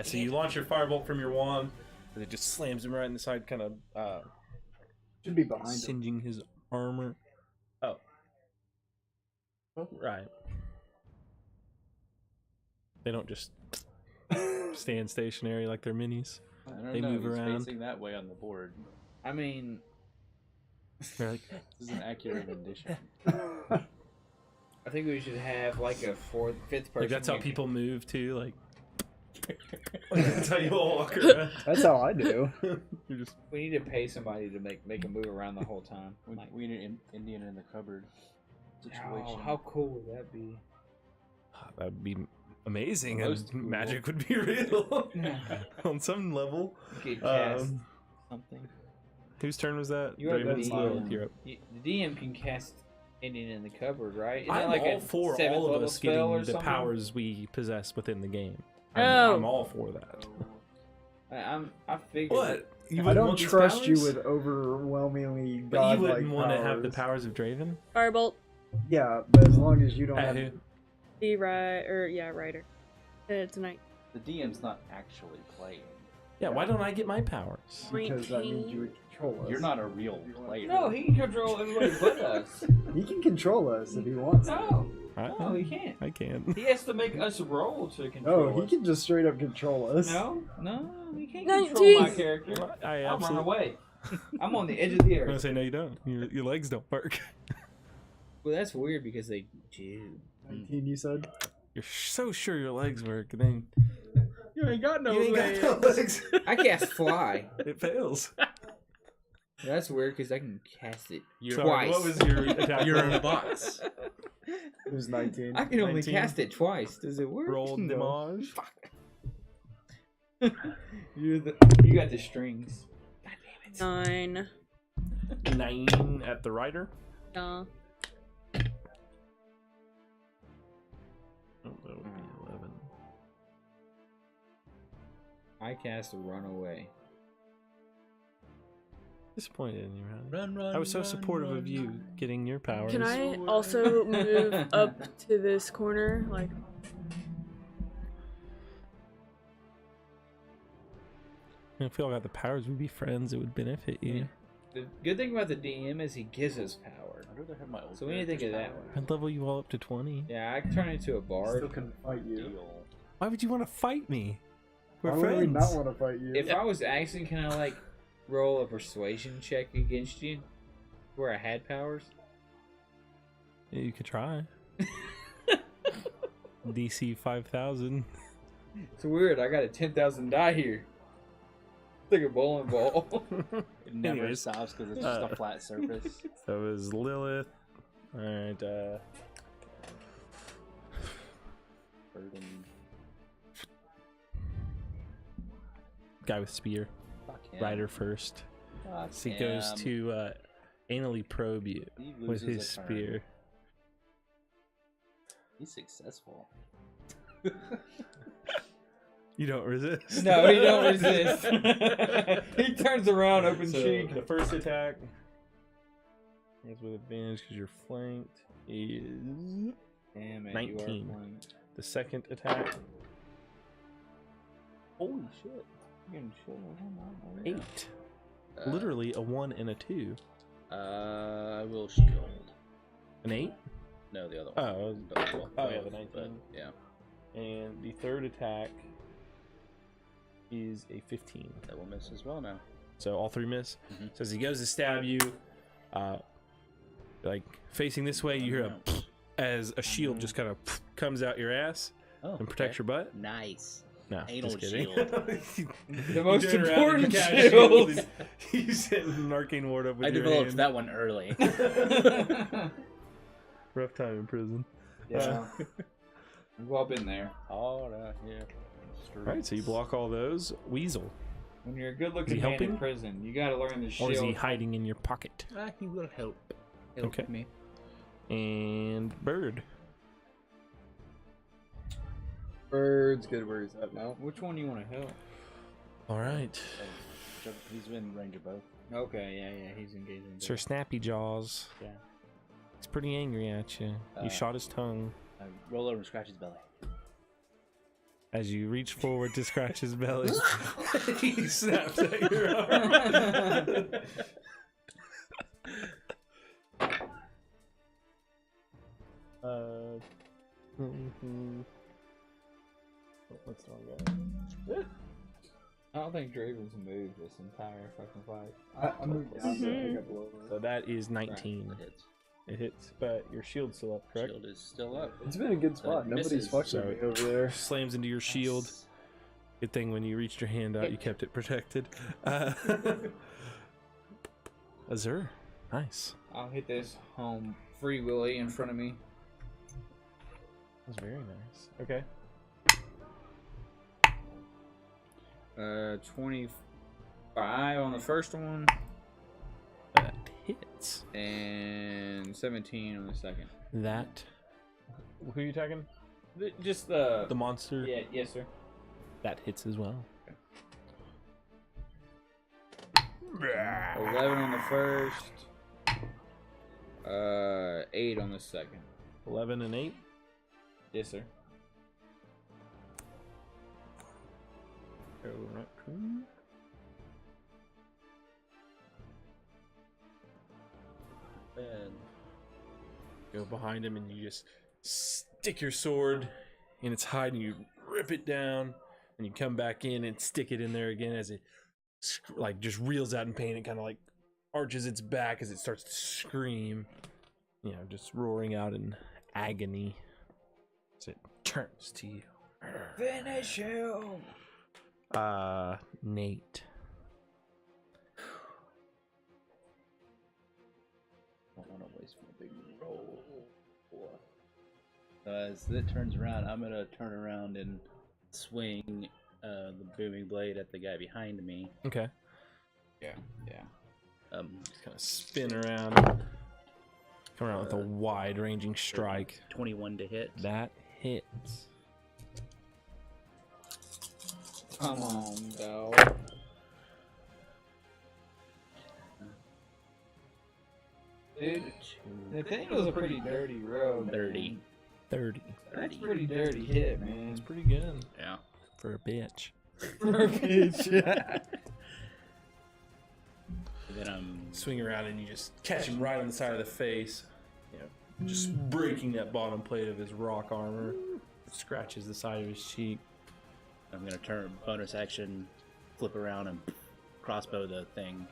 Speaker 6: so you launch your firebolt from your wand, and it just slams him right in the side, kind of
Speaker 3: Should be behind him.
Speaker 6: singeing his armor. Oh. Right. They don't just stand stationary like they're minis.
Speaker 2: I don't
Speaker 6: They
Speaker 2: know.
Speaker 6: move
Speaker 2: He's
Speaker 6: around.
Speaker 2: facing that way on the board.
Speaker 4: I mean,
Speaker 6: They're like,
Speaker 2: This is an accurate rendition.
Speaker 4: I think we should have like a 4th, 5th person.
Speaker 6: like that's how
Speaker 4: we-
Speaker 6: people move too. Like that's how you all walk around.
Speaker 3: That's how I do.
Speaker 6: You're just
Speaker 4: We need to pay somebody to make a move around the whole time. Like,
Speaker 2: We need an Indian in the cupboard situation.
Speaker 4: oh, how cool would that be?
Speaker 6: that would be amazing,
Speaker 2: Most
Speaker 6: and
Speaker 2: cool.
Speaker 6: magic would be real on some level.
Speaker 4: You could cast
Speaker 6: Um,
Speaker 4: something.
Speaker 6: Whose turn was that?
Speaker 4: You are
Speaker 6: Raven's
Speaker 4: the
Speaker 6: Lil,
Speaker 4: DM.
Speaker 6: you're up.
Speaker 4: The DM can cast Indian in the cupboard, right? Isn't that
Speaker 6: I'm
Speaker 4: like
Speaker 6: all
Speaker 4: a
Speaker 6: for
Speaker 4: 7th
Speaker 6: all of
Speaker 4: level
Speaker 6: us
Speaker 4: spell or
Speaker 6: getting the
Speaker 4: something?
Speaker 6: powers we possess within the game.
Speaker 5: Oh.
Speaker 6: I'm all for that.
Speaker 4: I figured.
Speaker 6: What? You
Speaker 3: I
Speaker 6: wouldn't
Speaker 3: don't
Speaker 6: want these
Speaker 3: trust you
Speaker 6: powers?
Speaker 3: with overwhelmingly
Speaker 6: But you
Speaker 3: godlike
Speaker 6: wouldn't want to have the
Speaker 3: powers.
Speaker 6: powers of Draven?
Speaker 5: Firebolt.
Speaker 3: Yeah, but as long as you don't
Speaker 6: At
Speaker 3: have...
Speaker 6: who?
Speaker 5: The rider. Tonight.
Speaker 2: The DM's not actually playing.
Speaker 6: Yeah, why don't I get my powers?
Speaker 3: Because that means you would control us.
Speaker 2: You're not a real player.
Speaker 4: No, he can control everybody but us.
Speaker 3: He can control us if he wants to.
Speaker 4: No,
Speaker 6: I,
Speaker 4: no, he can't.
Speaker 6: I can.
Speaker 4: He has to make us roll to control
Speaker 3: Oh, he
Speaker 4: us.
Speaker 3: can just straight up control us.
Speaker 4: No, he can't
Speaker 5: 19.
Speaker 4: control my character.
Speaker 6: I
Speaker 4: I'll run
Speaker 6: absolutely.
Speaker 4: away. I'm on the edge of the
Speaker 6: I'm gonna
Speaker 4: earth.
Speaker 6: say no, you don't. Your legs don't work.
Speaker 4: Well, that's weird because they do.
Speaker 3: 19, you said?
Speaker 6: You're so sure your legs work, and then
Speaker 4: You ain't got no
Speaker 6: you ain't got no legs.
Speaker 4: I cast fly.
Speaker 6: It fails.
Speaker 4: That's weird because I can cast it
Speaker 6: Sorry,
Speaker 4: twice.
Speaker 6: what was your attack?
Speaker 2: You're in
Speaker 6: roll?
Speaker 2: a box.
Speaker 3: It was 19.
Speaker 4: I can only
Speaker 6: 19.
Speaker 4: cast it twice. Does it work?
Speaker 6: Roll
Speaker 4: No.
Speaker 6: damage.
Speaker 4: Fuck. You got the strings. God damn it.
Speaker 5: 9.
Speaker 6: 9 at the rider.
Speaker 5: No.
Speaker 6: Oh, that would be 11.
Speaker 4: I cast Runaway.
Speaker 6: Disappointed in you, Riley.
Speaker 2: Run.
Speaker 6: I was so supportive of you getting your powers.
Speaker 5: Can I also move up to this corner? Like,
Speaker 6: If we all got the powers, we'd be friends. It would benefit you.
Speaker 4: The good thing about the DM is he gives us power.
Speaker 2: I'd rather have my old
Speaker 4: So we need to think of that one.
Speaker 6: I'd level you all up to 20.
Speaker 4: Yeah, I can turn into a
Speaker 3: Still
Speaker 4: bard.
Speaker 3: couldn't fight you.
Speaker 2: deal.
Speaker 6: Why would you want to fight me? We're
Speaker 3: Why would we
Speaker 6: friends.
Speaker 3: not want to fight you?
Speaker 4: If I was Axon, can I like roll a persuasion check against you where I had powers?
Speaker 6: Yeah, you could try. DC 5000.
Speaker 4: It's weird. I got a 10,000 die here. It's like a bowling ball.
Speaker 2: It never
Speaker 6: Anyways,
Speaker 2: stops because it's just a flat surface.
Speaker 6: That was Lilith. Alright,
Speaker 2: Burden.
Speaker 6: guy with spear.
Speaker 2: Fuck him.
Speaker 6: Rider first.
Speaker 2: Fuck
Speaker 6: So he goes
Speaker 2: him.
Speaker 6: to anally probe you
Speaker 2: He
Speaker 6: with
Speaker 2: loses
Speaker 6: his
Speaker 2: a turn.
Speaker 6: spear.
Speaker 2: He's successful.
Speaker 6: You don't resist.
Speaker 4: No, he don't resist. He turns around, open
Speaker 6: So
Speaker 4: cheek.
Speaker 6: the first attack is with advantage because you're flanked. Is
Speaker 4: Damn it,
Speaker 6: 19.
Speaker 4: You are flanked.
Speaker 6: the second attack. Holy shit!
Speaker 4: You're getting shit with him, aren't you?
Speaker 6: 8. Literally a 1 and a 2.
Speaker 2: I will shield.
Speaker 6: An 8.
Speaker 2: No, the other one.
Speaker 6: Oh,
Speaker 2: Well,
Speaker 6: oh yeah,
Speaker 2: both,
Speaker 6: the 19.
Speaker 2: but, yeah,
Speaker 6: And the third attack is a 15.
Speaker 2: that will miss as well now.
Speaker 6: So all 3 miss.
Speaker 2: Mhm.
Speaker 6: So as he goes to stab you, like facing this way, you hear a as a shield just kind of comes out your ass
Speaker 2: Oh,
Speaker 6: and protects your butt.
Speaker 2: Nice.
Speaker 6: No,
Speaker 2: Anal
Speaker 6: just kidding.
Speaker 2: shield.
Speaker 4: The most
Speaker 6: You turn around and
Speaker 4: important
Speaker 6: you cast a
Speaker 4: shield.
Speaker 6: You set an arcane ward up with
Speaker 2: I
Speaker 6: your
Speaker 2: developed
Speaker 6: hand.
Speaker 2: that one early.
Speaker 6: Rough time in prison.
Speaker 4: Yeah. We've all been there.
Speaker 2: All right, yeah.
Speaker 6: All right, so you block all those. Weasel,
Speaker 4: When you're a good
Speaker 6: Is
Speaker 4: looking
Speaker 6: he
Speaker 4: man
Speaker 6: helping?
Speaker 4: in prison, you gotta learn the
Speaker 6: or is he
Speaker 4: shield.
Speaker 6: hiding in your pocket?
Speaker 2: He will help.
Speaker 6: Okay.
Speaker 2: Me.
Speaker 6: And Bird.
Speaker 1: Bird's good where he's at now.
Speaker 4: Which one you want to help?
Speaker 6: All right,
Speaker 2: He's in range of both.
Speaker 4: Okay, yeah, he's engaging.
Speaker 6: Sir Snappy Jaws.
Speaker 2: Yeah.
Speaker 6: He's pretty angry at you. You shot his tongue.
Speaker 2: I roll over and scratch his belly.
Speaker 6: As you reach forward to scratch his belly, he snaps at your arm. What's the wrong guy?
Speaker 4: I don't think Draven's moved this entire fucking fight.
Speaker 1: I moved down to pick up a little
Speaker 6: So that is 19.
Speaker 2: That hits.
Speaker 6: It hits, but your shield's still up, correct?
Speaker 2: Shield is still up.
Speaker 1: It's been a good spot. Nobody's
Speaker 2: misses.
Speaker 1: fucked
Speaker 6: So-
Speaker 1: with me over there.
Speaker 6: Slams into your shield. Good thing when you reached your hand out, you kept it protected. Azure. Nice.
Speaker 4: I'll hit this home free willy in front of me.
Speaker 6: That's very nice. Okay.
Speaker 4: 25 on the first one,
Speaker 6: That hits.
Speaker 4: and 17 on the second.
Speaker 6: That. Who are you attacking?
Speaker 4: Just the.
Speaker 6: The monster.
Speaker 4: Yeah, yes, sir.
Speaker 6: That hits as well.
Speaker 4: 11 on the first. 8 on the second.
Speaker 6: 11 and 8.
Speaker 4: Yes, sir.
Speaker 2: And
Speaker 6: Go behind him and you just stick your sword in its hide and you rip it down and you come back in and stick it in there again as it like just reels out in pain. It kind of like arches its back as it starts to scream, you know, just roaring out in agony as it turns to you.
Speaker 4: Finish him!
Speaker 6: Nate.
Speaker 2: I don't want to waste my big roll. As it turns around, I'm gonna turn around and swing the booming blade at the guy behind me.
Speaker 6: Okay.
Speaker 4: Yeah.
Speaker 6: Just kind of spin around. Come around with a wide-ranging strike.
Speaker 2: 21 to hit.
Speaker 6: That hits.
Speaker 4: Come on, dog. Dude, Nathaniel's a pretty dirty rogue.
Speaker 2: 30.
Speaker 6: 30.
Speaker 4: That's a pretty dirty hit, man.
Speaker 6: It's pretty good
Speaker 2: Yeah.
Speaker 6: for a bitch.
Speaker 2: And then I'm
Speaker 6: Swing around and you just catch him right on the side of the face. You know, just breaking that bottom plate of his rock armor. Scratches the side of his cheek.
Speaker 2: gonna turn bonus action, flip around and crossbow the thing.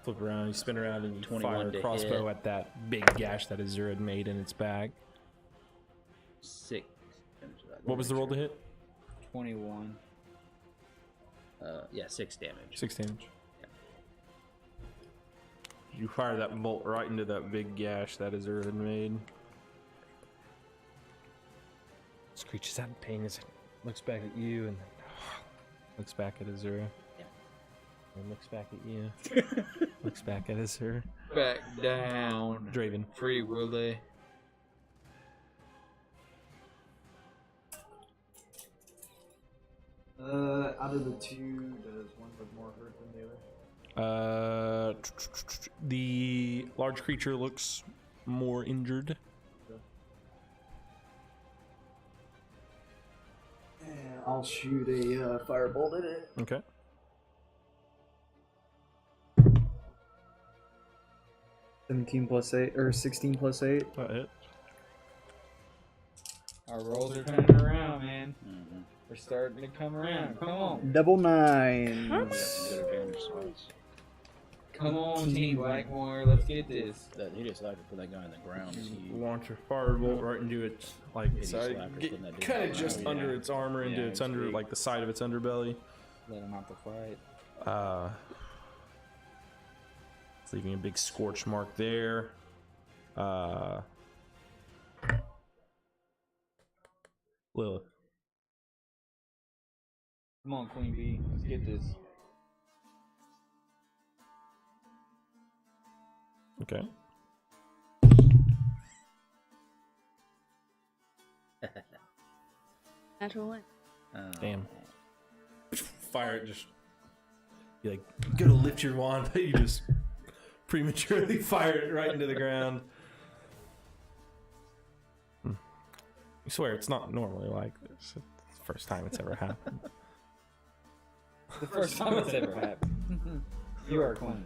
Speaker 6: Flip around, you spin around, and you
Speaker 2: 21
Speaker 6: fire a
Speaker 2: to
Speaker 6: crossbow
Speaker 2: hit.
Speaker 6: at that big gash that Azure had made in its back.
Speaker 2: 6.
Speaker 6: What was the roll to hit?
Speaker 4: 21.
Speaker 2: Yeah, 6 damage.
Speaker 6: 6 damage. You fire that bolt right into that big gash that Azure had made. Screeches out in pain as it looks back at you and then looks back at Azure.
Speaker 2: Yeah.
Speaker 6: And looks back at you. Looks back at Azure.
Speaker 4: Back down.
Speaker 6: Draven.
Speaker 4: Free willy.
Speaker 3: Out of the two, does one look more hurt than the other?
Speaker 6: The large creature looks more injured.
Speaker 3: And I'll shoot a firebolt at it.
Speaker 6: Okay.
Speaker 3: +8 or 16+8.
Speaker 6: That hit.
Speaker 4: Our rolls are turning around, man. We're starting to come around. Come on.
Speaker 3: Double 9.
Speaker 4: Come on, Team Blackmore. Let's get this.
Speaker 2: He just like to put that guy on the ground.
Speaker 6: Launch a firebolt right into its like
Speaker 2: Pity
Speaker 6: side,
Speaker 2: slapper putting that dude
Speaker 6: kind
Speaker 2: on
Speaker 6: of
Speaker 2: the
Speaker 6: just
Speaker 2: ground.
Speaker 6: under its armor, into
Speaker 2: Yeah,
Speaker 6: its under
Speaker 2: big.
Speaker 6: like the side of its underbelly.
Speaker 4: Let him out the fight.
Speaker 6: It's leaving a big scorch mark there. Lilith.
Speaker 4: Come on, Queen Bee. Let's get this.
Speaker 6: Okay.
Speaker 5: Natural one.
Speaker 6: Damn. Fire it just. You like go to lift your wand, but you just prematurely fire it right into the ground. I swear it's not normally like this. It's the first time it's ever happened.
Speaker 4: The first time it's ever happened. You are Queen.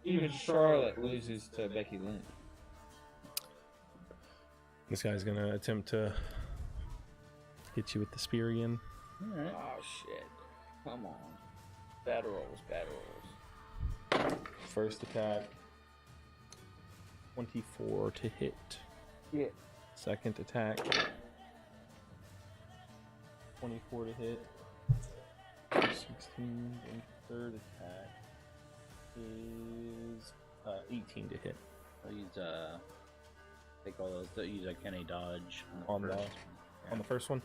Speaker 4: Even Charlotte loses to Becky Lynch.
Speaker 6: This guy's gonna attempt to hit you with the spear again.
Speaker 4: Alright. Oh shit. Come on. Battle rolls, battle rolls.
Speaker 6: First attack. 24 to hit.
Speaker 4: Yeah.
Speaker 6: Second attack. 24 to hit. 16. And third attack is 18 to hit.
Speaker 2: I'll use take all those. Use a Kenny dodge
Speaker 6: On
Speaker 2: first
Speaker 6: the-
Speaker 2: one.
Speaker 6: On the first one.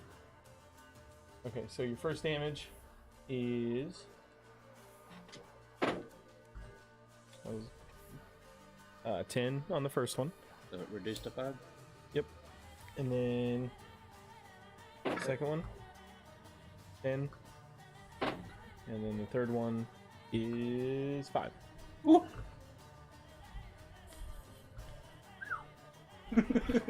Speaker 6: Okay, so your first damage is. That was 10 on the first one.
Speaker 2: So it reduced to 5.
Speaker 6: Yep. And then second one 10. And then the third one is 5.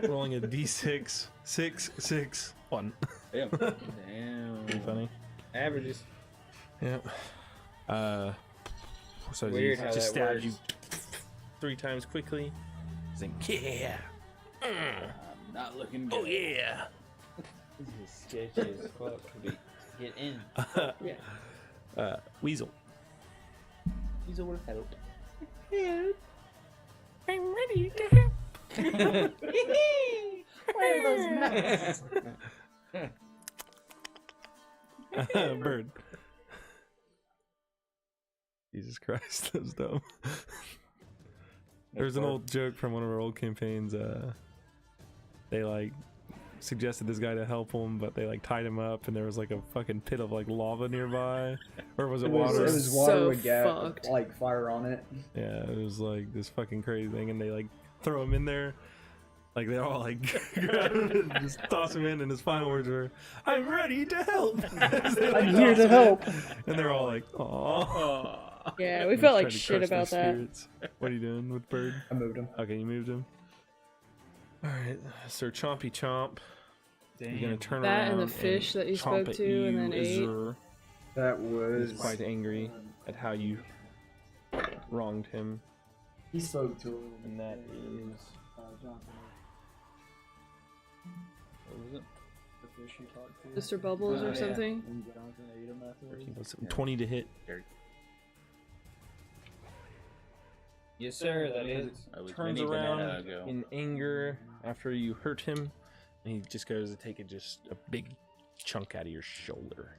Speaker 6: Rolling a d6, 6, 6, 1.
Speaker 4: Damn.
Speaker 6: Pretty
Speaker 4: Damn.
Speaker 6: funny.
Speaker 4: Averages.
Speaker 6: Yep. So
Speaker 4: Weird
Speaker 6: he
Speaker 4: how
Speaker 6: just
Speaker 4: that
Speaker 6: stabs you 3 times quickly. He's like, yeah.
Speaker 4: I'm not looking good.
Speaker 6: Oh yeah.
Speaker 4: This is sketchy as fuck to be get in. Yeah.
Speaker 6: Weasel.
Speaker 2: Weasel will help.
Speaker 6: I'm ready to help.
Speaker 4: Where are those nuts?
Speaker 6: Bird. Jesus Christ, that was dumb. There's an old joke from one of our old campaigns. They like suggested this guy to help them, but they like tied him up, and there was like a fucking pit of like lava nearby, or was it water?
Speaker 3: It was water
Speaker 5: So
Speaker 3: with gas,
Speaker 5: fucked.
Speaker 3: like fire on it.
Speaker 6: Yeah, it was like this fucking crazy thing, and they like throw him in there. Like they all like grab him and just toss him in, and his final words were, "I'm ready to help." As they, like,
Speaker 3: I'm here
Speaker 6: toss
Speaker 3: to
Speaker 6: him in.
Speaker 3: help.
Speaker 6: And they're all like, "Aw."
Speaker 5: Yeah, we felt like
Speaker 6: Tried to
Speaker 5: shit
Speaker 6: crush their
Speaker 5: about that.
Speaker 6: spirits. What are you doing with Bird?
Speaker 3: I moved him.
Speaker 6: Okay, you moved him. All right, Sir Chompy Chomp. You're gonna turn
Speaker 5: That
Speaker 6: around
Speaker 5: and the fish that you
Speaker 6: chomp
Speaker 5: spoke
Speaker 6: at
Speaker 5: to and then
Speaker 6: you,
Speaker 5: ate.
Speaker 6: Azur.
Speaker 3: That
Speaker 6: He's
Speaker 3: was.
Speaker 6: quite angry at how you wronged him,
Speaker 3: He spoke to him.
Speaker 6: and that is
Speaker 3: Jonathan.
Speaker 2: What was it?
Speaker 3: The fish he talked to.
Speaker 5: Mr. Bubbles or
Speaker 3: Yeah.
Speaker 5: something.
Speaker 3: And Jonathan ate him afterwards.
Speaker 6: 20 to hit.
Speaker 4: Yes, sir. That is.
Speaker 6: Turns around in anger after you hurt him, and he just goes to take just a big chunk out of your shoulder.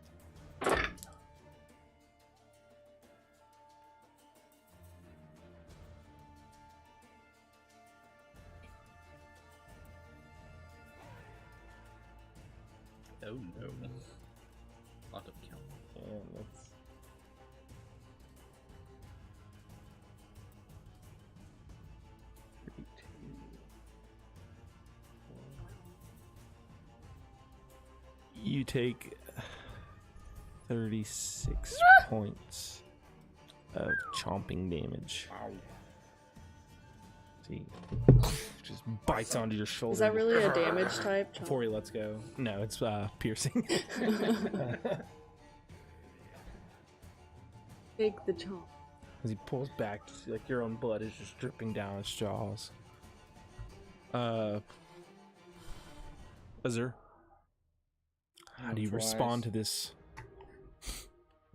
Speaker 2: Oh no. Lot of count.
Speaker 6: And that's you take 36 points of chomping damage. See, just bites onto your shoulder.
Speaker 5: Is that really a damage type?
Speaker 6: Before he lets go. No, it's piercing.
Speaker 5: Take the chomp.
Speaker 6: As he pulls back, just like your own blood is just dripping down his jaws. Azur, how do you respond to this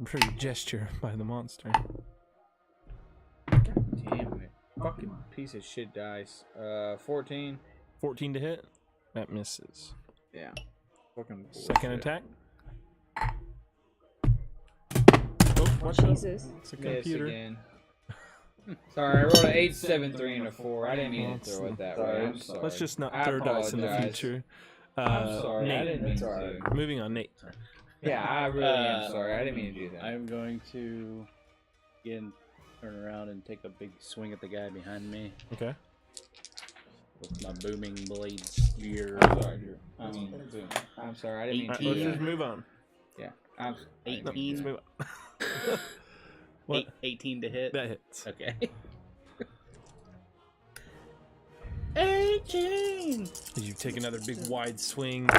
Speaker 6: pretty gesture by the monster?
Speaker 4: Damn it. Fucking piece of shit dice. 14.
Speaker 6: 14 to hit? That misses.
Speaker 4: Yeah. Fucking
Speaker 6: Second attack? Oh, watch out.
Speaker 5: Jesus.
Speaker 6: It's a
Speaker 4: Miss
Speaker 6: computer.
Speaker 4: again. Sorry, I rolled an 8, 7, 3, and a 4. I didn't mean to throw it that way. I'm sorry.
Speaker 6: Let's just not
Speaker 4: I
Speaker 6: throw dice in the
Speaker 4: apologize.
Speaker 6: future.
Speaker 4: I'm sorry. I
Speaker 6: Nate.
Speaker 4: didn't mean to.
Speaker 6: Moving on, Nate.
Speaker 4: Yeah, I really am sorry. I didn't mean to do that.
Speaker 2: I'm going to again turn around and take a big swing at the guy behind me
Speaker 6: Okay.
Speaker 2: with my booming blade spear.
Speaker 4: Sorry, Drew. I'm sorry. I didn't mean
Speaker 6: Alright,
Speaker 4: to
Speaker 6: let's
Speaker 4: do
Speaker 6: just
Speaker 4: that.
Speaker 6: move on.
Speaker 4: Yeah. I'm, I didn't mean to do
Speaker 2: 18.
Speaker 6: Let's
Speaker 4: that.
Speaker 6: move on. What?
Speaker 2: 18 to hit.
Speaker 6: That hits.
Speaker 2: Okay. 18.
Speaker 6: As you take another big wide swing.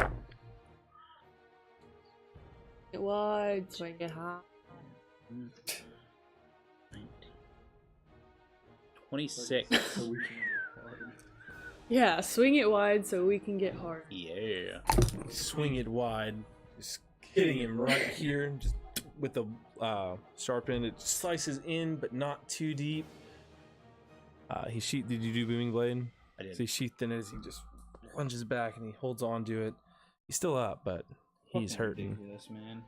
Speaker 5: It wide, swing it high.
Speaker 2: 26.
Speaker 5: Yeah, swing it wide so we can get hard.
Speaker 2: Yeah.
Speaker 6: Swing it wide. Just hitting him right here. Just with the sharp end. It slices in, but not too deep. Did you do booming blade?
Speaker 2: I did.
Speaker 6: So he sheathed in it as he just lunges back and he holds on to it. He's still up, but he's
Speaker 4: Fucking
Speaker 6: hurting.
Speaker 4: ridiculous, man.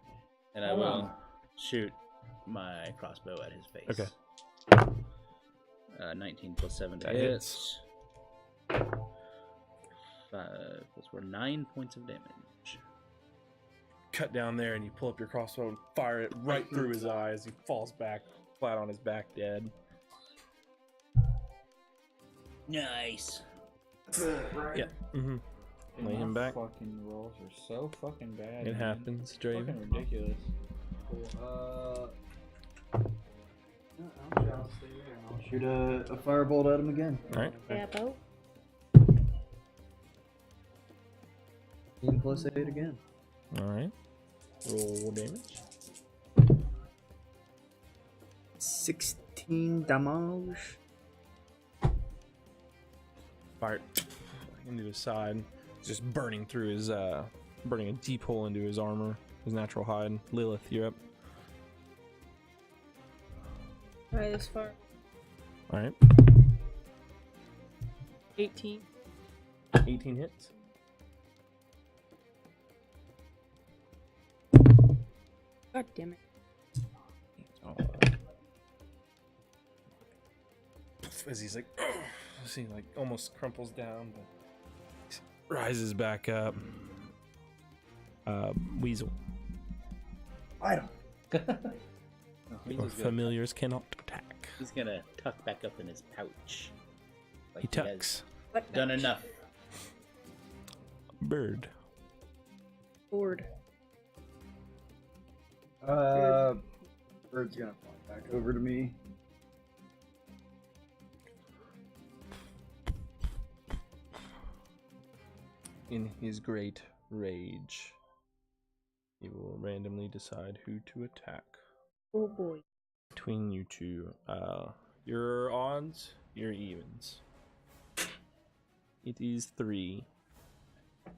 Speaker 2: And I will shoot my crossbow at his face.
Speaker 6: Okay.
Speaker 2: 19 plus 7 to
Speaker 6: That
Speaker 2: hit.
Speaker 6: hits.
Speaker 2: 5 plus 4, 9 points of damage.
Speaker 6: Cut down there and you pull up your crossbow and fire it right through his eye as he falls back, flat on his back, dead.
Speaker 2: Nice.
Speaker 6: Yeah. Mm-hmm. Lay him back.
Speaker 4: Fucking rolls are so fucking bad.
Speaker 6: It
Speaker 4: man.
Speaker 6: happens, Draven.
Speaker 4: Fucking ridiculous.
Speaker 3: Cool. I'll stay there and I'll shoot a firebolt at him again.
Speaker 6: Alright.
Speaker 5: Yeah, Bo.
Speaker 3: 18 plus 8 again.
Speaker 6: Alright. Roll damage.
Speaker 3: 16 damage.
Speaker 6: Fire into his side. Just burning through his, burning a deep hole into his armor, his natural hide. Lilith, you're up.
Speaker 5: Try this far.
Speaker 6: Alright.
Speaker 5: 18.
Speaker 6: 18 hits.
Speaker 5: God damn it.
Speaker 6: As he's like, as he like almost crumples down, but rises back up. Weasel.
Speaker 3: Item.
Speaker 6: Familiars cannot attack.
Speaker 2: He's gonna tuck back up in his pouch. Like
Speaker 6: He tucks.
Speaker 2: has done enough.
Speaker 6: Bird.
Speaker 5: Bored.
Speaker 3: Bird's gonna fly back over to me.
Speaker 6: In his great rage, he will randomly decide who to attack.
Speaker 5: Oh boy.
Speaker 6: Between you two, your odds, your evens. It is 3.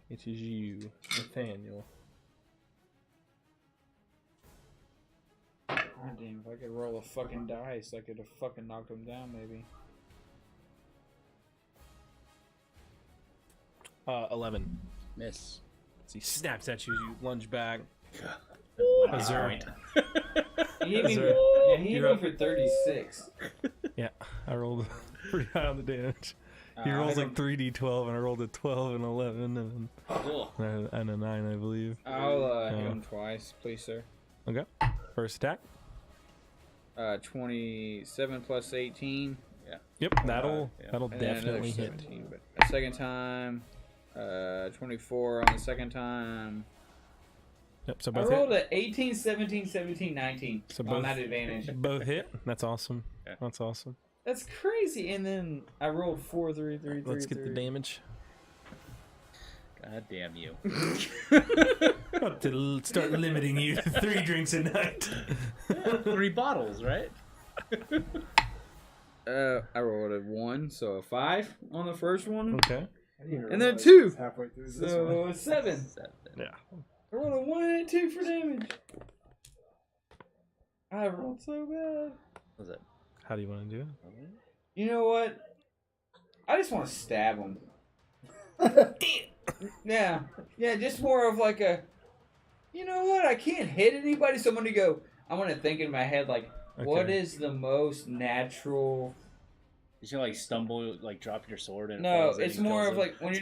Speaker 6: It is you, Nathaniel.
Speaker 4: God damn, if I could roll a fucking dice, I could have fucking knocked him down, maybe.
Speaker 6: 11.
Speaker 2: Miss.
Speaker 6: As he snaps at you, you lunge back.
Speaker 2: Azur.
Speaker 4: He hit me,
Speaker 6: Azur,
Speaker 4: yeah, he hit
Speaker 6: you're
Speaker 4: me
Speaker 6: up.
Speaker 4: for 36.
Speaker 6: Yeah, I rolled pretty high on the damage. He
Speaker 4: I
Speaker 6: rolls
Speaker 4: don't-
Speaker 6: like 3d12, and I rolled a 12 and 11, and a 9, I believe.
Speaker 4: I'll hit him twice, please, sir.
Speaker 6: Okay. First attack.
Speaker 4: 27 plus 18. Yeah.
Speaker 6: Yep, that'll
Speaker 4: And then
Speaker 6: definitely
Speaker 4: another
Speaker 6: hit.
Speaker 4: 17, but a second time, 24 on the second time.
Speaker 6: Yep. So
Speaker 4: I
Speaker 6: both
Speaker 4: rolled
Speaker 6: hit.
Speaker 4: a 18, 17, 17, 19
Speaker 6: So
Speaker 4: on
Speaker 6: both-
Speaker 4: that advantage.
Speaker 6: Both hit. That's awesome.
Speaker 2: Yeah.
Speaker 6: That's awesome.
Speaker 4: That's crazy. And then I rolled 4, 3, 3, 3.
Speaker 6: Let's get the damage.
Speaker 2: God damn you.
Speaker 6: About to start limiting you to 3 drinks a night.
Speaker 2: 3 bottles, right?
Speaker 4: I rolled a 1, so a 5 on the first one.
Speaker 6: Okay.
Speaker 4: And then 2.
Speaker 3: Halfway through this
Speaker 4: So
Speaker 3: one.
Speaker 4: a 7.
Speaker 2: 7.
Speaker 6: Yeah.
Speaker 4: I rolled a 1 and a 2 for damage. I rolled so bad.
Speaker 2: What was it?
Speaker 6: How do you want to do it?
Speaker 4: You know what? I just want to stab him. Yeah. Yeah, just more of like a, you know what? I can't hit anybody, so I'm going to think in my head, like, what
Speaker 6: Okay.
Speaker 4: is the most natural...
Speaker 2: Did you like stumble, like drop your sword and it
Speaker 4: No,
Speaker 2: falls in
Speaker 4: it's
Speaker 2: and
Speaker 4: more
Speaker 2: kills
Speaker 4: of
Speaker 2: him?
Speaker 4: like when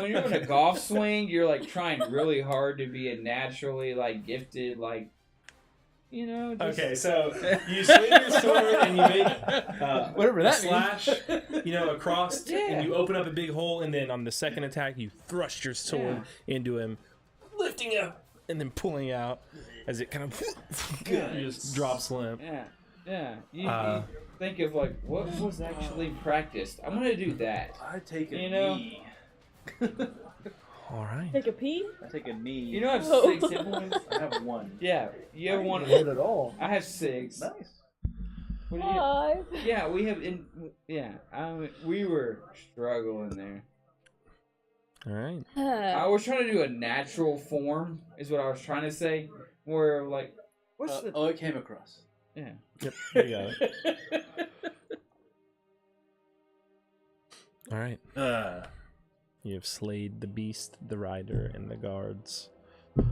Speaker 4: you're doing a golf swing, you're like trying really hard to be a naturally like gifted like, you know. Just...
Speaker 6: Okay, so you swing your sword and you make
Speaker 2: Whatever
Speaker 6: a
Speaker 2: that
Speaker 6: slash, across,
Speaker 4: Yeah.
Speaker 6: and you open up a big hole, and then on the second attack, you thrust your sword into him, lifting up, and then pulling out as it kind of just drops limp.
Speaker 4: Yeah, yeah. You think of like what was actually practiced. I'm gonna do that.
Speaker 2: I take a
Speaker 4: You know?
Speaker 2: knee.
Speaker 6: All right.
Speaker 5: Take a pee?
Speaker 2: I take a knee.
Speaker 4: You know I have
Speaker 5: Oh.
Speaker 4: 6 hit points.
Speaker 2: I have 1.
Speaker 4: Yeah, you have one.
Speaker 3: Hit at all.
Speaker 4: I have 6.
Speaker 2: Nice.
Speaker 4: What do you?
Speaker 5: 5.
Speaker 4: Yeah, we have we were struggling there.
Speaker 6: All right.
Speaker 4: I was trying to do a natural form, is what I was trying to say. Where like, what's the?
Speaker 2: Oh, it came across.
Speaker 4: Yeah.
Speaker 6: Yep. You got it. All right. You have slayed the beast, the rider, and the guards.
Speaker 5: Did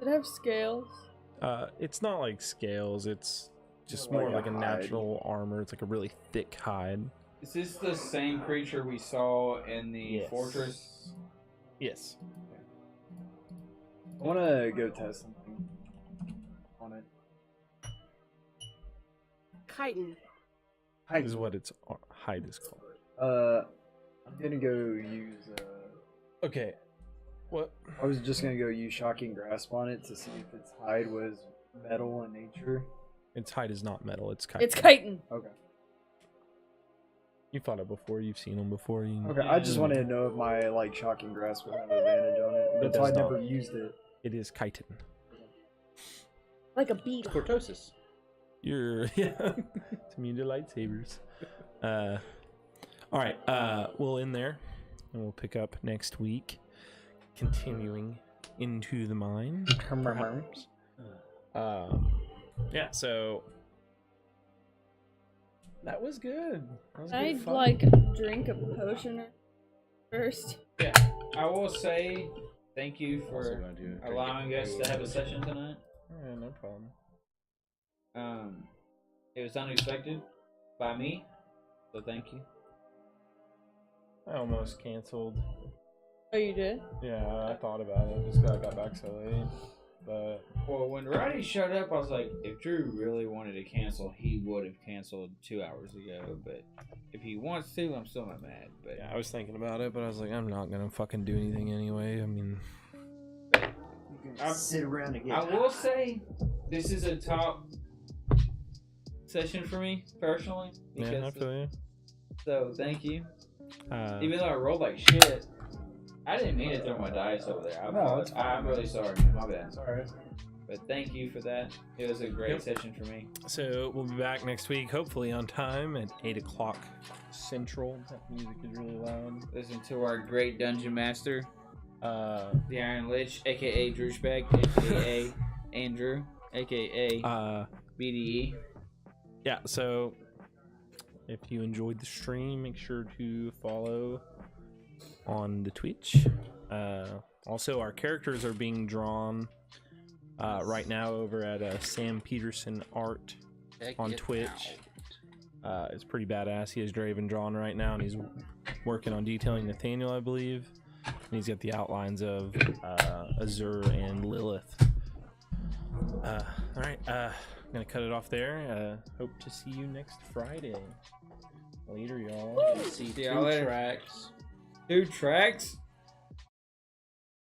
Speaker 5: it have scales?
Speaker 6: It's not like scales. It's just
Speaker 3: More
Speaker 6: more
Speaker 3: like
Speaker 6: like
Speaker 3: a
Speaker 6: a
Speaker 3: hide.
Speaker 6: natural armor. It's like a really thick hide.
Speaker 4: Is this the same creature we saw in the
Speaker 6: Yes.
Speaker 4: fortress?
Speaker 6: Yes.
Speaker 3: I want to go test something on it.
Speaker 10: Chitin.
Speaker 6: Hide is what its hide is called.
Speaker 3: I'm gonna go use.
Speaker 6: Okay. What?
Speaker 3: I was just gonna go use shocking grasp on it to see if its hide was metal in nature.
Speaker 6: Its hide is not metal. It's chitin.
Speaker 5: It's chitin.
Speaker 3: Okay.
Speaker 6: You've fought it before. You've seen them before. You...
Speaker 3: Okay. I just wanted to know if my shocking grasp would have advantage on it. That's why I
Speaker 6: does
Speaker 3: never
Speaker 6: not.
Speaker 3: used it.
Speaker 6: It is chitin.
Speaker 5: Like a beetle.
Speaker 2: Cortosis.
Speaker 6: You're it's immune to lightsabers. All right. We'll end there, and we'll pick up next week, continuing into the mine. Perhaps. Yeah. So that was good. That was good
Speaker 5: I'd
Speaker 6: fun.
Speaker 5: like drink a potion first.
Speaker 4: Yeah. I will say thank you
Speaker 2: Also
Speaker 4: for
Speaker 2: gonna do-
Speaker 4: allowing us to have a session tonight.
Speaker 6: Yeah, no problem.
Speaker 4: It was unexpected by me, so thank you.
Speaker 6: I almost canceled.
Speaker 5: Oh, you did?
Speaker 6: Yeah, I thought about it. Just 'cause I got back so late. But
Speaker 4: Well, when Roddy showed up, I was like, if Drew really wanted to cancel, he would have canceled 2 hours ago. But if he wants to, I'm still not mad. But
Speaker 6: yeah, I was thinking about it, but I was like, I'm not gonna fucking do anything anyway. I mean,
Speaker 7: Sit around and get
Speaker 4: I will say, this is a top session for me personally.
Speaker 6: yeah, I feel you.
Speaker 4: So thank you.
Speaker 6: Even
Speaker 4: Even though I rolled like shit, I didn't mean to throw my dice over there.
Speaker 3: No, it's fine.
Speaker 4: I'm really sorry, man. My bad.
Speaker 3: Alright.
Speaker 4: But thank you for that. It was a great
Speaker 6: Yep.
Speaker 4: session for me.
Speaker 6: so we'll be back next week, hopefully on time at 8 o'clock Central. That music is really loud.
Speaker 4: Listen to our great dungeon master,
Speaker 6: Uh,
Speaker 4: the Iron Lich, aka Drewsbag, aka Andrew, aka BDE.
Speaker 6: yeah. So if you enjoyed the stream, make sure to follow on the Twitch. Also, our characters are being drawn right now over at Sam Peterson Art on Twitch. It's pretty badass. He has Draven drawn right now, and he's working on detailing Nathaniel, I believe. And he's got the outlines of Azur and Lilith. All right, I'm gonna cut it off there. Hope to see you next Friday. Later, y'all.
Speaker 2: See
Speaker 4: y'all
Speaker 2: 2
Speaker 4: later.
Speaker 2: tracks.
Speaker 4: 2 tracks.